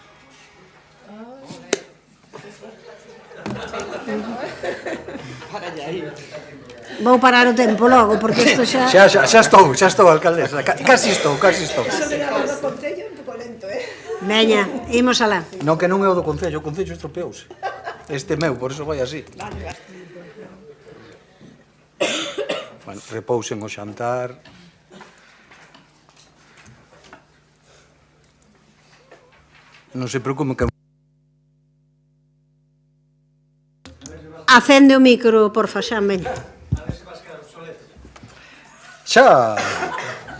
Vou parar o tempo logo, porque isto xa... Xa estou, alcaldesa. Casi estou. Veña, imos alá. Non, que non é o do Concello, o Concello estropeouse. Este meu, por iso vai así. Bueno, repousen o xantar. Non se preocupen que... Acende o micro, porfa, xa, ben. Xa,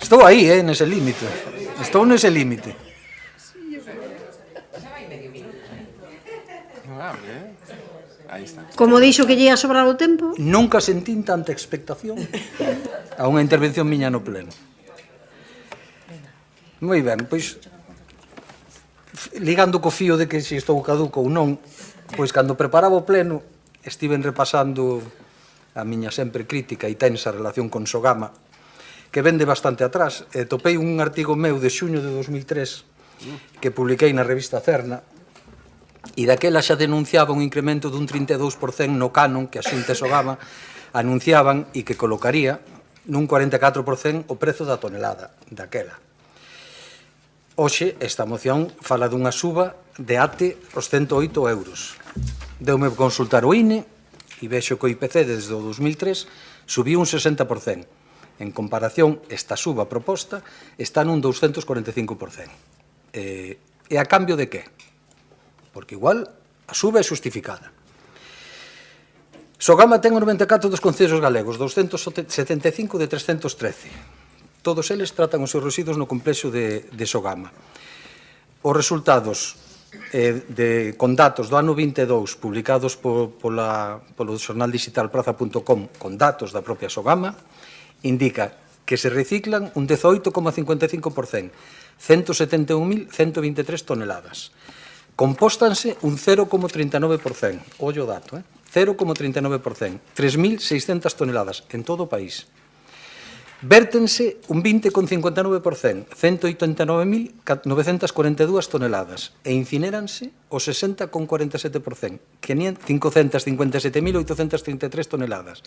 estou aí, nese límite. Estou nese límite. Como dixo que lle ia sobrar o tempo? Nunca sentín tanta expectación a unha intervención miña no pleno. Moi ben, pois, ligando co fío de que se estou caduco ou non, pois, cando preparaba o pleno, estiven repasando a miña sempre crítica e tensa relación con Sogama, que vende bastante atrás. Topei un artigo meu de xuño de 2003 que publiquei na revista Cerna, e daquela xa denunciaba un incremento dun 32% no canon que a Xunta e Sogama anunciaban e que colocaría nun 44% o prezo da tonelada daquela. Hoxe, esta moción fala dunha suba de até os 108 euros. Deume consultar o INE e vexo que o IPC desde o 2003 subiu un 60%. En comparación, esta suba proposta está nun 245%. E a cambio de que? Porque igual a suba é justificada. Sogama ten o 94 dos concellos galegos, 275 de 313. Todos eles tratan os seus residuos no complexo de Sogama. Os resultados con datos do ano 22 publicados polo xornal digital praza.com con datos da propia Sogama indica que se reciclan un 18,55%, 171.123 toneladas. Compóstanse un 0,39%, ollo o dato, 0,39%, 3.600 toneladas en todo o país. Vértense un 20,59%, 189.942 toneladas, e incinéranse o 60,47%, 557.833 toneladas.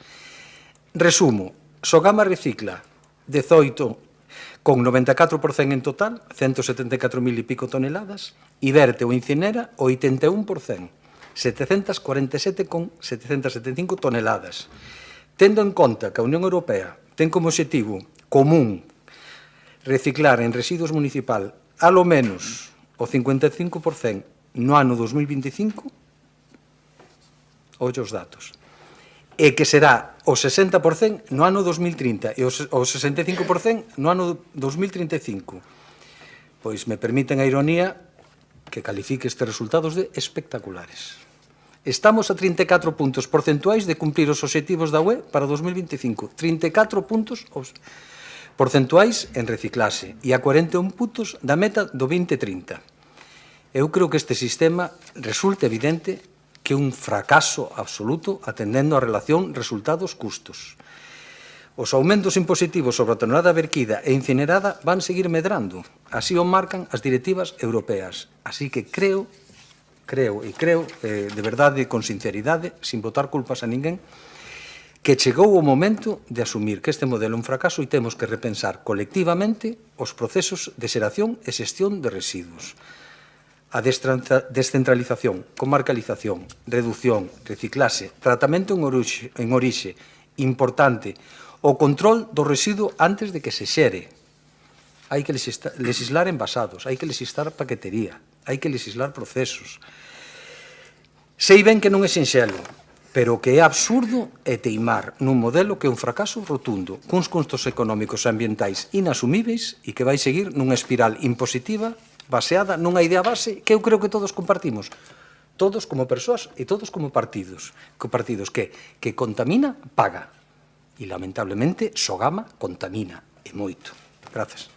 Resumo, Sogama recicla 18,94% en total, 174.000 e pico toneladas, e verte ou incinera o 81%, 747,775 toneladas. Tendo en conta que a Unión Europea ten como objetivo común reciclar en residuos municipal alo menos o 55% no ano 2025, ollo os datos, e que será o 60% no ano 2030 e o 65% no ano 2035. Pois me permiten a ironía que califique estes resultados de espectaculares. Estamos a 34 puntos porcentuais de cumprir os obxectivos da UE para 2025. 34 puntos porcentuais en reciclase e a 41 puntos da meta do 2030. Eu creo que este sistema resulta evidente que é un fracaso absoluto atendendo a relación resultados-custos. Os aumentos impositivos sobre a tonelada verquida e incinerada van seguir medrando. Así o marcan as directivas europeas. Así que creo, de verdade, con sinceridade, sin botar culpas a ninguén, que chegou o momento de asumir que este modelo é un fracaso e temos que repensar colectivamente os procesos de xeración e xestión de residuos. A descentralización, comarcalización, reducción, reciclaxe, tratamento en orixe, importante, o control do residuo antes de que se xere. Hai que legislar envasados, hai que legislar paquetería, hai que legislar procesos. Sei ben que non é sinxelo, pero o que é absurdo é teimar nun modelo que é un fracaso rotundo, cuns custos económicos e ambientais inasumíveis e que vai seguir nunha espiral impositiva baseada nunha idea base que eu creo que todos compartimos, todos como persoas e todos como partidos, que contamina, paga. E, lamentablemente, Sogama contamina, e moito. Grazas.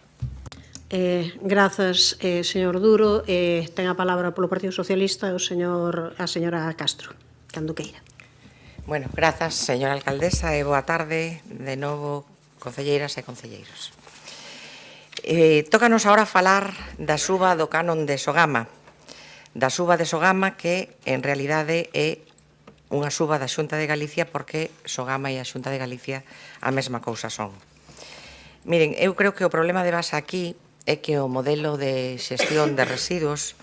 Grazas, señor Duro. Ten a palabra polo Partido Socialista a señora Castro, cando queira. Bueno, grazas, señora alcaldesa, e boa tarde de novo, concelleiras e concelleiros. Tócanos agora falar da suba do canon de Sogama, que en realidade é unha suba da Xunta de Galicia porque Sogama e a Xunta de Galicia a mesma cousa son. Miren, eu creo que o problema de base aquí é que o modelo de xestión de residuos,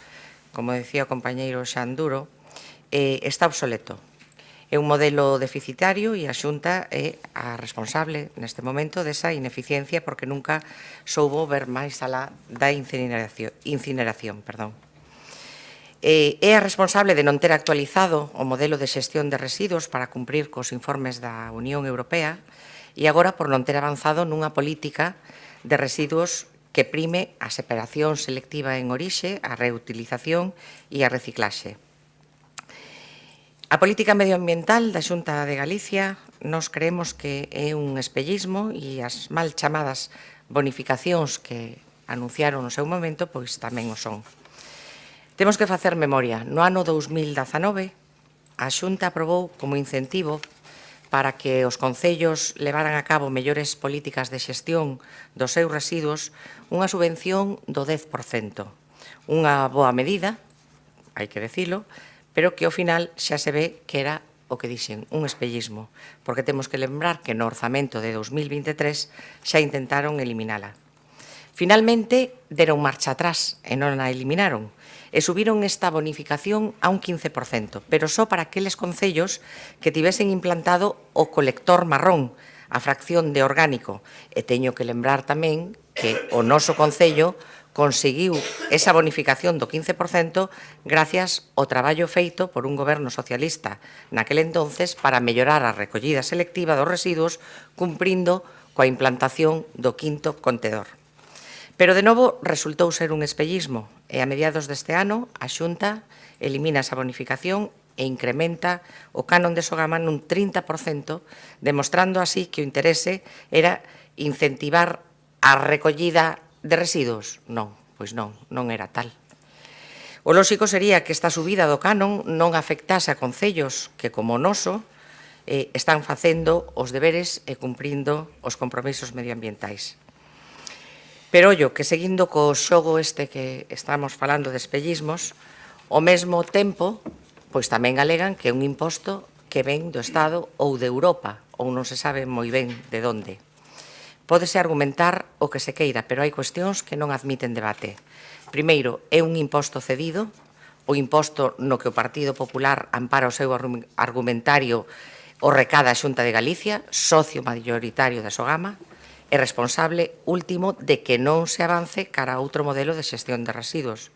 como decía o compañeiro Xan Duro, está obsoleto. É un modelo deficitario e a Xunta é a responsable neste momento desa ineficiencia porque nunca soubo ver máis alá da incineración. É a responsable de non ter actualizado o modelo de xestión de residuos para cumprir cos informes da Unión Europea e agora por non ter avanzado nunha política de residuos que prime a separación selectiva en orixe, a reutilización e a reciclaxe. A política medioambiental da Xunta de Galicia nos creemos que é un espellismo e as mal chamadas bonificacións que anunciaron no seu momento pois tamén o son. Temos que facer memoria. No ano 2019, a Xunta aprobou como incentivo para que os concellos levaran a cabo mellores políticas de xestión dos seus residuos unha subvención do 10%. Unha boa medida, hai que decilo, pero que ao final xa se ve que era o que dixen, un espellismo, porque temos que lembrar que no orzamento de 2023 xa intentaron eliminala. Finalmente, deron marcha atrás e non a eliminaron, e subiron esta bonificación a un 15%, pero só para aqueles concellos que tivesen implantado o colector marrón, a fracción de orgánico. E teño que lembrar tamén que o noso concello conseguiu esa bonificación do 15% gracias ao traballo feito por un goberno socialista naquel entonces para mellorar a recollida selectiva dos residuos cumprindo coa implantación do quinto contedor. Pero, de novo, resultou ser un espellismo e a mediados deste ano a Xunta elimina esa bonificación e incrementa o canon de Sogama nun 30%, demostrando así que o interese era incentivar a recollida de residuos. Non, pois non era tal. O lóxico sería que esta subida do canon non afectase a concellos que, como o noso, están facendo os deberes e cumprindo os compromisos medioambientais. Pero, ollo, que seguindo co xogo este que estamos falando de espellismos, ao mesmo tempo, pois tamén alegan que é un imposto que ven do Estado ou de Europa, ou non se sabe moi ben de onde. Pódese argumentar o que se queira, pero hai cuestións que non admiten debate. Primeiro, é un imposto cedido, o imposto no que o Partido Popular ampara o seu argumentario o recada a Xunta de Galicia, socio maioritario da Sogama, é responsable último de que non se avance cara a outro modelo de xestión de residuos.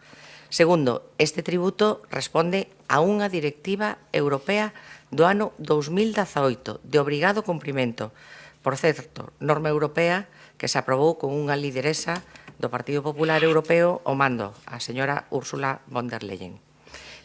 Segundo, este tributo responde a unha directiva europea do ano 2018 de obrigado cumprimento. Por certo, norma europea que se aprobou con unha lideresa do Partido Popular Europeo ao mando, a señora Ursula von der Leyen.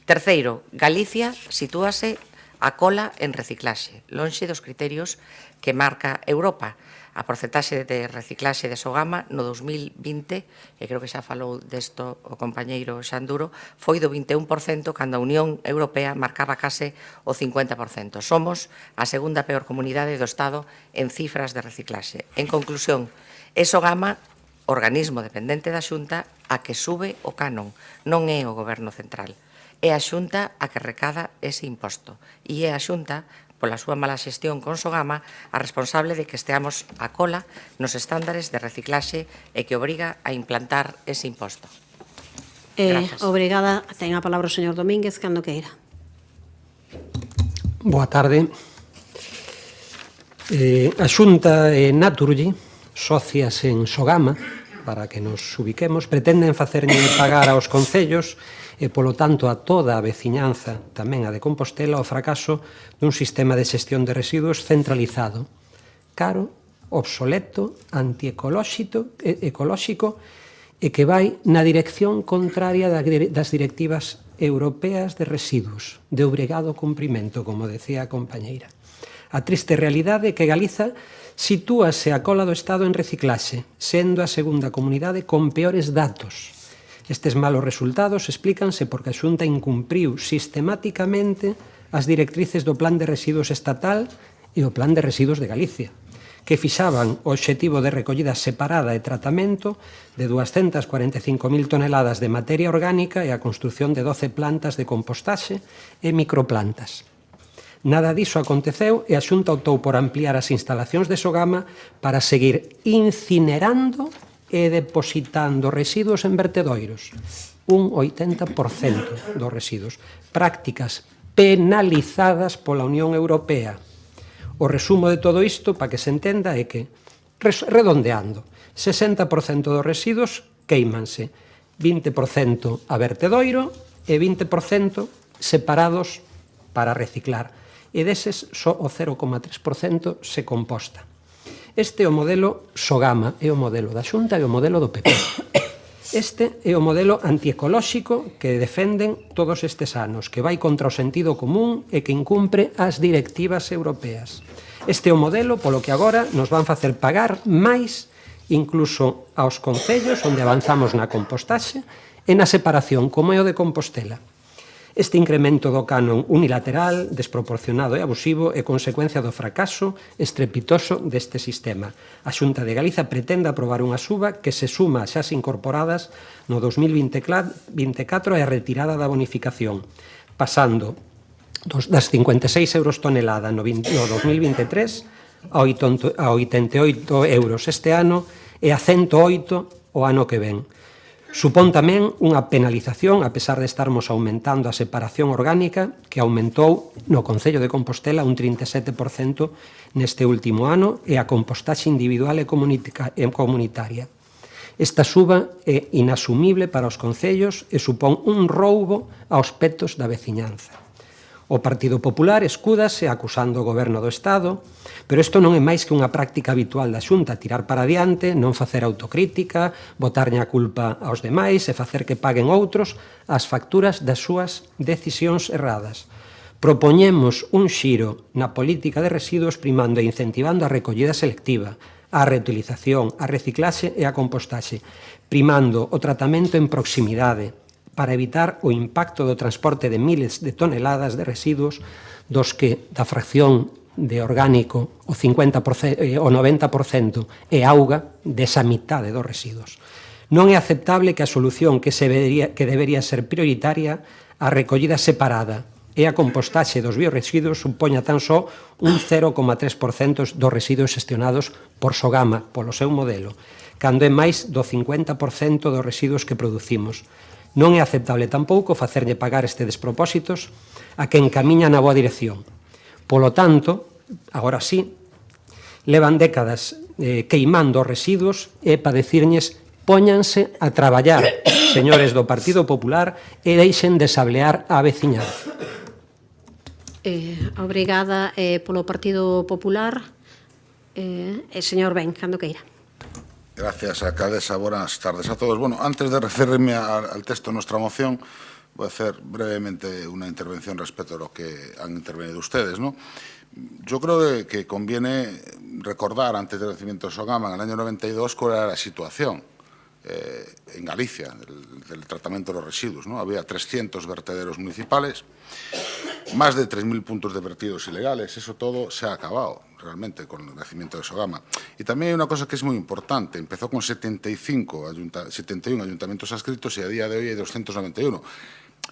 Terceiro, Galicia sitúase a cola en reciclaxe, lonxe dos criterios que marca Europa. A porcentaxe de reciclaxe de Sogama no 2020, e creo que xa falou desto o compañeiro Xanduro, foi do 21%, cando a Unión Europea marcaba case o 50%. Somos a segunda peor comunidade do Estado en cifras de reciclaxe. En conclusión, é Sogama, organismo dependente da Xunta, a que sube o canon, non é o Goberno Central. É a Xunta a que recada ese imposto. E é a Xunta, pola súa mala xestión con Sogama, a responsable de que esteamos a cola nos estándares de reciclaxe e que obriga a implantar ese imposto. Obrigada. Ten a palabra o señor Domínguez, cando queira. Boa tarde. A Xunta e Naturgy, socias en Sogama, para que nos ubiquemos, pretenden facerlle pagar aos concellos e, polo tanto, a toda a veciñanza, tamén a de Compostela, o fracaso dun sistema de xestión de residuos centralizado, caro, obsoleto, antiecolóxico e que vai na dirección contraria das directivas europeas de residuos, de obrigado cumprimento, como decía a compañeira. A triste realidade é que Galiza sitúase a cola do Estado en reciclaxe, sendo a segunda comunidade con peores datos. Estes malos resultados explícanse porque a Xunta incumpriu sistemáticamente as directrices do Plan de Residuos Estatal e o Plan de Residuos de Galicia, que fixaban o obxectivo de recollida separada e tratamento de 245.000 toneladas de materia orgánica e a construción de 12 plantas de compostaxe e microplantas. Nada diso aconteceu e a Xunta optou por ampliar as instalacións de Sogama para seguir incinerando e depositando residuos en vertedoiros. Un 80% dos residuos. Prácticas penalizadas pola Unión Europea. O resumo de todo isto, para que se entenda, é que, redondeando, 60% dos residuos queimanse, 20% a vertedoiro e 20% separados para reciclar. E deses só o 0,3% se composta. Este é o modelo Sogama, é o modelo da Xunta e o modelo do PP. Este é o modelo antiecolóxico que defenden todos estes anos, que vai contra o sentido común e que incumpre as directivas europeas. Este é o modelo polo que agora nos van facer pagar máis incluso aos concellos onde avanzamos na compostaxe e na separación, como é o de Compostela. Este incremento do canon unilateral, desproporcionado e abusivo é consecuencia do fracaso estrepitoso deste sistema. A Xunta de Galiza pretende aprobar unha suba que se suma xa incorporadas no 2024 e a retirada da bonificación, pasando das 56 euros tonelada no 2023 a 88 euros este ano e a 108 o ano que ven. Supón tamén unha penalización, a pesar de estarmos aumentando a separación orgánica, que aumentou no Concello de Compostela un 37% neste último ano, e a compostaxe individual e comunitaria. Esta suba é inasumible para os concellos e supón un roubo aos petos da veciñanza. O Partido Popular escúdase acusando o Goberno do Estado, pero isto non é máis que unha práctica habitual da Xunta, tirar para diante, non facer autocrítica, botarlle a culpa aos demais e facer que paguen outros as facturas das súas decisións erradas. Propoñemos un xiro na política de residuos primando e incentivando a recollida selectiva, a reutilización, a reciclaxe e a compostaxe, primando o tratamento en proximidade, para evitar o impacto do transporte de miles de toneladas de residuos dos que da fracción de orgánico o 90% é auga desa mitade dos residuos. Non é aceptable que a solución que debería ser prioritaria a recollida separada e a compostaxe dos bioresiduos supoña tan só un 0,3% dos residuos xestionados por Sogama, polo seu modelo, cando é máis do 50% dos residuos que producimos. Non é aceptable tampouco facerlle pagar estes despropósitos a quen camiña na boa dirección. Polo tanto, agora sí, levan décadas queimando os residuos e para decirñes póñanse a traballar, señores do Partido Popular, e deixen de sablear a veciñanza. Obrigada polo Partido Popular. Señor Ben, cando queira. Gracias, alcaldesa. Buenas tardes a todos. Bueno, antes de referirme al texto de nuestra moción, voy a hacer brevemente una intervención respecto a lo que han intervenido ustedes, ¿no? Yo creo que conviene recordar, antes del nacimiento de Sogama, en el año 92, cuál era la situación en Galicia del tratamiento de los residuos, ¿no? Había 300 vertederos municipales, más de 3.000 puntos de vertidos ilegales. Eso todo se ha acabado realmente con el nacimiento de Sogama. Y también hay una cosa que es muy importante. Empezó con 71 ayuntamientos adscritos y a día de hoy hay 291.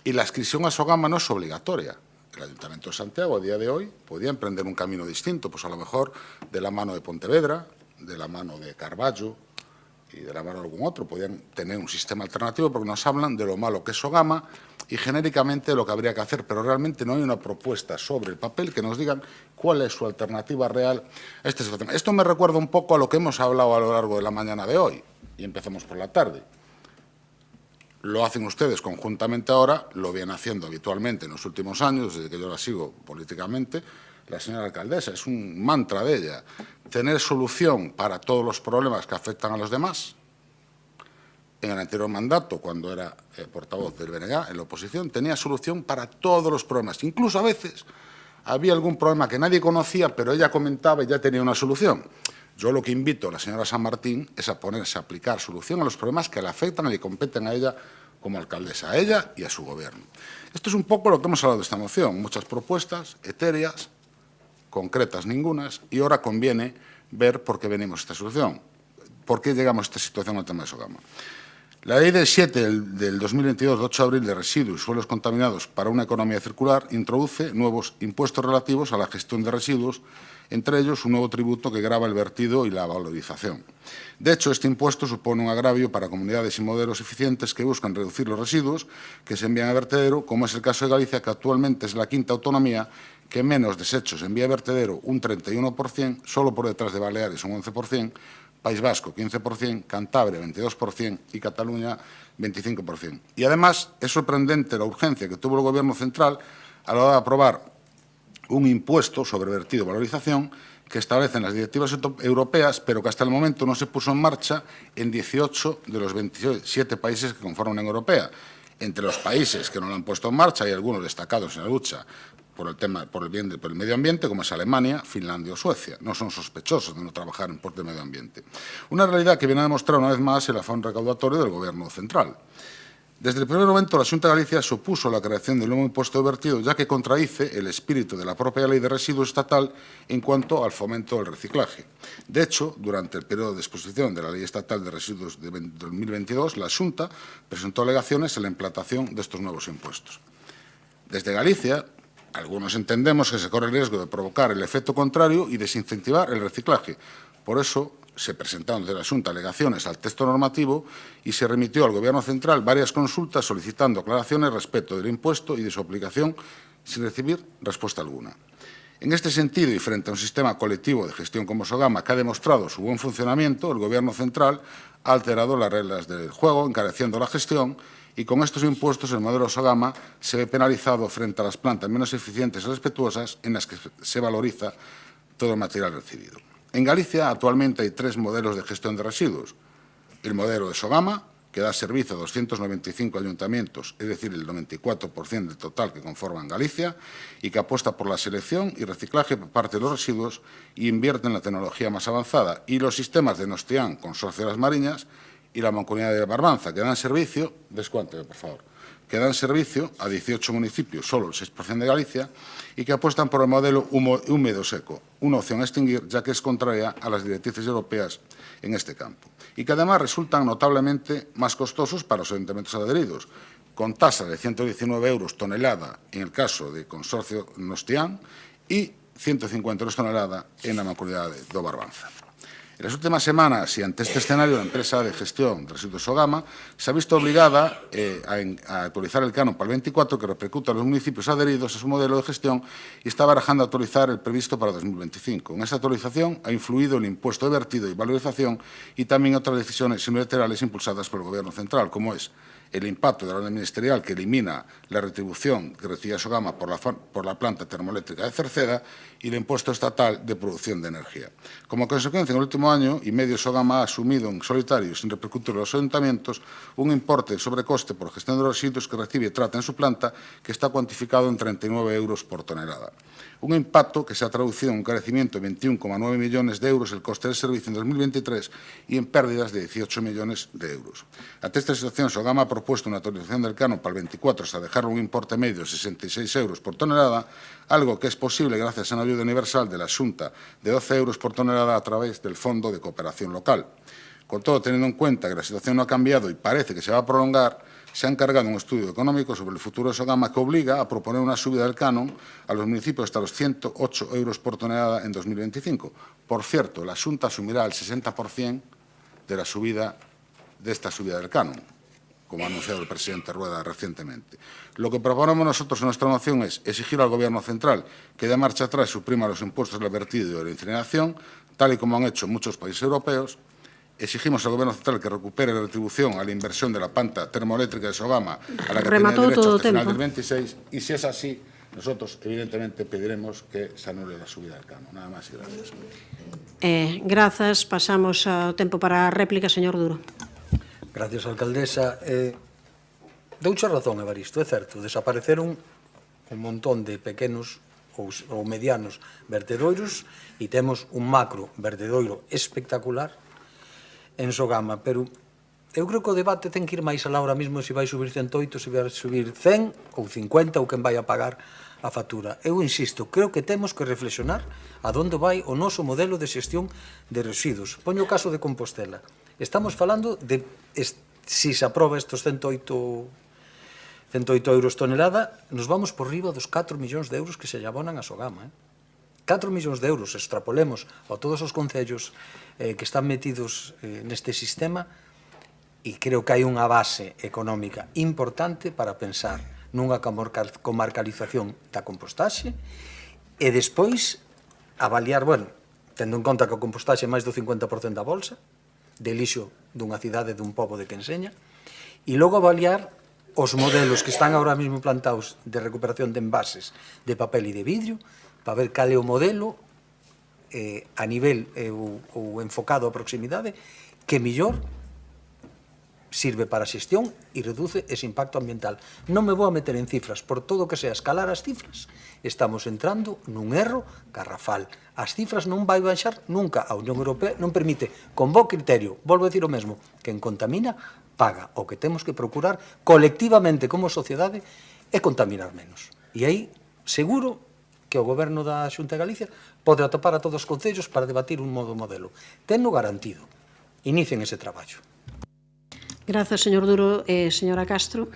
Y la adscripción a Sogama no es obligatoria. El Ayuntamiento de Santiago, a día de hoy, podía emprender un camino distinto, pues a lo mejor de la mano de Pontevedra, de la mano de Carballo y de la mano de algún otro. Podían tener un sistema alternativo porque nos hablan de lo malo que es Sogama y genéricamente de lo que habría que hacer, pero realmente no hay una propuesta sobre el papel que nos digan cuál es su alternativa real a esta situación. Esto me recuerda un poco a lo que hemos hablado a lo largo de la mañana de hoy, y empezamos por la tarde. Lo hacen ustedes conjuntamente ahora, lo vienen haciendo habitualmente en los últimos años, desde que yo la sigo políticamente, la señora alcaldesa. Es un mantra de ella, tener solución para todos los problemas que afectan a los demás. En el anterior mandato, cuando era portavoz del BNG, en la oposición, tenía solución para todos los problemas. Incluso a veces había algún problema que nadie conocía, pero ella comentaba y ya tenía una solución. Yo lo que invito a la señora San Martín es a ponerse a aplicar solución a los problemas que le afectan y le competen a ella como alcaldesa, a ella y a su gobierno. Esto es un poco lo que hemos hablado de esta moción. Muchas propuestas etéreas, concretas ningunas, y ahora conviene ver por qué venimos a esta solución, por qué llegamos a esta situación al tema de Sogama. La Ley del 7 del 2022, de 8 de abril, de residuos y suelos contaminados para una economía circular, introduce nuevos impuestos relativos a la gestión de residuos, entre ellos un nuevo tributo que grava el vertido y la valorización. De hecho, este impuesto supone un agravio para comunidades y modelos eficientes que buscan reducir los residuos que se envían a vertedero, como es el caso de Galicia, que actualmente es la quinta autonomía que menos desechos envía a vertedero, un 31%, solo por detrás de Baleares, un 11%, País Vasco, 15%, Cantabria, 22% y Cataluña, 25%. Y además es sorprendente la urgencia que tuvo el Gobierno central a la hora de aprobar un impuesto sobre vertido y valorización que establecen las directivas europeas, pero que hasta el momento no se puso en marcha en 18 de los 27 países que conforman la Unión Europea. Entre los países que no lo han puesto en marcha hay algunos destacados en la lucha por el medio ambiente, como es Alemania, Finlandia o Suecia. No son sospechosos de no trabajar en pos del medio ambiente. Una realidad que viene a demostrar una vez más el afán recaudatorio del Gobierno central. Desde el primer momento, la Xunta de Galicia se opuso a la creación del nuevo impuesto de vertido, ya que contradice el espíritu de la propia Ley de Residuos estatal en cuanto al fomento del reciclaje. De hecho, durante el periodo de exposición de la Ley Estatal de Residuos de 2022, la Xunta presentó alegaciones en la implantación de estos nuevos impuestos. Desde Galicia, algunos entendemos que se corre el riesgo de provocar el efecto contrario y desincentivar el reciclaje. Por eso se presentaron desde la Xunta alegaciones al texto normativo y se remitió al Gobierno central varias consultas solicitando aclaraciones respecto del impuesto y de su aplicación sin recibir respuesta alguna. En este sentido, y frente a un sistema colectivo de gestión como Sogama que ha demostrado su buen funcionamiento, el Gobierno central ha alterado las reglas del juego, encareciendo la gestión, y con estos impuestos el modelo Sogama se ve penalizado frente a las plantas menos eficientes y respetuosas en las que se valoriza todo el material recibido. En Galicia actualmente hay 3 modelos de gestión de residuos. El modelo de Sogama, que da servicio a 295 ayuntamientos, es decir, el 94% del total que conforman Galicia, y que apuesta por la selección y reciclaje por parte de los residuos y invierte en la tecnología más avanzada, y los sistemas de Nostián, Consorcio de las Mariñas, y la Mancomunidad de Barbanza, que dan servicio, descuénteme, por favor, que dan servicio a 18 municipios, solo el 6% de Galicia, y que apuestan por el modelo húmedo seco, una opción a extinguir, ya que es contraria a las directrices europeas en este campo, y que además resultan notablemente más costosos para los ayuntamientos adheridos, con tasa de 119 euros tonelada en el caso de Consorcio Nostián y 150 euros tonelada en la Mancomunidad de Barbanza. En las últimas semanas, y ante este escenario, la empresa de gestión de residuos Sogama se ha visto obligada a actualizar el canon para el 24, que repercute a los municipios adheridos a su modelo de gestión, y está barajando actualizar el previsto para 2025. En esta actualización ha influido el impuesto de vertido y valorización y también otras decisiones unilaterales impulsadas por el Gobierno central, como es el impacto de la orden ministerial que elimina la retribución que recibía Sogama por la planta termoeléctrica de Cerceda y el impuesto estatal de producción de energía. Como consecuencia, en el último último año y medio Sogama ha asumido en solitario, sin repercutir a los ayuntamientos, un importe de sobrecoste por gestión de los residuos que recibe y trata en su planta, que está cuantificado en 39 euros por tonelada. Un impacto que se ha traducido en un carecimiento de 21,9 millones de euros el coste del servicio en 2023 y en pérdidas de 18 millones de euros. Ante esta situación, Sogama ha propuesto una actualización del canon para el 24 hasta dejarlo un importe medio de 66 euros por tonelada, algo que es posible gracias a una ayuda universal de la Xunta de 12 euros por tonelada a través del Fondo de Cooperación Local. Con todo, teniendo en cuenta que la situación no ha cambiado y parece que se va a prolongar, se ha encargado un estudio económico sobre el futuro de Sogama que obliga a proponer una subida del canon a los municipios hasta los 108 euros por tonelada en 2025. Por cierto, la Xunta asumirá el 60% de esta subida del canon, como ha anunciado el presidente Rueda recientemente. Lo que proponemos nosotros en nuestra moción es exigir al Gobierno central que dé marcha atrás y suprima los impuestos del vertido y de la incineración, tal y como han hecho muchos países europeos. Exigimos al Gobierno central que recupere la retribución a la inversión de la planta termoeléctrica de Sogama, a la que tenía derecho hasta el final del 26, y si es así, nosotros evidentemente pediremos que se anule la subida del canon. Nada más y gracias. Grazas. Pasamos ao tempo para a réplica, señor Duro. Gracias, alcaldesa. Douche razón, Evaristo, é certo, desapareceron un montón de pequenos ou medianos vertedoiros e temos un macro vertedoiro espectacular en Sogama, pero eu creo que o debate ten que ir máis alá ahora mesmo se vai subir 108, se vai subir 100 ou 50 ou quen vai a pagar a factura. Eu insisto, creo que temos que reflexionar a onde vai o noso modelo de xestión de residuos. Poño o caso de Compostela. Estamos falando de, si se aproba estes 108 euros tonelada, nos vamos por riba dos 4 millóns de euros que se abonan a Sogama. 4 millóns de euros, extrapolemos a todos os concellos que están metidos neste sistema, e creo que hai unha base económica importante para pensar nunha comarcalización da compostaxe e despois avaliar, bueno, tendo en conta que a compostaxe é máis do 50% da bolsa de lixo dunha cidade, dun pobo de que enseña, e logo avaliar os modelos que están ahora mesmo plantados de recuperación de envases de papel e de vidrio, para ver cal é o modelo a nivel ou enfocado a proximidade que mellor sirve para a xestión e reduce ese impacto ambiental. Non me vou a meter en cifras, por todo que sea escalar as cifras, estamos entrando nun erro garrafal. As cifras non vai baixar nunca. A Unión Europea non permite, con bo criterio, volvo a decir o mesmo, quen contamina, paga. O que temos que procurar colectivamente como sociedade é contaminar menos. E aí, seguro que o Goberno da Xunta de Galicia pode atopar a todos os concellos para debatir un modo modelo. Tenno garantido. Inicien ese traballo. Grazas, señor Duro. Señora Castro.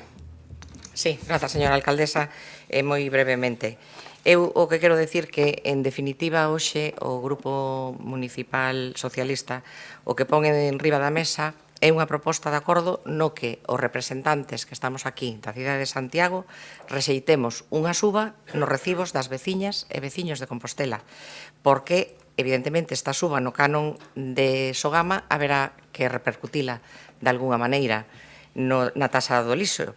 Sí, grazas, señora alcaldesa. Moi brevemente. Eu o que quero decir que, en definitiva, hoxe o Grupo Municipal Socialista o que pon en riba da mesa é unha proposta de acordo no que os representantes que estamos aquí da cidade de Santiago rexeitemos unha suba nos recibos das veciñas e veciños de Compostela, porque, evidentemente, esta suba no canon de Sogama haberá que repercutila de alguna maneira na tasa do lixo.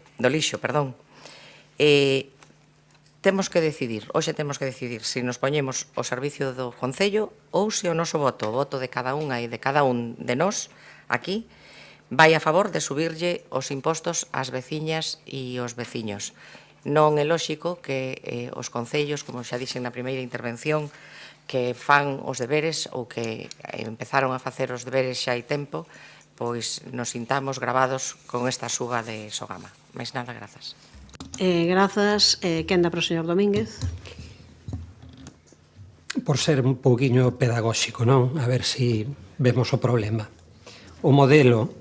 Temos que decidir, hoxe temos que decidir se nos poñemos o servicio do Concello ou se o noso voto, o voto de cada unha e de cada un de nós aquí, vai a favor de subirlle os impostos ás veciñas e os veciños. Non é lóxico que os concellos, como xa dixen na primeira intervención, que fan os deberes ou que empezaron a facer os deberes xa hai tempo, pois nos sintamos gravados con esta suba de Sogama. Mais nada, grazas. Grazas. Quenda para o señor Domínguez. Por ser un pouquiño pedagóxico, non? A ver se vemos o problema. O modelo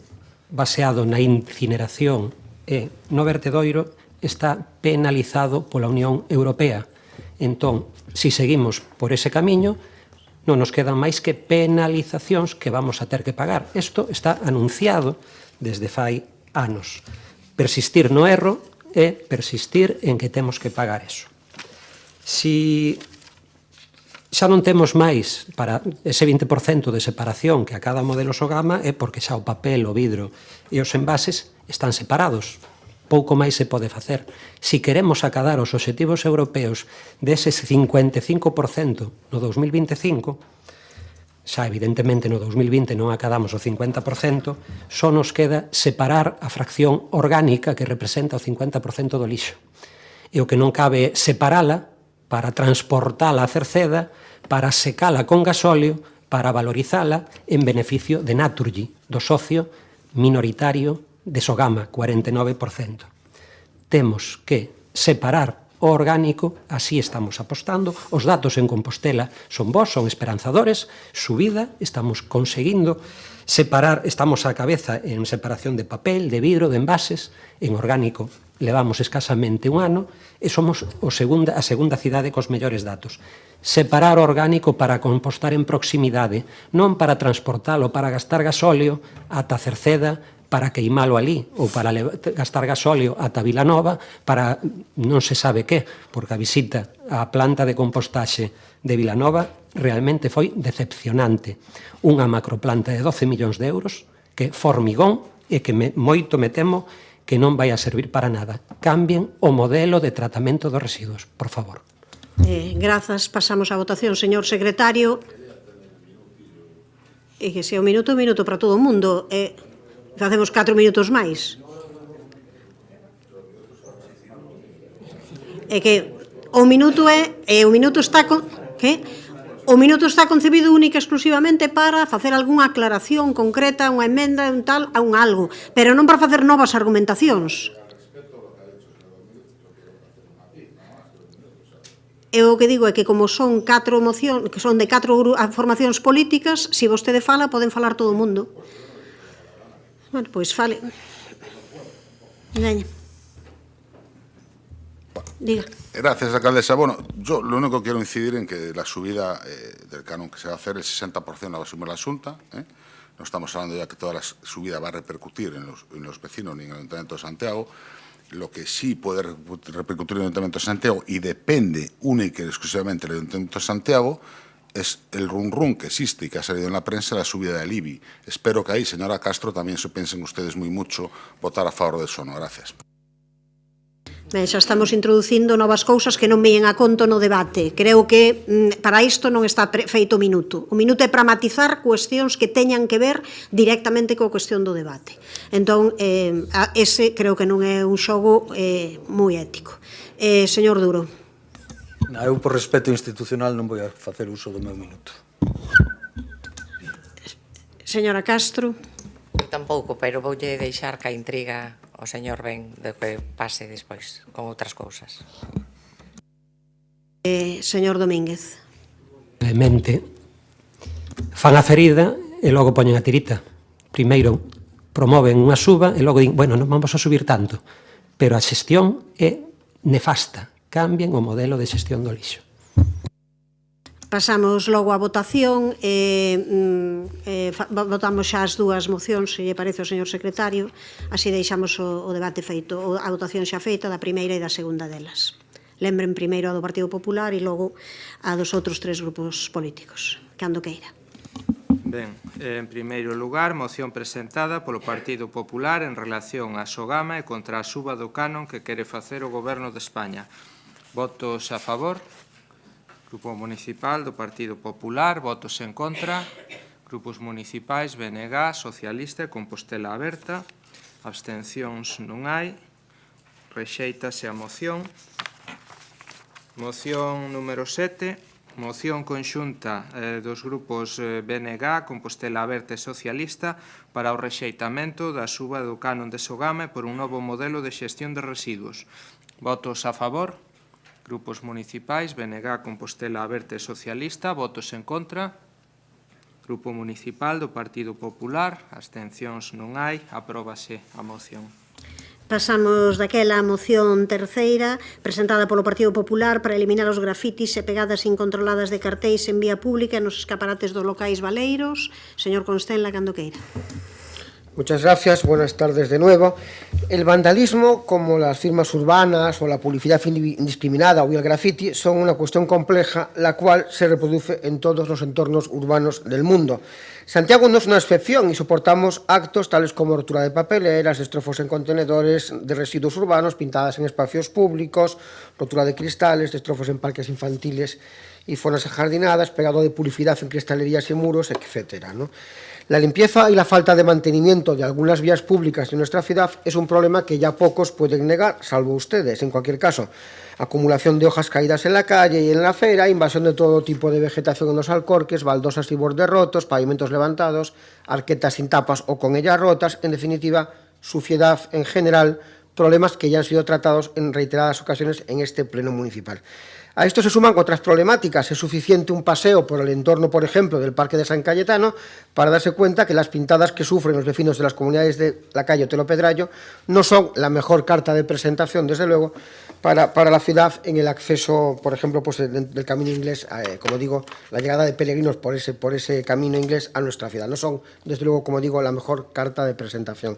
baseado na incineración e no vertedoiro está penalizado pola Unión Europea. Entón, se seguimos por ese camiño, non nos quedan máis que penalizacións que vamos a ter que pagar. Isto está anunciado desde fai anos. Persistir no erro é persistir en que temos que pagar eso. Si xa non temos máis para ese 20% de separación que a cada modelo Sogama é porque xa o papel, o vidro e os envases están separados. Pouco máis se pode facer. Si queremos acadar os obxectivos europeos dese 55% no 2025, xa evidentemente no 2020 non acadamos o 50%, só nos queda separar a fracción orgánica que representa o 50% do lixo. E o que non cabe é separala para transportala a Cerceda, para secala con gasóleo, para valorizala en beneficio de Naturgy, do socio minoritario de Sogama, 49%. Temos que separar o orgánico, así estamos apostando. Os datos en Compostela son bons, son esperanzadores, subida, estamos conseguindo separar, estamos á cabeza en separación de papel, de vidro, de envases, en orgánico levamos escasamente un ano e somos a segunda cidade cos mellores datos. Separar o orgánico para compostar en proximidade, non para transportalo, para gastar gasóleo ata Cerceda, para queimalo ali, ou para gastar gasóleo ata Vilanova, para non se sabe que, porque a visita á planta de compostaxe de Vilanova realmente foi decepcionante. Unha macroplanta de 12 millóns de euros, que formigón, e que moito me temo que non vai a servir para nada. Cambien o modelo de tratamento dos residuos, por favor. Grazas. Pasamos á votación, señor secretario. E que sea un minuto para todo o mundo. Facemos 4 minutos máis. É que o minuto está concebido única e exclusivamente para facer algunha aclaración concreta, unha emenda, un tal, a un algo, pero non para facer novas argumentacións. E o que digo é que como son 4 mocións, que son de 4 formacións políticas, se vostede fala, poden falar todo o mundo. Bueno, pois fale. Veña. Diga. Gracias, alcaldesa. Bueno, yo lo único que quiero incidir en que la subida del canon que se va a hacer, el 60% la va a asumir la Xunta. No estamos hablando ya que toda la subida va a repercutir en los vecinos ni en el Ayuntamiento de Santiago. Lo que sí puede repercutir en el Ayuntamiento de Santiago, y depende única y exclusivamente del Ayuntamiento de Santiago, es el rum que existe y que ha salido en la prensa, la subida del IBI. Espero que ahí, señora Castro, también se piensen ustedes muy mucho votar a favor de eso, ¿no? Gracias. Xa estamos introducindo novas cousas que non veñen a conto no debate. Creo que para isto non está feito o minuto. O minuto é para matizar cuestións que teñan que ver directamente coa cuestión do debate. Entón, ese creo que non é un xogo moi ético. Señor Duro. Eu, por respeto institucional, non vou a facer uso do meu minuto. Señora Castro. Eu tampouco, pero voulle deixar que a intriga o señor Ben de que pase despois con outras cousas. Señor Domínguez. Brevemente, fan a ferida e logo poñen a tirita. Primeiro promoven unha suba e logo din, bueno, non vamos a subir tanto, pero a xestión é nefasta. Cambien o modelo de xestión do lixo. Pasamos logo á votación. Votamos xa as dúas mocións, se lle parece ao señor secretario, así deixamos o debate feito, a votación xa feita da primeira e da segunda delas. Lembren primeiro a do Partido Popular e logo a dos outros 3 grupos políticos. Cando queira. Ben, en primeiro lugar, moción presentada polo Partido Popular en relación a Sogama e contra a suba do canon que quere facer o Goberno de España. Votos a favor. Grupo Municipal do Partido Popular. Votos en contra. Grupos municipais BNG, Socialista e Compostela Aberta. Abstencións non hai. Rexéitase a moción. Moción número 7. Moción conxunta dos grupos BNG, Compostela Aberta e Socialista para o rexeitamento da suba do canon de Sogama por un novo modelo de xestión de residuos. Votos a favor. Grupos municipais, BNG, Compostela Aberta e Socialista. Votos en contra. Grupo Municipal do Partido Popular. Abstencións non hai. Apróbase a moción. Pasamos daquela moción terceira, presentada polo Partido Popular para eliminar os grafitis e pegadas incontroladas de cartéis en vía pública nos escaparates dos locais baleiros. Señor Constenla, cando queira. Muchas gracias, buenas tardes de nuevo. El vandalismo, como las firmas urbanas o la publicidad indiscriminada o el graffiti, son una cuestión compleja, la cual se reproduce en todos los entornos urbanos del mundo. Santiago no es una excepción y soportamos actos tales como rotura de papeleras, destrozos en contenedores de residuos urbanos, pintadas en espacios públicos, rotura de cristales, destrozos en parques infantiles y zonas ajardinadas, pegado de publicidad en cristalerías y muros, etc., ¿no? La limpieza y la falta de mantenimiento de algunas vías públicas de nuestra ciudad es un problema que ya pocos pueden negar, salvo ustedes. En cualquier caso, acumulación de hojas caídas en la calle y en la acera, invasión de todo tipo de vegetación en los alcorques, baldosas y bordes rotos, pavimentos levantados, arquetas sin tapas o con ellas rotas, en definitiva, suciedad en general, problemas que ya han sido tratados en reiteradas ocasiones en este pleno municipal. A esto se suman otras problemáticas. Es suficiente un paseo por el entorno, por ejemplo, del Parque de San Cayetano para darse cuenta que las pintadas que sufren los vecinos de las comunidades de la calle Otelo Pedrayo no son la mejor carta de presentación, desde luego, para la ciudad en el acceso, por ejemplo, pues, del camino inglés, como digo, la llegada de peregrinos por ese camino inglés a nuestra ciudad. No son, desde luego, como digo, la mejor carta de presentación.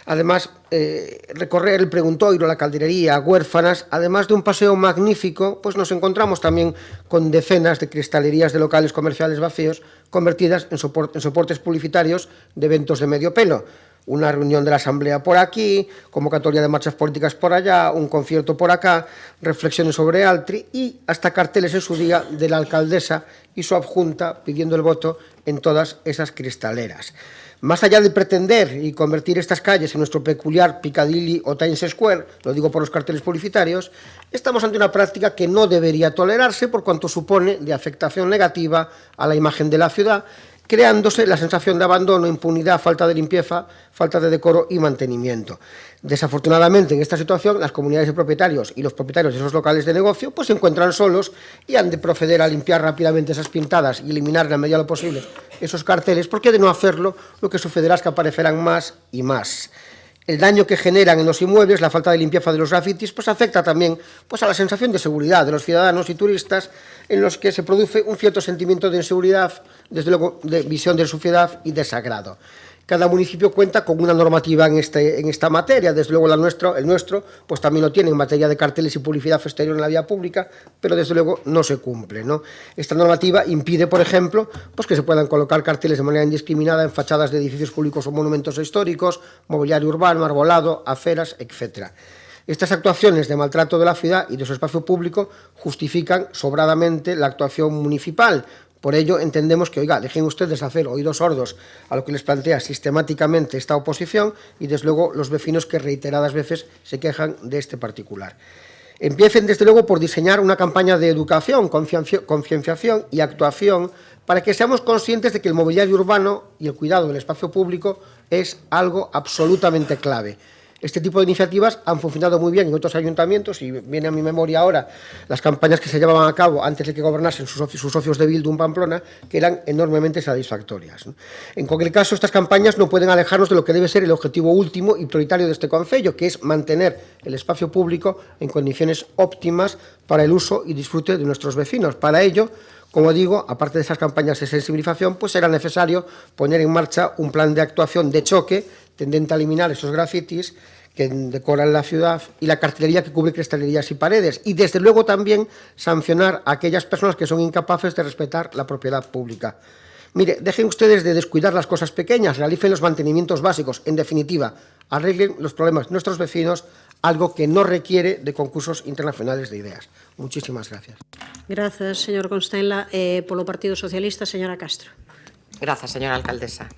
Además, recorrer el Preguntoiro, la Calderería, Huérfanas, además de un paseo magnífico, pues nos encontramos también con decenas de cristalerías de locales comerciales vacíos convertidas en soportes publicitarios de eventos de medio pelo. Una reunión de la Asamblea por aquí, convocatoria de marchas políticas por allá, un concierto por acá, reflexiones sobre Altri y hasta carteles en su día de la alcaldesa y su adjunta pidiendo el voto en todas esas cristaleras. Más allá de pretender y convertir estas calles en nuestro peculiar Piccadilly o Times Square, lo digo por los carteles publicitarios, estamos ante una práctica que no debería tolerarse por cuanto supone de afectación negativa a la imagen de la ciudad, creándose la sensación de abandono, impunidad, falta de limpieza, falta de decoro y mantenimiento. Desafortunadamente, en esta situación, las comunidades de propietarios y los propietarios de esos locales de negocio pues se encuentran solos y han de proceder a limpiar rápidamente esas pintadas y eliminar en la medida de lo posible esos carteles, porque de no hacerlo lo que sucederá es que aparecerán más y más. El daño que generan en los inmuebles, la falta de limpieza de los grafitis, pues afecta también pues, a la sensación de seguridad de los ciudadanos y turistas, en los que se produce un cierto sentimiento de inseguridad, desde luego de visión de suciedad y desagrado. Cada municipio cuenta con una normativa en esta materia, desde luego el nuestro pues también lo tiene en materia de carteles y publicidad exterior en la vía pública, pero desde luego no se cumple, ¿no? Esta normativa impide, por ejemplo, pues que se puedan colocar carteles de manera indiscriminada en fachadas de edificios públicos o monumentos históricos, mobiliario urbano, arbolado, aceras, etc. Estas actuaciones de maltrato de la ciudad y de su espacio público justifican sobradamente la actuación municipal. Por ello, entendemos que, oiga, dejen ustedes hacer oídos sordos a lo que les plantea sistemáticamente esta oposición y, desde luego, los vecinos que reiteradas veces se quejan de este particular. Empiecen, desde luego, por diseñar una campaña de educación, concienciación y actuación para que seamos conscientes de que el mobiliario urbano y el cuidado del espacio público es algo absolutamente clave. Este tipo de iniciativas han funcionado muy bien en otros ayuntamientos y viene a mi memoria ahora las campañas que se llevaban a cabo antes de que gobernasen sus socios de Bildu en Pamplona, que eran enormemente satisfactorias, ¿no? En cualquier caso, estas campañas no pueden alejarnos de lo que debe ser el objetivo último y prioritario de este concello, que es mantener el espacio público en condiciones óptimas para el uso y disfrute de nuestros vecinos. Para ello, como digo, aparte de esas campañas de sensibilización, pues era necesario poner en marcha un plan de actuación de choque tendente a eliminar esos grafitis que decoran la ciudad y la cartelería que cubre cristalerías y paredes, y desde luego también sancionar a aquellas personas que son incapaces de respetar la propiedad pública. Mire, dejen ustedes de descuidar las cosas pequeñas, realicen los mantenimientos básicos, en definitiva, arreglen los problemas de nuestros vecinos, algo que no requiere de concursos internacionales de ideas. Muchísimas gracias. Gracias, señor Constenla. Polo Partido Socialista, señora Castro. Grazas, señora alcaldesa.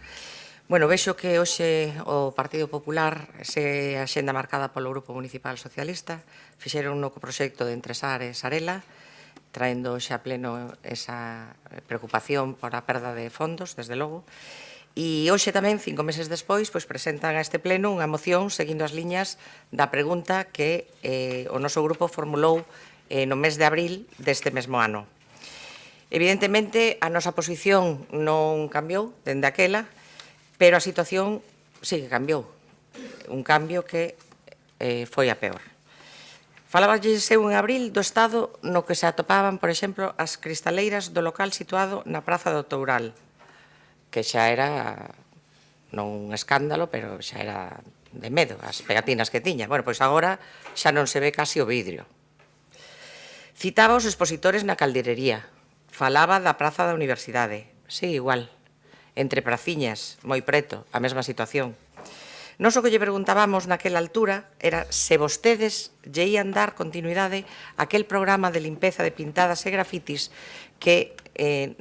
Bueno, vexo que hoxe o Partido Popular se axenda marcada polo Grupo Municipal Socialista, fixeron no proxecto de Entresar e Sarela, traendo xa pleno esa preocupación por a perda de fondos, desde logo, e hoxe tamén, 5 meses despois, pois presentan a este pleno unha moción seguindo as liñas da pregunta que o noso grupo formulou no mes de abril deste mesmo ano. Evidentemente, a nosa posición non cambiou dende aquela, pero a situación sí que cambiou, un cambio que foi a peor. Faláballes eu en abril do estado no que se atopaban, por exemplo, as cristaleiras do local situado na Praza do Toural, que xa era non un escándalo, pero xa era de medo, as pegatinas que tiña. Bueno, pois agora xa non se ve casi o vidrio. Citaba os expositores na calderería, falaba da Praza da Universidade, sí, igual. Entre praciñas, moi preto, a mesma situación. Nos o que lle preguntábamos naquela altura era se vostedes lle ían dar continuidade a aquel programa de limpeza de pintadas e grafitis que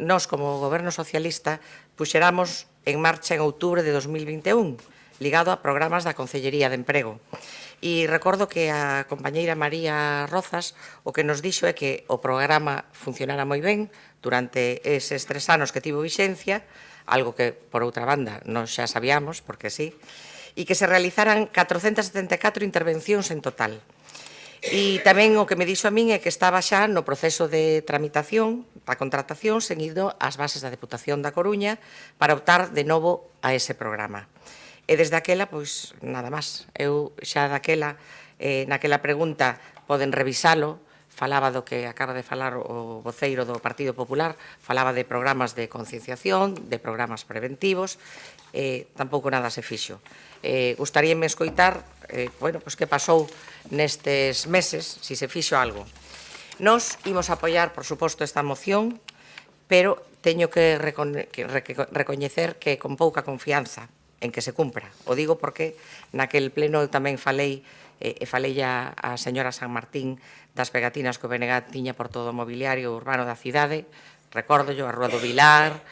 nós, como Goberno Socialista, puxeramos en marcha en outubro de 2021, ligado a programas da Concellería de Emprego. E recordo que a compañeira María Rozas o que nos dixo é que o programa funcionara moi ben durante eses 3 anos que tivo vixencia, algo que, por outra banda, nós xa sabíamos, porque sí, e que se realizaran 474 intervencións en total. E tamén o que me dixo a min é que estaba xa no proceso de tramitación da contratación seguido ás bases da Deputación da Coruña para optar de novo a ese programa. E desde aquela, pois, nada máis. Eu xa daquela, naquela pregunta, poden revisalo, falaba do que acaba de falar o voceiro do Partido Popular, falaba de programas de concienciación, de programas preventivos, tampouco nada se fixo. Gustaríame escoitar, pois que pasou nestes meses, se se fixo algo. Nos imos apoiar, por suposto, esta moción, pero teño que recoñecer que con pouca confianza en que se cumpra. O digo porque naquel pleno tamén falei a señora San Martín das pegatinas que o BNG tiña por todo o mobiliario urbano da cidade. Recordo a Rúa do Vilar,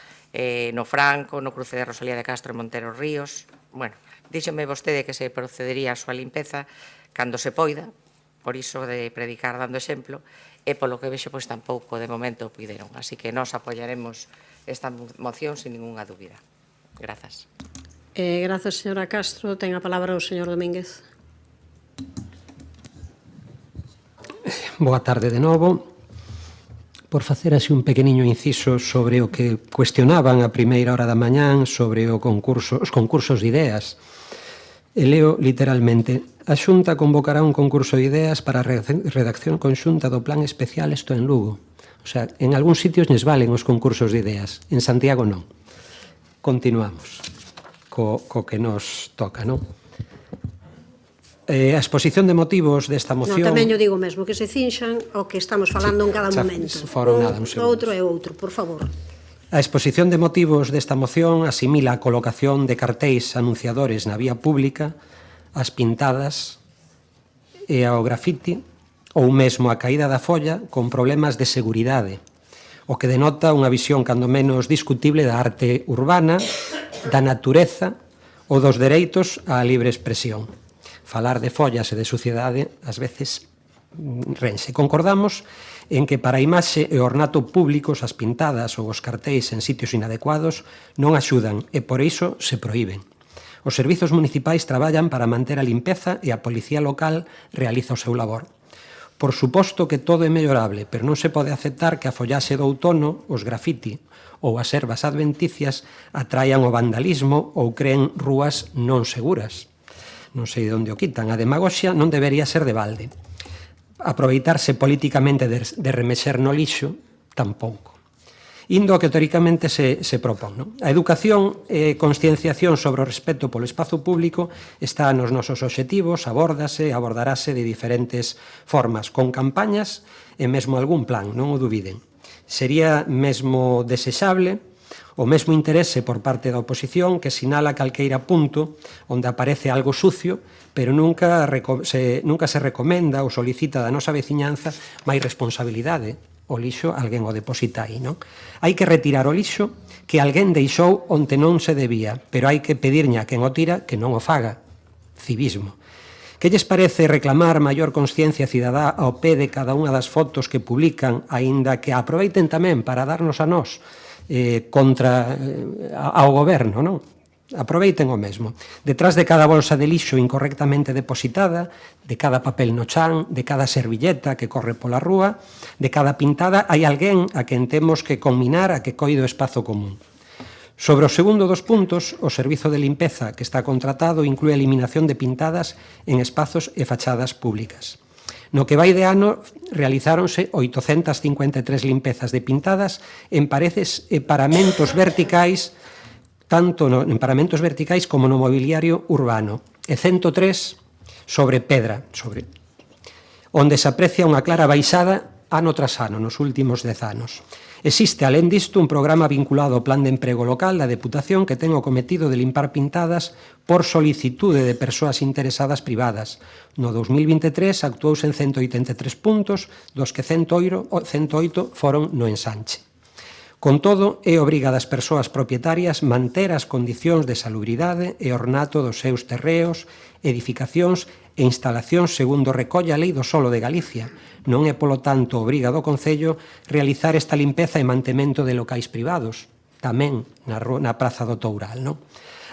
no Franco, no cruce de Rosalía de Castro e Montero Ríos. Bueno, díxome vostede que se procedería a súa limpeza cando se poida, por iso de predicar dando exemplo, e polo que vexo, pois tampouco de momento o puideron. Así que nós apoiaremos esta moción sin ninguna dúbida. Grazas. Grazas, señora Castro. Ten a palabra o señor Domínguez. Boa tarde de novo. Por facer así un pequeniño inciso sobre o que cuestionaban a primeira hora da mañán sobre os concursos de ideas. E leo literalmente: a Xunta convocará un concurso de ideas para a redacción conxunta do Plan Especial Esto en Lugo. O sea, en algúns sitios les valen os concursos de ideas, en Santiago non. Continuamos co que nos toca, non? A exposición de motivos desta moción... Non, tamén yo digo mesmo, que se cinxan o que estamos falando en cada momento. Outro e outro, por favor. A exposición de motivos desta moción asimila a colocación de cartéis anunciadores na vía pública, as pintadas e ao grafiti, ou mesmo a caída da folla con problemas de seguridade, o que denota unha visión cando menos discutible da arte urbana, da natureza ou dos dereitos á libre expresión. Falar de follas e de suciedade, ás veces, rense. Concordamos en que para a imaxe e ornato públicos as pintadas ou os cartéis en sitios inadecuados non axudan e por iso se proíben. Os servizos municipais traballan para manter a limpeza e a policía local realiza o seu labor. Por suposto que todo é mellorable, pero non se pode aceptar que a follaxe do outono, os grafiti ou as ervas adventicias atraian o vandalismo ou creen rúas non seguras. Non sei de onde o quitan. A demagoxia non debería ser de balde. Aproveitarse políticamente de remexer no lixo, tampouco. Indo ao que teóricamente se propón. Non? A educación e conscienciación sobre o respeto polo espazo público está nos nosos obxectivos, abordarase de diferentes formas, con campañas e mesmo algún plan, non o dubiden. Sería mesmo desexable o mesmo interese por parte da oposición que sinala calqueira punto onde aparece algo sucio, pero nunca se recomenda ou solicita da nosa veciñanza máis responsabilidade. O lixo alguén o deposita aí, non? Hai que retirar o lixo que alguén deixou onde non se debía, pero hai que pedirlle a quen o tira que non o faga. Civismo. Que lles parece reclamar maior consciencia cidadá ao pé de cada unha das fotos que publican, aínda que aproveiten tamén para darnos a nós contra ao goberno, non? Aproveiten o mesmo. Detrás de cada bolsa de lixo incorrectamente depositada, de cada papel no chan, de cada servilleta que corre pola rúa, de cada pintada, hai alguén a quen temos que conminar a que coide o espazo común. Sobre o segundo dos puntos, o servizo de limpeza que está contratado inclúe a eliminación de pintadas en espazos e fachadas públicas. No que vai de ano, realizáronse 853 limpezas de pintadas en paredes e paramentos verticais, tanto en paramentos verticais como no mobiliario urbano, e 103 sobre pedra, onde se aprecia unha clara baixada ano tras ano nos últimos 10 anos. Existe, alén disto, un programa vinculado ao Plan de Emprego Local da Deputación que ten o cometido de limpar pintadas por solicitude de persoas interesadas privadas. No 2023 actuouse en 183 puntos, dos que 108 foron no ensanche. Con todo, é obriga das persoas propietarias manter as condicións de salubridade e ornato dos seus terreos, edificacións e instalacións segundo recolle a Lei do Solo de Galicia. Non é, polo tanto, obriga do Concello realizar esta limpeza e mantemento de locais privados, tamén na Praza do Toural, non?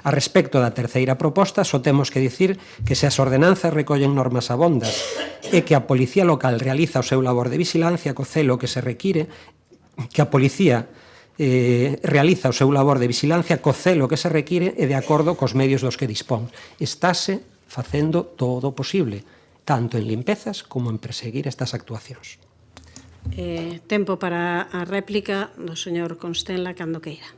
A respecto da terceira proposta, só temos que dicir que se as ordenanzas recollen normas abondas e que a Policía Local realiza o seu labor de vigilancia co celo que se require, que a Policía realiza o seu labor de vigilancia co celo que se require e de acordo cos medios dos que dispón. Estáse facendo todo o posible, tanto en limpezas como en perseguir estas actuacións. Tempo para a réplica do señor Constenla, cando queira.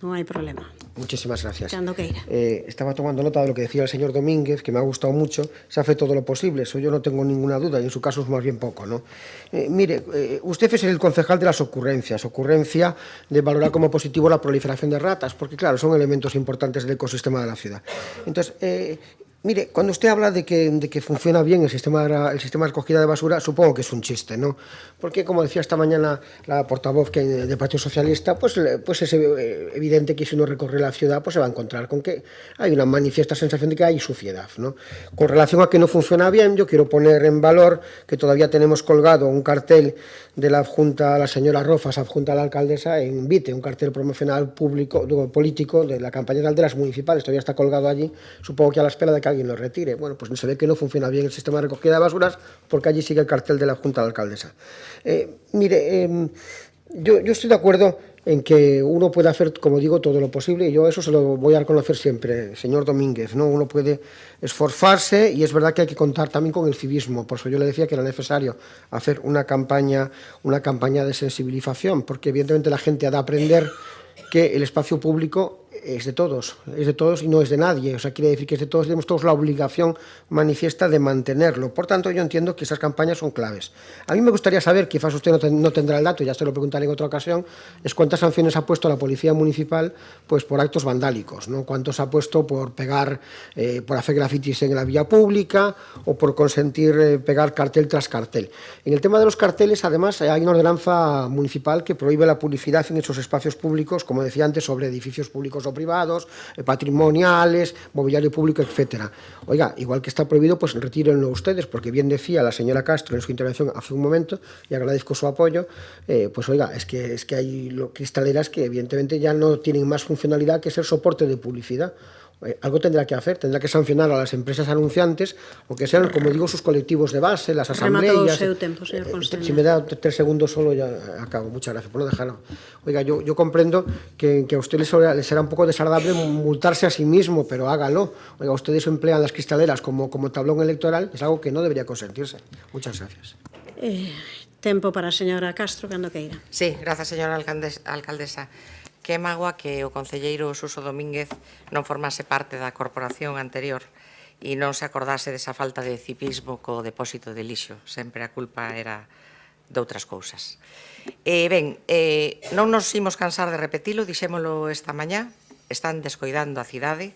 Non hai problema. Muchísimas gracias. Cando queira. Estaba tomando nota de lo que decía el señor Domínguez, que me ha gustado mucho. Se hace todo lo posible, eso yo no tengo ninguna duda, y en su caso es más bien poco, ¿no? Mire, usted es el concejal de las ocurrencias, ocurrencia de valorar como positivo la proliferación de ratas, porque claro, son elementos importantes del ecosistema de la ciudad. Entonces, mire, cuando usted habla de que funciona bien el sistema de recogida de basura, supongo que es un chiste, ¿no? Porque, como decía esta mañana la portavoz del Partido Socialista, pues es evidente que si uno recorre la ciudad, pues se va a encontrar con que hay una manifiesta sensación de que hay suciedad, ¿no? Con relación a que no funciona bien, yo quiero poner en valor que todavía tenemos colgado un cartel de la adjunta, la señora Rofas, adjunta a la alcaldesa, en Vite, un cartel promocional político de la campaña de las municipales, todavía está colgado allí, supongo que a la espera de que alguien lo retire. Bueno, pues se ve que no funciona bien el sistema de recogida de basuras porque allí sigue el cartel de la adjunta a la alcaldesa. Mire, yo estoy de acuerdo en que uno puede hacer, como digo, todo lo posible, y yo eso se lo voy a reconocer siempre, señor Domínguez, ¿no? Uno puede esforzarse, y es verdad que hay que contar también con el civismo. Por eso yo le decía que era necesario hacer una campaña de sensibilización, porque evidentemente la gente ha de aprender que el espacio público es de todos y no es de nadie. O sea, quiere decir que es de todos, tenemos todos la obligación manifiesta de mantenerlo. Por tanto, yo entiendo que esas campañas son claves. A mí me gustaría saber, quizás usted no tendrá el dato, ya se lo preguntaré en otra ocasión, es cuántas sanciones ha puesto la Policía Municipal pues por actos vandálicos, ¿no? Cuántos ha puesto por pegar, por hacer grafitis en la vía pública o por consentir pegar cartel tras cartel. En el tema de los carteles, además, hay una ordenanza municipal que prohíbe la publicidad en esos espacios públicos, como decía antes, sobre edificios públicos o privados, patrimoniales, mobiliario público, etcétera. Oiga, igual que está prohibido, pues retírenlo ustedes, porque bien decía la señora Castro en su intervención hace un momento, y agradezco su apoyo, pues oiga, es que hay cristaleras que evidentemente ya no tienen más funcionalidad que ser soporte de publicidad. Algo tendrá que hacer, tendrá que sancionar a las empresas anunciantes o que sean, como digo, sus colectivos de base, las asambleas. Si me da 3 segundos solo ya acabo. Muchas gracias por no dejarlo. Oiga, yo comprendo que a usted les será un poco desagradable multarse a sí mismo, pero hágalo. Oiga, ustedes emplean las cristaleras como tablón electoral, es algo que no debería consentirse. Muchas gracias. Tempo para a señora Castro, cando queira. Sí, grazas, señora alcaldesa. Que mágoa que o concelleiro Suso Domínguez non formase parte da corporación anterior e non se acordase desa falta de civismo co depósito de lixo. Sempre a culpa era de outras cousas. Non nos imos cansar de repetilo, dixémolo esta mañá, están descoidando a cidade,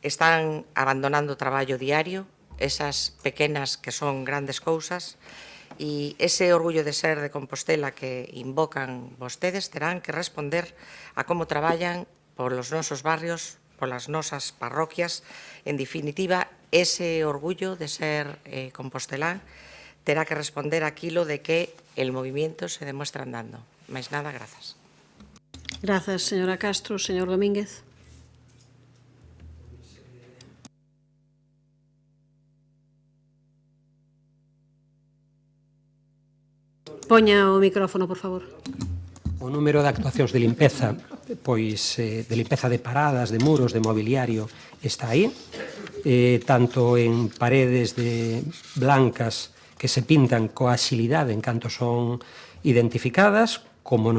están abandonando o traballo diario, esas pequenas que son grandes cousas, e ese orgullo de ser de Compostela que invocan vostedes terán que responder a como traballan polos nosos barrios, polas nosas parroquias. En definitiva, ese orgullo de ser compostelán terá que responder aquilo de que el movimiento se demuestra andando. Máis nada, grazas. Grazas, señora Castro. Señor Domínguez. Poña o micrófono, por favor. O número de actuacións de limpeza, pois de limpeza de paradas, de muros, de mobiliario, está aí, tanto en paredes blancas que se pintan coa axilidade en canto son identificadas, como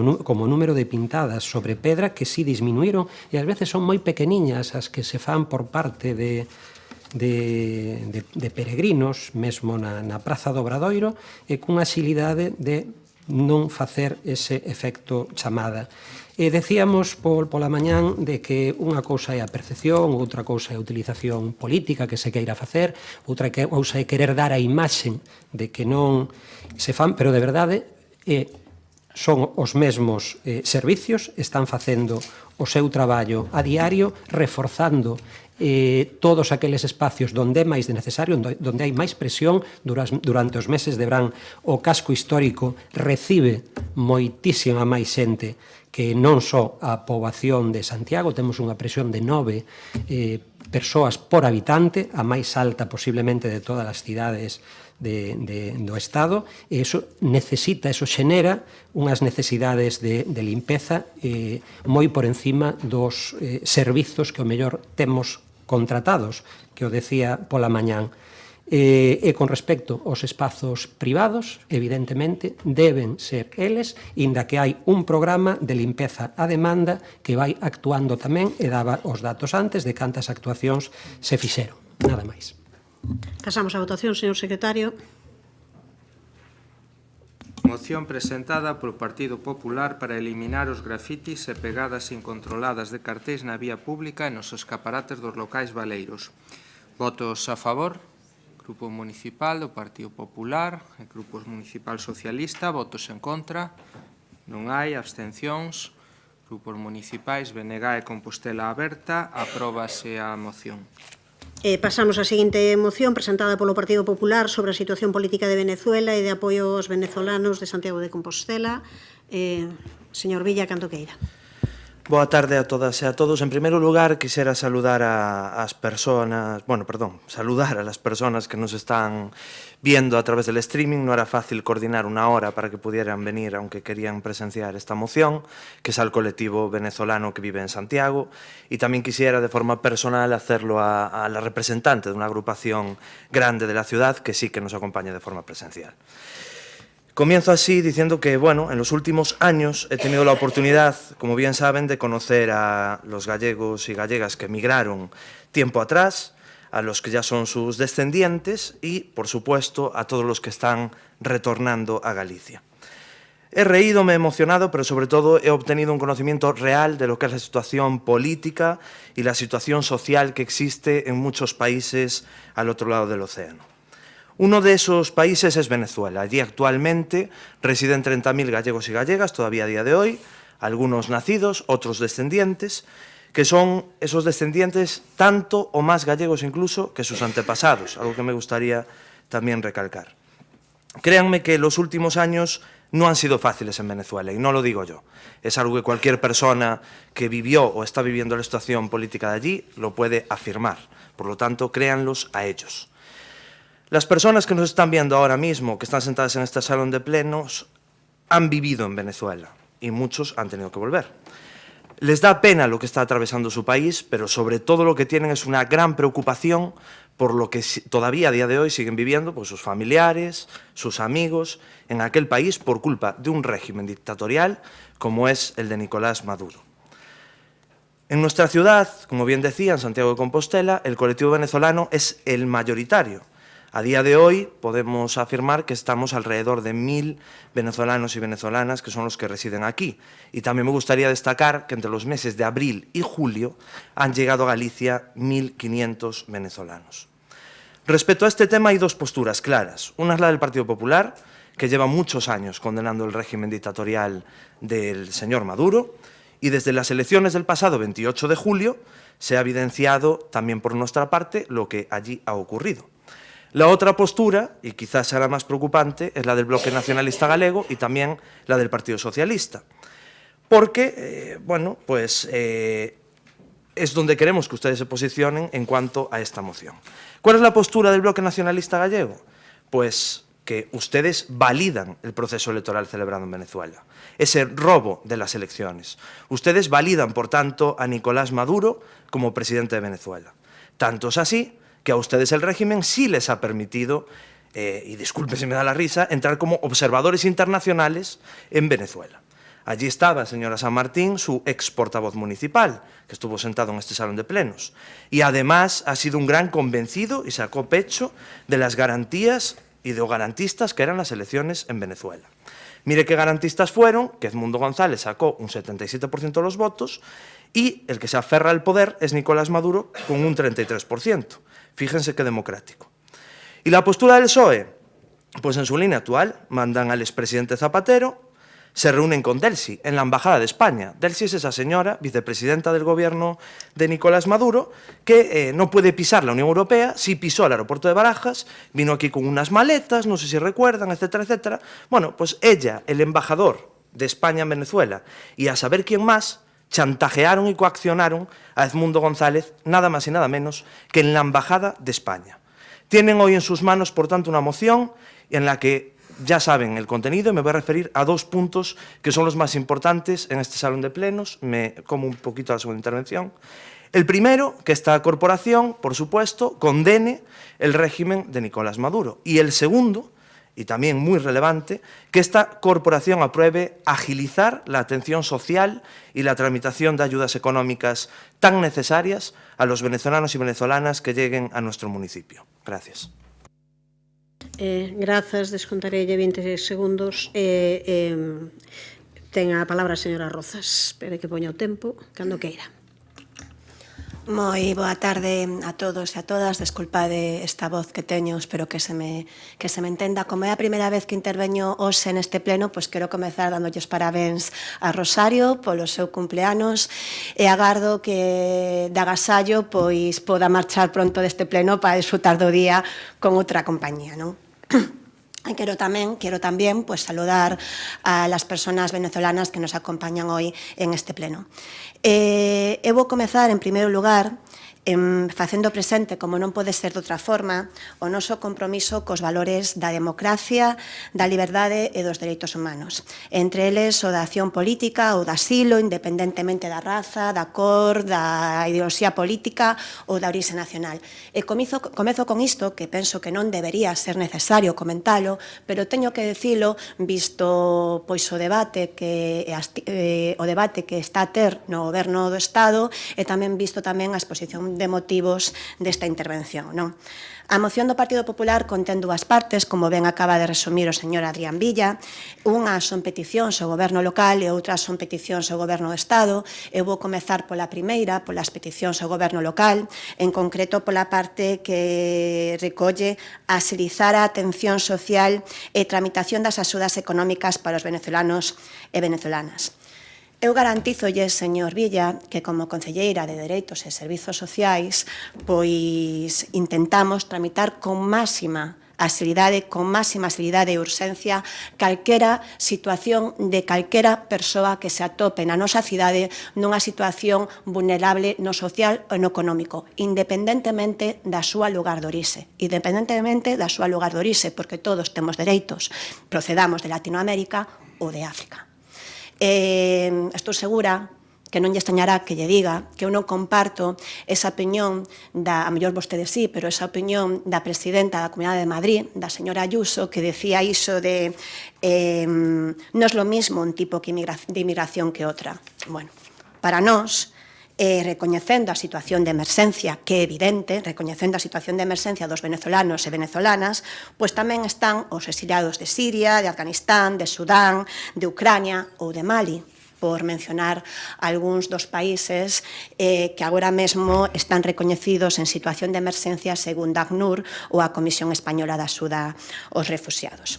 número de pintadas sobre pedra que sí disminuíron e ás veces son moi pequeniñas as que se fan por parte de peregrinos, mesmo na Praza do Obradoiro, e cunha xilidade de non facer ese efecto chamada. E decíamos pola mañán de que unha cousa é a percepción, outra cousa é a utilización política que se queira facer, outra cousa é querer dar a imaxen de que non se fan, pero de verdade son os mesmos servicios, están facendo o seu traballo a diario, reforzando todos aqueles espacios onde é máis necesario, onde hai máis presión durante os meses de verán. O casco histórico recibe moitísima máis xente que non só a poboación de Santiago, temos unha presión de 9 persoas por habitante, a máis alta posiblemente de todas as cidades do Estado, e eso xenera unhas necesidades de limpeza moi por encima dos servizos que o mellor temos contratados, que o decía pola mañán. E con respecto aos espazos privados, evidentemente, deben ser eles, inda que hai un programa de limpeza a demanda que vai actuando tamén, e daba os datos antes de cantas actuacións se fixeron. Nada máis. Pasamos á votación, señor secretario. Moción presentada polo Partido Popular para eliminar os grafitis e pegadas incontroladas de cartéis na vía pública e nos escaparates dos locais baleiros. Votos a favor? Grupo Municipal do Partido Popular e Grupo Municipal Socialista. Votos en contra? Non hai. Abstencións? Grupos municipais BNG e Compostela Aberta. Apróbase a moción. Pasamos á seguinte moción presentada polo Partido Popular sobre a situación política de Venezuela e de apoio aos venezolanos de Santiago de Compostela. Señor Villa, cando queira. Boa tarde a todas e a todos. En primeiro lugar, quixera saludar saludar a las personas que nos están viendo a través del streaming. No era fácil coordinar una hora para que pudieran venir, aunque querían presenciar esta moción, que es al colectivo venezolano que vive en Santiago. Y también quisiera, de forma personal, hacerlo a la representante de una agrupación grande de la ciudad que sí que nos acompaña de forma presencial. Comienzo así diciendo que, en los últimos años he tenido la oportunidad, como bien saben, de conocer a los gallegos y gallegas que emigraron tiempo atrás, a los que ya son sus descendientes y, por supuesto, a todos los que están retornando a Galicia. He reído, me he emocionado, pero sobre todo he obtenido un conocimiento real de lo que es la situación política y la situación social que existe en muchos países al otro lado del océano. Uno de esos países es Venezuela. Allí actualmente residen 30.000 gallegos y gallegas, todavía a día de hoy, algunos nacidos, otros descendientes, que son esos descendientes tanto o más gallegos incluso que sus antepasados, algo que me gustaría también recalcar. Créanme que los últimos años no han sido fáciles en Venezuela, y no lo digo yo. Es algo que cualquier persona que vivió o está viviendo la situación política de allí lo puede afirmar. Por lo tanto, créanlos a ellos. Las personas que nos están viendo ahora mismo, que están sentadas en este salón de plenos, han vivido en Venezuela y muchos han tenido que volver. Les da pena lo que está atravesando su país, pero sobre todo lo que tienen es una gran preocupación por lo que todavía a día de hoy siguen viviendo pues, sus familiares, sus amigos, en aquel país por culpa de un régimen dictatorial como es el de Nicolás Maduro. En nuestra ciudad, como bien decía, en Santiago de Compostela, el colectivo venezolano es el mayoritario. A día de hoy podemos afirmar que estamos alrededor de 1.000 venezolanos y venezolanas que son los que residen aquí. Y también me gustaría destacar que entre los meses de abril y julio han llegado a Galicia 1.500 venezolanos. Respecto a este tema hay dos posturas claras. Una es la del Partido Popular, que lleva muchos años condenando el régimen dictatorial del señor Maduro, y desde las elecciones del pasado 28 de julio se ha evidenciado también por nuestra parte lo que allí ha ocurrido. La otra postura, y quizás sea la más preocupante, es la del Bloque Nacionalista Galego y también la del Partido Socialista. Porque, es donde queremos que ustedes se posicionen en cuanto a esta moción. ¿Cuál es la postura del Bloque Nacionalista Gallego? Pues que ustedes validan el proceso electoral celebrado en Venezuela, ese robo de las elecciones. Ustedes validan, por tanto, a Nicolás Maduro como presidente de Venezuela. Tanto es así que a ustedes el régimen sí les ha permitido, y disculpe si me da la risa, entrar como observadores internacionales en Venezuela. Allí estaba, señora San Martín, su ex portavoz municipal, que estuvo sentado en este salón de plenos. Y además ha sido un gran convencido y sacó pecho de las garantías y de garantistas que eran las elecciones en Venezuela. Mire qué garantistas fueron, que Edmundo González sacó un 77% de los votos y el que se aferra al poder es Nicolás Maduro con un 33%. Fíjense qué democrático. ¿Y la postura del PSOE? Pues en su línea actual mandan al expresidente Zapatero, se reúnen con Delcy en la Embajada de España. Delcy es esa señora, vicepresidenta del gobierno de Nicolás Maduro, que no puede pisar la Unión Europea, sí pisó el aeropuerto de Barajas, vino aquí con unas maletas, no sé si recuerdan, etcétera, etcétera. Bueno, pues ella, el embajador de España en Venezuela, y a saber quién más, chantajearon y coaccionaron a Edmundo González, nada más y nada menos que en la Embajada de España. Tienen hoy en sus manos, por tanto, una moción en la que ya saben el contenido y me voy a referir a dos puntos que son los más importantes en este salón de plenos. Me como un poquito la segunda intervención. El primero, que esta corporación, por supuesto, condene el régimen de Nicolás Maduro. Y el segundo, y también muy relevante, que esta corporación apruebe agilizar la atención social y la tramitación de ayudas económicas tan necesarias a los venezolanos y venezolanas que lleguen a nuestro municipio. Gracias. Grazas, descontarelle 20 segundos. Ten a palabra a señora Rozas. Espere que poña o tempo, cando queira. Moi boa tarde a todos e a todas. Desculpade esta voz que teño, espero que se me entenda. Como é a primeira vez que interveño hoxe neste pleno, pois quero comezar dándolles parabéns a Rosario polo seu cumpleanos e agardo que de agasallo pois poda marchar pronto deste pleno para disfrutar do día con outra compañía, non? E quero tamén pues, saludar a las personas venezolanas que nos acompañan hoy en este pleno. Eu vou comezar, en primeiro lugar, facendo presente, como non pode ser de outra forma, o noso compromiso cos valores da democracia, da liberdade e dos dereitos humanos. Entre eles, o da acción política, o da asilo, independentemente da raza, da cor, da ideoloxía política ou da orixe nacional. E comezo con isto, que penso que non debería ser necesario comentalo, pero teño que dicilo, visto pois o debate que está a ter no Goberno do Estado e tamén visto tamén a exposición de motivos desta intervención, non? A moción do Partido Popular contén dúas partes, como ben acaba de resumir o señor Adrián Villa. Unha son peticións ao Goberno local e outras son peticións ao Goberno do Estado. Eu vou comezar pola primeira, polas peticións ao Goberno local, en concreto pola parte que recolle axilizar a atención social e tramitación das axudas económicas para os venezolanos e venezolanas. Eu garantízolle, señor Villa, que como concelleira de Dereitos e Servizos Sociais, pois intentamos tramitar con máxima axilidade e urxencia calquera situación de calquera persoa que se atope na nosa cidade nunha situación vulnerable no social ou no económico, independentemente da súa lugar de orixe. Porque todos temos dereitos, procedamos de Latinoamérica ou de África. Estou segura que non lle extrañará que lle diga que eu non comparto esa opinión a mellor vostede sí, pero esa opinión da presidenta da Comunidade de Madrid, da señora Ayuso, que decía iso de non é lo mismo un tipo de inmigración que outra. Bueno, para nós, recoñecendo a situación de emerxencia, que é evidente, recoñecendo a situación de emerxencia dos venezolanos e venezolanas, pois tamén están os exiliados de Siria, de Afganistán, de Sudán, de Ucrania ou de Mali, por mencionar algúns dos países que agora mesmo están recoñecidos en situación de emerxencia segundo a ACNUR ou a Comisión Española de Axuda aos Refuxiados.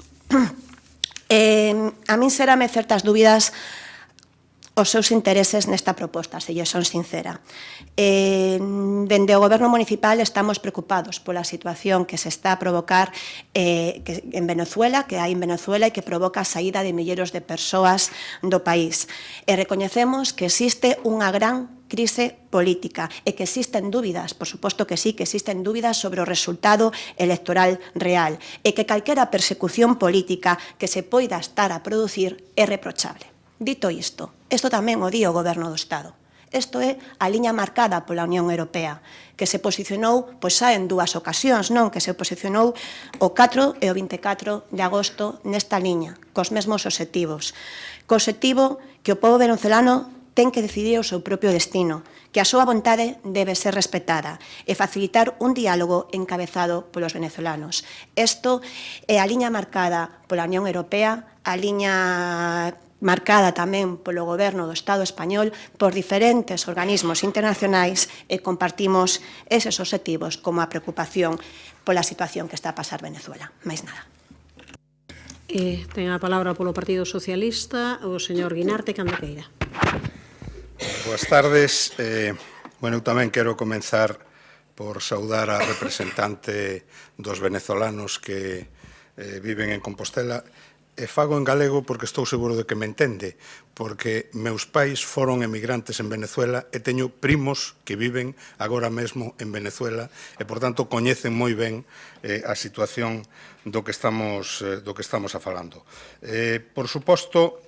A min serame certas dúbidas os seus intereses nesta proposta, se lle son sincera. Dende o Goberno Municipal estamos preocupados pola situación que se está a provocar en Venezuela, que hai en Venezuela e que provoca a saída de milleiros de persoas do país. E recoñecemos que existe unha gran crise política e que existen dúbidas, por suposto que sí, que existen dúbidas sobre o resultado electoral real e que calquera persecución política que se poida estar a producir é reprochable. Dito isto tamén o di o Goberno do Estado. Isto é a liña marcada pola Unión Europea, que se posicionou, pois xa en dúas ocasións, non? Que se posicionou o 4 e o 24 de agosto nesta liña, cos mesmos obxectivos. Co obxectivo que o pobo venezolano ten que decidir o seu propio destino, que a súa vontade debe ser respetada e facilitar un diálogo encabezado polos venezolanos. Isto é a liña marcada pola Unión Europea, a liña marcada tamén polo Goberno do Estado español, por diferentes organismos internacionais e compartimos eses obxectivos como a preocupación pola situación que está a pasar Venezuela. Mais nada. Ten a palabra polo Partido Socialista o señor Guinarte Candequeira. Boas tardes. Eu tamén quero comenzar por saudar a representante dos venezolanos que viven en Compostela. E fago en galego porque estou seguro de que me entende, porque meus pais foron emigrantes en Venezuela e teño primos que viven agora mesmo en Venezuela e, por tanto, coñecen moi ben a situación do que estamos a falando. Por suposto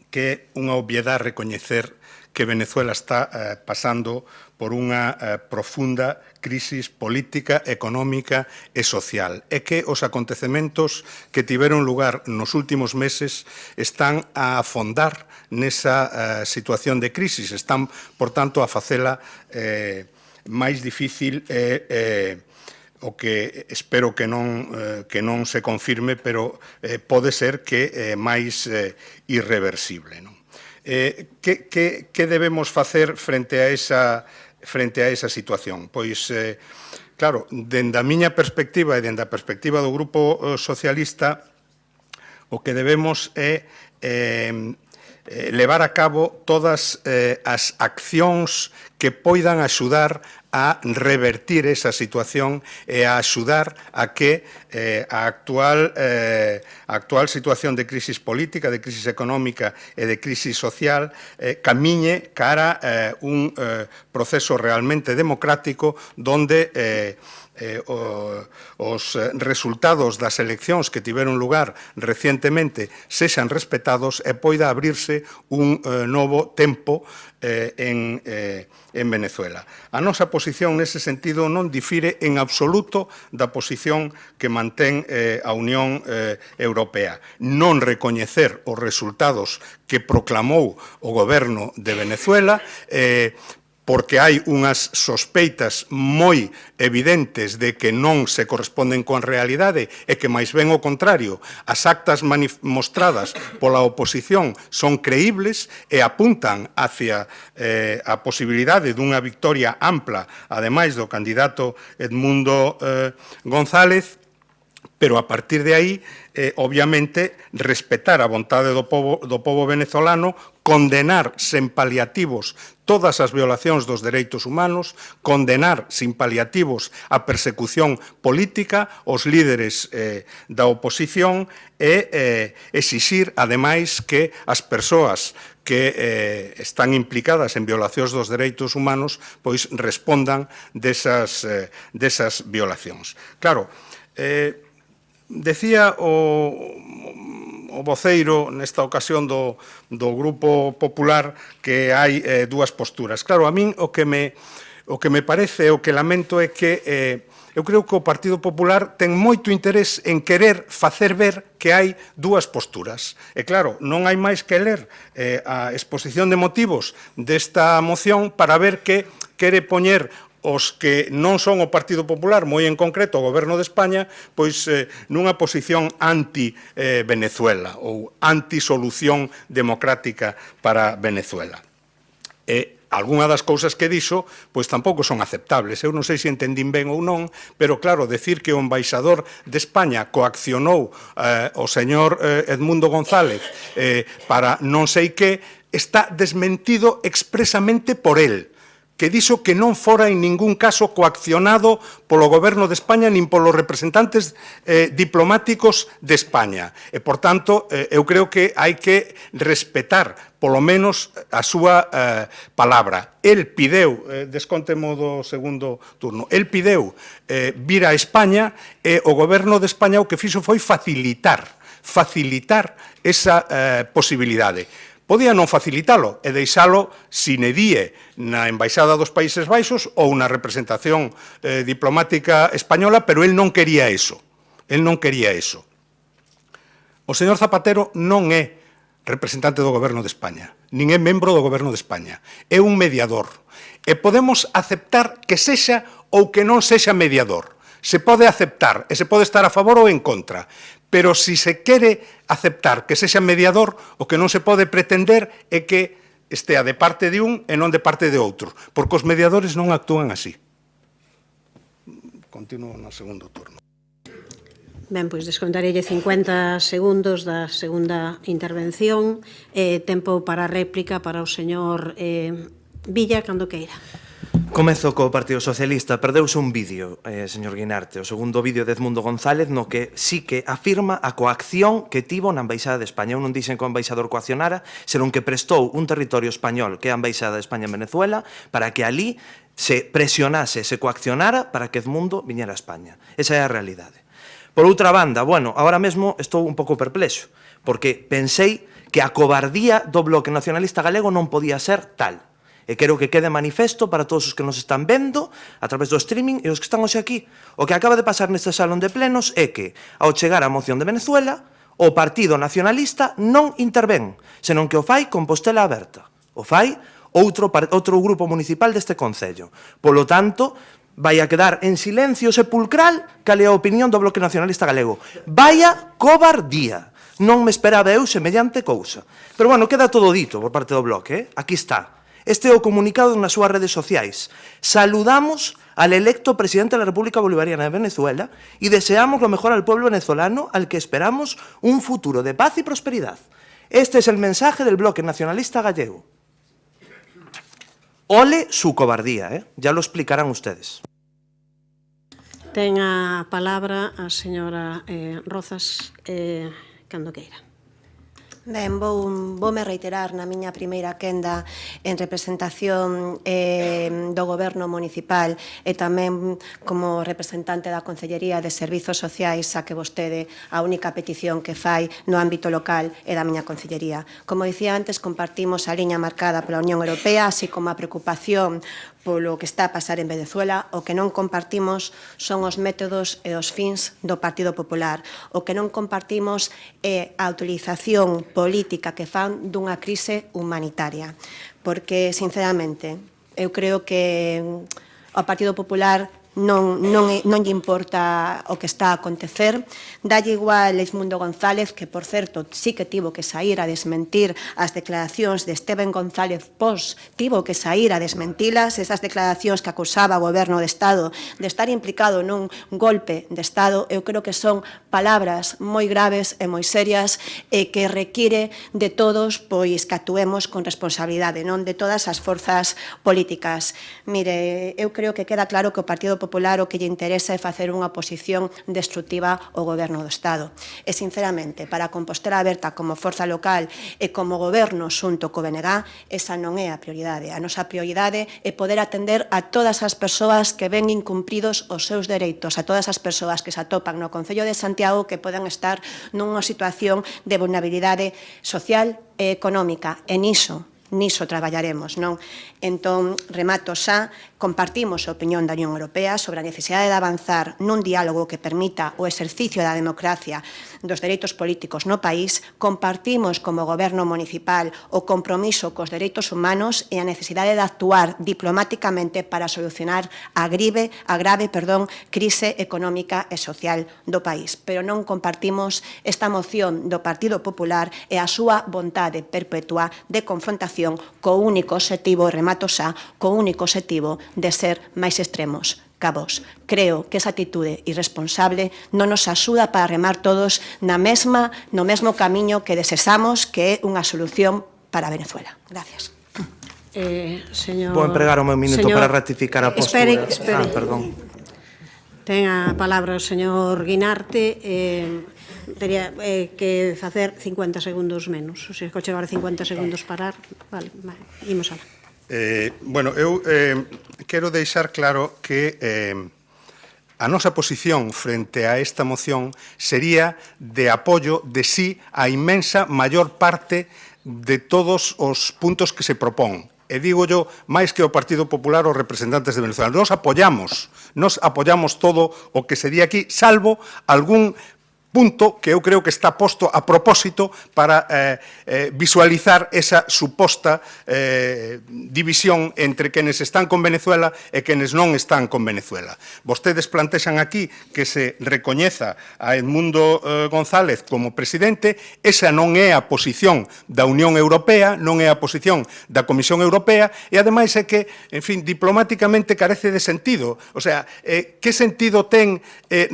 que é unha obviedade recoñecer que Venezuela está pasando por unha profunda crisis política, económica e social, e que os acontecementos que tiveron lugar nos últimos meses están a afondar nesa situación de crisis, están, por tanto, a facela máis difícil o que espero que non se confirme, pero pode ser que máis irreversible, non? Que debemos facer frente a esa situación? Pois, claro, dende a miña perspectiva e dende a perspectiva do Grupo Socialista, o que debemos é levar a cabo todas as accións que poidan axudar a revertir esa situación e a axudar a que a actual situación de crisis política, de crisis económica e de crisis social camiñe cara un proceso realmente democrático donde os resultados das eleccións que tiveron lugar recientemente sexan respetados e poida abrirse un novo tempo en Venezuela. A nosa posición nese sentido non difire en absoluto da posición que mantén a Unión Europea. Non recoñecer os resultados que proclamou o goberno de Venezuela porque hai unhas sospeitas moi evidentes de que non se corresponden coa realidade e que máis ben ao contrario, as actas mostradas pola oposición son creíbles e apuntan hacia a posibilidade dunha victoria ampla, ademais do candidato Edmundo González, pero a partir de aí, obviamente, respetar a vontade do pobo venezolano, condenar sen paliativos todas as violacións dos dereitos humanos, condenar sin paliativos a persecución política, os líderes da oposición e exixir, ademais, que as persoas que están implicadas en violacións dos dereitos humanos pois respondan desas violacións. Claro, decía o voceiro nesta ocasión do Grupo Popular que hai dúas posturas. Claro, a min o que me parece, o que lamento é que eu creo que o Partido Popular ten moito interés en querer facer ver que hai dúas posturas. E claro, non hai máis que ler a exposición de motivos desta moción para ver que quere poñer os que non son o Partido Popular, moi en concreto o Goberno de España, pois nunha posición anti-Venezuela ou anti-solución democrática para Venezuela. Algunha das cousas que dixo, pois tampouco son aceptables. Eu non sei se entendín ben ou non, pero claro, decir que o embaixador de España coaccionou o señor Edmundo González para non sei que, está desmentido expresamente por él, que dixo que non fora en ningún caso coaccionado polo Goberno de España nin polos representantes diplomáticos de España. E, por tanto, eu creo que hai que respetar polo menos a súa palabra. El pideu, descontemo do segundo turno, el pideu vir a España e o Goberno de España o que fixo foi facilitar esa posibilidade. Podía non facilitalo e deixalo sine die na Embaixada dos Países Baixos ou na representación diplomática española, pero el non quería eso. El non quería eso. O señor Zapatero non é representante do Goberno de España, nin é membro do Goberno de España. É un mediador. E podemos aceptar que sexa ou que non sexa mediador. Se pode aceptar e se pode estar a favor ou en contra, pero se se quere aceptar que sexa mediador, o que non se pode pretender é que estea de parte de un e non de parte de outro, porque os mediadores non actúan así. Continuo no segundo turno. Ben, pois descontarelle 50 segundos da segunda intervención. Tempo para réplica para o señor Villa, cando queira. Comezo co Partido Socialista. Perdeuse un vídeo, señor Guinarte, o segundo vídeo de Edmundo González, no que sí que afirma a coacción que tivo na Embaixada de España. Eu non dixen que o embaixador coaccionara, senón que prestou un territorio español, que é a Embaixada de España en Venezuela, para que ali se presionase, se coaccionara para que Edmundo viñera a España. Esa é a realidade. Por outra banda, bueno, agora mesmo estou un pouco perplexo, porque pensei que a cobardía do Bloque Nacionalista Galego non podía ser tal. E quero que quede manifesto para todos os que nos están vendo a través do streaming e os que están hoxe aquí. O que acaba de pasar neste salón de plenos é que, ao chegar a moción de Venezuela, o Partido Nacionalista non intervén, senón que o fai Compostela Aberta. O fai outro grupo municipal deste concello. Polo tanto, vai a quedar en silencio sepulcral cal é a opinión do Bloque Nacionalista Galego. Vaya cobardía. Non me esperaba eu semellante cousa. Pero, bueno, queda todo dito por parte do Bloque, Aquí está. Este é o comunicado nas súas redes sociais. Saludamos al electo presidente de la República Bolivariana de Venezuela y deseamos lo mejor al pueblo venezolano al que esperamos un futuro de paz y prosperidad. Este es el mensaje del Bloque Nacionalista Gallego. Ole su cobardía, ya lo explicarán ustedes. Ten a palabra a señora Rozas, cando queira. Ben, voume reiterar na miña primeira quenda en representación do Goberno municipal e tamén como representante da Consellería de Servizos Sociais a que vostede a única petición que fai no ámbito local é da miña Consellería. Como dicía antes, compartimos a liña marcada pola Unión Europea, así como a preocupación polo que está a pasar en Venezuela. O que non compartimos son os métodos e os fins do Partido Popular. O que non compartimos é a utilización política que fan dunha crise humanitaria. Porque, sinceramente, eu creo que ao Partido Popular non lle importa o que está a acontecer. Dalle igual Edmundo González, que, por certo, sí que tivo que sair a desmentir as declaracións de Esteban González Pos, tivo que sair a desmentilas, esas declaracións que acusaba o Goberno de Estado de estar implicado nun golpe de Estado. Eu creo que son palabras moi graves e moi serias e que require de todos pois que actuemos con responsabilidade, non de todas as forzas políticas. Mire, eu creo que queda claro que o Partido Popular o que lle interesa é facer unha oposición destructiva ao Goberno do Estado. E, sinceramente, para Compostela Aberta como forza local e como Goberno xunto co BNG, esa non é a prioridade. A nosa prioridade é poder atender a todas as persoas que ven incumpridos os seus dereitos, a todas as persoas que se atopan no Concello de Santiago que poden estar nunha situación de vulnerabilidade social e económica. E niso traballaremos, non? Entón, remato xa, compartimos a opinión da Unión Europea sobre a necesidade de avanzar nun diálogo que permita o exercicio da democracia dos dereitos políticos no país, compartimos como Goberno municipal o compromiso cos dereitos humanos e a necesidade de actuar diplomáticamente para solucionar a grave crise económica e social do país. Pero non compartimos esta moción do Partido Popular e a súa vontade perpetua de confrontación co único obxectivo, remato xa, co único obxectivo de ser máis extremos ca vos. Creo que esa atitude irresponsable non nos axuda para remar todos no mesmo camiño que desexamos, que é unha solución para Venezuela. Gracias. Vou empregar o meu minuto para ratificar a postura. Espere. Perdón. Ten a palabra o señor Guinarte. Teria que facer 50 segundos menos. Se chegar a 50 segundos parar, vale, imos alá. Bueno, eu quero deixar claro que a nosa posición frente a esta moción sería de apoio de sí a inmensa maior parte de todos os puntos que se propón. E digo yo, máis que o Partido Popular, os representantes de Venezuela. Nos apoyamos todo o que se di aquí, salvo algún punto que eu creo que está posto a propósito para visualizar esa suposta división entre quenes están con Venezuela e quenes non están con Venezuela. Vostedes plantexan aquí que se recoñeza a Edmundo González como presidente. Esa non é a posición da Unión Europea, non é a posición da Comisión Europea, e ademais é que, en fin, diplomáticamente carece de sentido. O sea, que sentido ten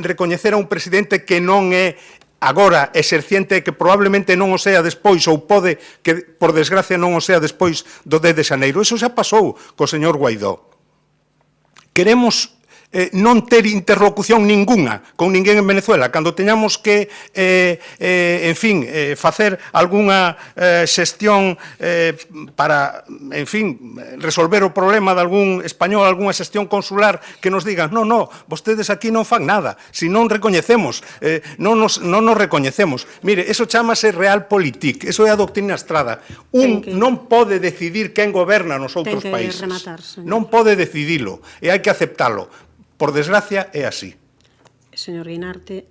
recoñecer a un presidente que non é agora exerciente, que probablemente non o sea despois, ou pode que, por desgracia, non o sea despois do 10 de xaneiro? Iso xa pasou co señor Guaidó. Queremos non ter interlocución ninguna con ninguén en Venezuela. Cando teñamos que, en fin, facer algunha xestión para, en fin, resolver o problema de algún español, algunha xestión consular, que nos digan, non, vostedes aquí non fan nada, si non recoñecemos, non nos recoñecemos. Mire, eso chámase realpolitik, eso é a doctrina Estrada. Un non pode decidir quen goberna nos outros países. Non pode decidilo, e hai que aceptalo. Por desgracia, é así. Señor Guinarte,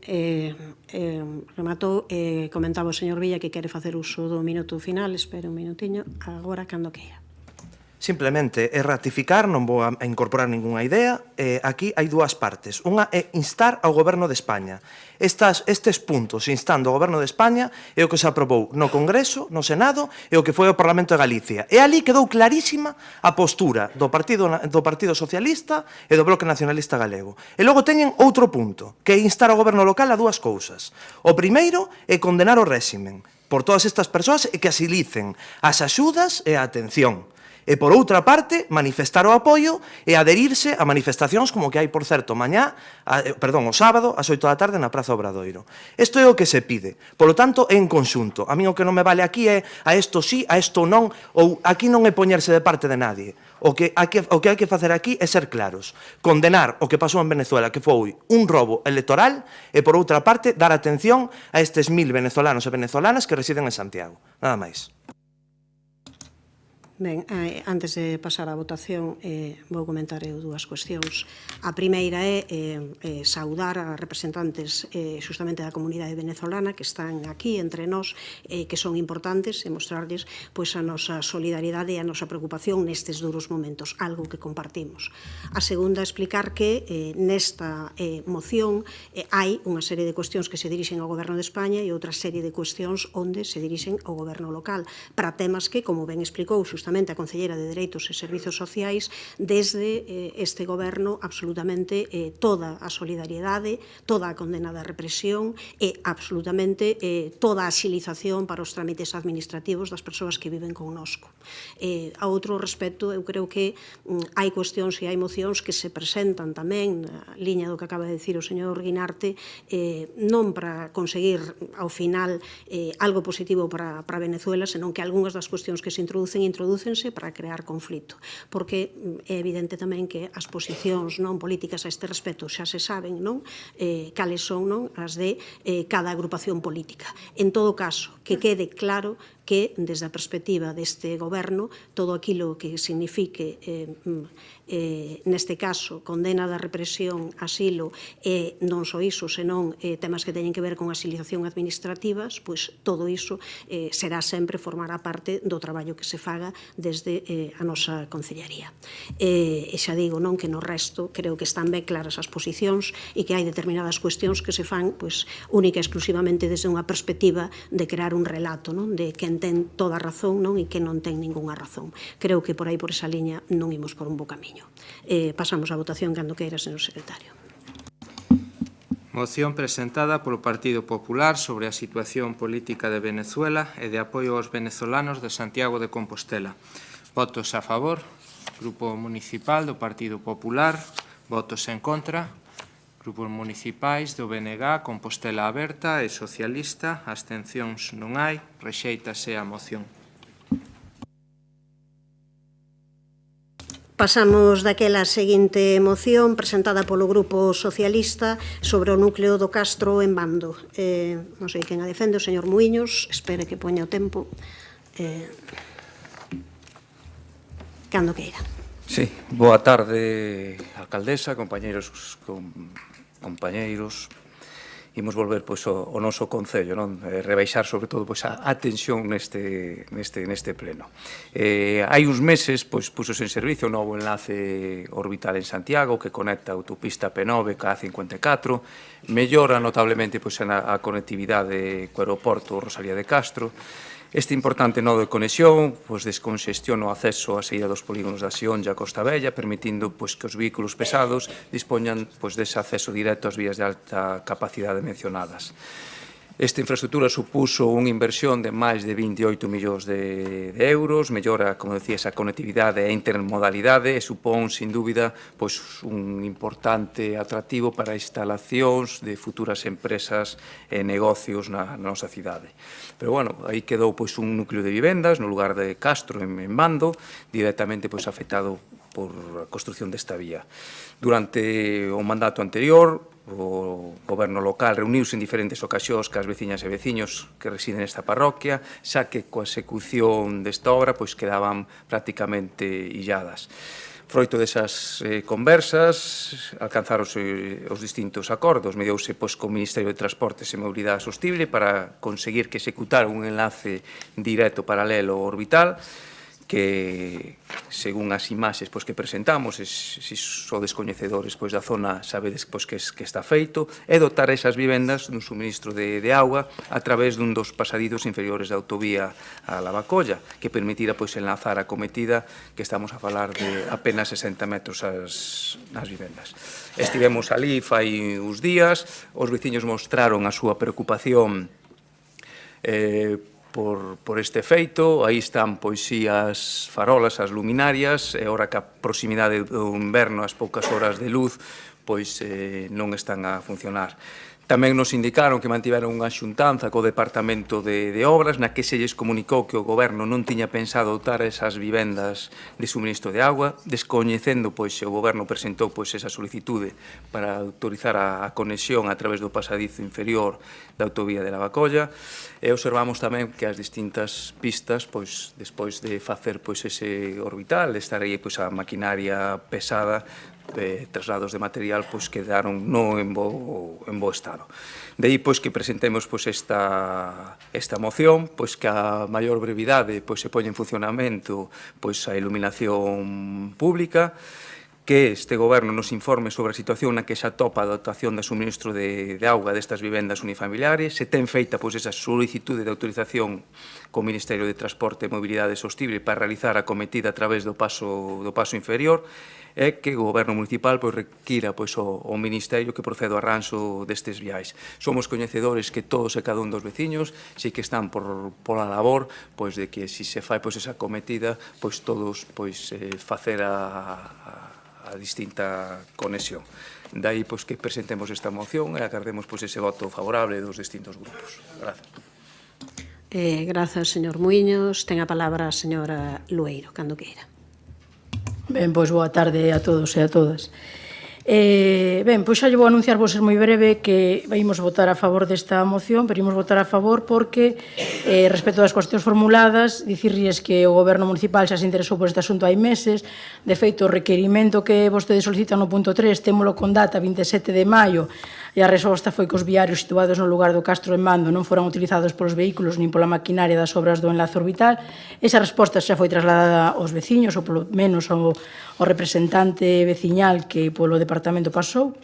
rematou, comentaba o señor Villa que quere facer uso do minuto final. Espera un minutiño, agora cando queira. Simplemente é ratificar, non vou a incorporar ningunha idea. Aquí hai dúas partes. Unha é instar ao Goberno de España. Estes puntos instando ao Goberno de España é o que se aprobou no Congreso, no Senado e o que foi o Parlamento de Galicia. E ali quedou clarísima a postura do Partido Socialista e do Bloque Nacionalista Galego. E logo teñen outro punto, que é instar ao Goberno local a dúas cousas. O primeiro é condenar o réximen por todas estas persoas e que asilicen as axudas e a atención. E, por outra parte, manifestar o apoio e adherirse a manifestacións como que hai, por certo, o sábado, ás 8 da tarde, na Praza Obradoiro. Isto é o que se pide. Por lo tanto, é en conxunto. A mí o que non me vale aquí é a isto sí, a isto non, ou aquí non é poñerse de parte de nadie. O que hai que facer aquí é ser claros. Condenar o que pasou en Venezuela, que foi un robo electoral, e, por outra parte, dar atención a estes 1000 venezolanos e venezolanas que residen en Santiago. Nada máis. Ben, antes de pasar á votación, vou comentar dúas cuestións. A primeira é saudar a representantes xustamente da comunidade venezolana que están aquí entre nós, que son importantes, e mostrarles a nosa solidaridade e a nosa preocupación nestes duros momentos, algo que compartimos. A segunda, explicar que nesta moción hai unha serie de cuestións que se dirixen ao Goberno de España e outra serie de cuestións onde se dirixen ao Goberno local, para temas que, como ben explicou xustamente a Concelleira de Dereitos e Servizos Sociais, desde este goberno absolutamente toda a solidariedade, toda a condena da represión e absolutamente toda a axilización para os trámites administrativos das persoas que viven connosco. A outro respecto, eu creo que hai cuestións e hai mocións que se presentan tamén na liña do que acaba de dicir o señor Guinarte, non para conseguir ao final algo positivo para Venezuela, senón que algunhas das cuestións que se introdúcense para crear conflito, porque é evidente tamén que as posicións non políticas a este respecto xa se saben, non? Cales son as de cada agrupación política. En todo caso, que quede claro que, desde a perspectiva deste goberno, todo aquilo que signifique, neste caso, condena da represión, asilo, e non só iso, senón temas que teñen que ver con asilización administrativas, pois todo iso será sempre, formará parte do traballo que se faga desde a nosa Concellería. E xa digo, non, que no resto creo que están ben claras as posicións e que hai determinadas cuestións que se fan única e exclusivamente desde unha perspectiva de crear un relato, non, de quen ten toda a razón, non, e quen non ten ningunha razón. Creo que por aí, por esa liña, non imos por un bo camiño. Pasamos á votación cando queira, señor secretario. Moción presentada polo Partido Popular sobre a situación política de Venezuela e de apoio aos venezolanos de Santiago de Compostela. Votos a favor. Grupo Municipal do Partido Popular. Votos en contra. Grupos municipais do BNG, Compostela Aberta e Socialista. Abstencións non hai. Rexéitase a moción. Pasamos daquela seguinte moción presentada polo Grupo Socialista sobre o núcleo do Castro en Bando. Non sei quen a defende, o señor Muiños. Espere que poña o tempo. Cando queira. Sí, boa tarde, alcaldesa, compañeiros, compañeiros. Imos volver pois ao noso concello, non? Rebaixar sobre todo pois a tensión neste pleno. Hai uns meses pois puxose en servicio o novo enlace orbital en Santiago que conecta a autopista P9 ca A54, mellora notablemente pois a conectividade co aeroporto Rosalía de Castro. Este importante nodo de conexión pois, descongestiona o acceso á saída dos polígonos da Sionlla e a Costa Bella, permitindo pois, que os vehículos pesados dispoñan pois, dese acceso directo ás vías de alta capacidade mencionadas. Esta infraestructura supuso unha inversión de máis de 28 millóns de euros, mellora, como decía, esa conectividade e intermodalidade e supón, sin dúbida, pois, un importante atractivo para instalacións de futuras empresas e negocios na nosa cidade. Pero, bueno, aí quedou pois, un núcleo de vivendas no lugar de Castro, en Mando, directamente pois, afectado por a construción desta vía. Durante o mandato anterior, o goberno local reuniuse en diferentes ocasións cas veciñas e veciños que residen nesta parroquia, xa que coa execución desta obra pois quedaban prácticamente illadas. Froito desas conversas, alcanzáronse os distintos acordos, mediouse pois, co Ministerio de Transportes e Mobilidade Sostible para conseguir que executara un enlace directo paralelo orbital, que, según as imaxes pois, que presentamos, se sodes coñecedores pois, da zona, sabedes pois, que está feito, e dotar esas vivendas dun suministro de auga a través dun dos pasadizos inferiores da autovía a Lavacolla, que permitira pois, enlazar a cometida, que estamos a falar de apenas 60 metros as vivendas. Estivemos ali fai uns días, os veciños mostraron a súa preocupación por este feito. Aí están pois si as farolas, as luminarias, e ora que a proximidade do inverno, as poucas horas de luz, pois non están a funcionar. Tamén nos indicaron que mantiveron unha xuntanza co Departamento de Obras na que se lles comunicou que o Goberno non tiña pensado dotar esas vivendas de suministro de agua, descoñecendo pois se o Goberno presentou pois esa solicitude para autorizar a conexión a través do pasadizo inferior da autovía de Lavacolla, e observamos tamén que as distintas pistas, pois despois de facer pois ese orbital, de estar aí pois a maquinaria pesada, traslados de material pois quedaron non en bo estado. De aí pois que presentemos pois esta moción, pois que a maior brevidade pois se poña en funcionamento pois a iluminación pública, que este goberno nos informe sobre a situación na que se atopa a dotación de suministro de auga destas vivendas unifamiliares, se ten feita pois esa solicitude de autorización co Ministerio de Transporte e Mobilidade Sostible para realizar a cometida a través do paso inferior, e que o Goberno Municipal pois, requira pois, o Ministerio que proceda ao arranxo destes viais. Somos coñecedores que todos e cada un dos veciños si que están por a labor pois, de que si se fai pois, esa cometida, pois todos pois, facer a distinta conexión. Daí pois, que presentemos esta moción e agardemos pois, ese voto favorable dos distintos grupos. Gracias. Grazas, señor Muiños. Ten a palabra a señora Lueiro, cando queira. Ben, pois boa tarde a todos e a todas. Ben, pois xa lle vou anunciar, vou ser moi breve, que imos votar a favor desta moción, pero imos votar a favor porque, respecto das cuestións formuladas, dicirlles que o Goberno Municipal xa se interesou por este asunto hai meses. De feito, o requerimento que vostedes solicitan no punto 3 témolo con data 27 de maio, e a resposta foi que os viarios situados no lugar do Castro en Mando non foran utilizados polos vehículos nin pola maquinaria das obras do enlace orbital. Esa resposta xa foi trasladada aos veciños, ou polo menos ao representante veciñal que polo departamento pasou.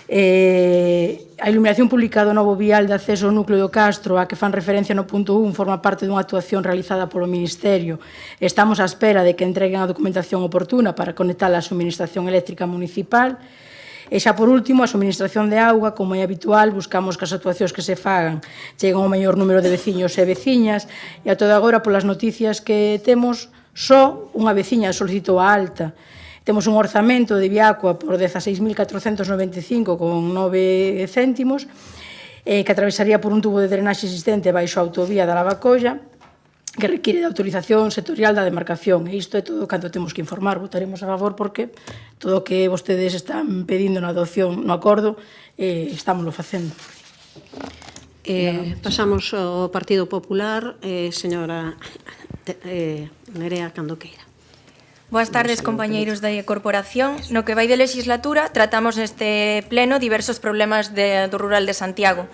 A iluminación pública do novo vial de acceso ao núcleo do Castro, a que fan referencia no punto 1, forma parte dunha actuación realizada polo Ministerio. Estamos á espera de que entreguen a documentación oportuna para conectar a suministración eléctrica municipal. E xa por último, a suministración de auga, como é habitual, buscamos que as actuacións que se fagan cheguen ao maior número de veciños e veciñas, e a toda agora, polas noticias que temos, só unha veciña solicitou a alta. Temos un orzamento de Viacua por 16.495,9 céntimos, que atravesaría por un tubo de drenaxe existente baixo a autovía da Lavacolla, que require de autorización sectorial da demarcación. E isto é todo canto temos que informar. Votaremos a favor porque todo o que vostedes están pedindo na adopción no acordo, estámoslo facendo. Pasamos ao Partido Popular. Señora Nerea, cando queira. Boas tardes, compañeiros da Corporación. No que vai de legislatura, tratamos neste pleno diversos problemas do rural de Santiago.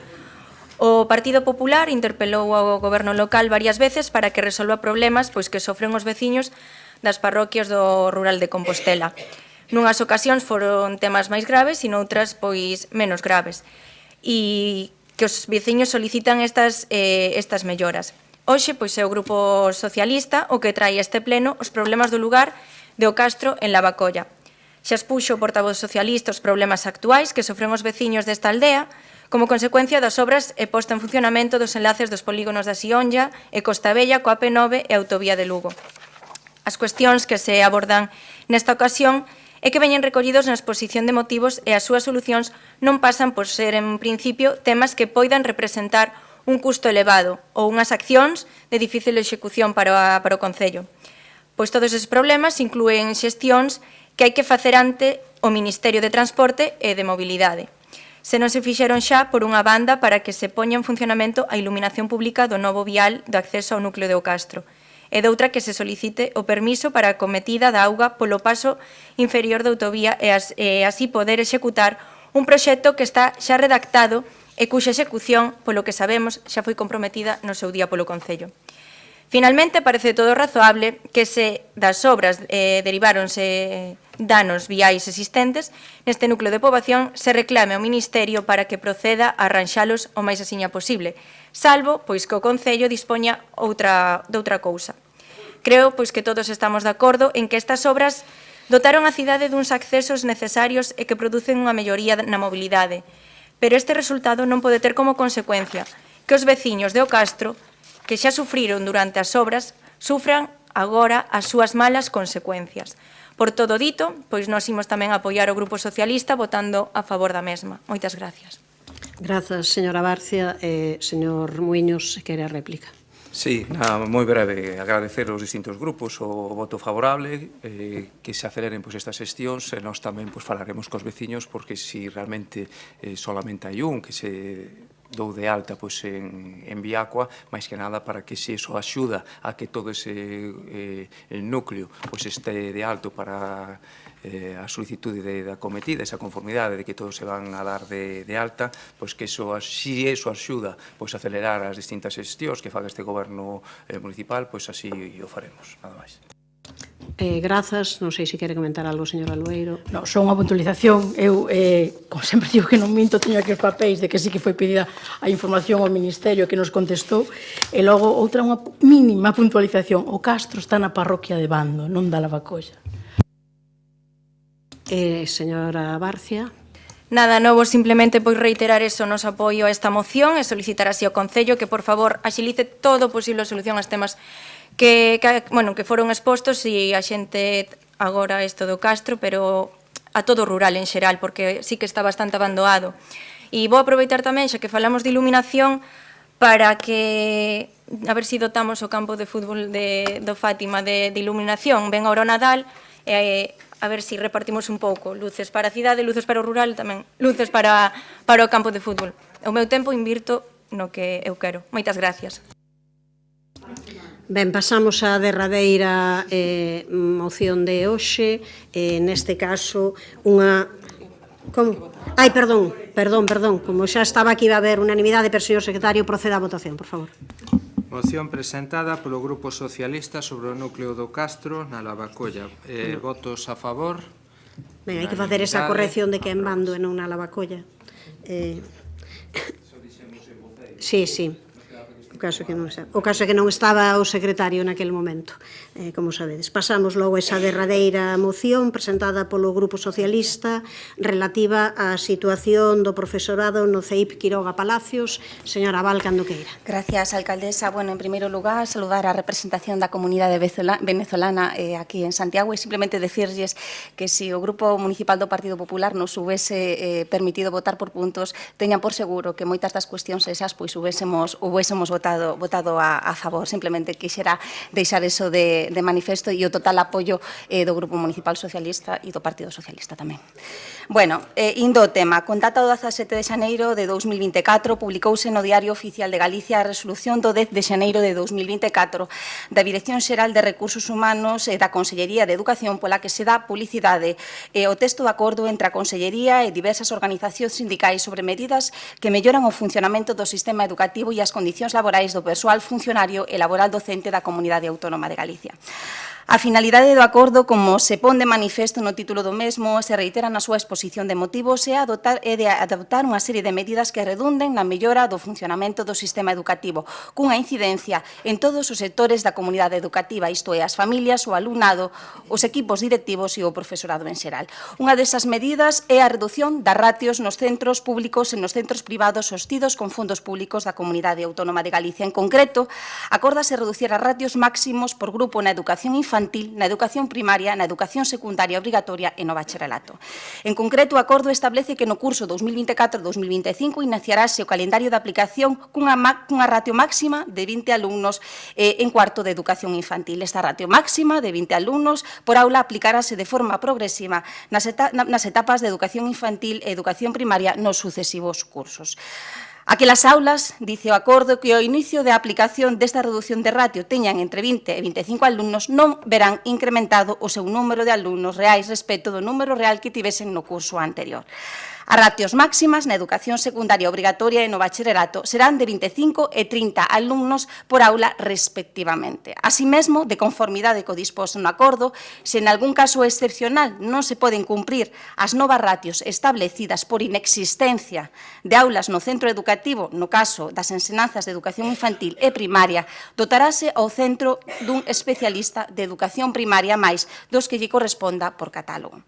O Partido Popular interpelou ao goberno local varias veces para que resolva problemas pois que sofren os veciños das parroquias do rural de Compostela. Nunhas ocasións foron temas máis graves e noutras pois menos graves. E que os veciños solicitan estas melloras. Hoxe, pois, é o Grupo Socialista o que trae a este pleno os problemas do lugar de O Castro en Lavacolla. Xa expuxo o portavoz socialista os problemas actuais que sofren os veciños desta aldea como consecuencia das obras e posta en funcionamento dos enlaces dos polígonos da Sionlla e Costa Bella coa P9 e Autovía de Lugo. As cuestións que se abordan nesta ocasión é que veñen recollidos na exposición de motivos e as súas solucións non pasan por ser, en principio, temas que poidan representar un custo elevado ou unhas accións de difícil execución para o Concello. Pois todos eses problemas inclúen xestións que hai que facer ante o Ministerio de Transporte e de Mobilidade. Se non se fixeron xa, por unha banda, para que se poña en funcionamento a iluminación pública do novo vial do acceso ao núcleo de O Castro, e doutra que se solicite o permiso para a cometida da auga polo paso inferior da autovía e así poder executar un proxecto que está xa redactado e cuxa execución, polo que sabemos, xa foi comprometida no seu día polo Concello. Finalmente, parece todo razoable que se das obras deriváronse danos viais existentes, neste núcleo de poboación se reclame ao Ministerio para que proceda a arranxalos o máis asiña posible, salvo pois que o Concello dispoña de outra cousa. Creo pois que todos estamos de acordo en que estas obras dotaron a cidade duns accesos necesarios e que producen unha melloría na mobilidade, pero este resultado non pode ter como consecuencia que os veciños de O Castro, que xa sufriron durante as obras, sufran agora as súas malas consecuencias. Por todo dito, pois nós imos tamén apoiar o Grupo Socialista votando a favor da mesma. Moitas gracias. Grazas, señora Barcia. Señor Muiños, se quere a réplica. Sí, moi breve, agradecer aos distintos grupos o voto favorable, que se aceleren estas xestións, e nós tamén falaremos cos veciños, porque si realmente solamente hai un que se dou de alta en Viacua, máis que nada para que se iso axuda a que todo ese núcleo este de alto para a solicitude da cometida, esa conformidade de que todos se van a dar de alta, pois que si eso axuda a acelerar as distintas xestións que faga este goberno municipal, pois así o faremos, nada máis. Grazas, non sei se quere comentar algo, señor Alueiro. Non, só unha puntualización. Eu, como sempre digo que non minto, teño aquí os papéis de que sí que foi pedida a información ao Ministerio que nos contestou, e logo outra unha mínima puntualización. O Castro está na parroquia de Bando, non da Lavacolla. Señora Barcia. Nada novo, simplemente pois reiterar eso nos apoio a esta moción e solicitar así ao Concello que, por favor, axilice todo o posible a solución aos temas que foron expostos e a xente agora isto do Castro, pero a todo o rural en xeral, porque sí que está bastante abandonado. E vou aproveitar tamén, xa que falamos de iluminación, para que, a ver se dotamos o campo de fútbol do Fátima de iluminación. Ven ahora o Nadal, a ver se repartimos un pouco, luces para a cidade, luces para o rural, tamén luces para o campo de fútbol. O meu tempo invirto no que eu quero. Moitas gracias. Ben, pasamos á derradeira moción de hoxe, neste caso unha... Como? Ai, perdón, como xa estaba aquí va a haber unanimidade, pero, señor secretario, proceda a votación, por favor. Moción presentada polo Grupo Socialista sobre o núcleo do Castro na Lavacolla. Votos a favor? Ben, hai que facer esa corrección de que en Bando e non na Lavacolla. Sí. O caso é que non estaba o secretario naquele momento, como sabedes. Pasamos logo a esa derradeira moción presentada polo Grupo Socialista relativa á situación do profesorado no CEIP Quiroga Palacios. Señora Val, cando queira. Gracias, alcaldesa. Bueno, en primeiro lugar, saludar a representación da comunidade venezolana aquí en Santiago e simplemente decirles que se o Grupo Municipal do Partido Popular nos houvese permitido votar por puntos, teñan por seguro que moitas das cuestións esas pois houvésemos votado votado a favor. Simplemente quixera deixar eso de manifesto e o total apoio do Grupo Municipal Socialista e do Partido Socialista tamén. Bueno, indo ao tema, con data do 17 de xaneiro de 2024 publicouse no Diario Oficial de Galicia a resolución do 10 de xaneiro de 2024 da Dirección Xeral de Recursos Humanos e da Consellería de Educación pola que se dá publicidade o texto de acordo entre a Consellería e diversas organizacións sindicais sobre medidas que melloran o funcionamento do sistema educativo e as condicións laborais do persoal funcionario e laboral docente da Comunidade Autónoma de Galicia. A finalidade do acordo, como se pon de manifesto no título do mesmo, se reitera na súa exposición de motivos, é de adoptar unha serie de medidas que redunden na mellora do funcionamento do sistema educativo, cunha incidencia en todos os sectores da comunidade educativa, isto é, as familias, o alumnado, os equipos directivos e o profesorado en xeral. Unha desas medidas é a reducción das ratios nos centros públicos e nos centros privados sostidos con fondos públicos da Comunidade Autónoma de Galicia. En concreto, acórdase reducir as ratios máximos por grupo na educación infantil, na educación primaria, na educación secundaria obrigatoria e no bacharelato. En concreto, o acordo establece que no curso 2024-2025 iniciarase o calendario de aplicación cunha ratio máxima de 20 alumnos en cuarto de educación infantil. Esta ratio máxima de 20 alumnos por aula aplicarase de forma progresiva nas etapas de educación infantil e educación primaria nos sucesivos cursos. Aquelas aulas, dice o acordo, que ao inicio da aplicación desta reducción de ratio teñan entre 20 e 25 alumnos non verán incrementado o seu número de alumnos reais respecto do número real que tivesen no curso anterior. As ratios máximas na educación secundaria obrigatoria e no bacharelato serán de 25 e 30 alumnos por aula respectivamente. Así mesmo, de conformidade co disposto no acordo, se en algún caso excepcional non se poden cumprir as novas ratios establecidas por inexistencia de aulas no centro educativo, no caso das ensinanzas de educación infantil e primaria, dotarase ao centro dun especialista de educación primaria máis dos que lle corresponda por catálogo.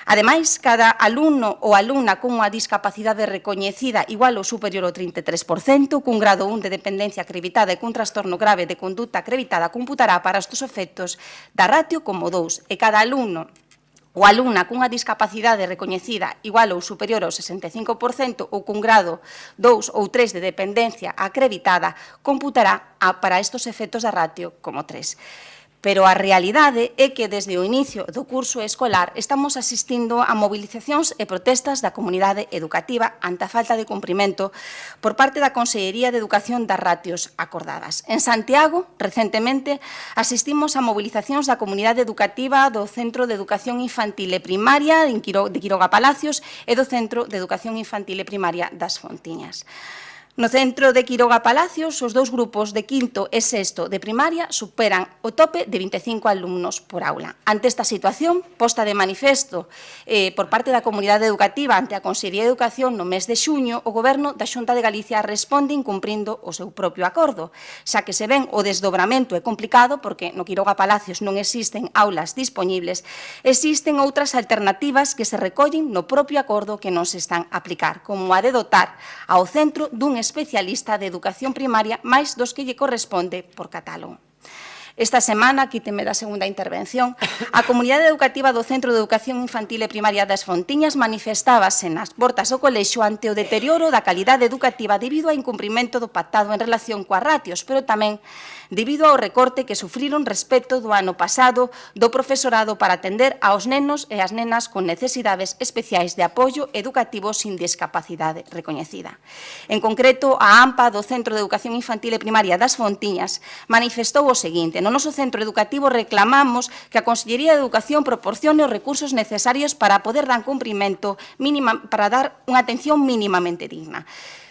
Ademais, cada alumno ou alumna cunha discapacidade recoñecida igual ou superior ao 33%, cun grado 1 de dependencia acreditada e cun trastorno grave de conduta acreditada, computará para estes efectos da ratio como 2, e cada alumno ou alumna cunha discapacidade recoñecida igual ou superior ao 65% ou cun grado 2 ou 3 de dependencia acreditada, computará para estes efectos da ratio como 3. Pero a realidade é que desde o inicio do curso escolar estamos asistindo a movilizacións e protestas da comunidade educativa ante a falta de cumprimento por parte da Consellería de Educación das ratios acordadas. En Santiago, recentemente, asistimos a movilizacións da comunidade educativa do Centro de Educación Infantil e Primaria de Quiroga Palacios e do Centro de Educación Infantil e Primaria das Fontiñas. No centro de Quiroga Palacios, os dous grupos de quinto e sexto de primaria superan o tope de 25 alumnos por aula. Ante esta situación, posta de manifesto por parte da comunidade educativa ante a Consellería de Educación no mes de xuño, o Goberno da Xunta de Galicia responde incumprindo o seu propio acordo, xa que se ven o desdobramento é complicado porque no Quiroga Palacios non existen aulas dispoñibles, existen outras alternativas que se recollen no propio acordo que non se están a aplicar, como a de dotar ao centro dun especialista de educación primaria máis dos que lle corresponde por catálogo. Esta semana, quíteme da segunda intervención, a comunidade educativa do Centro de Educación Infantil e Primaria das Fontiñas manifestábase nas portas do colexio ante o deterioro da calidade educativa debido ao incumprimento do pactado en relación coas ratios, pero tamén debido ao recorte que sufriron respecto do ano pasado do profesorado para atender aos nenos e as nenas con necesidades especiais de apoio educativo sin discapacidade recoñecida. En concreto, a AMPA do Centro de Educación Infantil e Primaria das Fontiñas manifestou o seguinte: no noso centro educativo reclamamos que a Consellería de Educación proporcione os recursos necesarios para poder dar cumprimento para dar unha atención mínimamente digna.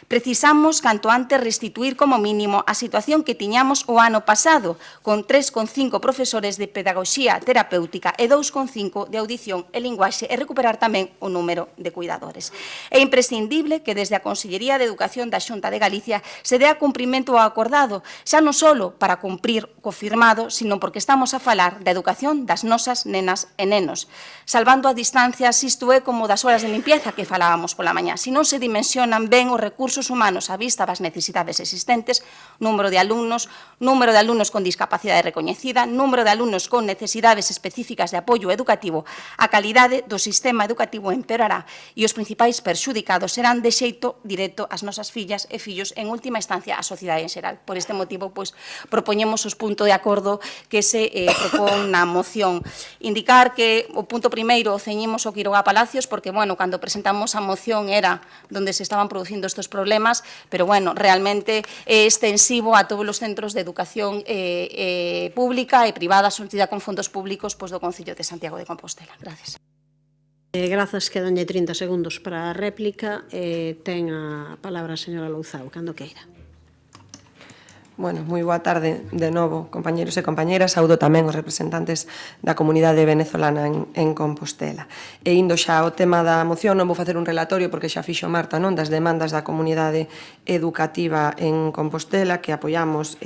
Precisamos, canto antes, restituir como mínimo a situación que tiñamos o ano pasado, con 3,5 profesores de pedagogía terapéutica e 2,5 de audición e linguaxe, e recuperar tamén o número de cuidadores. É imprescindible que desde a Consellería de Educación da Xunta de Galicia se dea cumprimento ao acordado, xa non só para cumprir co firmado, sino porque estamos a falar da educación das nosas nenas e nenos. Salvando a distancia, isto é como das horas de limpieza que falábamos pola mañá. Se non se dimensionan ben os recursos recursos humanos á vista das necesidades existentes, número de alumnos con discapacidade recoñecida, número de alumnos con necesidades específicas de apoio educativo, a calidade do sistema educativo empeorará e os principais perxudicados serán de xeito directo as nosas fillas e fillos, en última instancia a sociedade en xeral. Por este motivo, propoñemos os puntos de acordo que se propón na moción. Indicar que o punto primeiro ceñimos o Quiroga Palacios, porque, cando presentamos a moción era donde se estaban producindo estes problemas, pero, realmente é extensivo a todos os centros de educación pública e privada sometida con fondos públicos do Concello de Santiago de Compostela. Gracias. Grazas, quedanlle 30 segundos para a réplica. Ten a palabra a señora Louzao, cando queira. Bueno, moi boa tarde de novo, compañeros e compañeras. Saudo tamén os representantes da comunidade venezolana en Compostela. E indo xa ao tema da moción, non vou facer un relatorio porque xa fixo Marta, non, das demandas da comunidade educativa en Compostela, que apoiamos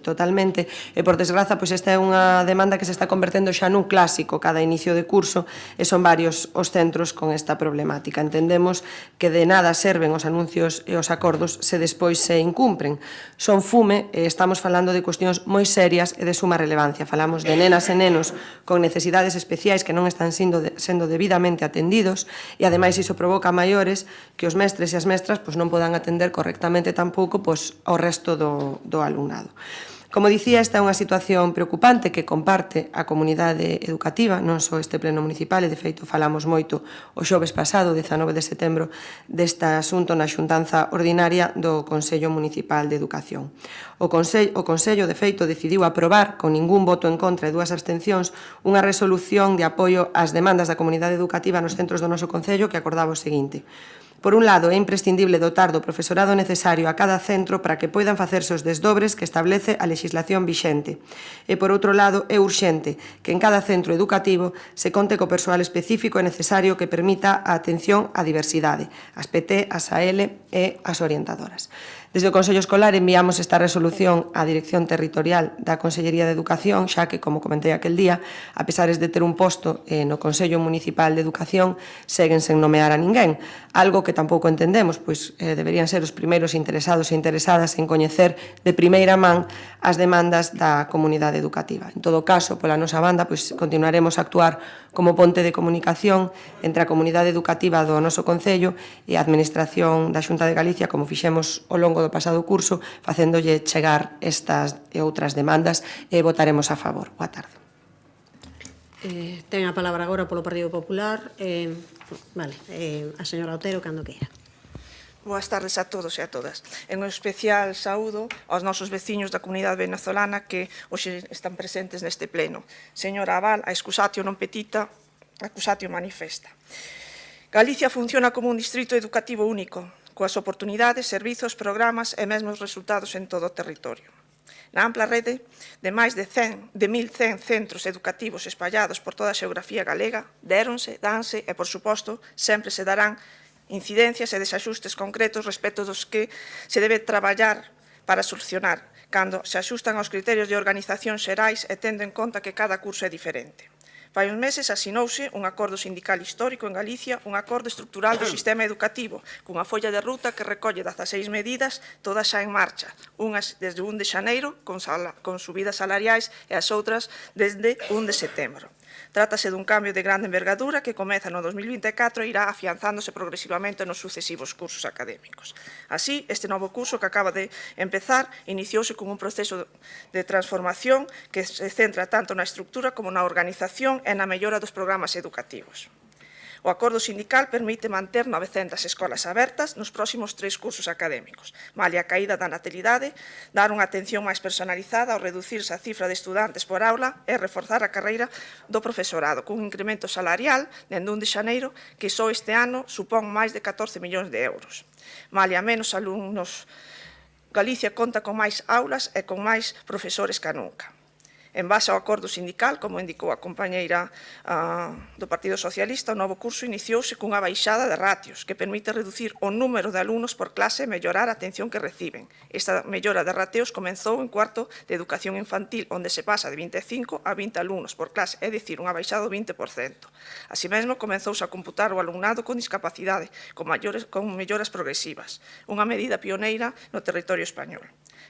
totalmente. E, por desgraza, esta é unha demanda que se está convertendo xa nun clásico cada inicio de curso, e son varios os centros con esta problemática. Entendemos que de nada serven os anuncios e os acordos se despois se incumpren. Son fume. Estamos falando de cuestións moi serias e de suma relevancia. Falamos de nenas e nenos con necesidades especiais que non están sendo debidamente atendidos e, ademais, iso provoca maiores que os mestres e as mestras non podan atender correctamente tampouco ao resto do alumnado. Como dicía, esta é unha situación preocupante que comparte a comunidade educativa, non só este pleno municipal, e de feito falamos moito o xoves pasado, 19 de setembro, deste asunto na xuntanza ordinaria do Consello Municipal de Educación. O Consello, de feito, decidiu aprobar, con ningún voto en contra e 2 abstencións, unha resolución de apoio ás demandas da comunidade educativa nos centros do noso Concello que acordaba o seguinte: por un lado, é imprescindible dotar do profesorado necesario a cada centro para que poidan facerse os desdobres que establece a legislación vixente. E, por outro lado, é urxente que en cada centro educativo se conte co persoal específico e necesario que permita a atención á diversidade, as PT, as AL e as orientadoras. Desde o Consello Escolar enviamos esta resolución á Dirección Territorial da Consellería de Educación, xa que, como comentei aquel día, a pesares de ter un posto no Consello Municipal de Educación, seguen sen nomear a ninguén, algo que tampouco entendemos, pois deberían ser os primeiros interesados e interesadas en coñecer de primeira man as demandas da comunidade educativa. En todo caso, pola nosa banda, continuaremos a actuar como ponte de comunicación entre a comunidade educativa do noso Concello e a Administración da Xunta de Galicia, como fixemos ao longo do pasado curso, facéndolle chegar estas e outras demandas, e votaremos a favor. Boa tarde. Ten a palabra agora polo Partido Popular. A señora Otero, cando queira. Boas tardes a todos e a todas. En especial saúdo aos nosos veciños da comunidade venezolana que hoxe están presentes neste pleno. Señora Abal, a excusatio non petita, accusatio manifesta. Galicia funciona como un distrito educativo único, coas oportunidades, servizos, programas e mesmos resultados en todo o territorio. Na ampla rede de máis de 1.100 centros educativos espallados por toda a xeografía galega, danse e, por suposto, sempre se darán incidencias e desaxustes concretos respecto dos que se debe traballar para solucionar, cando se axustan aos criterios de organización xerais e tendo en conta que cada curso é diferente. Fai uns meses asinouse un acordo sindical histórico en Galicia, un acordo estrutural do sistema educativo, cunha folla de ruta que recolle 16 medidas, todas xa en marcha, unhas desde 1 de xaneiro, con subidas salariais, e as outras desde 1 de setembro. Trátase dun cambio de grande envergadura que comeza no 2024 e irá afianzándose progresivamente nos sucesivos cursos académicos. Así, este novo curso que acaba de empezar iniciouse con un proceso de transformación que se centra tanto na estructura como na organización e na mellora dos programas educativos. O acordo sindical permite manter 900 escolas abertas nos próximos 3 cursos académicos, malia a caída da natalidade, dar unha atención máis personalizada ao reducirse a cifra de estudantes por aula e reforzar a carreira do profesorado, cun incremento salarial dende 1 de xaneiro que só este ano supón máis de 14 millóns de euros. Malia menos alumnos, Galicia conta con máis aulas e con máis profesores que nunca. En base ao acordo sindical, como indicou a compañeira do Partido Socialista, o novo curso iniciouse cunha baixada de ratios que permite reducir o número de alumnos por clase e mellorar a atención que reciben. Esta mellora de ratios comenzou en cuarto de educación infantil, onde se pasa de 25 a 20 alumnos por clase, é dicir, unha baixada do 20%. Así mesmo, comenzouse a computar o alumnado con discapacidade, con melloras progresivas, unha medida pioneira no territorio español.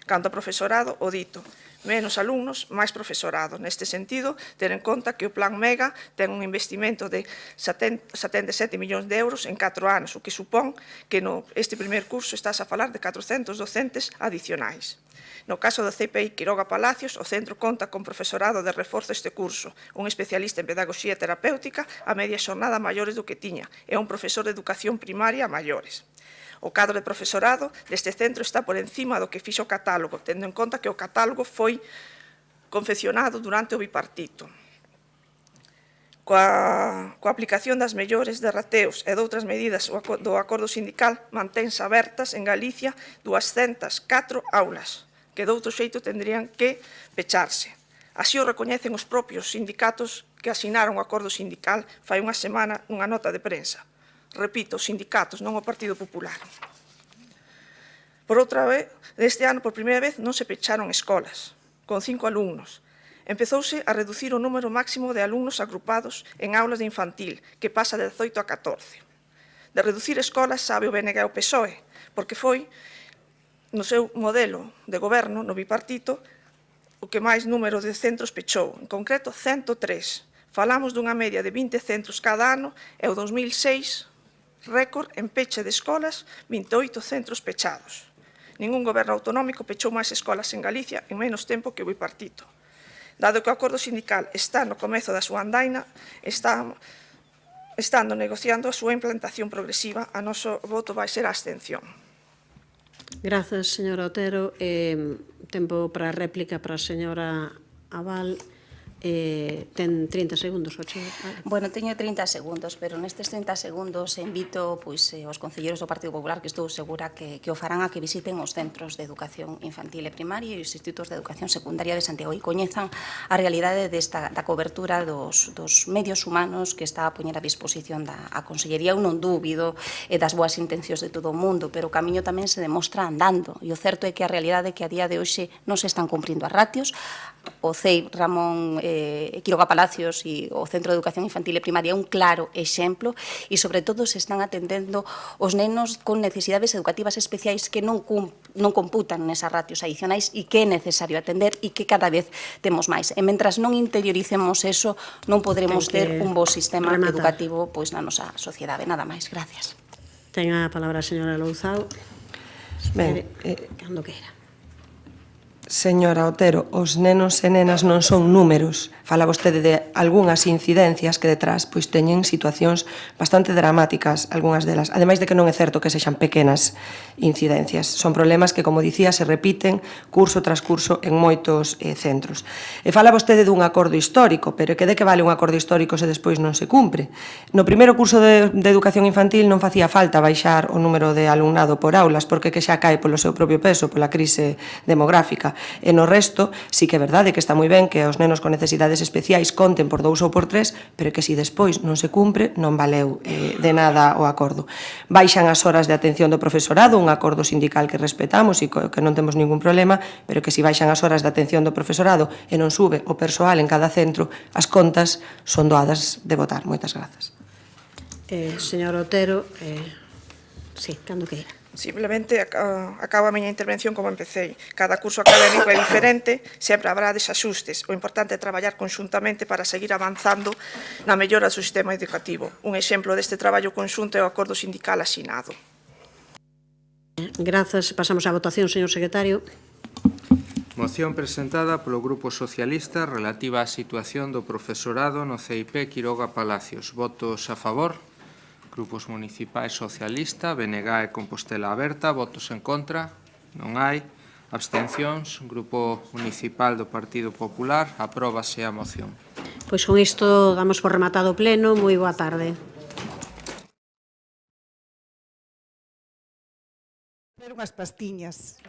Canto ao profesorado, o dito, menos alumnos, máis profesorado. Neste sentido, ter en conta que o Plan MEGA ten un investimento de 77 millóns de euros en 4 anos, o que supón que este primer curso estás a falar de 400 docentes adicionais. No caso do CPI Quiroga Palacios, o centro conta con profesorado de reforzo este curso, un especialista en pedagogía terapéutica a media xornada maiores do que tiña, e un profesor de educación primaria a maiores. O cadro de profesorado deste centro está por encima do que fixo o catálogo, tendo en conta que o catálogo foi confeccionado durante o bipartito. Coa aplicación das mellores de rateos e doutras medidas do acordo sindical, mantense abertas en Galicia 204 aulas, que de outro xeito tendrían que pecharse. Así o recoñecen os propios sindicatos que asinaron o acordo sindical fai unha semana nunha nota de prensa. Repito, os sindicatos, non o Partido Popular. Por outra vez, deste ano, por primeira vez, non se pecharon escolas, con 5 alumnos. Empezouse a reducir o número máximo de alumnos agrupados en aulas de infantil, que pasa de 18 a 14. De reducir escolas sabe o BNG e o PSOE, porque foi, no seu modelo de goberno, no bipartito, o que máis número de centros pechou, en concreto 103. Falamos dunha media de 20 centros cada ano e o 2006 récord en peche de escolas, 28 centros pechados. Ningún goberno autonómico pechou máis escolas en Galicia en menos tempo que o bipartito. Dado que o acordo sindical está no comezo da súa andaina, estando negociando a súa implantación progresiva, a noso voto vai ser a abstención. Grazas, señora Otero. Tempo para a réplica para a señora Abal. Ten 30 segundos, ocho. Bueno, teño 30 segundos, pero nestes 30 segundos invito aos concelleiros do Partido Popular, que estou segura que o farán, a que visiten os centros de educación infantil e primaria e os institutos de educación secundaria de Santiago e coñezan a realidade da cobertura dos medios humanos que está a poñer a disposición da Consellería. Eu non dúbido das boas intencións de todo o mundo, pero o camiño tamén se demostra andando, e o certo é que a realidade é que a día de hoxe non se están cumprindo as ratios. O CEI Ramón Quiroga Palacios e o Centro de Educación Infantil e Primaria é un claro exemplo, e sobre todo se están atendendo os nenos con necesidades educativas especiais que non computan nesas ratios adicionais e que é necesario atender e que cada vez temos máis. E mentras non interioricemos eso, non podremos ter un bo sistema educativo na nosa sociedade. Nada máis. Gracias. Ten a palabra a señora Louzao. Ben, cando queira. Señora Otero, os nenos e nenas non son números. Fala vostede de algunhas incidencias que detrás teñen situacións bastante dramáticas, algunhas delas. Ademais de que non é certo que sexan pequenas incidencias. Son problemas que, como dicía, se repiten curso tras curso en moitos centros. E fala vostede dun acordo histórico, pero que de que vale un acordo histórico se despois non se cumpre? No primeiro curso de educación infantil non facía falta baixar o número de alumnado por aulas, porque que xa cae polo seu propio peso, pola crise demográfica. E no resto, sí que é verdade que está moi ben que os nenos con necesidades especiais conten por 2 ou por 3, pero que si despois non se cumpre, non valeu de nada o acordo. Baixan as horas de atención do profesorado, un acordo sindical que respetamos e que non temos ningún problema, pero que si baixan as horas de atención do profesorado e non sube o persoal en cada centro, as contas son doadas de votar. Moitas grazas. Señor Otero, sí, cando queira. Simplemente acabo a miña intervención como empecé. Cada curso académico é diferente, sempre habrá desaxustes. O importante é traballar conxuntamente para seguir avanzando na mellora do sistema educativo. Un exemplo deste traballo conxunto é o acordo sindical asinado. Grazas. Pasamos á votación, señor secretario. Moción presentada polo Grupo Socialista relativa á situación do profesorado no CIP Quiroga Palacios. Votos a favor. Grupos municipais socialista, BNG e Compostela Aberta. Votos en contra. Non hai. Abstencións. Grupo municipal do Partido Popular. Apróbase a moción. Pois con isto damos por rematado o pleno. Moi boa tarde. Unhas pastiñas.